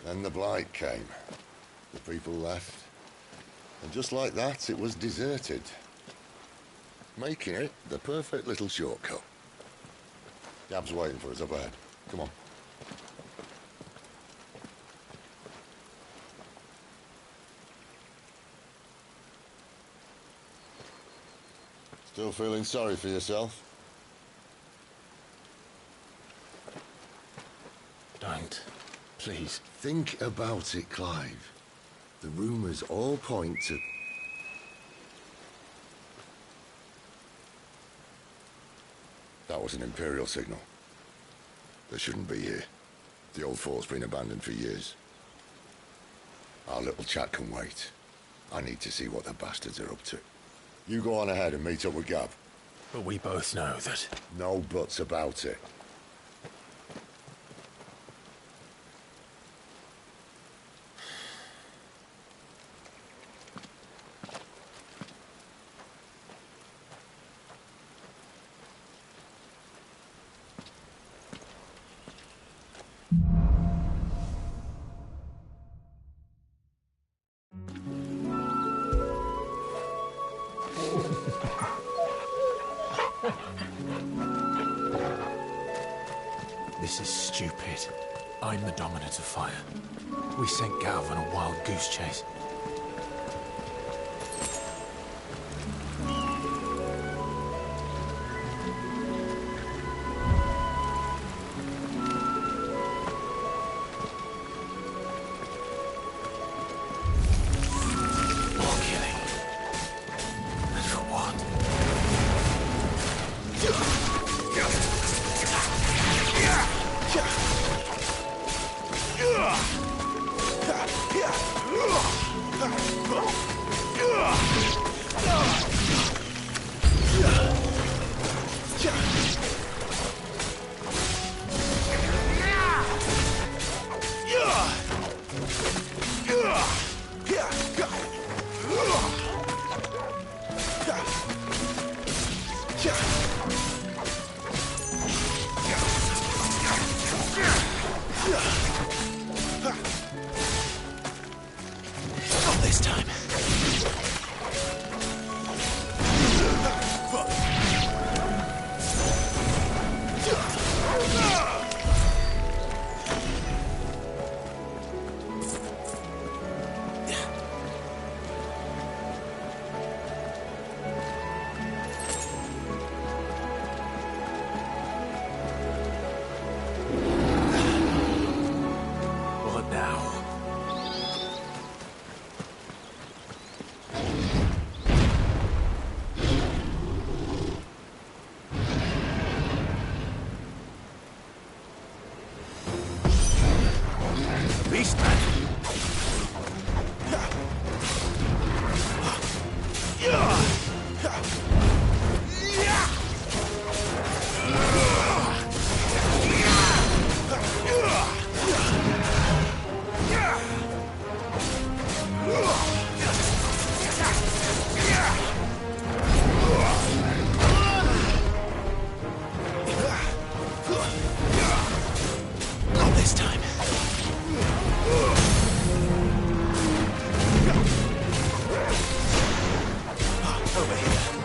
Then the Blight came. The people left. And just like that, it was deserted. Making it the perfect little shortcut. Gav's waiting for us up ahead. Come on. Still feeling sorry for yourself? Don't. Please. Think about it, Clive. The rumours all point to... That was an Imperial signal. They shouldn't be here. The old fort's been abandoned for years. Our little chat can wait. I need to see what the bastards are up to. You go on ahead and meet up with Gav. But we both know that... No buts about it. This is stupid. I'm the dominant of fire. We sent Gav on a wild goose chase. More killing. And for what? Not this time. What now? Beastman! Not this time. Over here.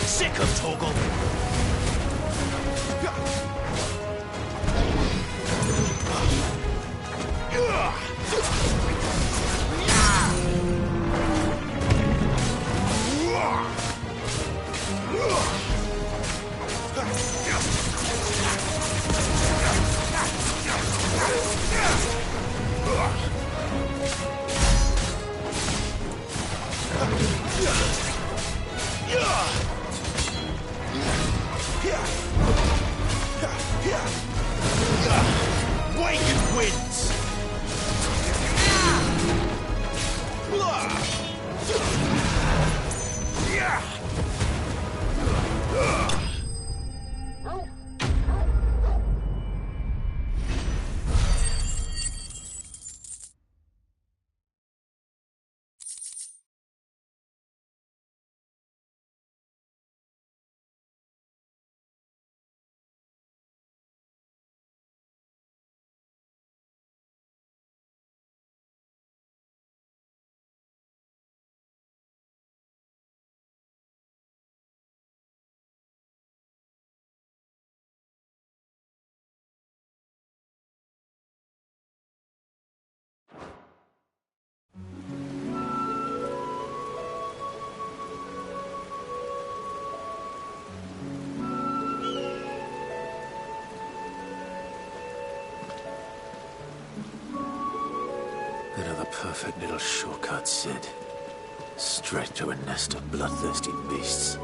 Sick of Torgal. Wake winds! Another perfect little shortcut, Sid. Straight to a nest of bloodthirsty beasts.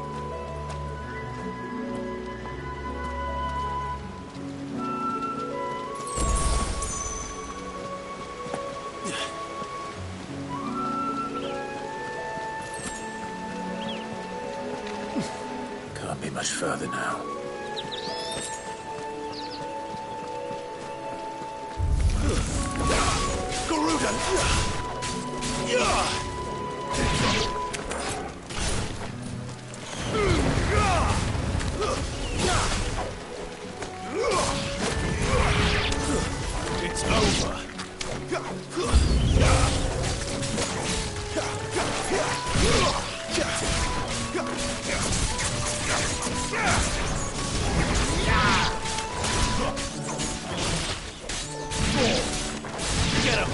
Can't be much further now. Garuda! It's over. Get him!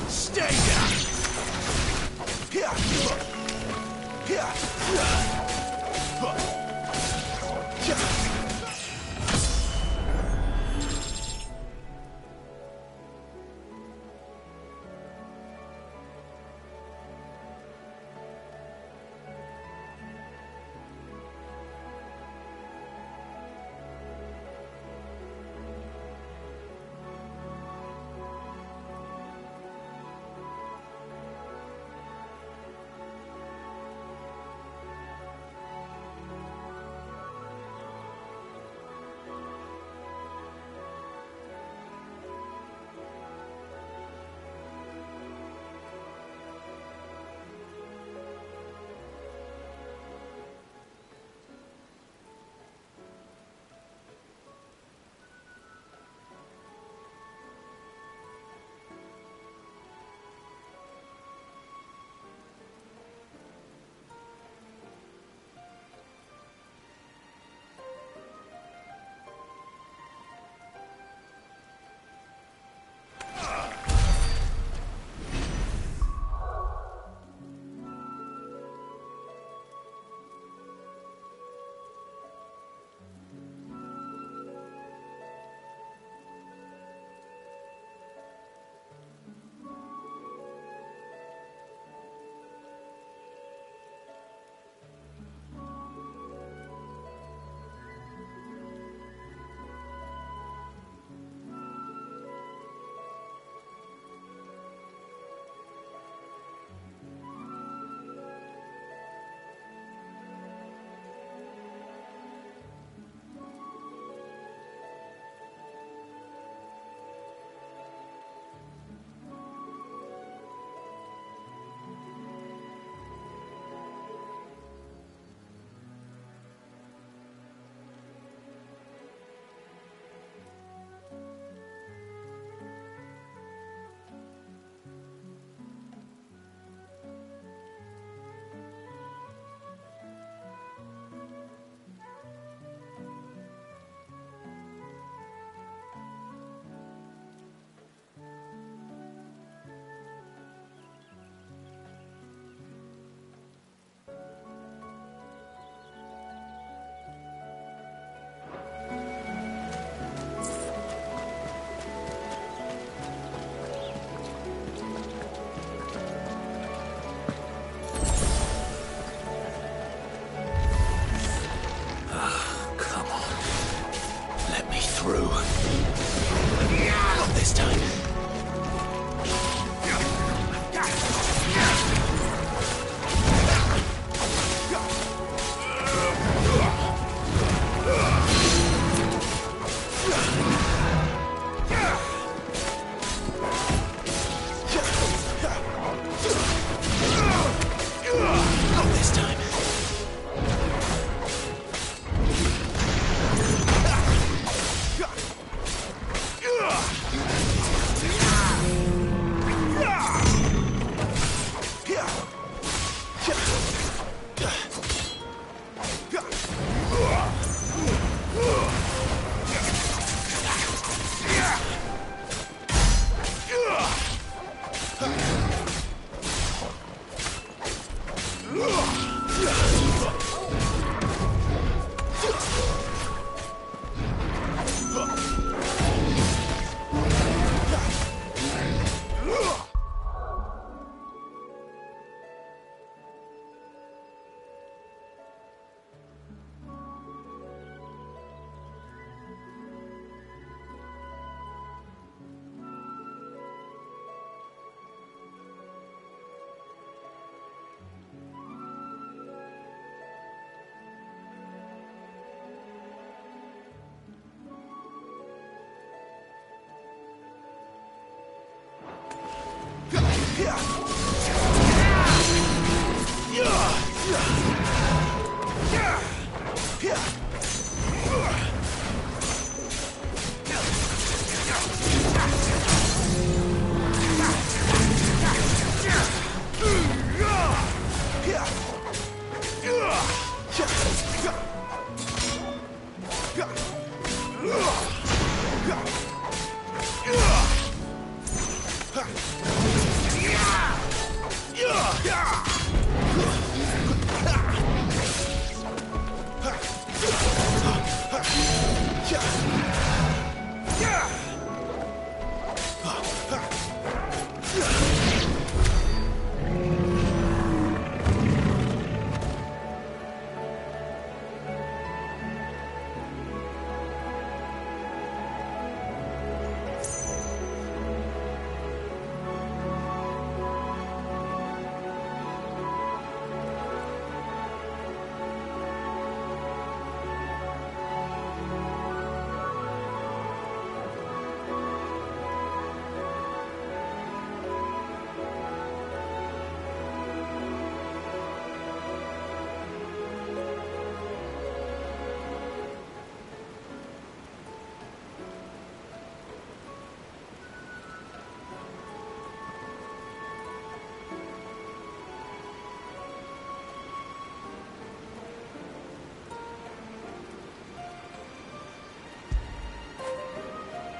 Stay down!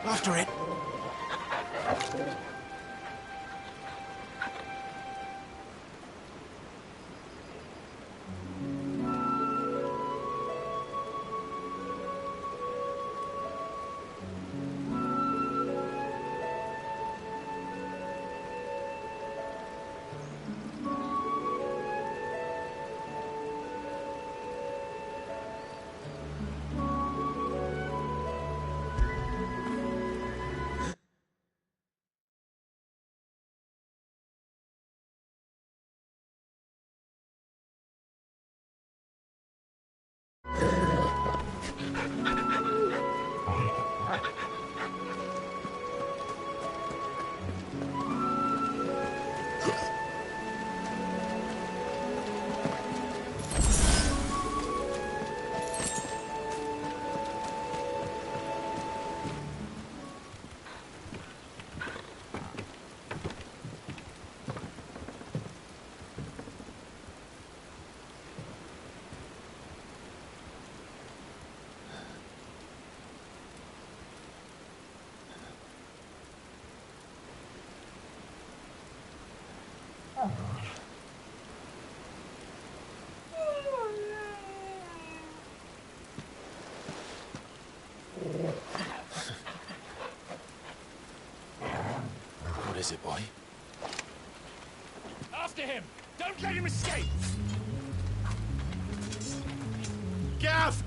After it. What is it, boy? After him! Don't let him escape! Gav!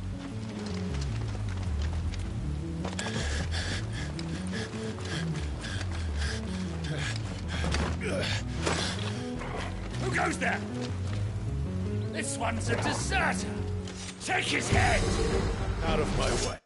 Who goes there? This one's a deserter! Take his head! Out of my way.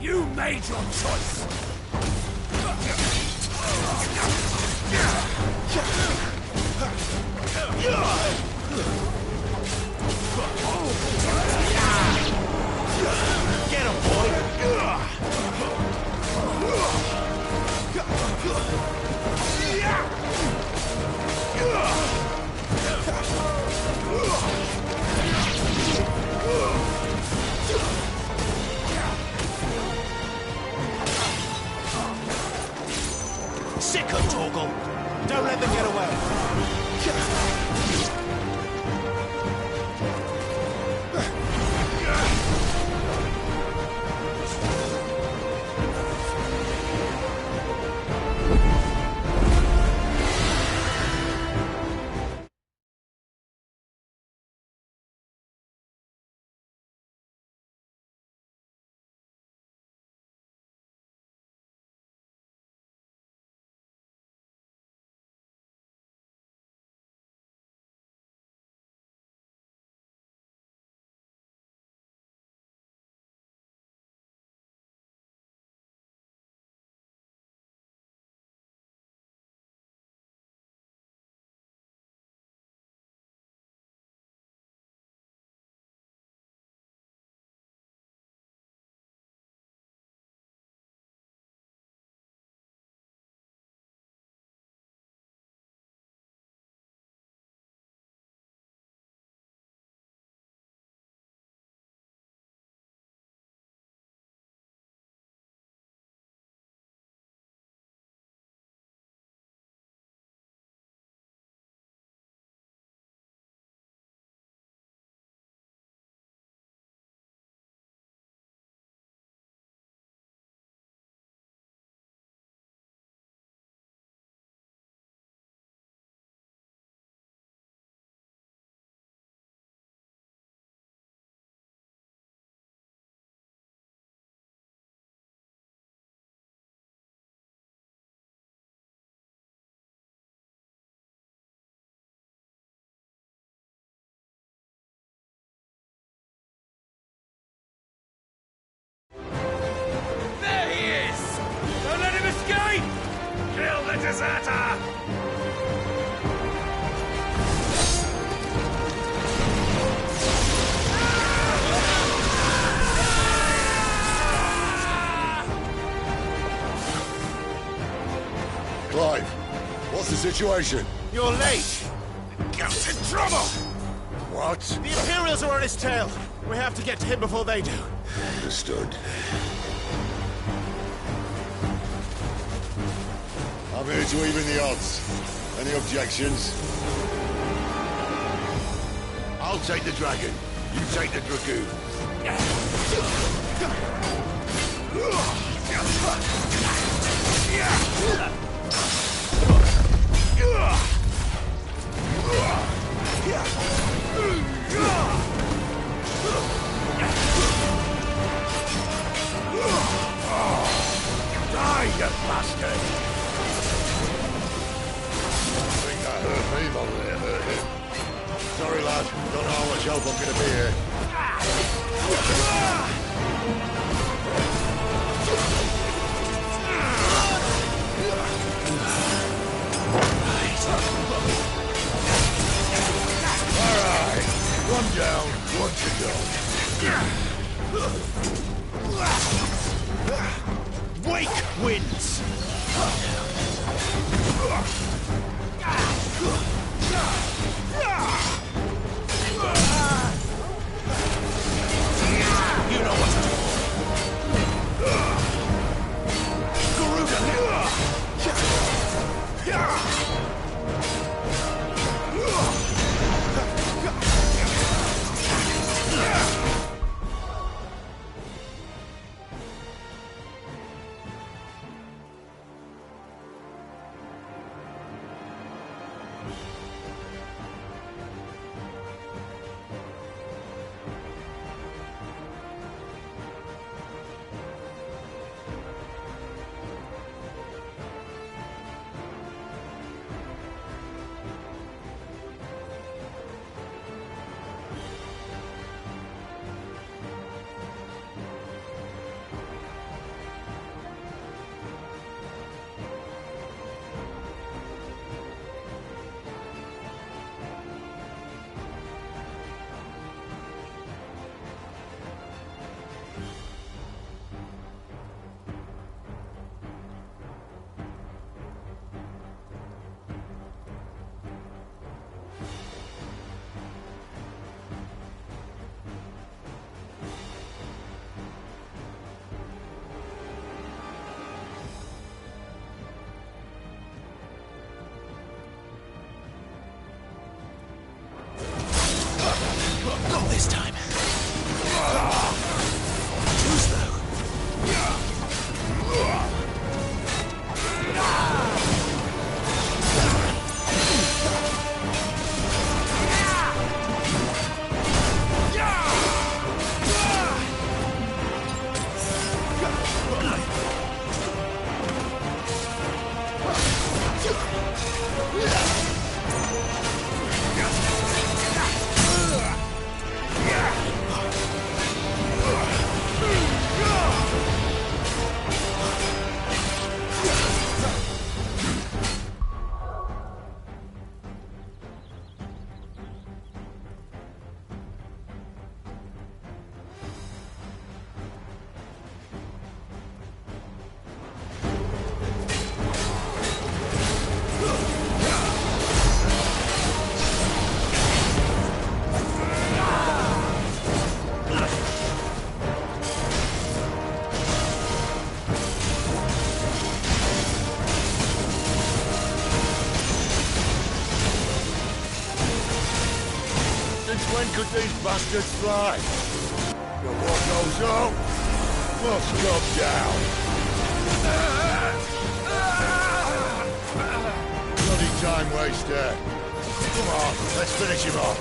You made your choice! Get him, boy! Sick of Torgal! Don't let them get away! There he is! Don't let him escape! Kill the deserter! Clive, what's the situation? You're late! Got in trouble! What? The Imperials are on his tail! We have to get to him before they do. Understood. I'm here to even the odds. Any objections? I'll take the dragon. You take the dragoon. Die, you bastard! I think that hurt me more than it hurt him. Sorry, lad. Don't know how much help I'm going to be here. All right. One down, one to go. Wake wins! You know what to do. Garuda! when could these bastards fly? But what goes up must come down. Bloody time waster. Come on, let's finish him off.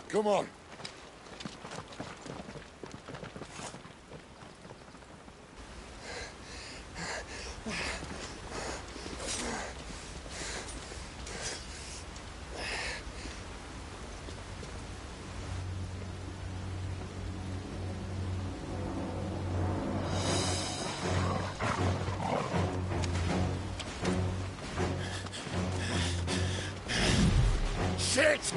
Come on. Shit!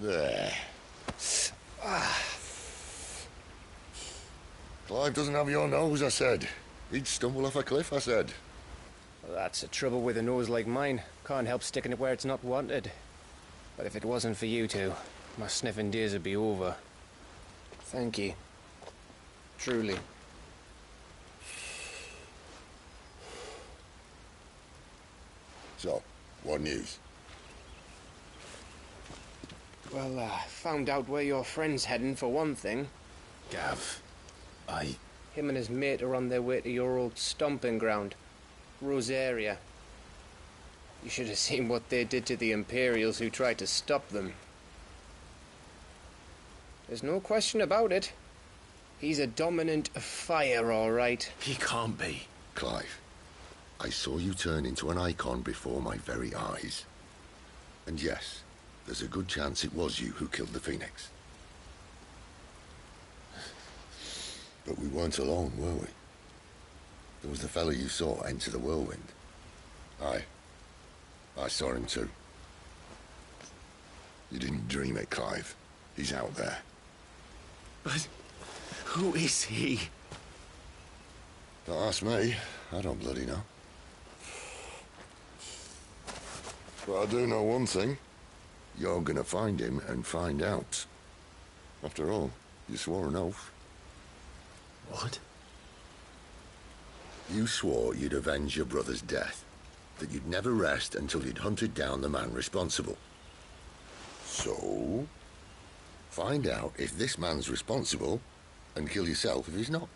There. Clive doesn't have your nose, I said. He'd stumble off a cliff, I said. Well, that's the trouble with a nose like mine. Can't help sticking it where it's not wanted. But if it wasn't for you two, my sniffing days would be over. Thank you. Truly. So, what news? Well, found out where your friend's heading, for one thing. Gav, Him and his mate are on their way to your old stomping ground, Rosaria. You should have seen what they did to the Imperials who tried to stop them. There's no question about it. He's a dominant fire, all right. He can't be. Clive, I saw you turn into an icon before my very eyes. And yes, there's a good chance it was you who killed the Phoenix. But we weren't alone, were we? There was the fellow you saw enter the whirlwind. I saw him too. You didn't dream it, Clive. He's out there. But who is he? Don't ask me. I don't bloody know. But I do know one thing. You're gonna find him and find out. After all, you swore an oath. What? You swore you'd avenge your brother's death. That you'd never rest until you'd hunted down the man responsible. So, find out if this man's responsible, and kill yourself if he's not.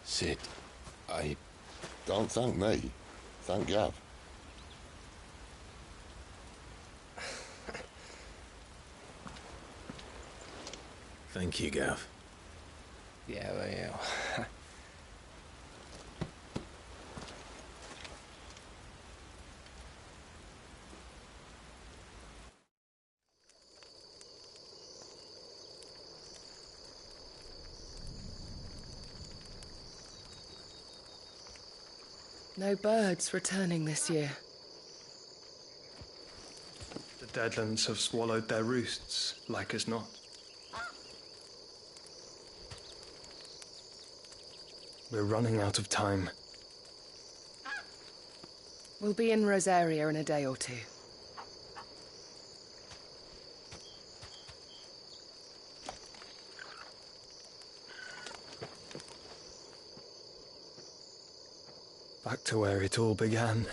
Sid, Don't thank me. Thank Gav. Thank you, Gav. Yeah, well, yeah. No birds returning this year. The Deadlands have swallowed their roosts, like as not. We're running out of time. We'll be in Rosaria in a day or two. Back to where it all began.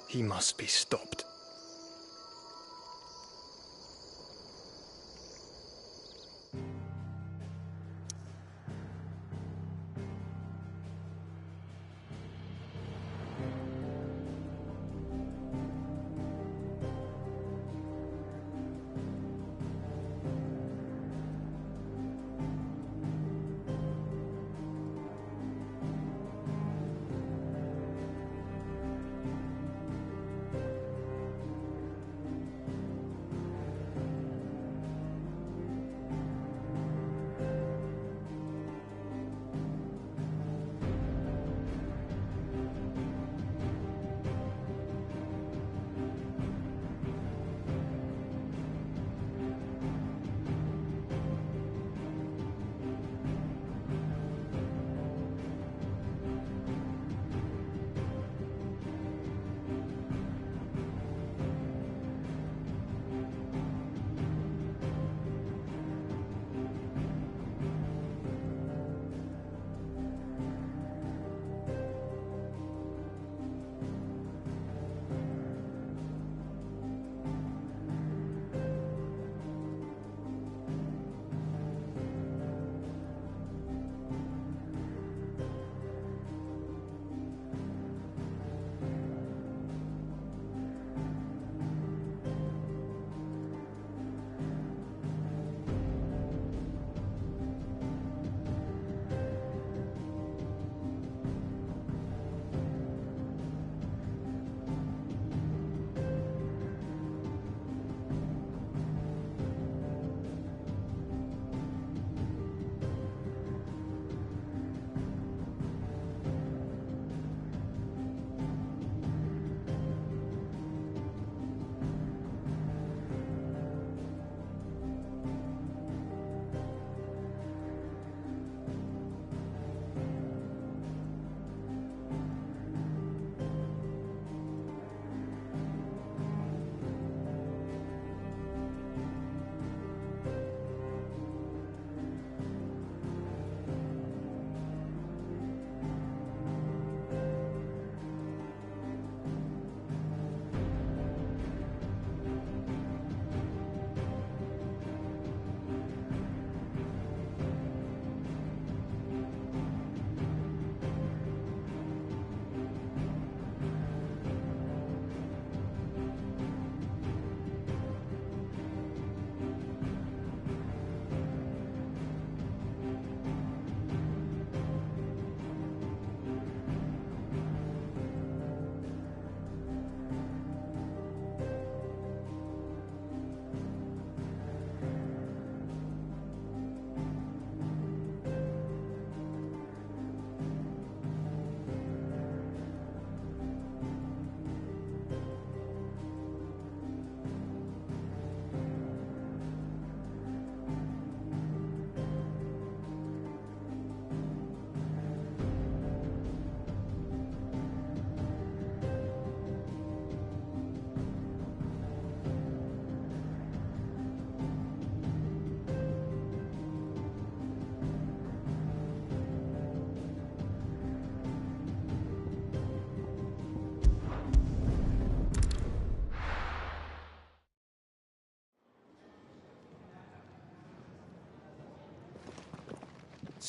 He must be stopped.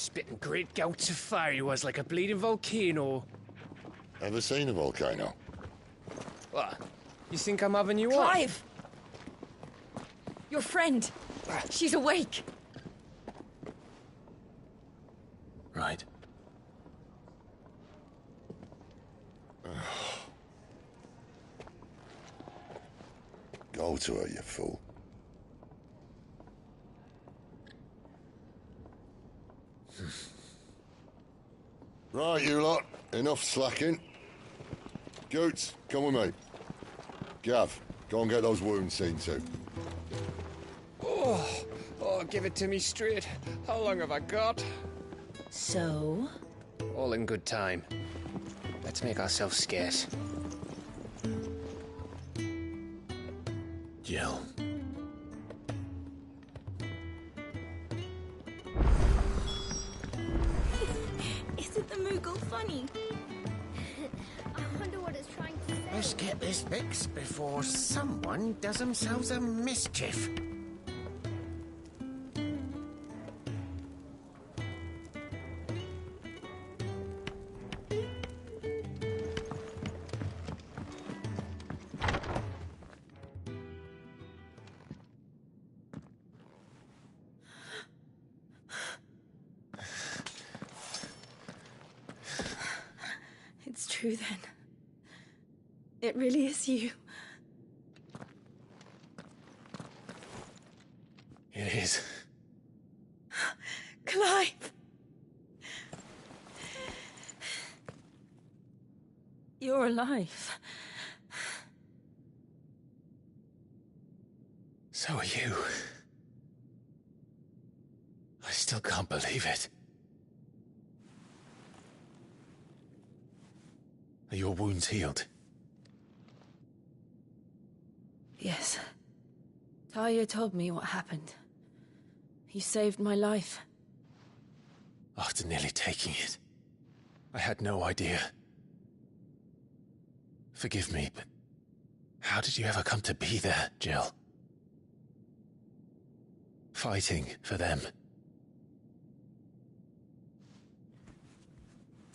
Spitting great gouts of fire he was, like a bleeding volcano. Ever seen a volcano? What? You think I'm having you on? Clive! Your friend. She's awake. Right. Go to her, you fool. Right, you lot. Enough slacking. Goots, come with me. Gav, go and get those wounds seen to. Oh, give it to me straight. How long have I got? So? All in good time. Let's make ourselves scarce. Jill. Isn't the Moogle funny? I wonder what it's trying to say. Let's get this fixed before someone does themselves a mischief. It's true then. It really is you. It is. Clive! You're alive. So are you. I still can't believe it. Are your wounds healed? Yes. Talia told me what happened. You saved my life. After nearly taking it, I had no idea. Forgive me, but how did you ever come to be there, Jill? Fighting for them.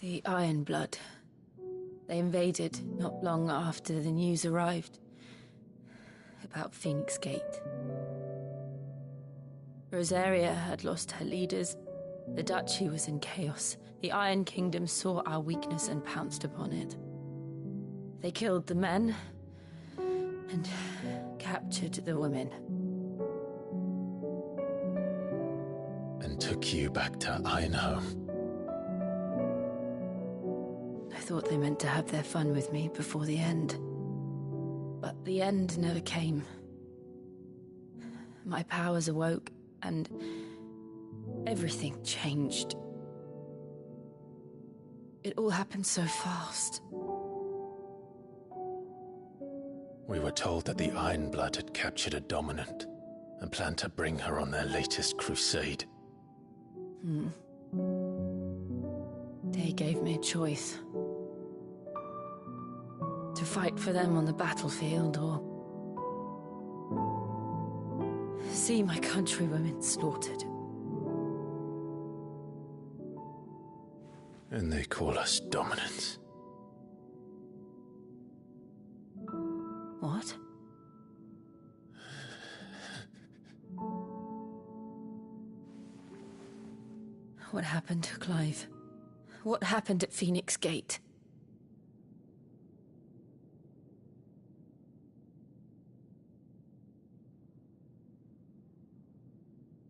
The Iron Blood. They invaded not long after the news arrived about Phoenix Gate. Rosaria had lost her leaders. The Duchy was in chaos. The Iron Kingdom saw our weakness and pounced upon it. They killed the men and captured the women. And took you back to Ironhome. I thought they meant to have their fun with me before the end. But the end never came. My powers awoke, and everything changed. It all happened so fast. We were told that the Iron Blood had captured a dominant and planned to bring her on their latest crusade. They gave me a choice. To fight for them on the battlefield, or see my countrywomen slaughtered. And they call us dominants. What? What happened, Clive? What happened at Phoenix Gate?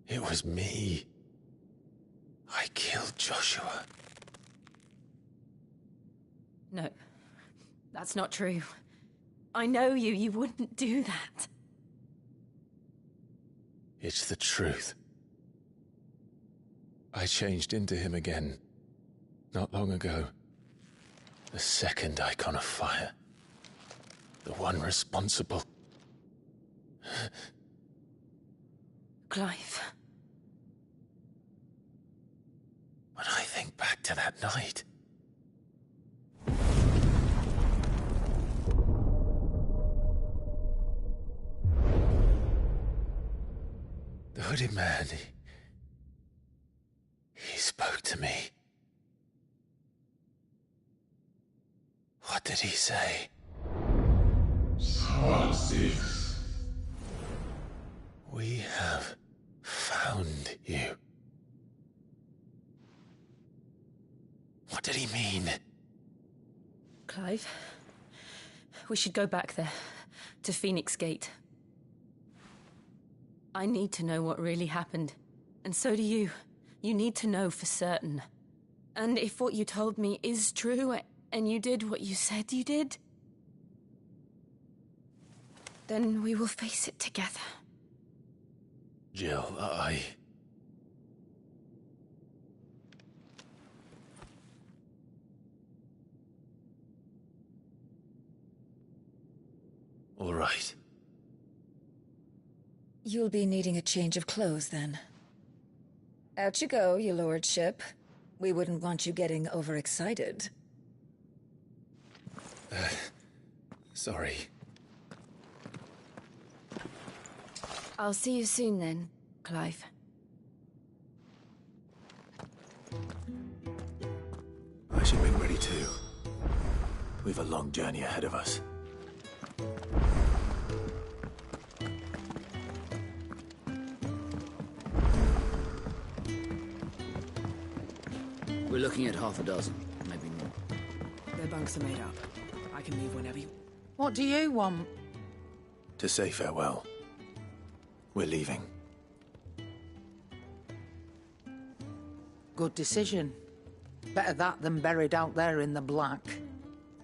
It was me. I killed Joshua. No, that's not true. I know you. You wouldn't do that. It's the truth. I changed into him again, not long ago. The second icon of fire. The one responsible. Clive. When I think back to that night... The hooded man, he spoke to me. What did he say? Part 6. We have found you. What did he mean? Clive, we should go back there, to Phoenix Gate. I need to know what really happened, and so do you. You need to know for certain. And if what you told me is true, and you did what you said you did, then we will face it together. Jill, All right. You'll be needing a change of clothes, then. Out you go, your lordship. We wouldn't want you getting overexcited. Sorry. I'll see you soon then, Clive. I should make ready too. We've a long journey ahead of us. We're looking at half a dozen, maybe more. Their bunks are made up. I can leave whenever you... What do you want? To say farewell. We're leaving. Good decision. Better that than buried out there in the black.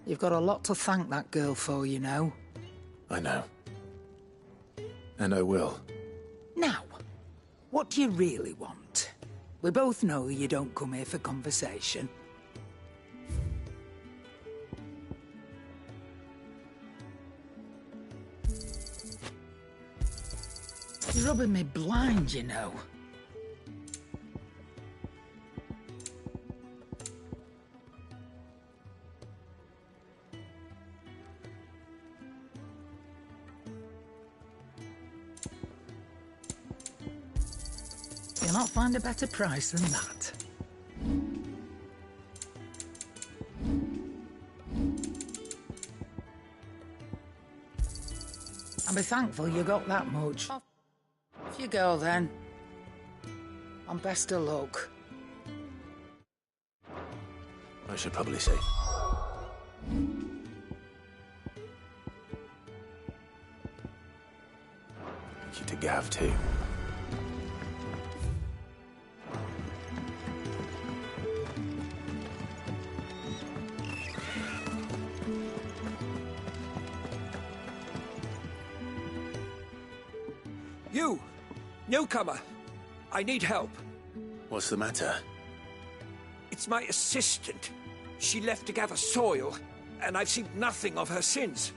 You've got a lot to thank that girl for, you know. I know. And I will. Now, what do you really want? We both know you don't come here for conversation. You're rubbing me blind, you know. You'll not find a better price than that. And be thankful you got that much. Off you go, then. And best of luck. I should probably say. Thank you to Gav, too. You! Newcomer! I need help. What's the matter? It's my assistant. She left to gather soil, and I've seen nothing of her since.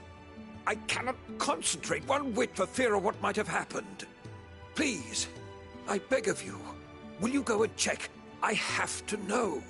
I cannot concentrate one whit for fear of what might have happened. Please, I beg of you, will you go and check? I have to know.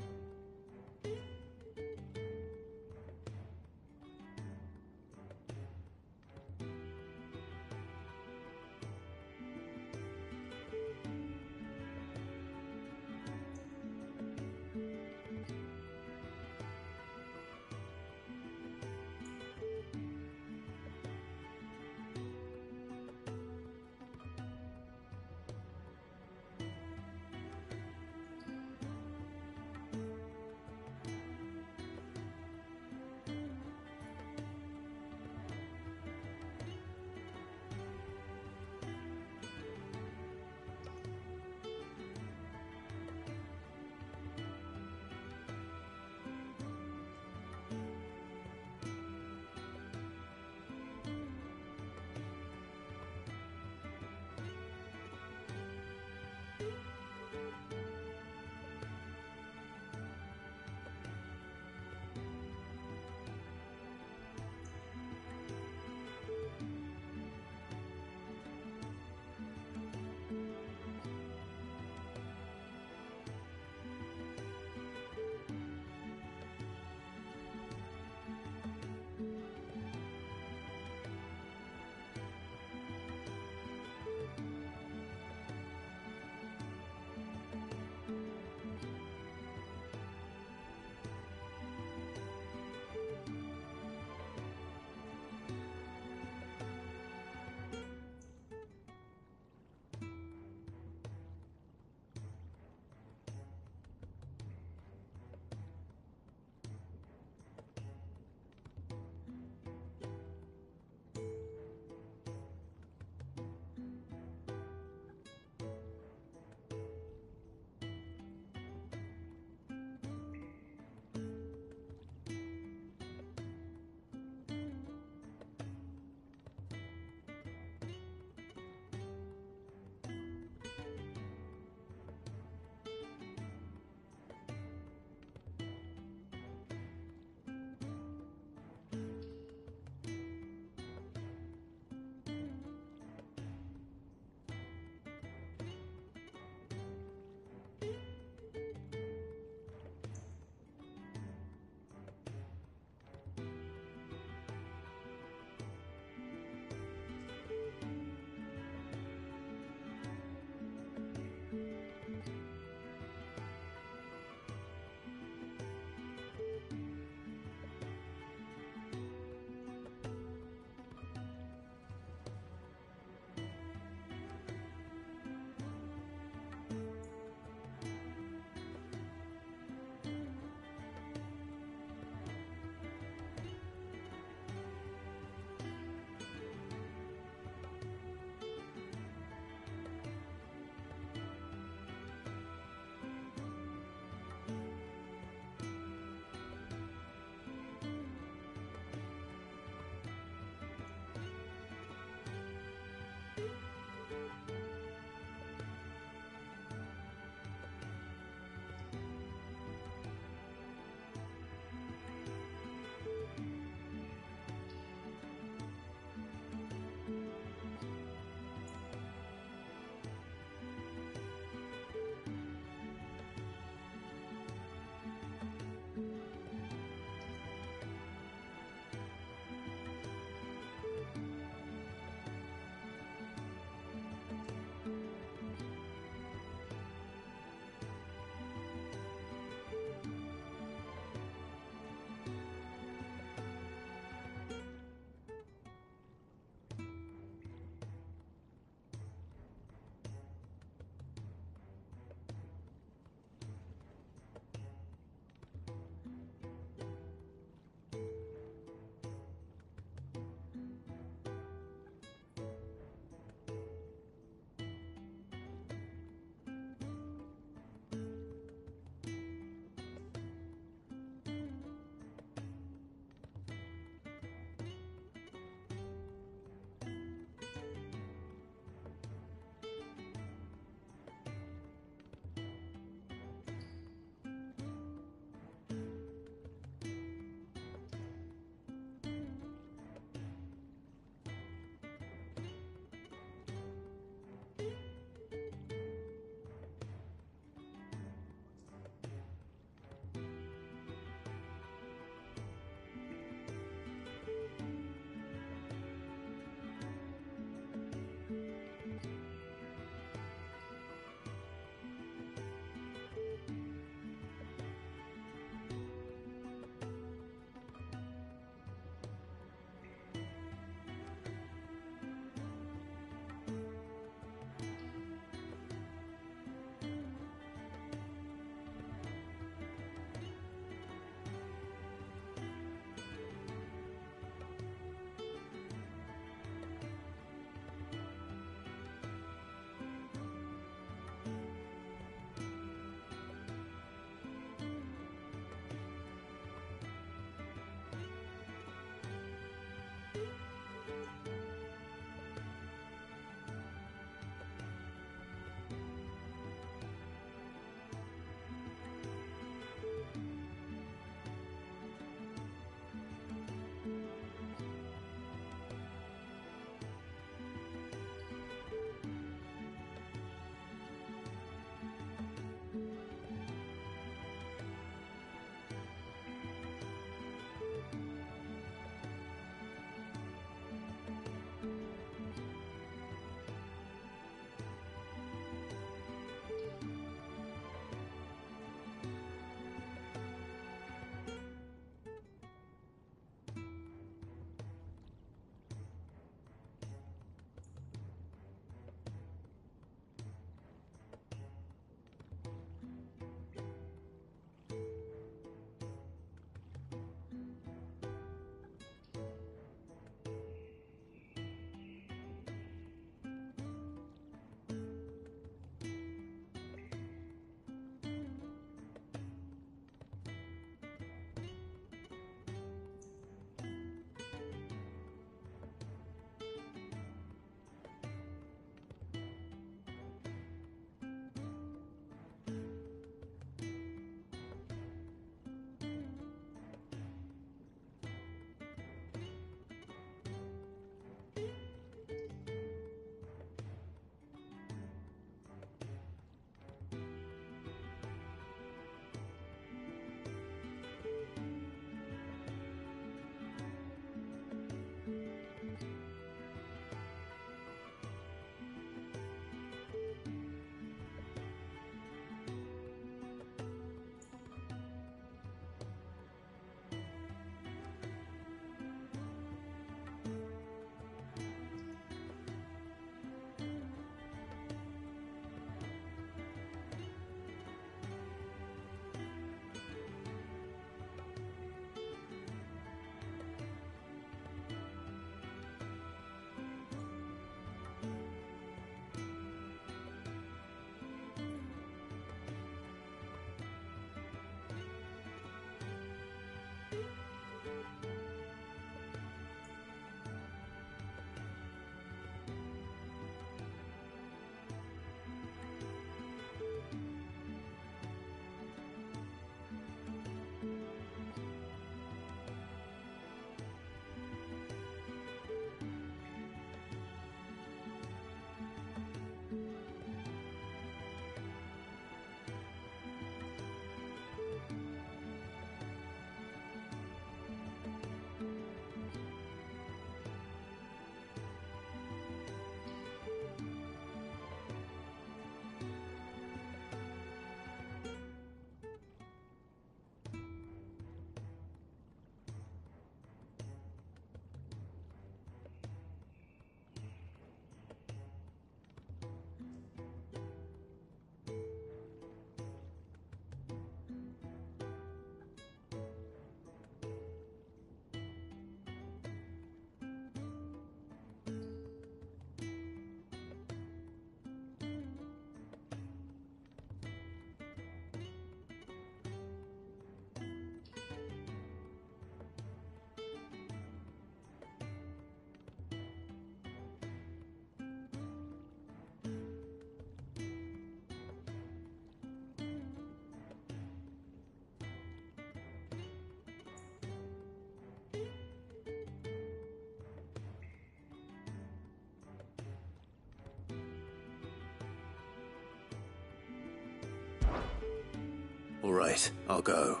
All right, I'll go.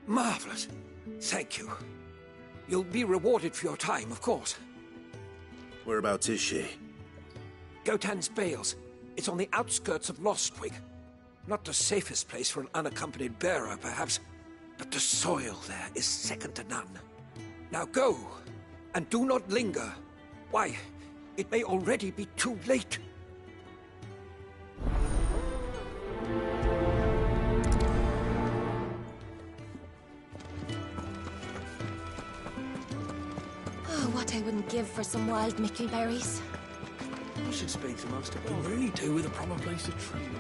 Marvelous. Thank you. You'll be rewarded for your time, of course. Whereabouts is she? Gotan's Bales. It's on the outskirts of Lostwing. Not the safest place for an unaccompanied bearer, perhaps, but the soil there is second to none. Now go, and do not linger. Why, it may already be too late. Oh, what I wouldn't give for some wild mickleberries. You should speak to Master Bell. You really do with a proper place to train.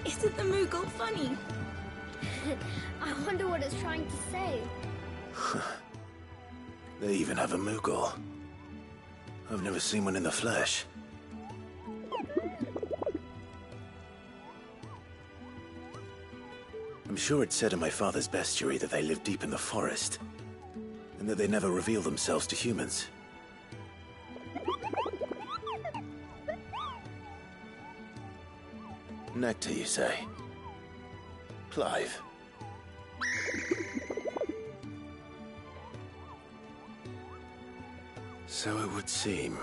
Isn't the Moogle funny? I wonder what it's trying to say. They even have a Moogle. I've never seen one in the flesh. I'm sure it said in my father's bestiary that they live deep in the forest, and that they never reveal themselves to humans. Nectar, you say? Clive. So it would seem.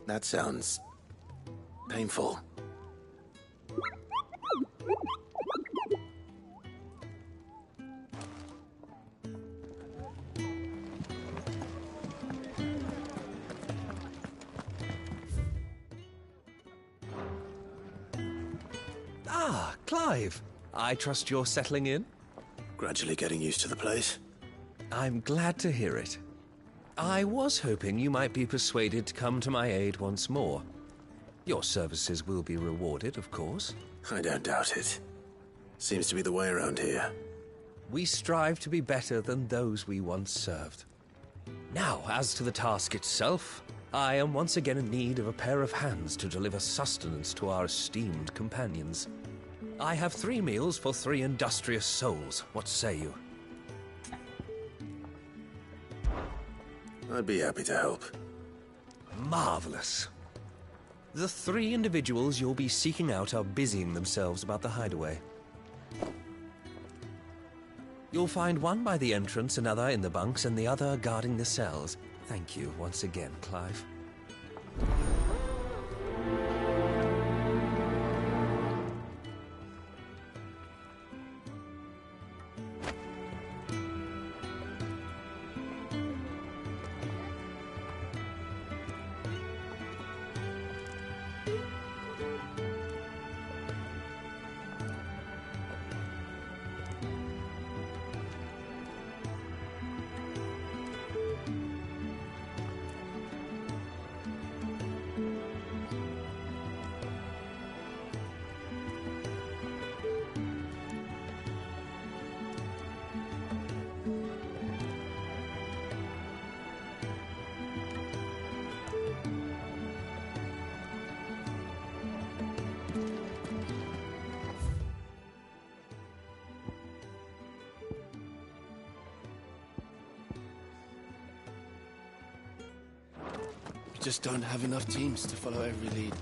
That sounds painful. Ah, Clive. I trust you're settling in? Gradually getting used to the place. I'm glad to hear it. I was hoping you might be persuaded to come to my aid once more. Your services will be rewarded, of course. I don't doubt it. Seems to be the way around here. We strive to be better than those we once served. Now, as to the task itself, I am once again in need of a pair of hands to deliver sustenance to our esteemed companions. I have 3 meals for 3 industrious souls. What say you? I'd be happy to help. Marvelous. The 3 individuals you'll be seeking out are busying themselves about the hideaway. You'll find one by the entrance, another in the bunks, and the other guarding the cells. Thank you once again, Clive. Just don't have enough teams to follow every lead.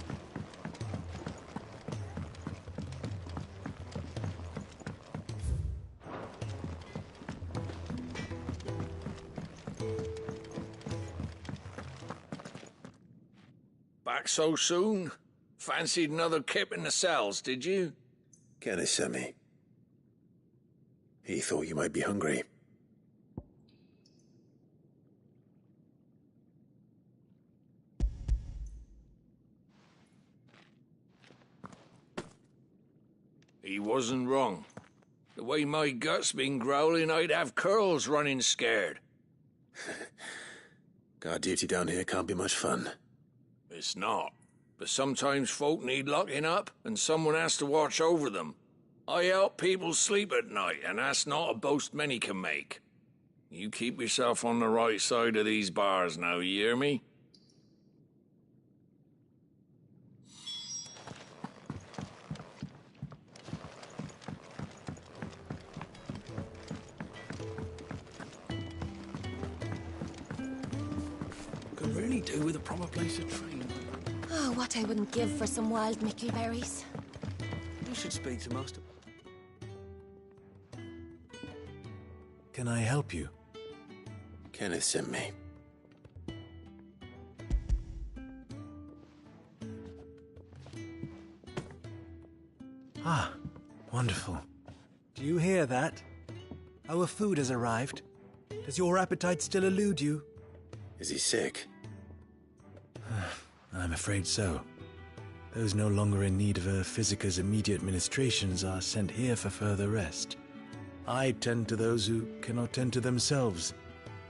Back so soon? Fancied another kip in the cells, did you? Kenneth sent me. He thought you might be hungry. He wasn't wrong. The way my gut's been growling, I'd have curls running scared. Guard duty down here can't be much fun. It's not. But sometimes folk need locking up, and someone has to watch over them. I help people sleep at night, and that's not a boast many can make. You keep yourself on the right side of these bars now, you hear me? really do with a proper place to train. Oh, what I wouldn't give for some wild mickleberries. You should speak to most of... Can I help you? Kenneth sent me. Ah, wonderful. Do you hear that? Our food has arrived. Does your appetite still elude you? Is he sick? I'm afraid so. Those no longer in need of a Physica's immediate ministrations are sent here for further rest. I tend to those who cannot tend to themselves,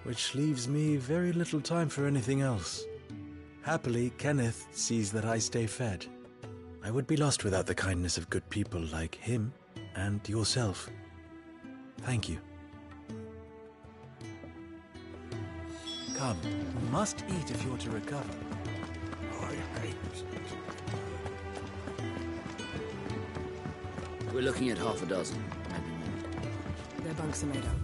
which leaves me very little time for anything else. Happily, Kenneth sees that I stay fed. I would be lost without the kindness of good people like him and yourself. Thank you. Come, you must eat if you're to recover. We're looking at half a dozen, maybe more. Their bunks are made up.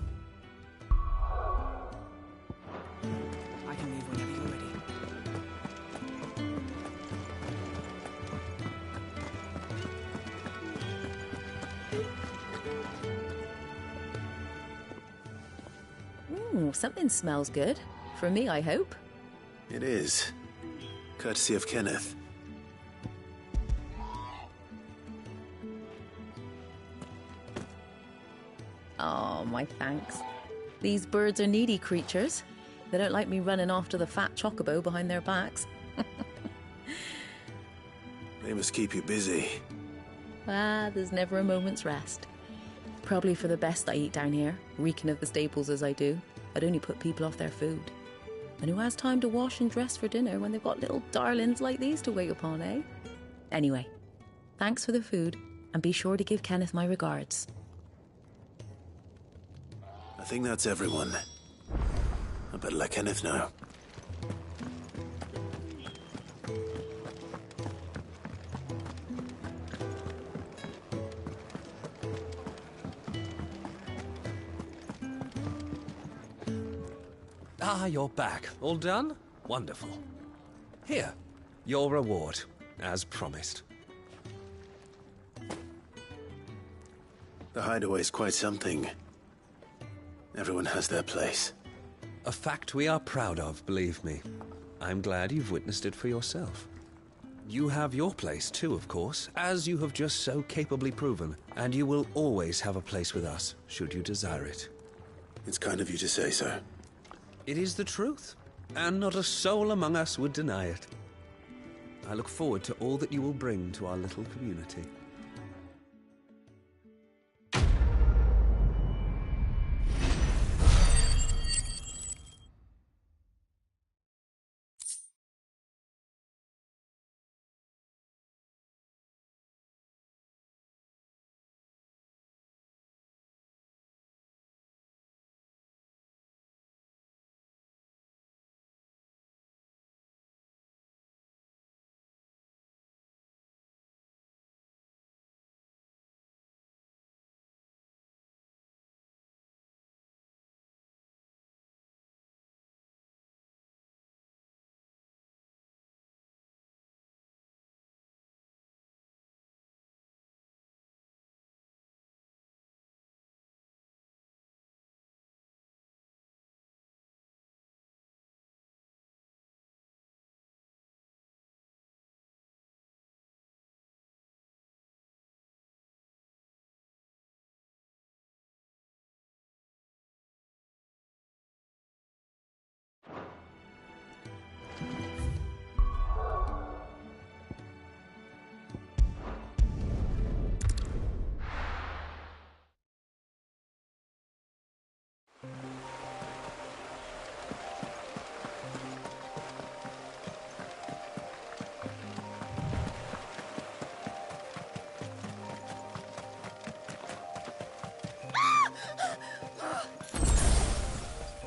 I can leave whenever you're ready. Ooh, something smells good. For me, I hope. It is. Courtesy of Kenneth. Oh, my thanks. These birds are needy creatures. They don't like me running after the fat chocobo behind their backs. They must keep you busy. Ah, there's never a moment's rest. Probably for the best I eat down here, reeking of the staples as I do. I'd only put people off their food. And who has time to wash and dress for dinner when they've got little darlings like these to wait upon, eh? Anyway, thanks for the food, and be sure to give Kenneth my regards. I think that's everyone. I better let Kenneth know. Ah, you're back. All done? Wonderful. Here, your reward, as promised. The hideaway's quite something. Everyone has their place. A fact we are proud of, believe me. I'm glad you've witnessed it for yourself. You have your place too, of course, as you have just so capably proven, and you will always have a place with us, should you desire it. It's kind of you to say so. It is the truth, and not a soul among us would deny it. I look forward to all that you will bring to our little community.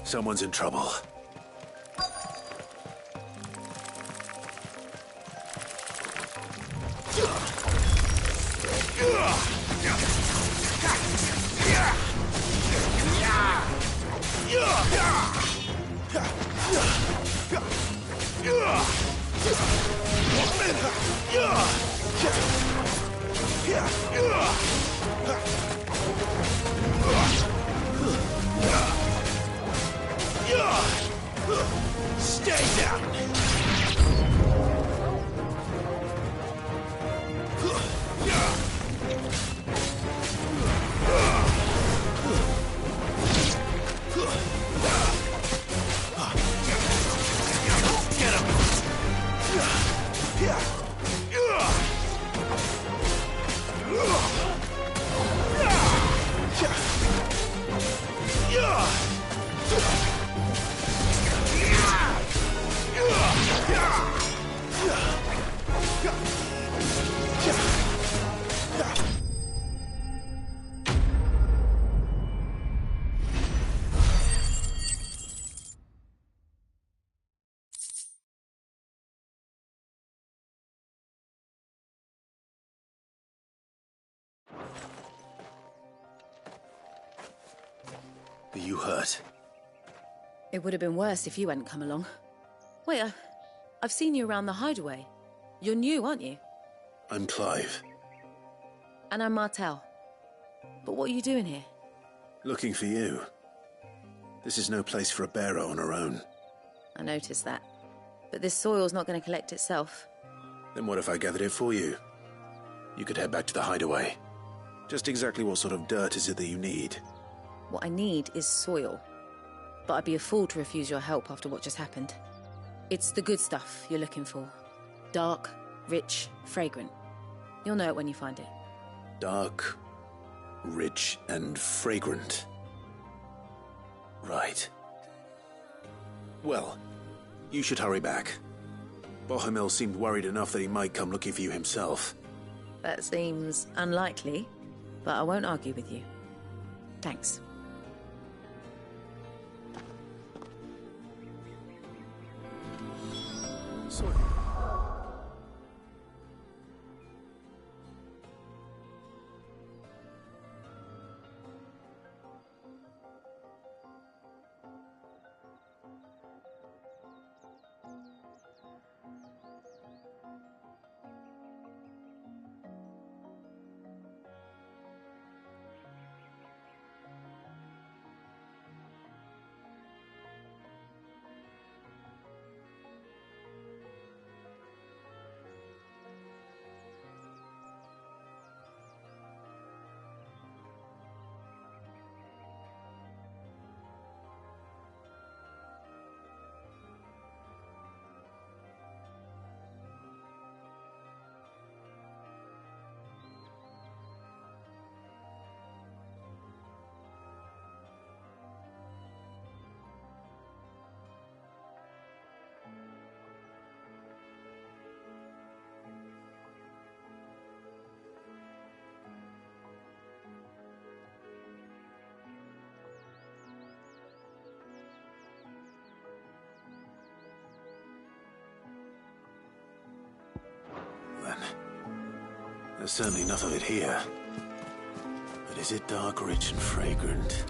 Someone's in trouble. Stay down! Are you hurt? It would have been worse if you hadn't come along. Wait, I've seen you around the hideaway. You're new, aren't you? I'm Clive. And I'm Martel. But what are you doing here? Looking for you. This is no place for a bearer on her own. I noticed that. But this soil's not going to collect itself. Then what if I gathered it for you? You could head back to the hideaway. Just exactly what sort of dirt is it that you need? What I need is soil. But I'd be a fool to refuse your help after what just happened. It's the good stuff you're looking for. Dark, rich, fragrant. You'll know it when you find it. Dark, rich, and fragrant. Right. Well, you should hurry back. Bohemil seemed worried enough that he might come looking for you himself. That seems unlikely, but I won't argue with you. Thanks. Sorry. There's certainly enough of it here. But is it dark, rich, and fragrant?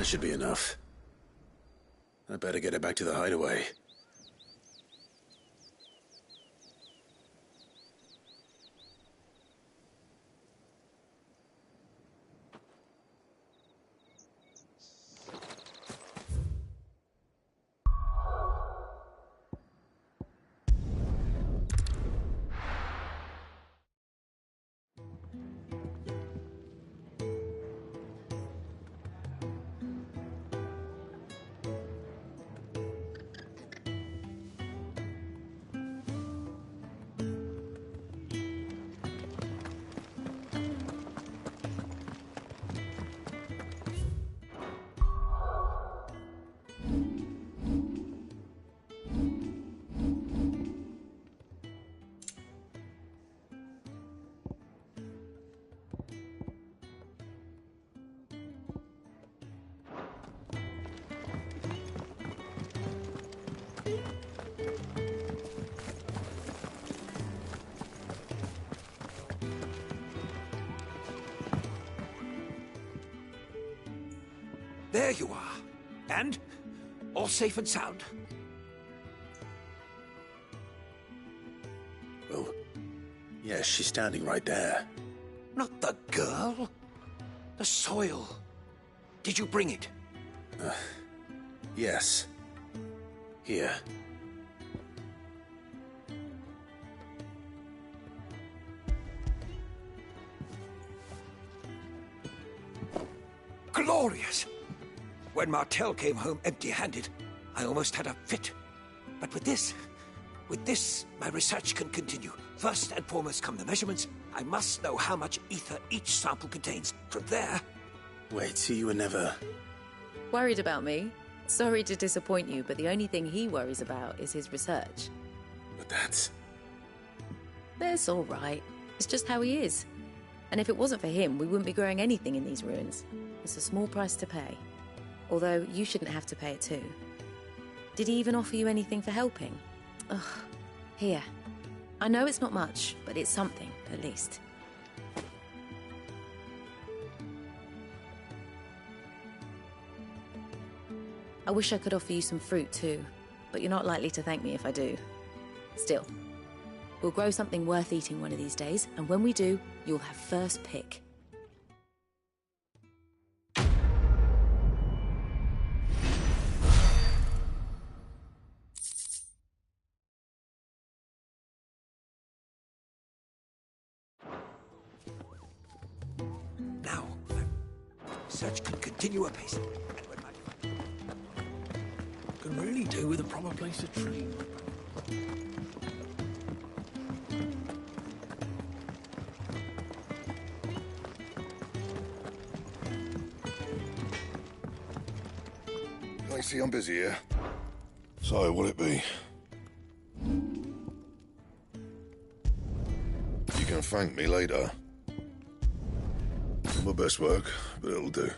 That should be enough. I better get it back to the hideaway. There you are. And all safe and sound. Well, yes, she's standing right there. Not the girl. The soil. Did you bring it? Yes. Here. Glorious! When Martel came home empty-handed, I almost had a fit. But with this, my research can continue. First and foremost come the measurements. I must know how much ether each sample contains. From there... Wait, so you were never... Worried about me? Sorry to disappoint you, but the only thing he worries about is his research. But that's... That's all right. It's just how he is. And if it wasn't for him, we wouldn't be growing anything in these ruins. It's a small price to pay. Although, you shouldn't have to pay it too. Did he even offer you anything for helping? Ugh. Here. I know it's not much, but it's something, at least. I wish I could offer you some fruit too, but you're not likely to thank me if I do. Still, we'll grow something worth eating one of these days, and when we do, you'll have first pick. Now, search can continue apace. Can really do with a proper place to train. I see I'm busy here. So, will it be? You can thank me later. Not my best work, but it'll do.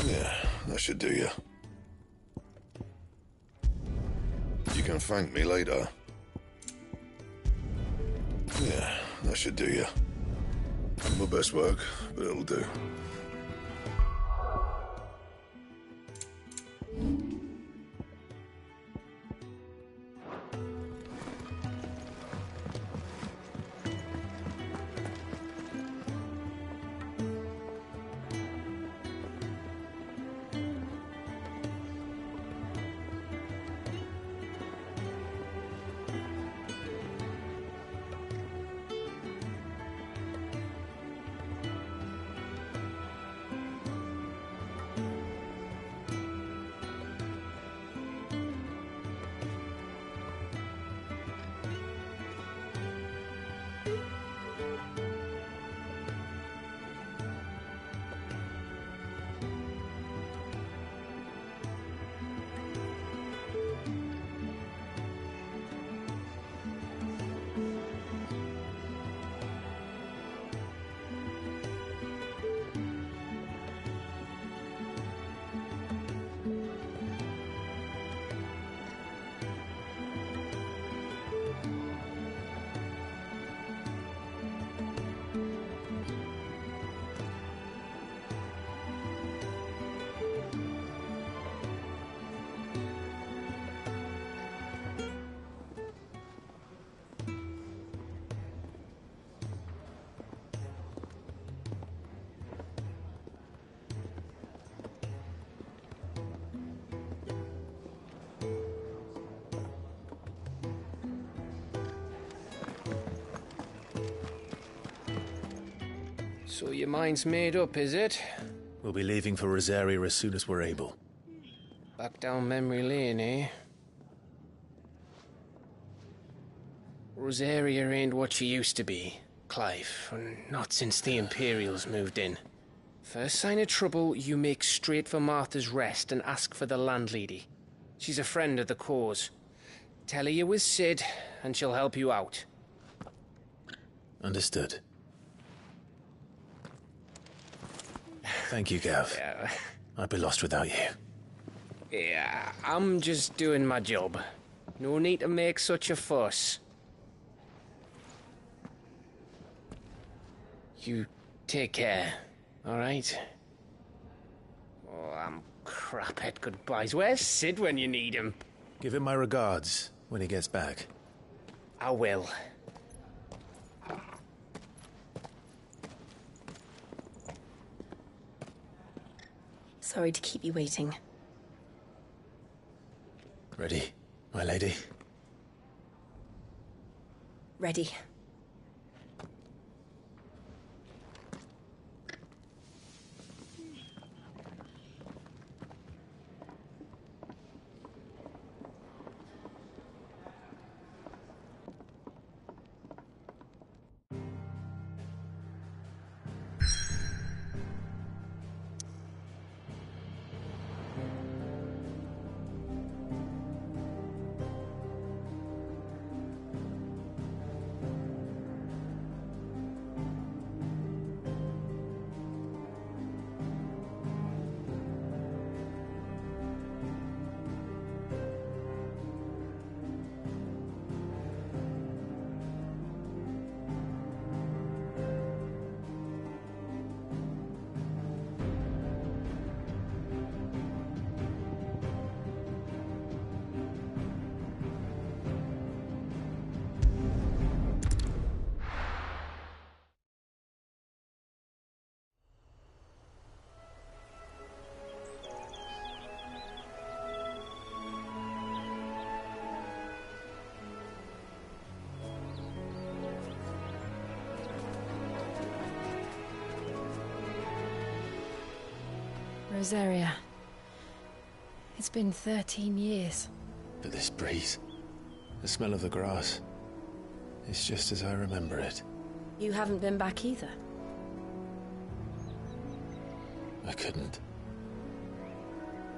Yeah, that should do you. You can thank me later. Yeah, that should do you. Not my best work, but it'll do. So your mind's made up, is it? We'll be leaving for Rosaria as soon as we're able. Back down memory lane, eh? Rosaria ain't what she used to be, Clive, and not since the Imperials moved in. First sign of trouble, you make straight for Martha's Rest and ask for the landlady. She's a friend of the cause. Tell her you was Sid, and she'll help you out. Understood. Thank you, Gav. Yeah. I'd be lost without you. Yeah, I'm just doing my job. No need to make such a fuss. You take care. All right. Oh, I'm crap at goodbyes. Where's Sid when you need him? Give him my regards when he gets back. I will. Sorry to keep you waiting. Ready, my lady? Ready. Rosaria. It's been 13 years. But this breeze, the smell of the grass, it's just as I remember it. You haven't been back either. I couldn't.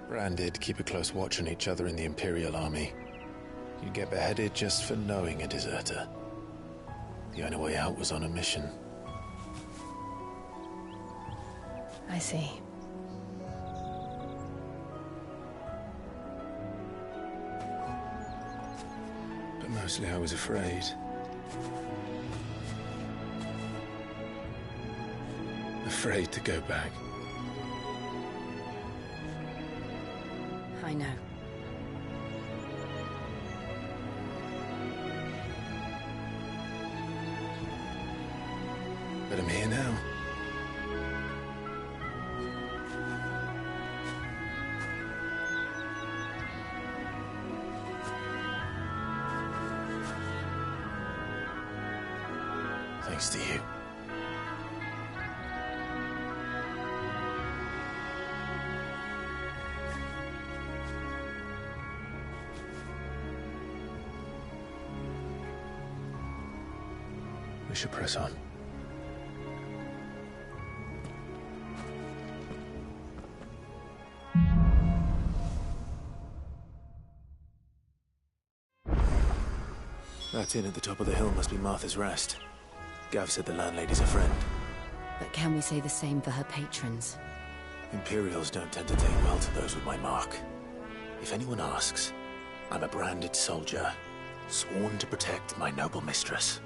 Branded, keep a close watch on each other in the Imperial Army. You'd get beheaded just for knowing a deserter. The only way out was on a mission. I see. But mostly I was afraid. Afraid to go back. I know. But I'm here now. Thanks to you. We should press on. That inn at the top of the hill must be Martha's Rest. Gav said the landlady's a friend. But can we say the same for her patrons? Imperials don't tend to take well to those with my mark. If anyone asks, I'm a branded soldier, sworn to protect my noble mistress.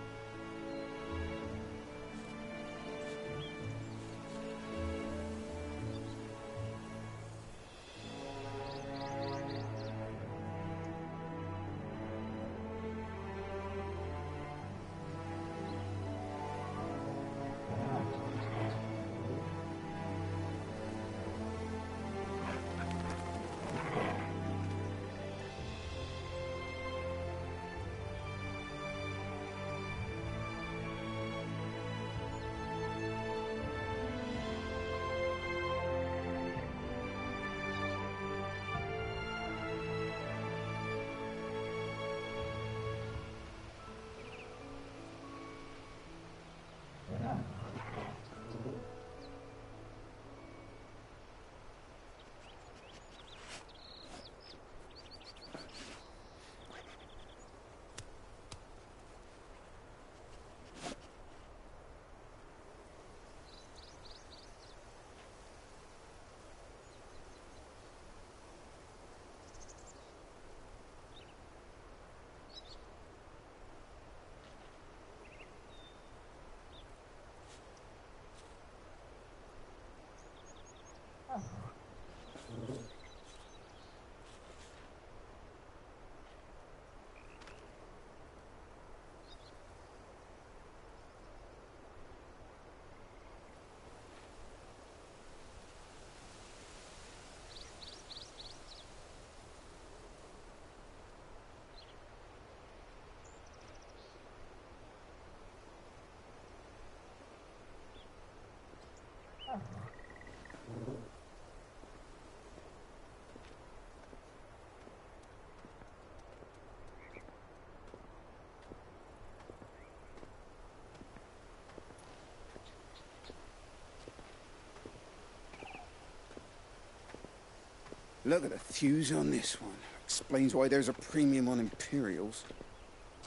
Look at the thews on this one. Explains why there's a premium on Imperials.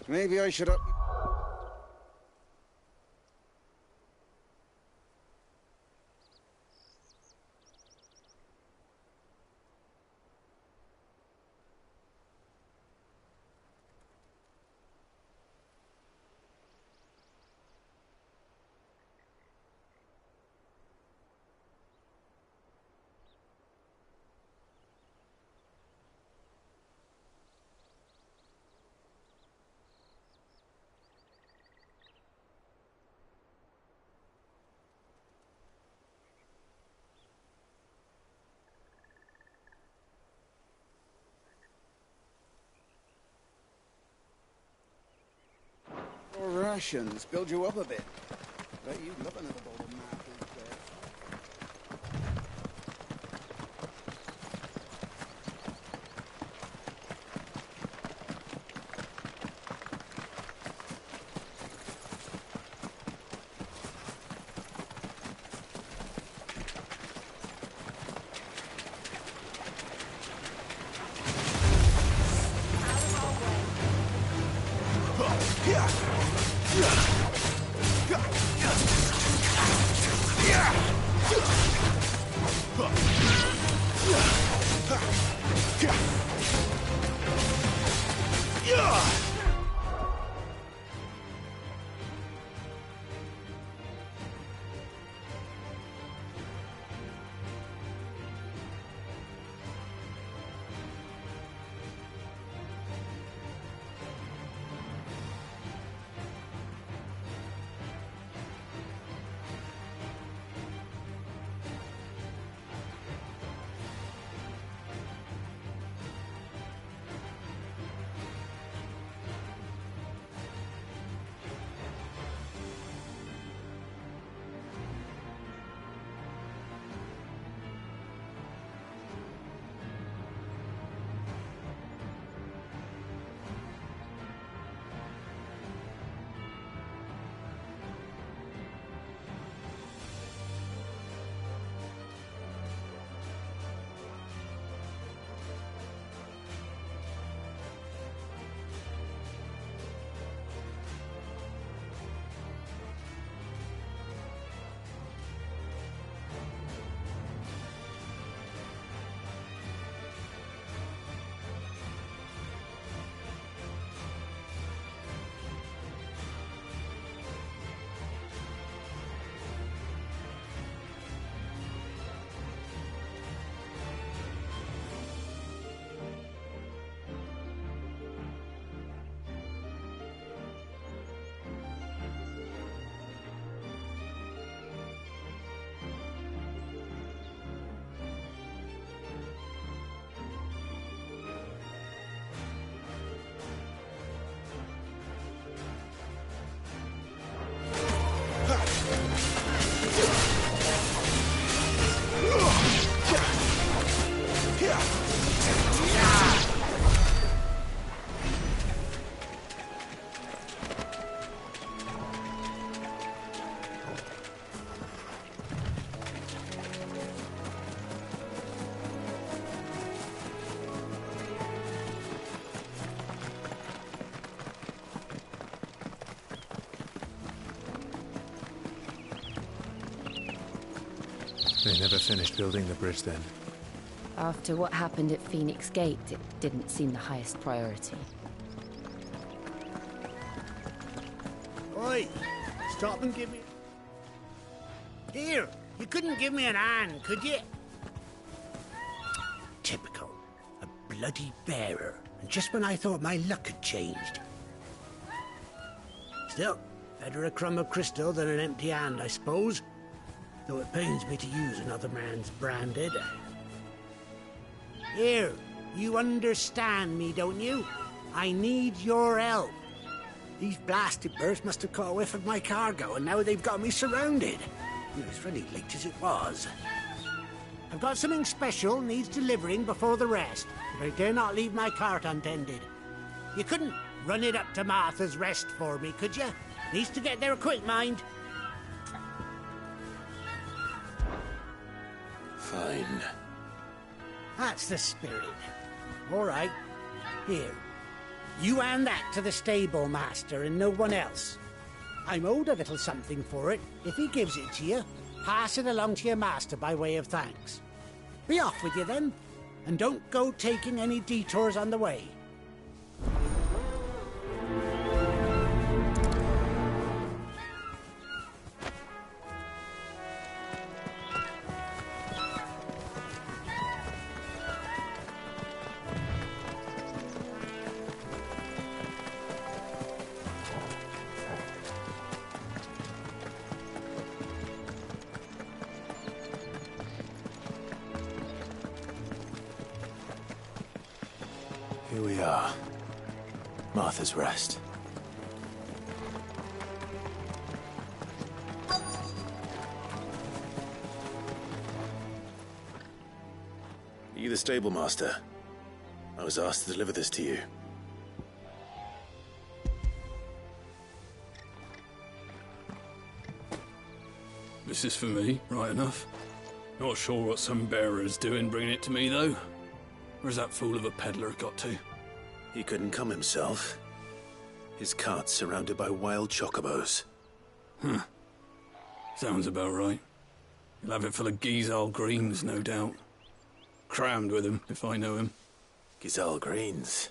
Maybe I should up... Rations build you up a bit. Bet you love another bowl of Martha's there. They never finished building the bridge then. After what happened at Phoenix Gate, it didn't seem the highest priority. Oi! Stop and give me... Here! You couldn't give me an hand, could you? Typical. A bloody bearer. And just when I thought my luck had changed. Still, better a crumb of crystal than an empty hand, I suppose. Though it pains me to use another man's branded. Here, you understand me, don't you? I need your help. These blasted birds must have caught a whiff of my cargo, and now they've got me surrounded. It was really late as it was. I've got something special needs delivering before the rest, but I dare not leave my cart untended. You couldn't run it up to Martha's Rest for me, could you? Needs to get there quick, mind. Fine. That's the spirit. All right. Here. You hand that to the stable master and no one else. I'm owed a little something for it. If he gives it to you, pass it along to your master by way of thanks. Be off with you then, and don't go taking any detours on the way. Here we are. Martha's Rest. Are you the stable master? I was asked to deliver this to you. This is for me, right enough. Not sure what some bearer's doing bringing it to me, though. Where's that fool of a peddler got to? He couldn't come himself. His cart's surrounded by wild chocobos. Huh. Sounds about right. He'll have it full of Gizal greens, no doubt. Crammed with them, if I know him. Gizal greens?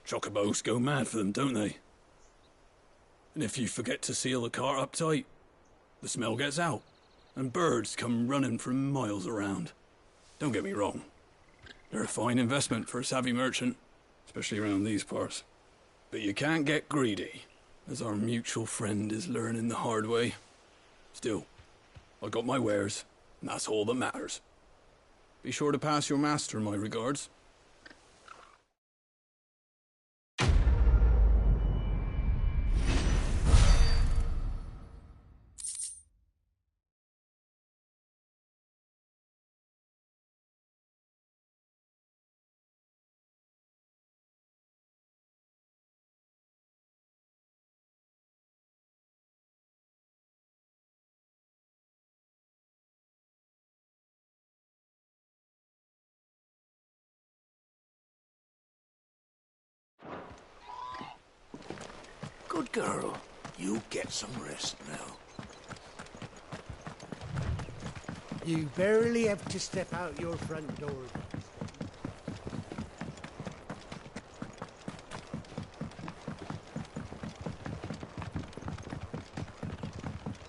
Chocobos go mad for them, don't they? And if you forget to seal the cart up tight, the smell gets out, and birds come running from miles around. Don't get me wrong. They're a fine investment for a savvy merchant, especially around these parts. But you can't get greedy, as our mutual friend is learning the hard way. Still, I got my wares, and that's all that matters. Be sure to pass your master my regards. Good girl. You get some rest now. You barely have to step out your front door.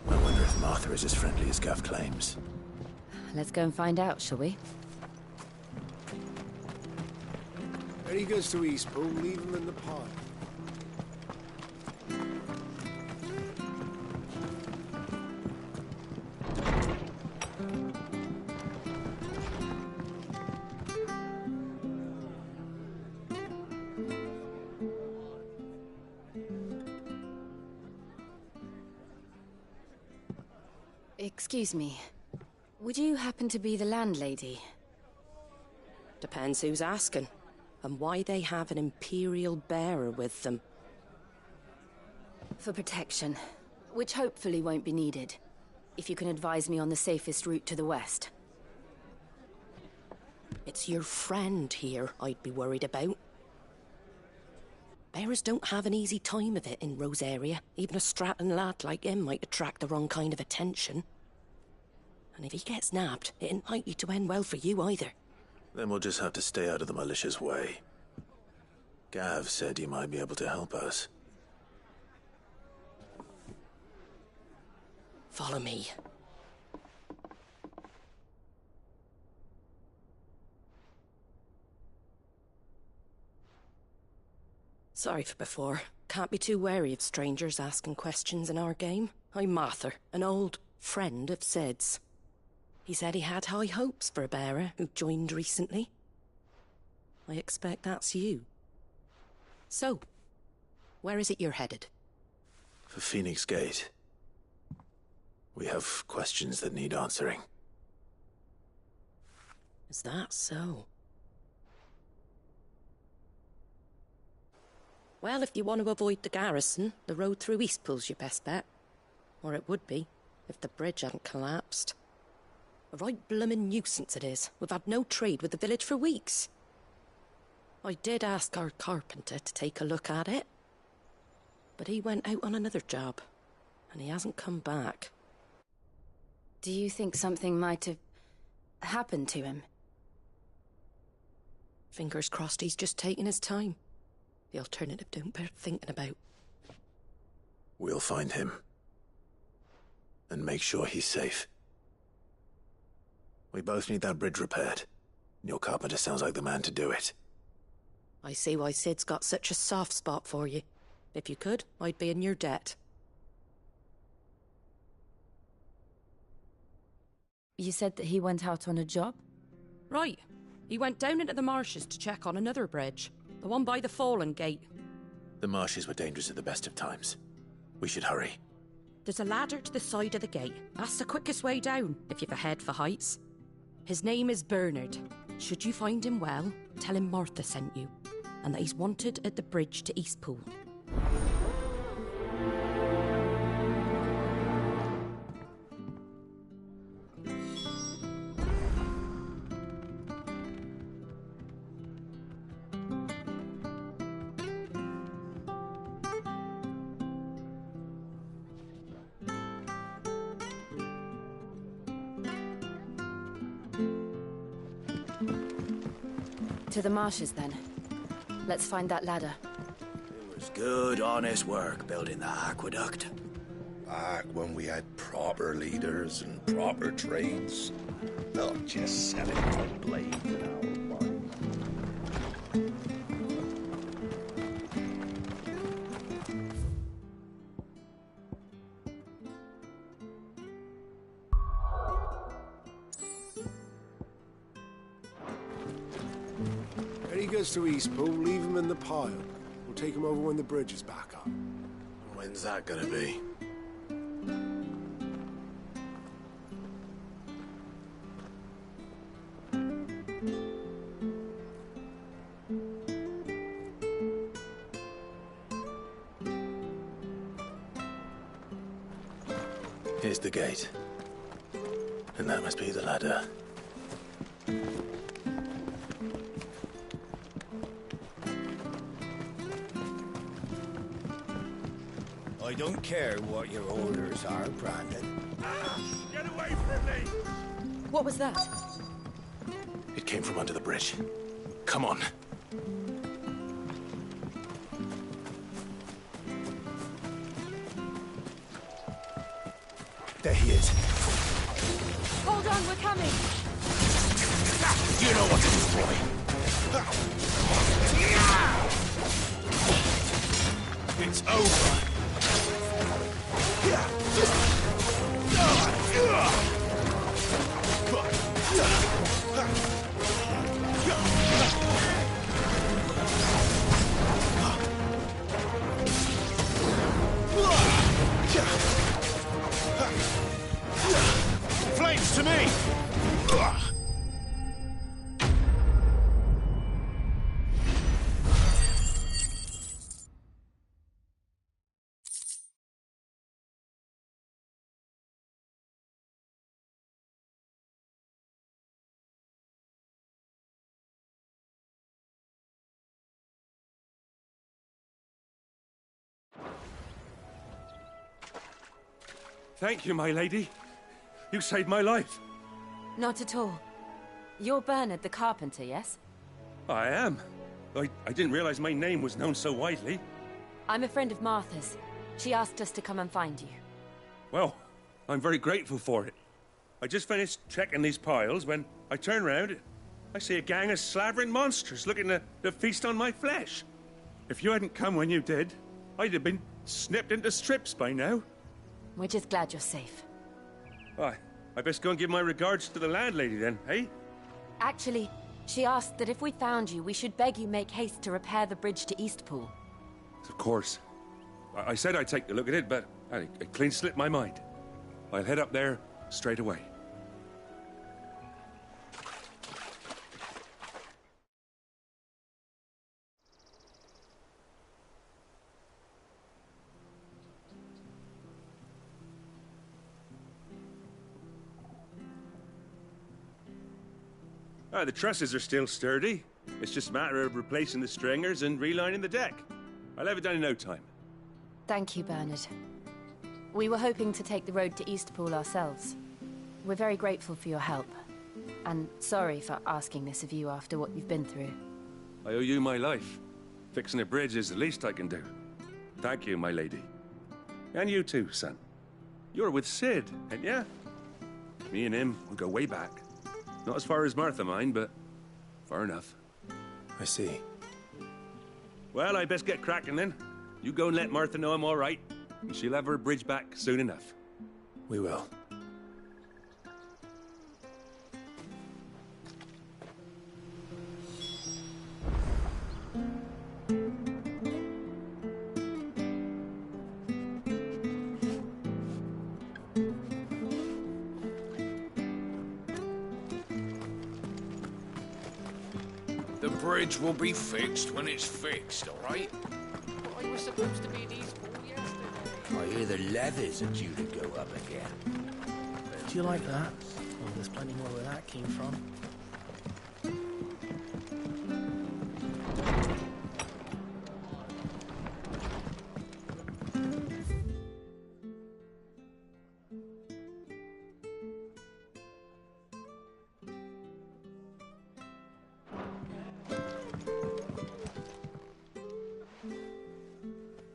I wonder if Martha is as friendly as Gav claims. Let's go and find out, shall we? When he goes to Eastpool, leave him in the pod. Excuse me. Would you happen to be the landlady? Depends who's asking, and why they have an Imperial bearer with them. For protection, which hopefully won't be needed. If you can advise me on the safest route to the west. It's your friend here I'd be worried about. Bearers don't have an easy time of it in Rosaria. Even a Stratton lad like him might attract the wrong kind of attention. And if he gets nabbed, it ain't likely to end well for you either. Then we'll just have to stay out of the malicious way. Gav said he might be able to help us. Follow me. Sorry for before. Can't be too wary of strangers asking questions in our game. I'm Martha, an old friend of Sid's. He said he had high hopes for a bearer who joined recently. I expect that's you. So, where is it you're headed? For Phoenix Gate. We have questions that need answering. Is that so? Well, if you want to avoid the garrison, the road through Eastpool's your best bet. Or it would be, if the bridge hadn't collapsed. A right bloomin' nuisance it is. We've had no trade with the village for weeks. I did ask our carpenter to take a look at it, but he went out on another job, and he hasn't come back. Do you think something might have happened to him? Fingers crossed he's just taking his time. The alternative don't bear thinking about. We'll find him. And make sure he's safe. We both need that bridge repaired. Your carpenter sounds like the man to do it. I see why Sid's got such a soft spot for you. If you could, I'd be in your debt. You said that he went out on a job? Right. He went down into the marshes to check on another bridge. The one by the Fallen Gate. The marshes were dangerous at the best of times. We should hurry. There's a ladder to the side of the gate. That's the quickest way down, if you've a head for heights. His name is Bernard. Should you find him well, tell him Martha sent you, and that he's wanted at the bridge to Eastpool. To the marshes, then. Let's find that ladder. It was good, honest work building that aqueduct. Back when we had proper leaders and proper trades. Not just selling to blade in our mind. When he gets to Eastpool, leave him in the pile. We'll take him over when the bridge is back up. When's that gonna be? Here's the gate. And that must be the ladder. I don't care what your orders are, Brandon. Get away from me! What was that? It came from under the bridge. Come on. There he is. Hold on, we're coming! You know what to do, boy. It's over. Flames to me! Thank you, my lady. You saved my life. Not at all. You're Bernard the carpenter, yes? I am. I didn't realize my name was known so widely. I'm a friend of Martha's. She asked us to come and find you. Well, I'm very grateful for it. I just finished checking these piles when I turn round. I see a gang of slavering monsters looking to feast on my flesh. If you hadn't come when you did, I'd have been snipped into strips by now. We're just glad you're safe. I best go and give my regards to the landlady then, eh? Actually, she asked that if we found you, we should beg you make haste to repair the bridge to Eastpool. Of course. I said I'd take a look at it, but it clean slipped my mind. I'll head up there straight away. The trusses are still sturdy. It's just a matter of replacing the stringers and relining the deck. I'll have it done in no time. Thank you, Bernard. We were hoping to take the road to Eastpool ourselves. We're very grateful for your help. And sorry for asking this of you after what you've been through. I owe you my life. Fixing a bridge is the least I can do. Thank you, my lady. And you too, son. You're with Sid, ain't ya? Me and him will go way back. Not as far as Martha, mind, but far enough. I see. Well, I best get cracking then. You go and let Martha know I'm all right, and she'll have her bridge back soon enough. We will. The bridge will be fixed when it's fixed, all right? But I was supposed to be at Eastpool yesterday. I hear the leathers are due to go up again. Do you like that? Well, there's plenty more where that came from.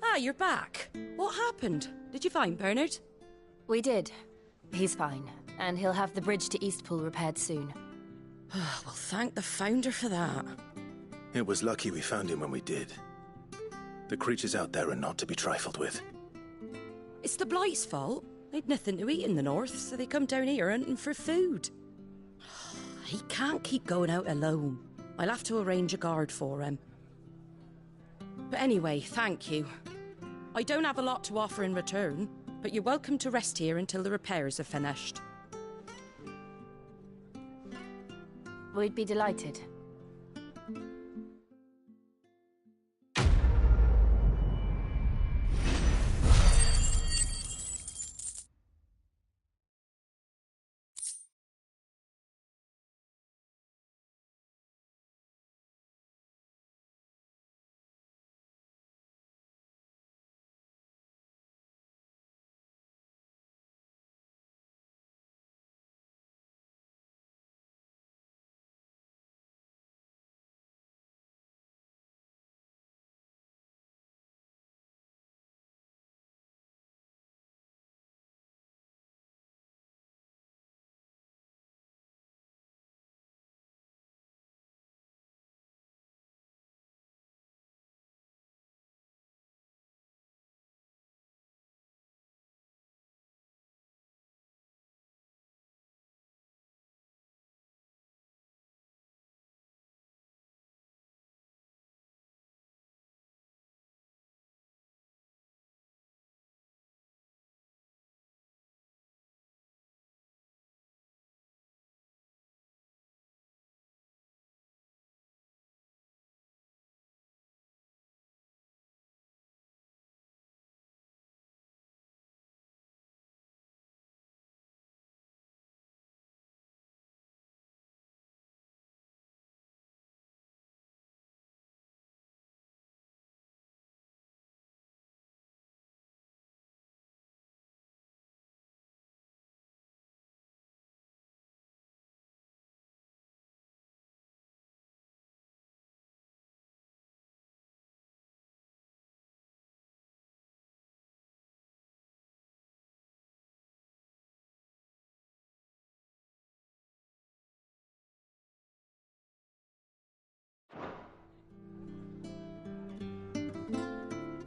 Ah, you're back. What happened? Did you find Bernard? We did. He's fine, and he'll have the bridge to Eastpool repaired soon. Well, thank the Founder for that. It was lucky we found him when we did. The creatures out there are not to be trifled with. It's the Blight's fault. They'd nothing to eat in the north, so they come down here hunting for food. He can't keep going out alone. I'll have to arrange a guard for him. But anyway, thank you. I don't have a lot to offer in return, but you're welcome to rest here until the repairs are finished. We'd be delighted.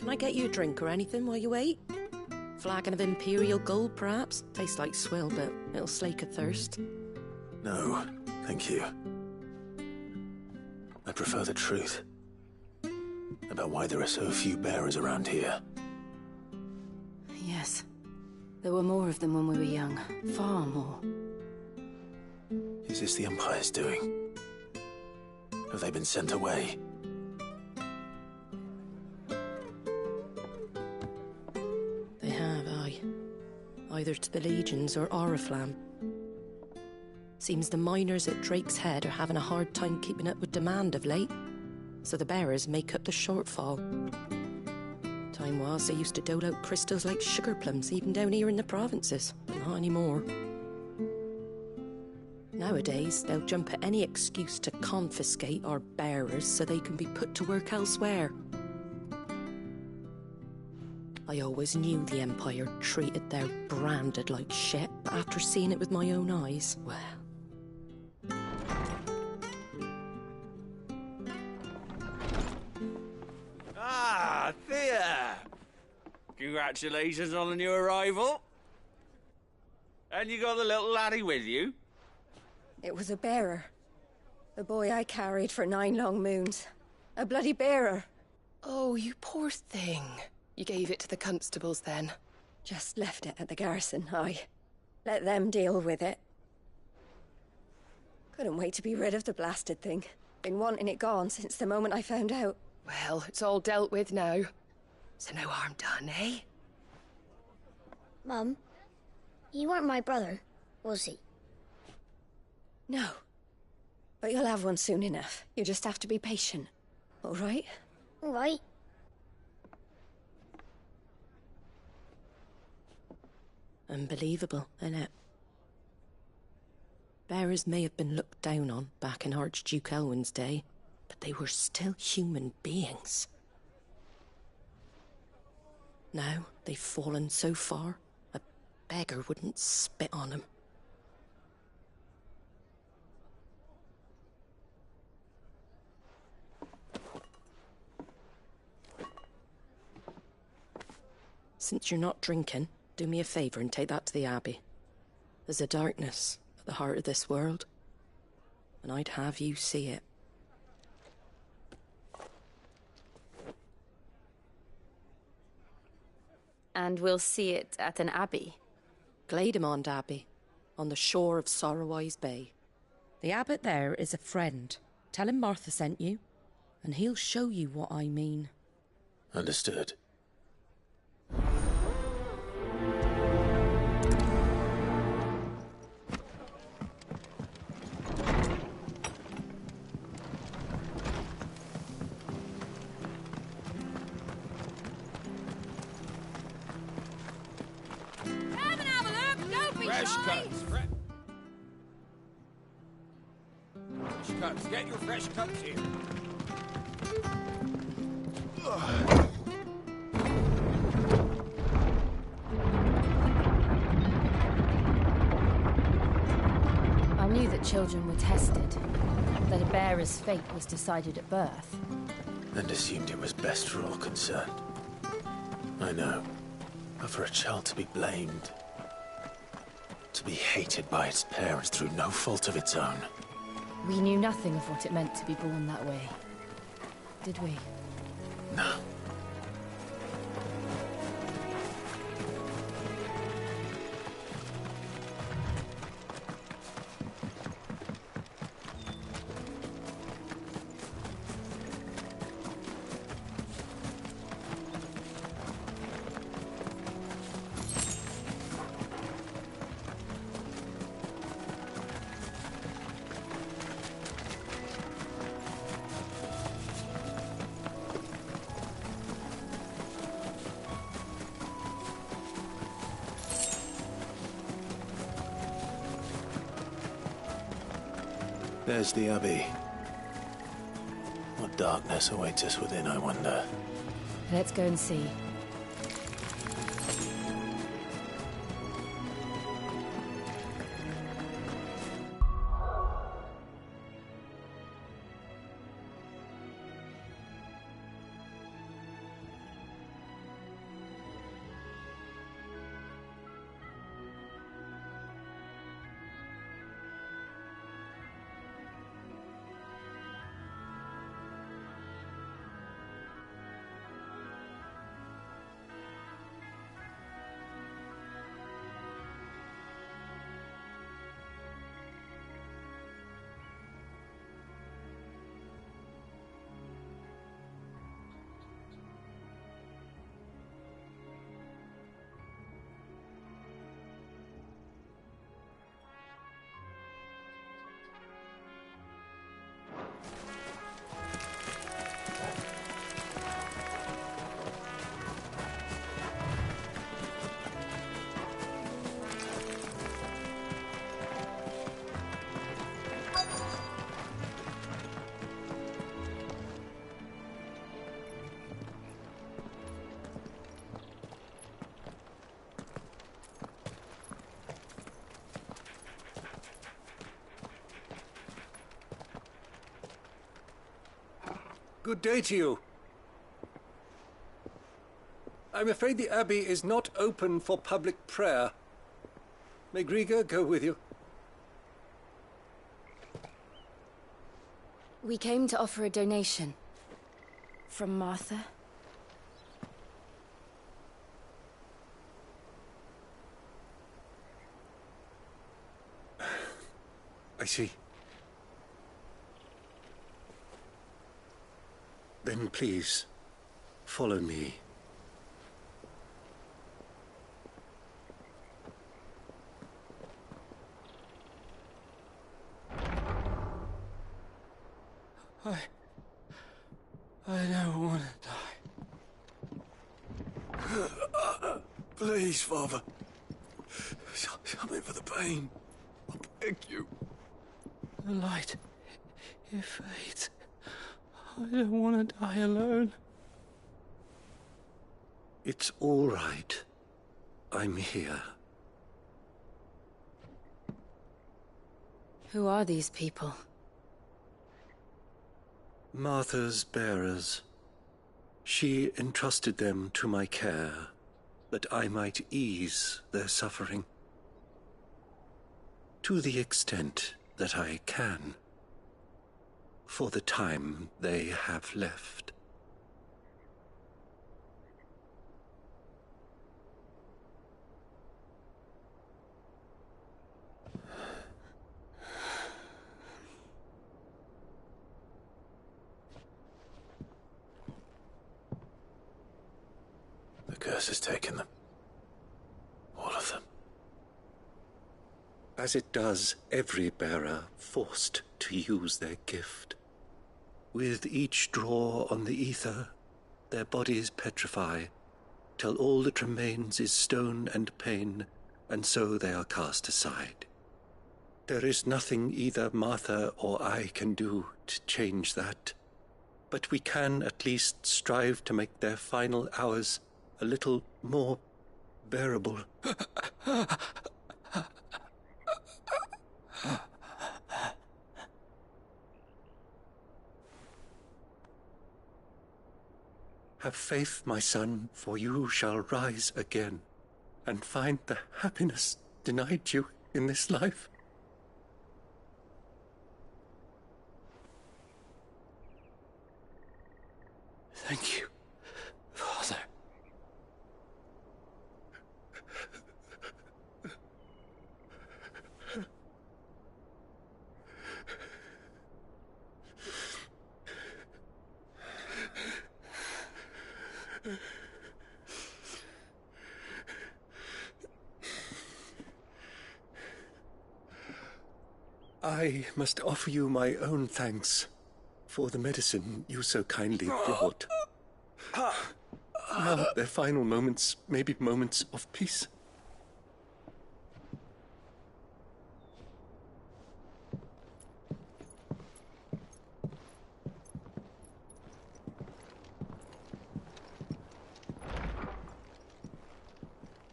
Can I get you a drink or anything while you wait? Flagon of Imperial Gold, perhaps? Tastes like swill, but it'll slake a thirst. No, thank you. I prefer the truth. About why there are so few bearers around here. Yes. There were more of them when we were young. Far more. Is this the Empire's doing? Have they been sent away? They have, aye. Either to the Legions or Oriflamme. Seems the miners at Drake's Head are having a hard time keeping up with demand of late, so the bearers make up the shortfall. Time was they used to dole out crystals like sugar plums even down here in the provinces, but not anymore. Nowadays, they'll jump at any excuse to confiscate our bearers so they can be put to work elsewhere. I always knew the Empire treated their branded like shit, but after seeing it with my own eyes, well... Ah, Thea! Congratulations on the new arrival. And you got the little laddie with you? It was a bearer. The boy I carried for 9 long moons. A bloody bearer. Oh, you poor thing. You gave it to the constables then? Just left it at the garrison, aye. Let them deal with it. Couldn't wait to be rid of the blasted thing. Been wanting it gone since the moment I found out. Well, it's all dealt with now. So no harm done, eh? Mum, you weren't my brother, was he? No. But you'll have one soon enough. You just have to be patient. All right? All right. Unbelievable, innit? Bearers may have been looked down on back in Archduke Elwin's day, but they were still human beings. Now they've fallen so far, a beggar wouldn't spit on them. Since you're not drinking, do me a favour and take that to the Abbey. There's a darkness at the heart of this world, and I'd have you see it. And we'll see it at an abbey? Glademond Abbey, on the shore of Sorrowise Bay. The abbot there is a friend. Tell him Martha sent you, and he'll show you what I mean. Understood. Fresh cuts. Fresh cuts. Get your fresh cuts here. I knew that children were tested, that a bearer's fate was decided at birth. And assumed it was best for all concerned. I know. But for a child to be blamed, to be hated by its parents through no fault of its own. We knew nothing of what it meant to be born that way, did we? No. There's the Abbey. What darkness awaits us within, I wonder? Let's go and see. Good day to you. I'm afraid the Abbey is not open for public prayer. May Griga go with you? We came to offer a donation. From Martha. I see. Then please, follow me. I don't want to die. Please, Father. Something for the pain. I beg you. The light, it fades. I don't want to die alone. It's all right. I'm here. Who are these people? Martha's bearers. She entrusted them to my care, that I might ease their suffering. To the extent that I can, for the time they have left. The curse has taken them. All of them. As it does every bearer forced to use their gift. With each draw on the ether, their bodies petrify, till all that remains is stone and pain, and so they are cast aside. There is nothing either Martha or I can do to change that, but we can at least strive to make their final hours a little more bearable. Have faith, my son, for you shall rise again and find the happiness denied you in this life. Thank you, Father. I must offer you my own thanks for the medicine you so kindly brought. Now their final moments may be moments of peace.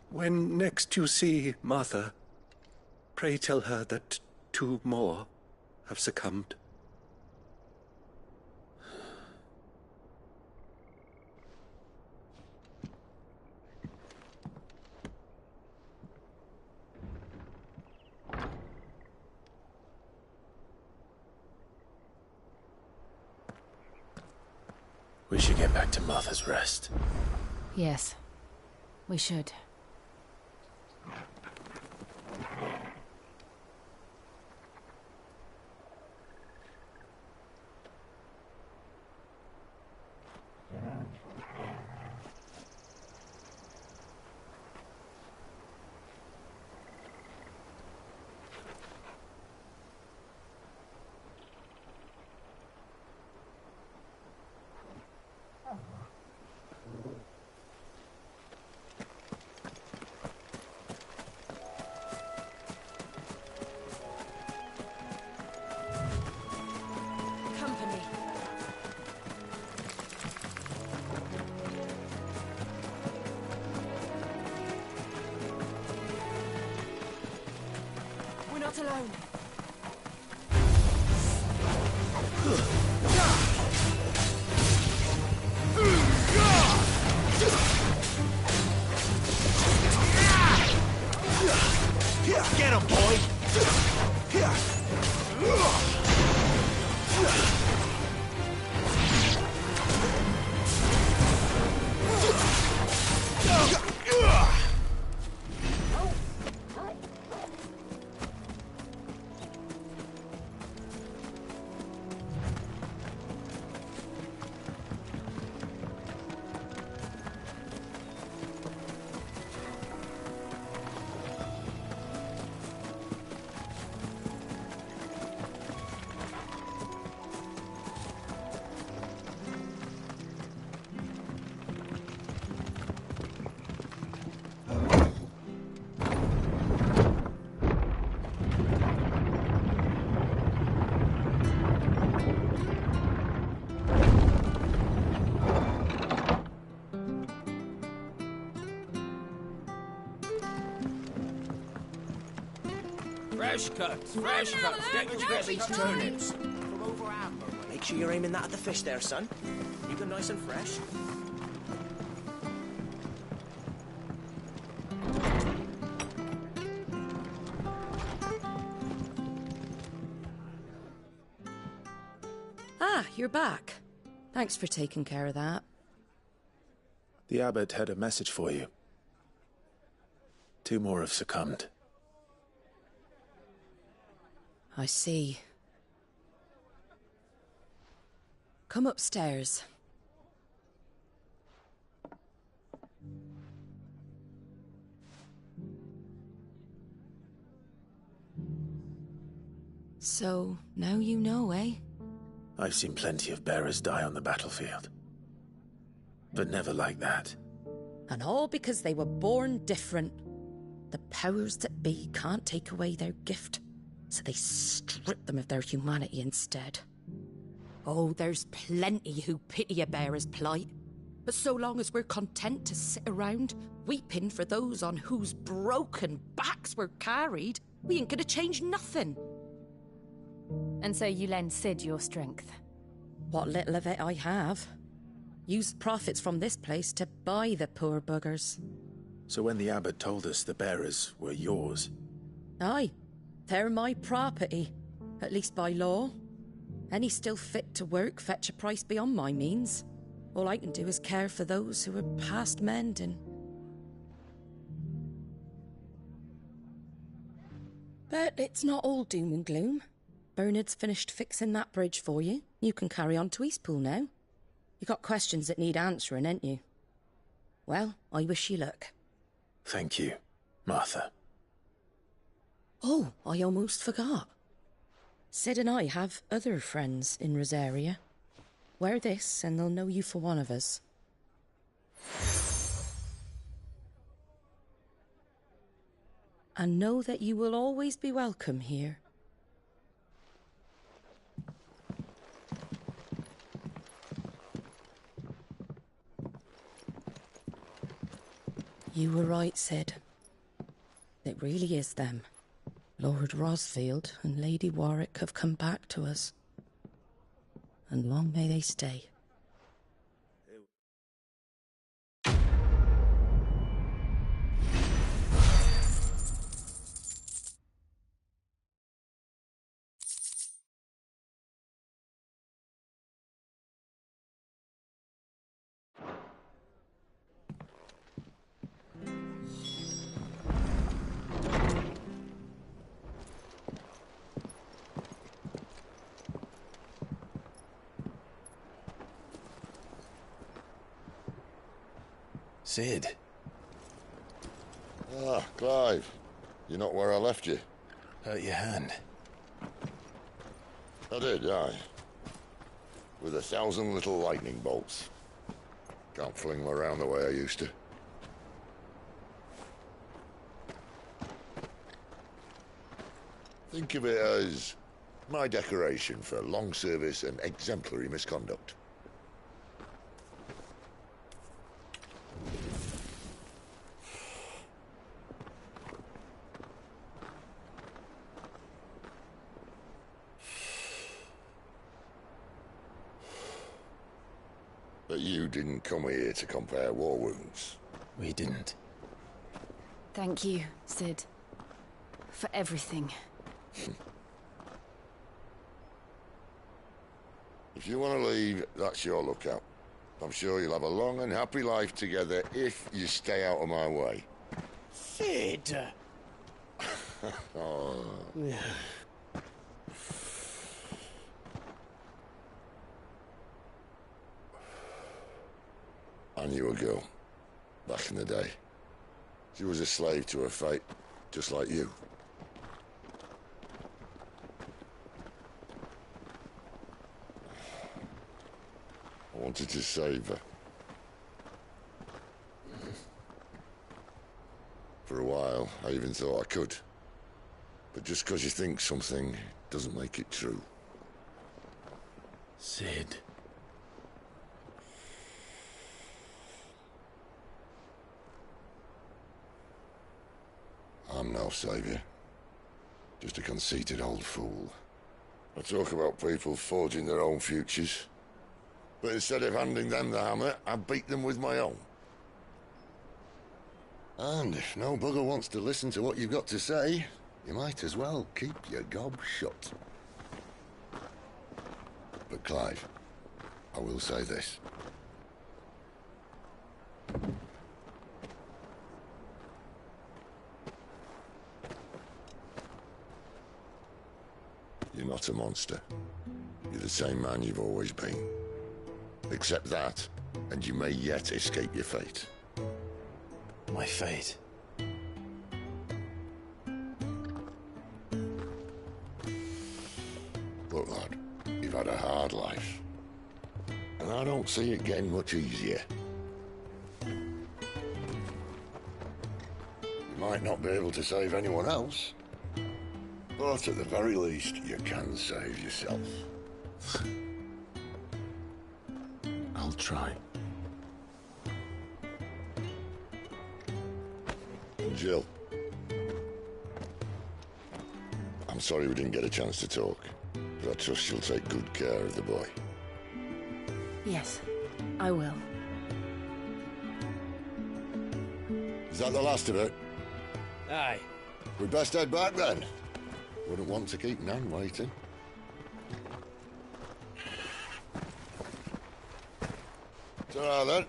When next you see Martha, pray tell her that 2 more have succumbed. We should get back to Martha's Rest. Yes, we should. Not alone. Fresh cuts, fresh cuts. Get your grab these turnips. From over Amber. Make sure you're aiming that at the fish there, son. Keep them nice and fresh. Ah, you're back. Thanks for taking care of that. The abbot had a message for you. 2 more have succumbed. I see. Come upstairs. So, now you know, eh? I've seen plenty of bearers die on the battlefield. But never like that. And all because they were born different. The powers that be can't take away their gift, so they strip them of their humanity instead. Oh, there's plenty who pity a bearer's plight. But so long as we're content to sit around, weeping for those on whose broken backs we're carried, we ain't gonna change nothing. And so you lend Sid your strength? What little of it I have. Used profits from this place to buy the poor buggers. So when the abbot told us the bearers were yours... Aye, they're my property, at least by law. Any still fit to work fetch a price beyond my means. All I can do is care for those who are past mending. But it's not all doom and gloom. Bernard's finished fixing that bridge for you. You can carry on to Eastpool now. You got questions that need answering, ain't you? Well, I wish you luck. Thank you, Martha. Oh, I almost forgot. Sid and I have other friends in Rosaria. Wear this and they'll know you for one of us. And know that you will always be welcome here. You were right, Sid. It really is them. Lord Rosfield and Lady Warwick have come back to us. And long may they stay. Sid. Ah, Clive. You're not where I left you. Hurt your hand. I did, aye. With 1,000 little lightning bolts. Can't fling them around the way I used to. Think of it as my decoration for long service and exemplary misconduct. But you didn't come here to compare war wounds. We didn't. Thank you, Sid. For everything. If you want to leave, that's your lookout. I'm sure you'll have a long and happy life together if you stay out of my way. Sid! Oh. I knew a girl, back in the day. She was a slave to her fate, just like you. I wanted to save her. For a while, I even thought I could. But just because you think something doesn't make it true. Sid. I'm no savior. Just a conceited old fool. I talk about people forging their own futures. But instead of handing them the hammer, I beat them with my own. And if no bugger wants to listen to what you've got to say, you might as well keep your gob shut. But Clive, I will say this. You're not a monster. You're the same man you've always been. Accept that, and you may yet escape your fate. My fate? Look, lad, you've had a hard life. And I don't see it getting much easier. You might not be able to save anyone else, but at the very least, you can save yourself. I'll try. Jill. I'm sorry we didn't get a chance to talk, but I trust she'll take good care of the boy. Yes, I will. Is that the last of it? Aye. We'd best head back then. Wouldn't want to keep Nan waiting. Ta-ra then.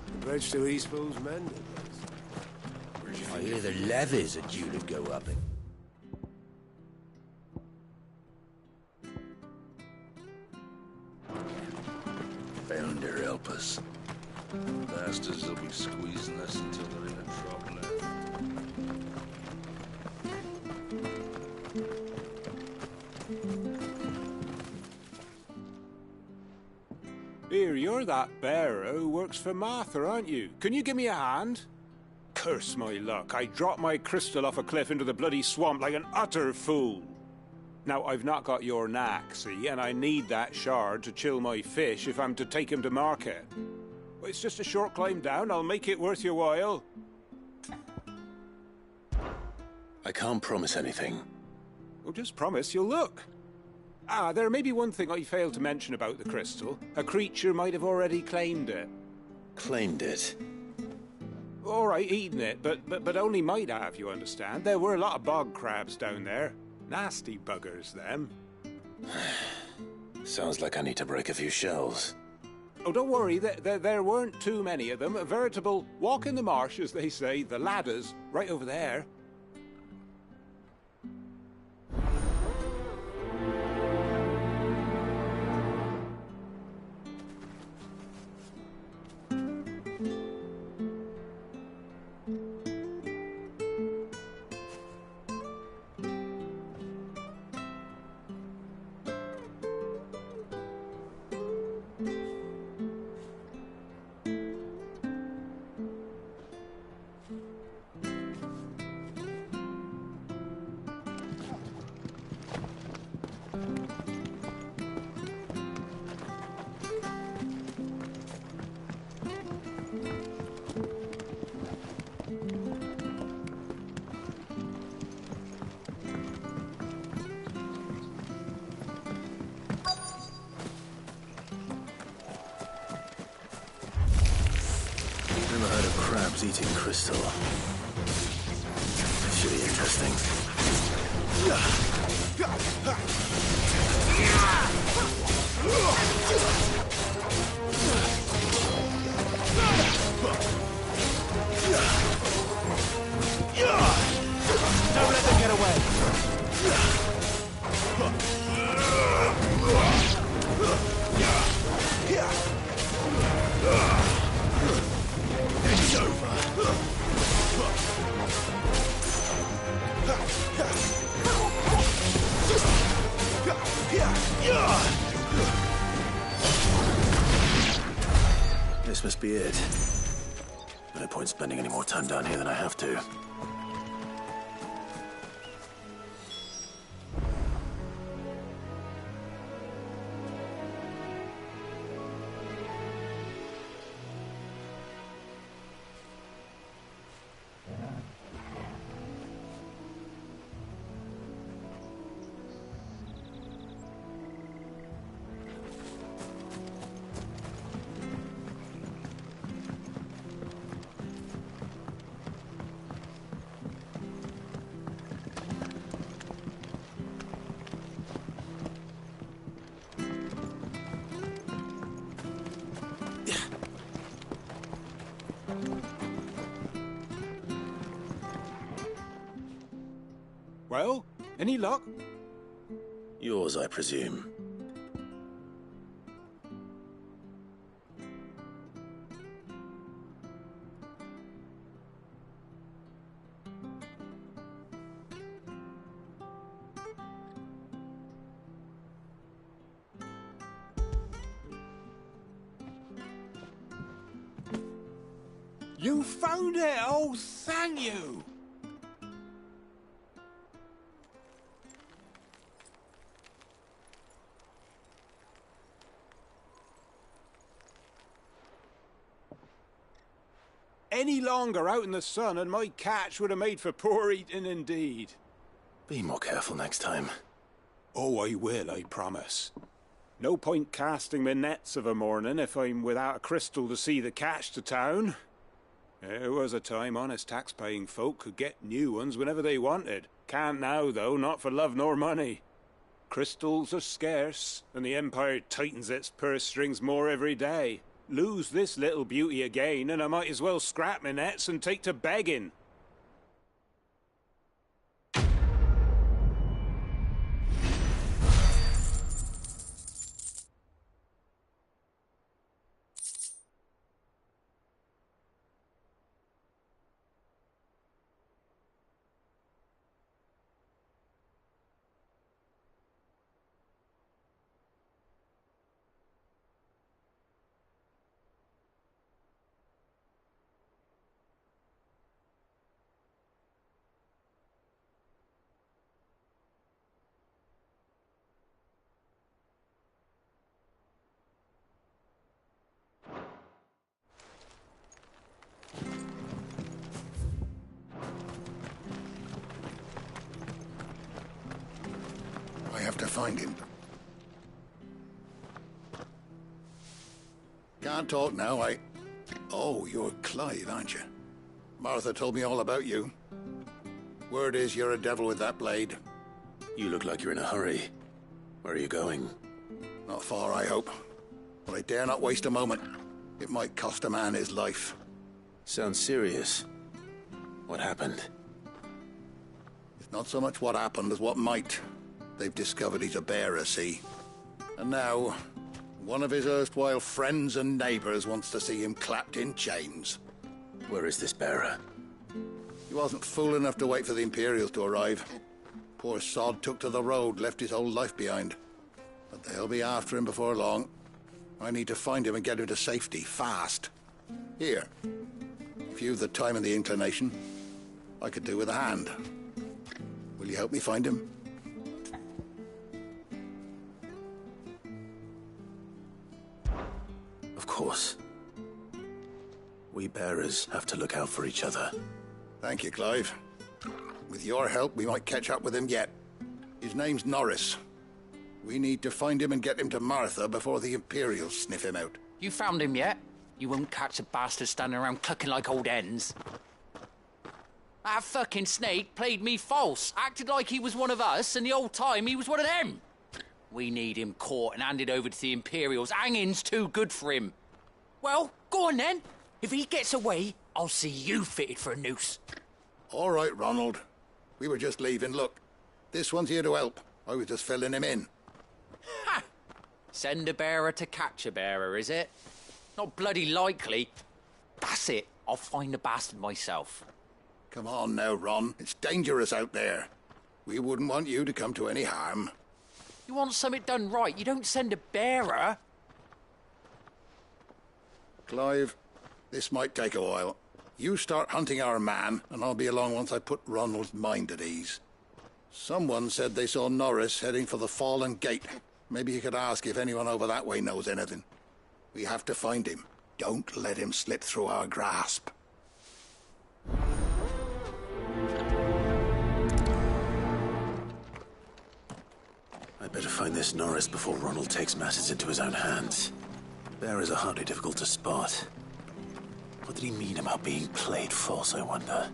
The bridge to Eastpool's mended. I hear the levies are due to go up. Found her, help us. Bastards will be squeezing us until there ain't a drop left. Here, you're that bearer who works for Martha, aren't you? Can you give me a hand? Curse my luck, I dropped my crystal off a cliff into the bloody swamp like an utter fool. Now, I've not got your knack, see, and I need that shard to chill my fish if I'm to take him to market. Well, it's just a short climb down, I'll make it worth your while. I can't promise anything. Well, just promise you'll look. Ah, there may be one thing I failed to mention about the crystal. A creature might have already claimed it. Claimed it? All right, eaten it, but only might have, you understand. There were a lot of bog crabs down there. Nasty buggers, them. Sounds like I need to break a few shells. Oh, don't worry, there weren't too many of them. A veritable walk in the marsh, as they say, the ladders, right over there. Never heard of crabs eating crystal. Should be interesting. Don't let them get away. It's over. This must be it. No point spending any more time down here than I have to. Well, any luck? Yours, I presume. You found it! Oh, thank you! Any longer out in the sun and my catch would have made for poor eating indeed. Be more careful next time. Oh, I will, I promise. No point casting my nets of a morning if I'm without a crystal to see the catch to town. There was a time honest tax-paying folk could get new ones whenever they wanted. Can't now, though, not for love nor money. Crystals are scarce, and the Empire tightens its purse strings more every day. Lose this little beauty again, and I might as well scrap my nets and take to begging. I have to find him. Can't talk now, Oh, you're Clive, aren't you? Martha told me all about you. Word is you're a devil with that blade. You look like you're in a hurry. Where are you going? Not far, I hope. But I dare not waste a moment. It might cost a man his life. Sounds serious. What happened? It's not so much what happened as what might. They've discovered he's a bearer, see? And now, one of his erstwhile friends and neighbors wants to see him clapped in chains. Where is this bearer? He wasn't fool enough to wait for the Imperials to arrive. Poor sod took to the road, left his whole life behind. But they'll be after him before long. I need to find him and get him to safety, fast. Here, if you've the time and the inclination, I could do with a hand. Will you help me find him? Of course. We bearers have to look out for each other. Thank you, Clive. With your help, we might catch up with him yet. His name's Norris. We need to find him and get him to Martha before the Imperials sniff him out. You found him yet? You won't catch a bastard standing around clucking like old hens. That fucking snake played me false, acted like he was one of us, and the old time he was one of them. We need him caught and handed over to the Imperials. Hanging's too good for him. Well, go on then. If he gets away, I'll see you fitted for a noose. All right, Ronald. We were just leaving. Look, this one's here to help. I was just filling him in. Ha! Send a bearer to catch a bearer, is it? Not bloody likely. That's it. I'll find the bastard myself. Come on now, Ron. It's dangerous out there. We wouldn't want you to come to any harm. You want something done right, you don't send a bearer. Clive, this might take a while. You start hunting our man, and I'll be along once I put Ronald's mind at ease. Someone said they saw Norris heading for the Fallen Gate. Maybe you could ask if anyone over that way knows anything. We have to find him. Don't let him slip through our grasp. I'd better find this Norris before Ronald takes matters into his own hands. Bearers are hardly difficult to spot. What did he mean about being played false, I wonder?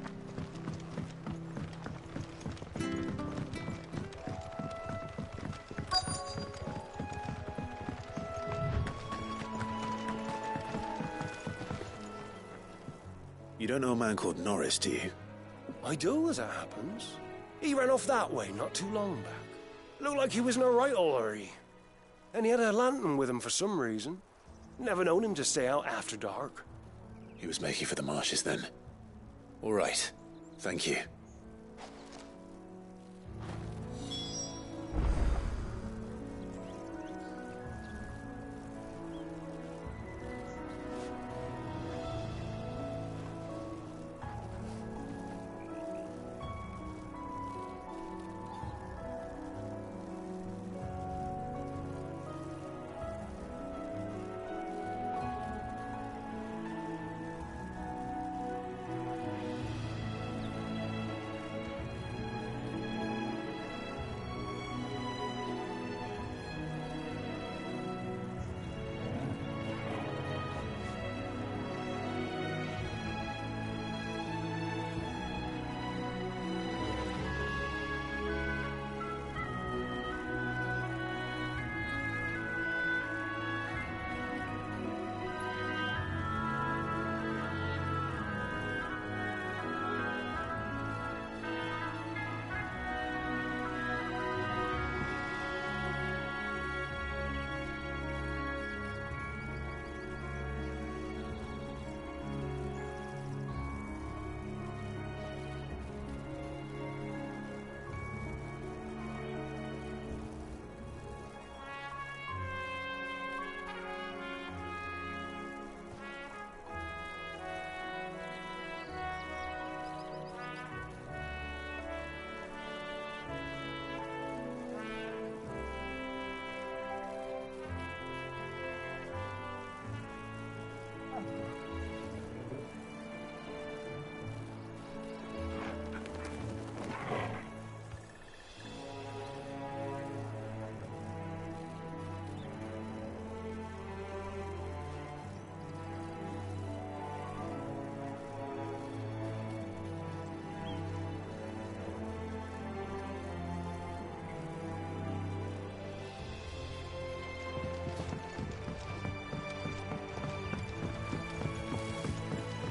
You don't know a man called Norris, do you? I do, as it happens. He ran off that way not too long back. Looked like he was in a right old hurry. And he had a lantern with him for some reason. Never known him to stay out after dark. He was making for the marshes then. All right. Thank you.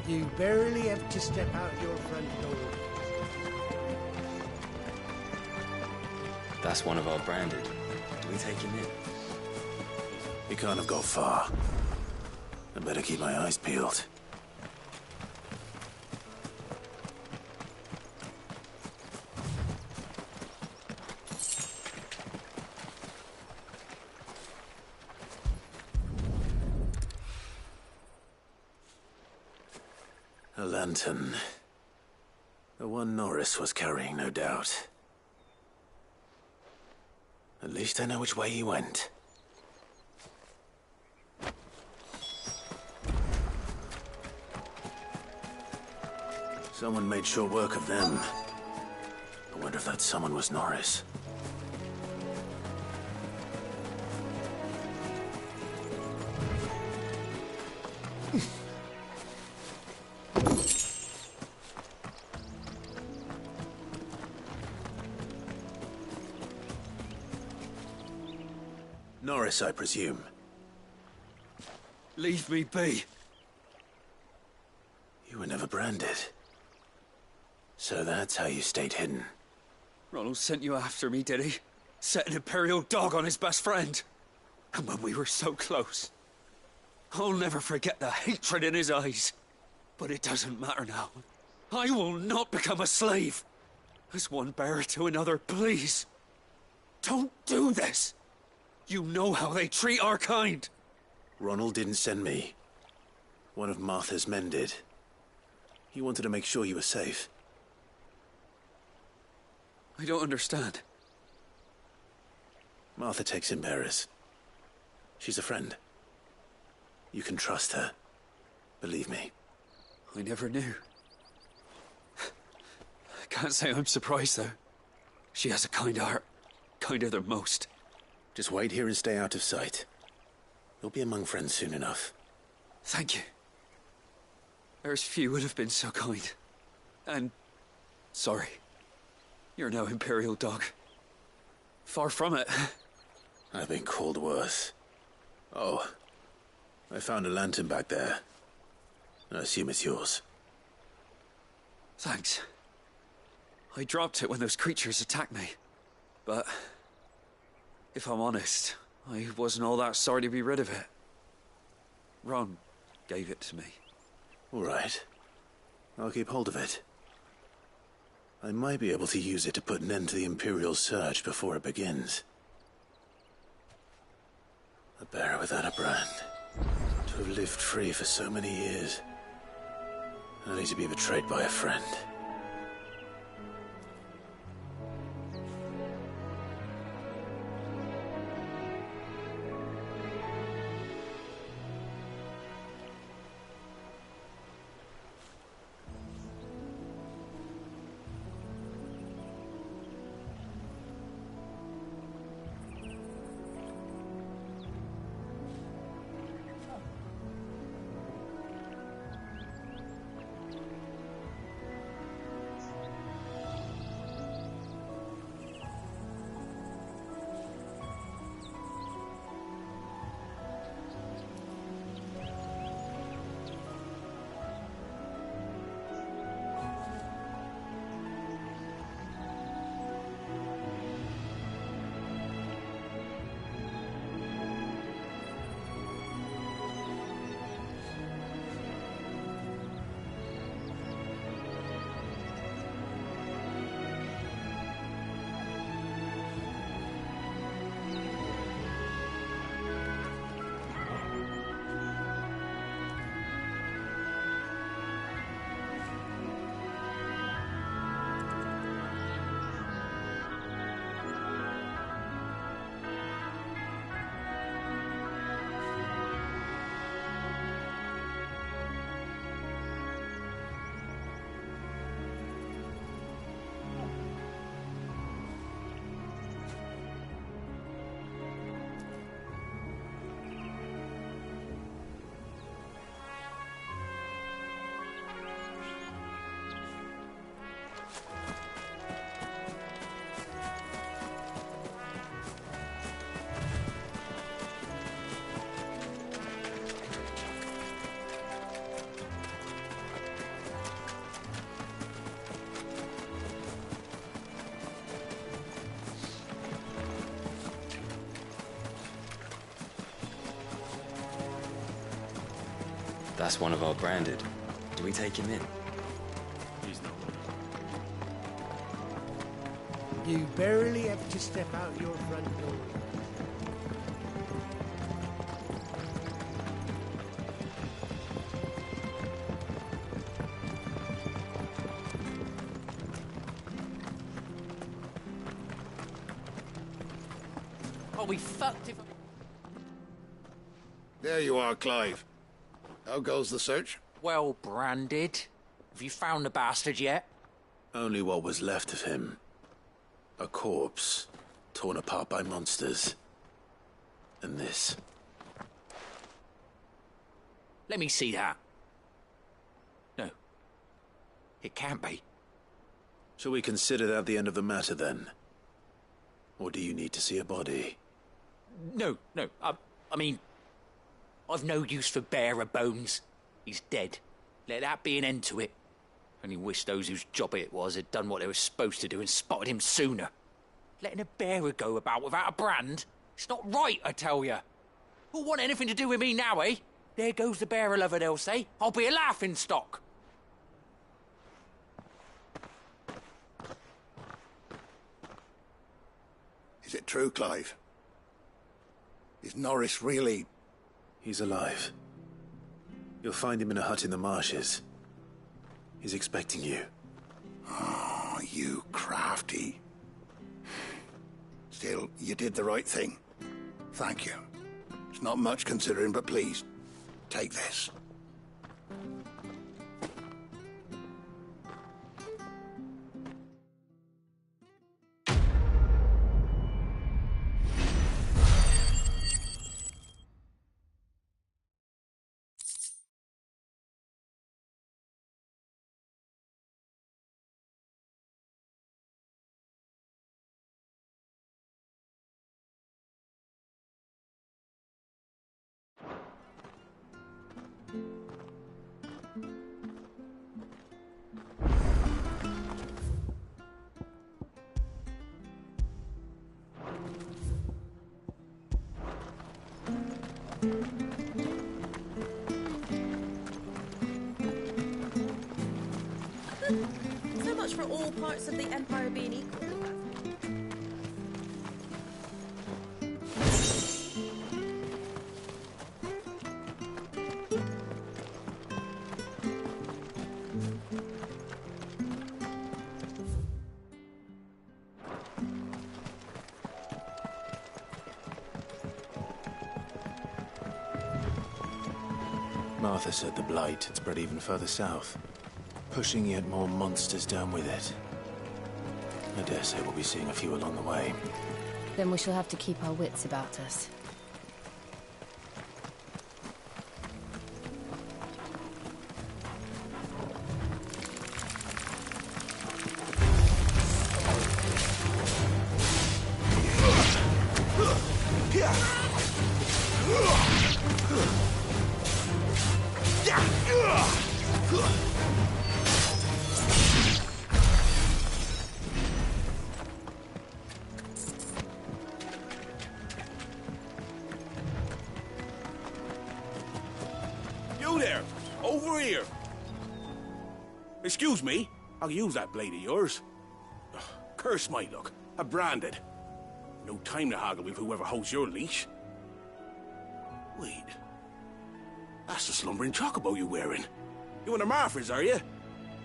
You barely have to step out your front door. That's one of our branded. Do we take him in? He can't have got far. I better keep my eyes peeled. A lantern. The one Norris was carrying, no doubt. At least I know which way he went. Someone made short work of them. I wonder if that someone was Norris. Norris, I presume. Leave me be. You were never branded. So that's how you stayed hidden. Ronald sent you after me, did he? Set an Imperial dog on his best friend. And when we were so close. I'll never forget the hatred in his eyes. But it doesn't matter now. I will not become a slave. As one bearer to another, please. Don't do this. You know how they treat our kind. Ronald didn't send me. One of Martha's men did. He wanted to make sure you were safe. I don't understand. Martha takes in bearers. She's a friend. You can trust her. Believe me. I never knew. I can't say I'm surprised, though. She has a kind heart. Kinder than most. Just wait here and stay out of sight. You'll be among friends soon enough. Thank you. There's few would have been so kind. And... sorry. You're no Imperial dog. Far from it. I've been called worse. Oh, I found a lantern back there. I assume it's yours. Thanks. I dropped it when those creatures attacked me. But... if I'm honest, I wasn't all that sorry to be rid of it. Ron gave it to me. All right. I'll keep hold of it. I might be able to use it to put an end to the Imperial surge before it begins. A bearer without a brand. To have lived free for so many years. Only to be betrayed by a friend. That's one of our branded. Do we take him in? He's not. You barely have to step out your front door. Oh, we fucked if... There you are, Clive. How goes the search? Well branded. Have you found the bastard yet? Only what was left of him. A corpse, torn apart by monsters. And this. Let me see that. No. It can't be. Shall we consider that the end of the matter, then? Or do you need to see a body? No. I mean... I've no use for bearer bones. He's dead. Let that be an end to it. Only wish those whose job it was had done what they were supposed to do and spotted him sooner. Letting a bearer go about without a brand? It's not right, I tell you. Who'll want anything to do with me now, eh? There goes the bearer lover, they'll say. I'll be a laughing stock. Is it true, Clive? Is Norris really... He's alive. You'll find him in a hut in the marshes. He's expecting you. Oh, you crafty. Still, you did the right thing. Thank you. It's not much considering, but please, take this. So much for all parts of the Empire being equal. Martha said the Blight had spread even further south, pushing yet more monsters down with it. I dare say we'll be seeing a few along the way. Then we shall have to keep our wits about us. You there! Over here! Excuse me, I'll use that blade of yours. Ugh, curse my luck, I'm branded. No time to haggle with whoever holds your leash. Wait, that's the slumbering chocobo you're wearing. You one of Martha's, are you?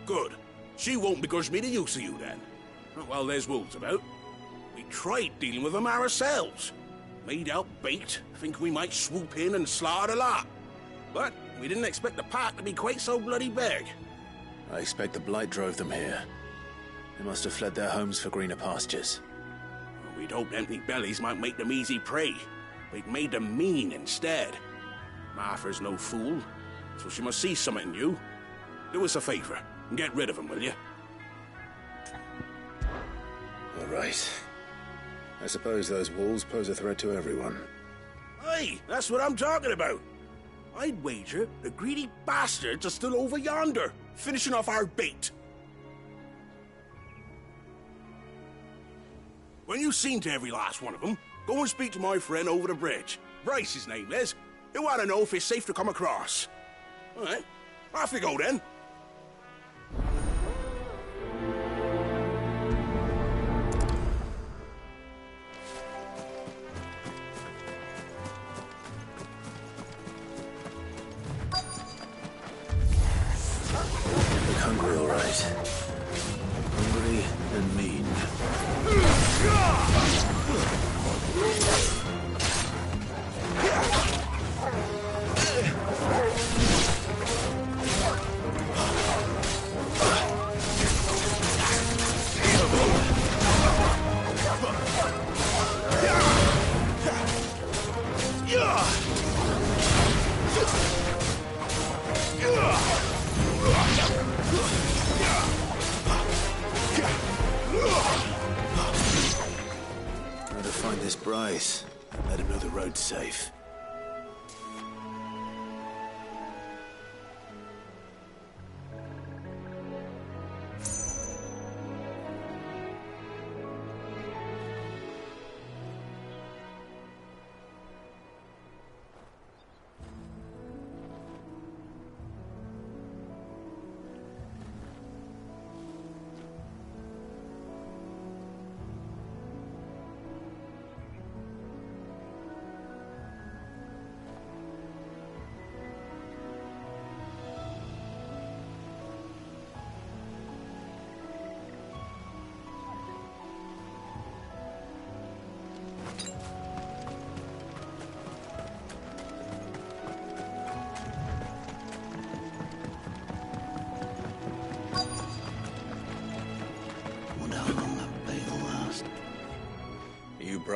Good. She won't begrudge me the use of you then. Not while there's wolves about. We tried dealing with them ourselves. Made out bait, thinking we might swoop in and slaughter the lot. But we didn't expect the pack to be quite so bloody big. I expect the Blight drove them here. They must have fled their homes for greener pastures. We'd hoped empty bellies might make them easy prey. We'd made them mean instead. Martha's no fool, so she must see something in you. Do us a favor and get rid of them, will you? All right. I suppose those wolves pose a threat to everyone. Hey, that's what I'm talking about. I'd wager the greedy bastards are still over yonder, finishing off our bait. When you've seen to every last one of them, go and speak to my friend over the bridge. Bryce, his name is. He'll want to know if it's safe to come across. All right, off you go then. Look hungry, all right. Hungry and mean. Try to find this Bryce. Let him know the road's safe.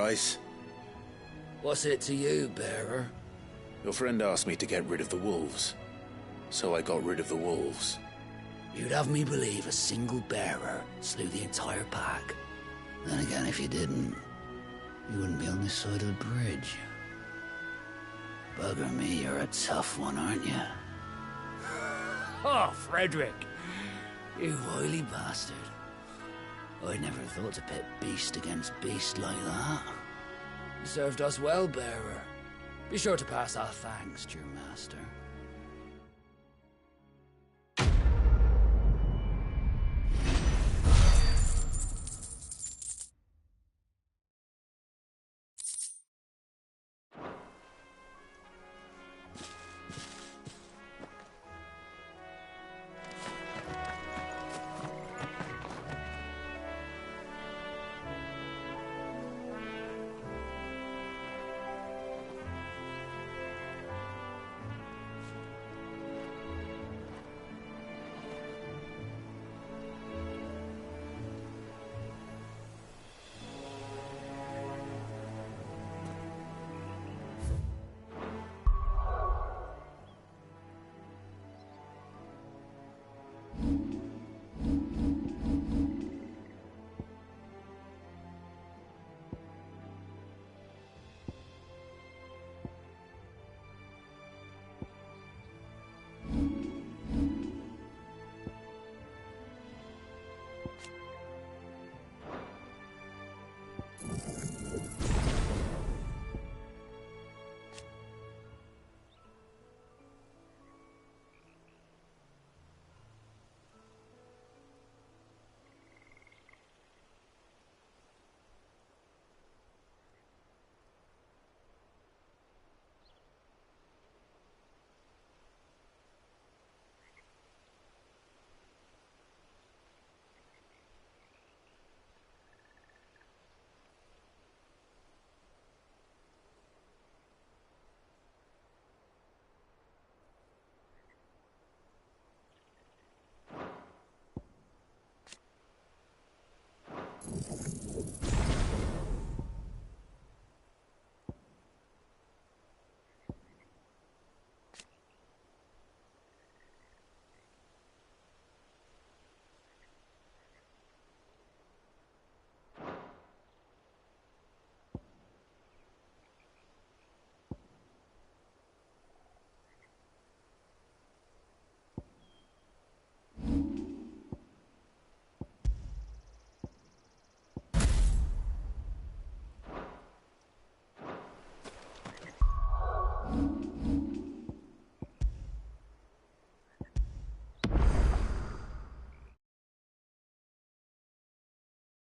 price. What's it to you, bearer? Your friend asked me to get rid of the wolves, so I got rid of the wolves. You'd have me believe a single bearer slew the entire pack. Then again, if you didn't, you wouldn't be on this side of the bridge. Bugger me, you're a tough one, aren't you? Oh, Frederick! You wily bastard. I never thought to pit beast against beast like that. You served us well, bearer. Be sure to pass our thanks to your master.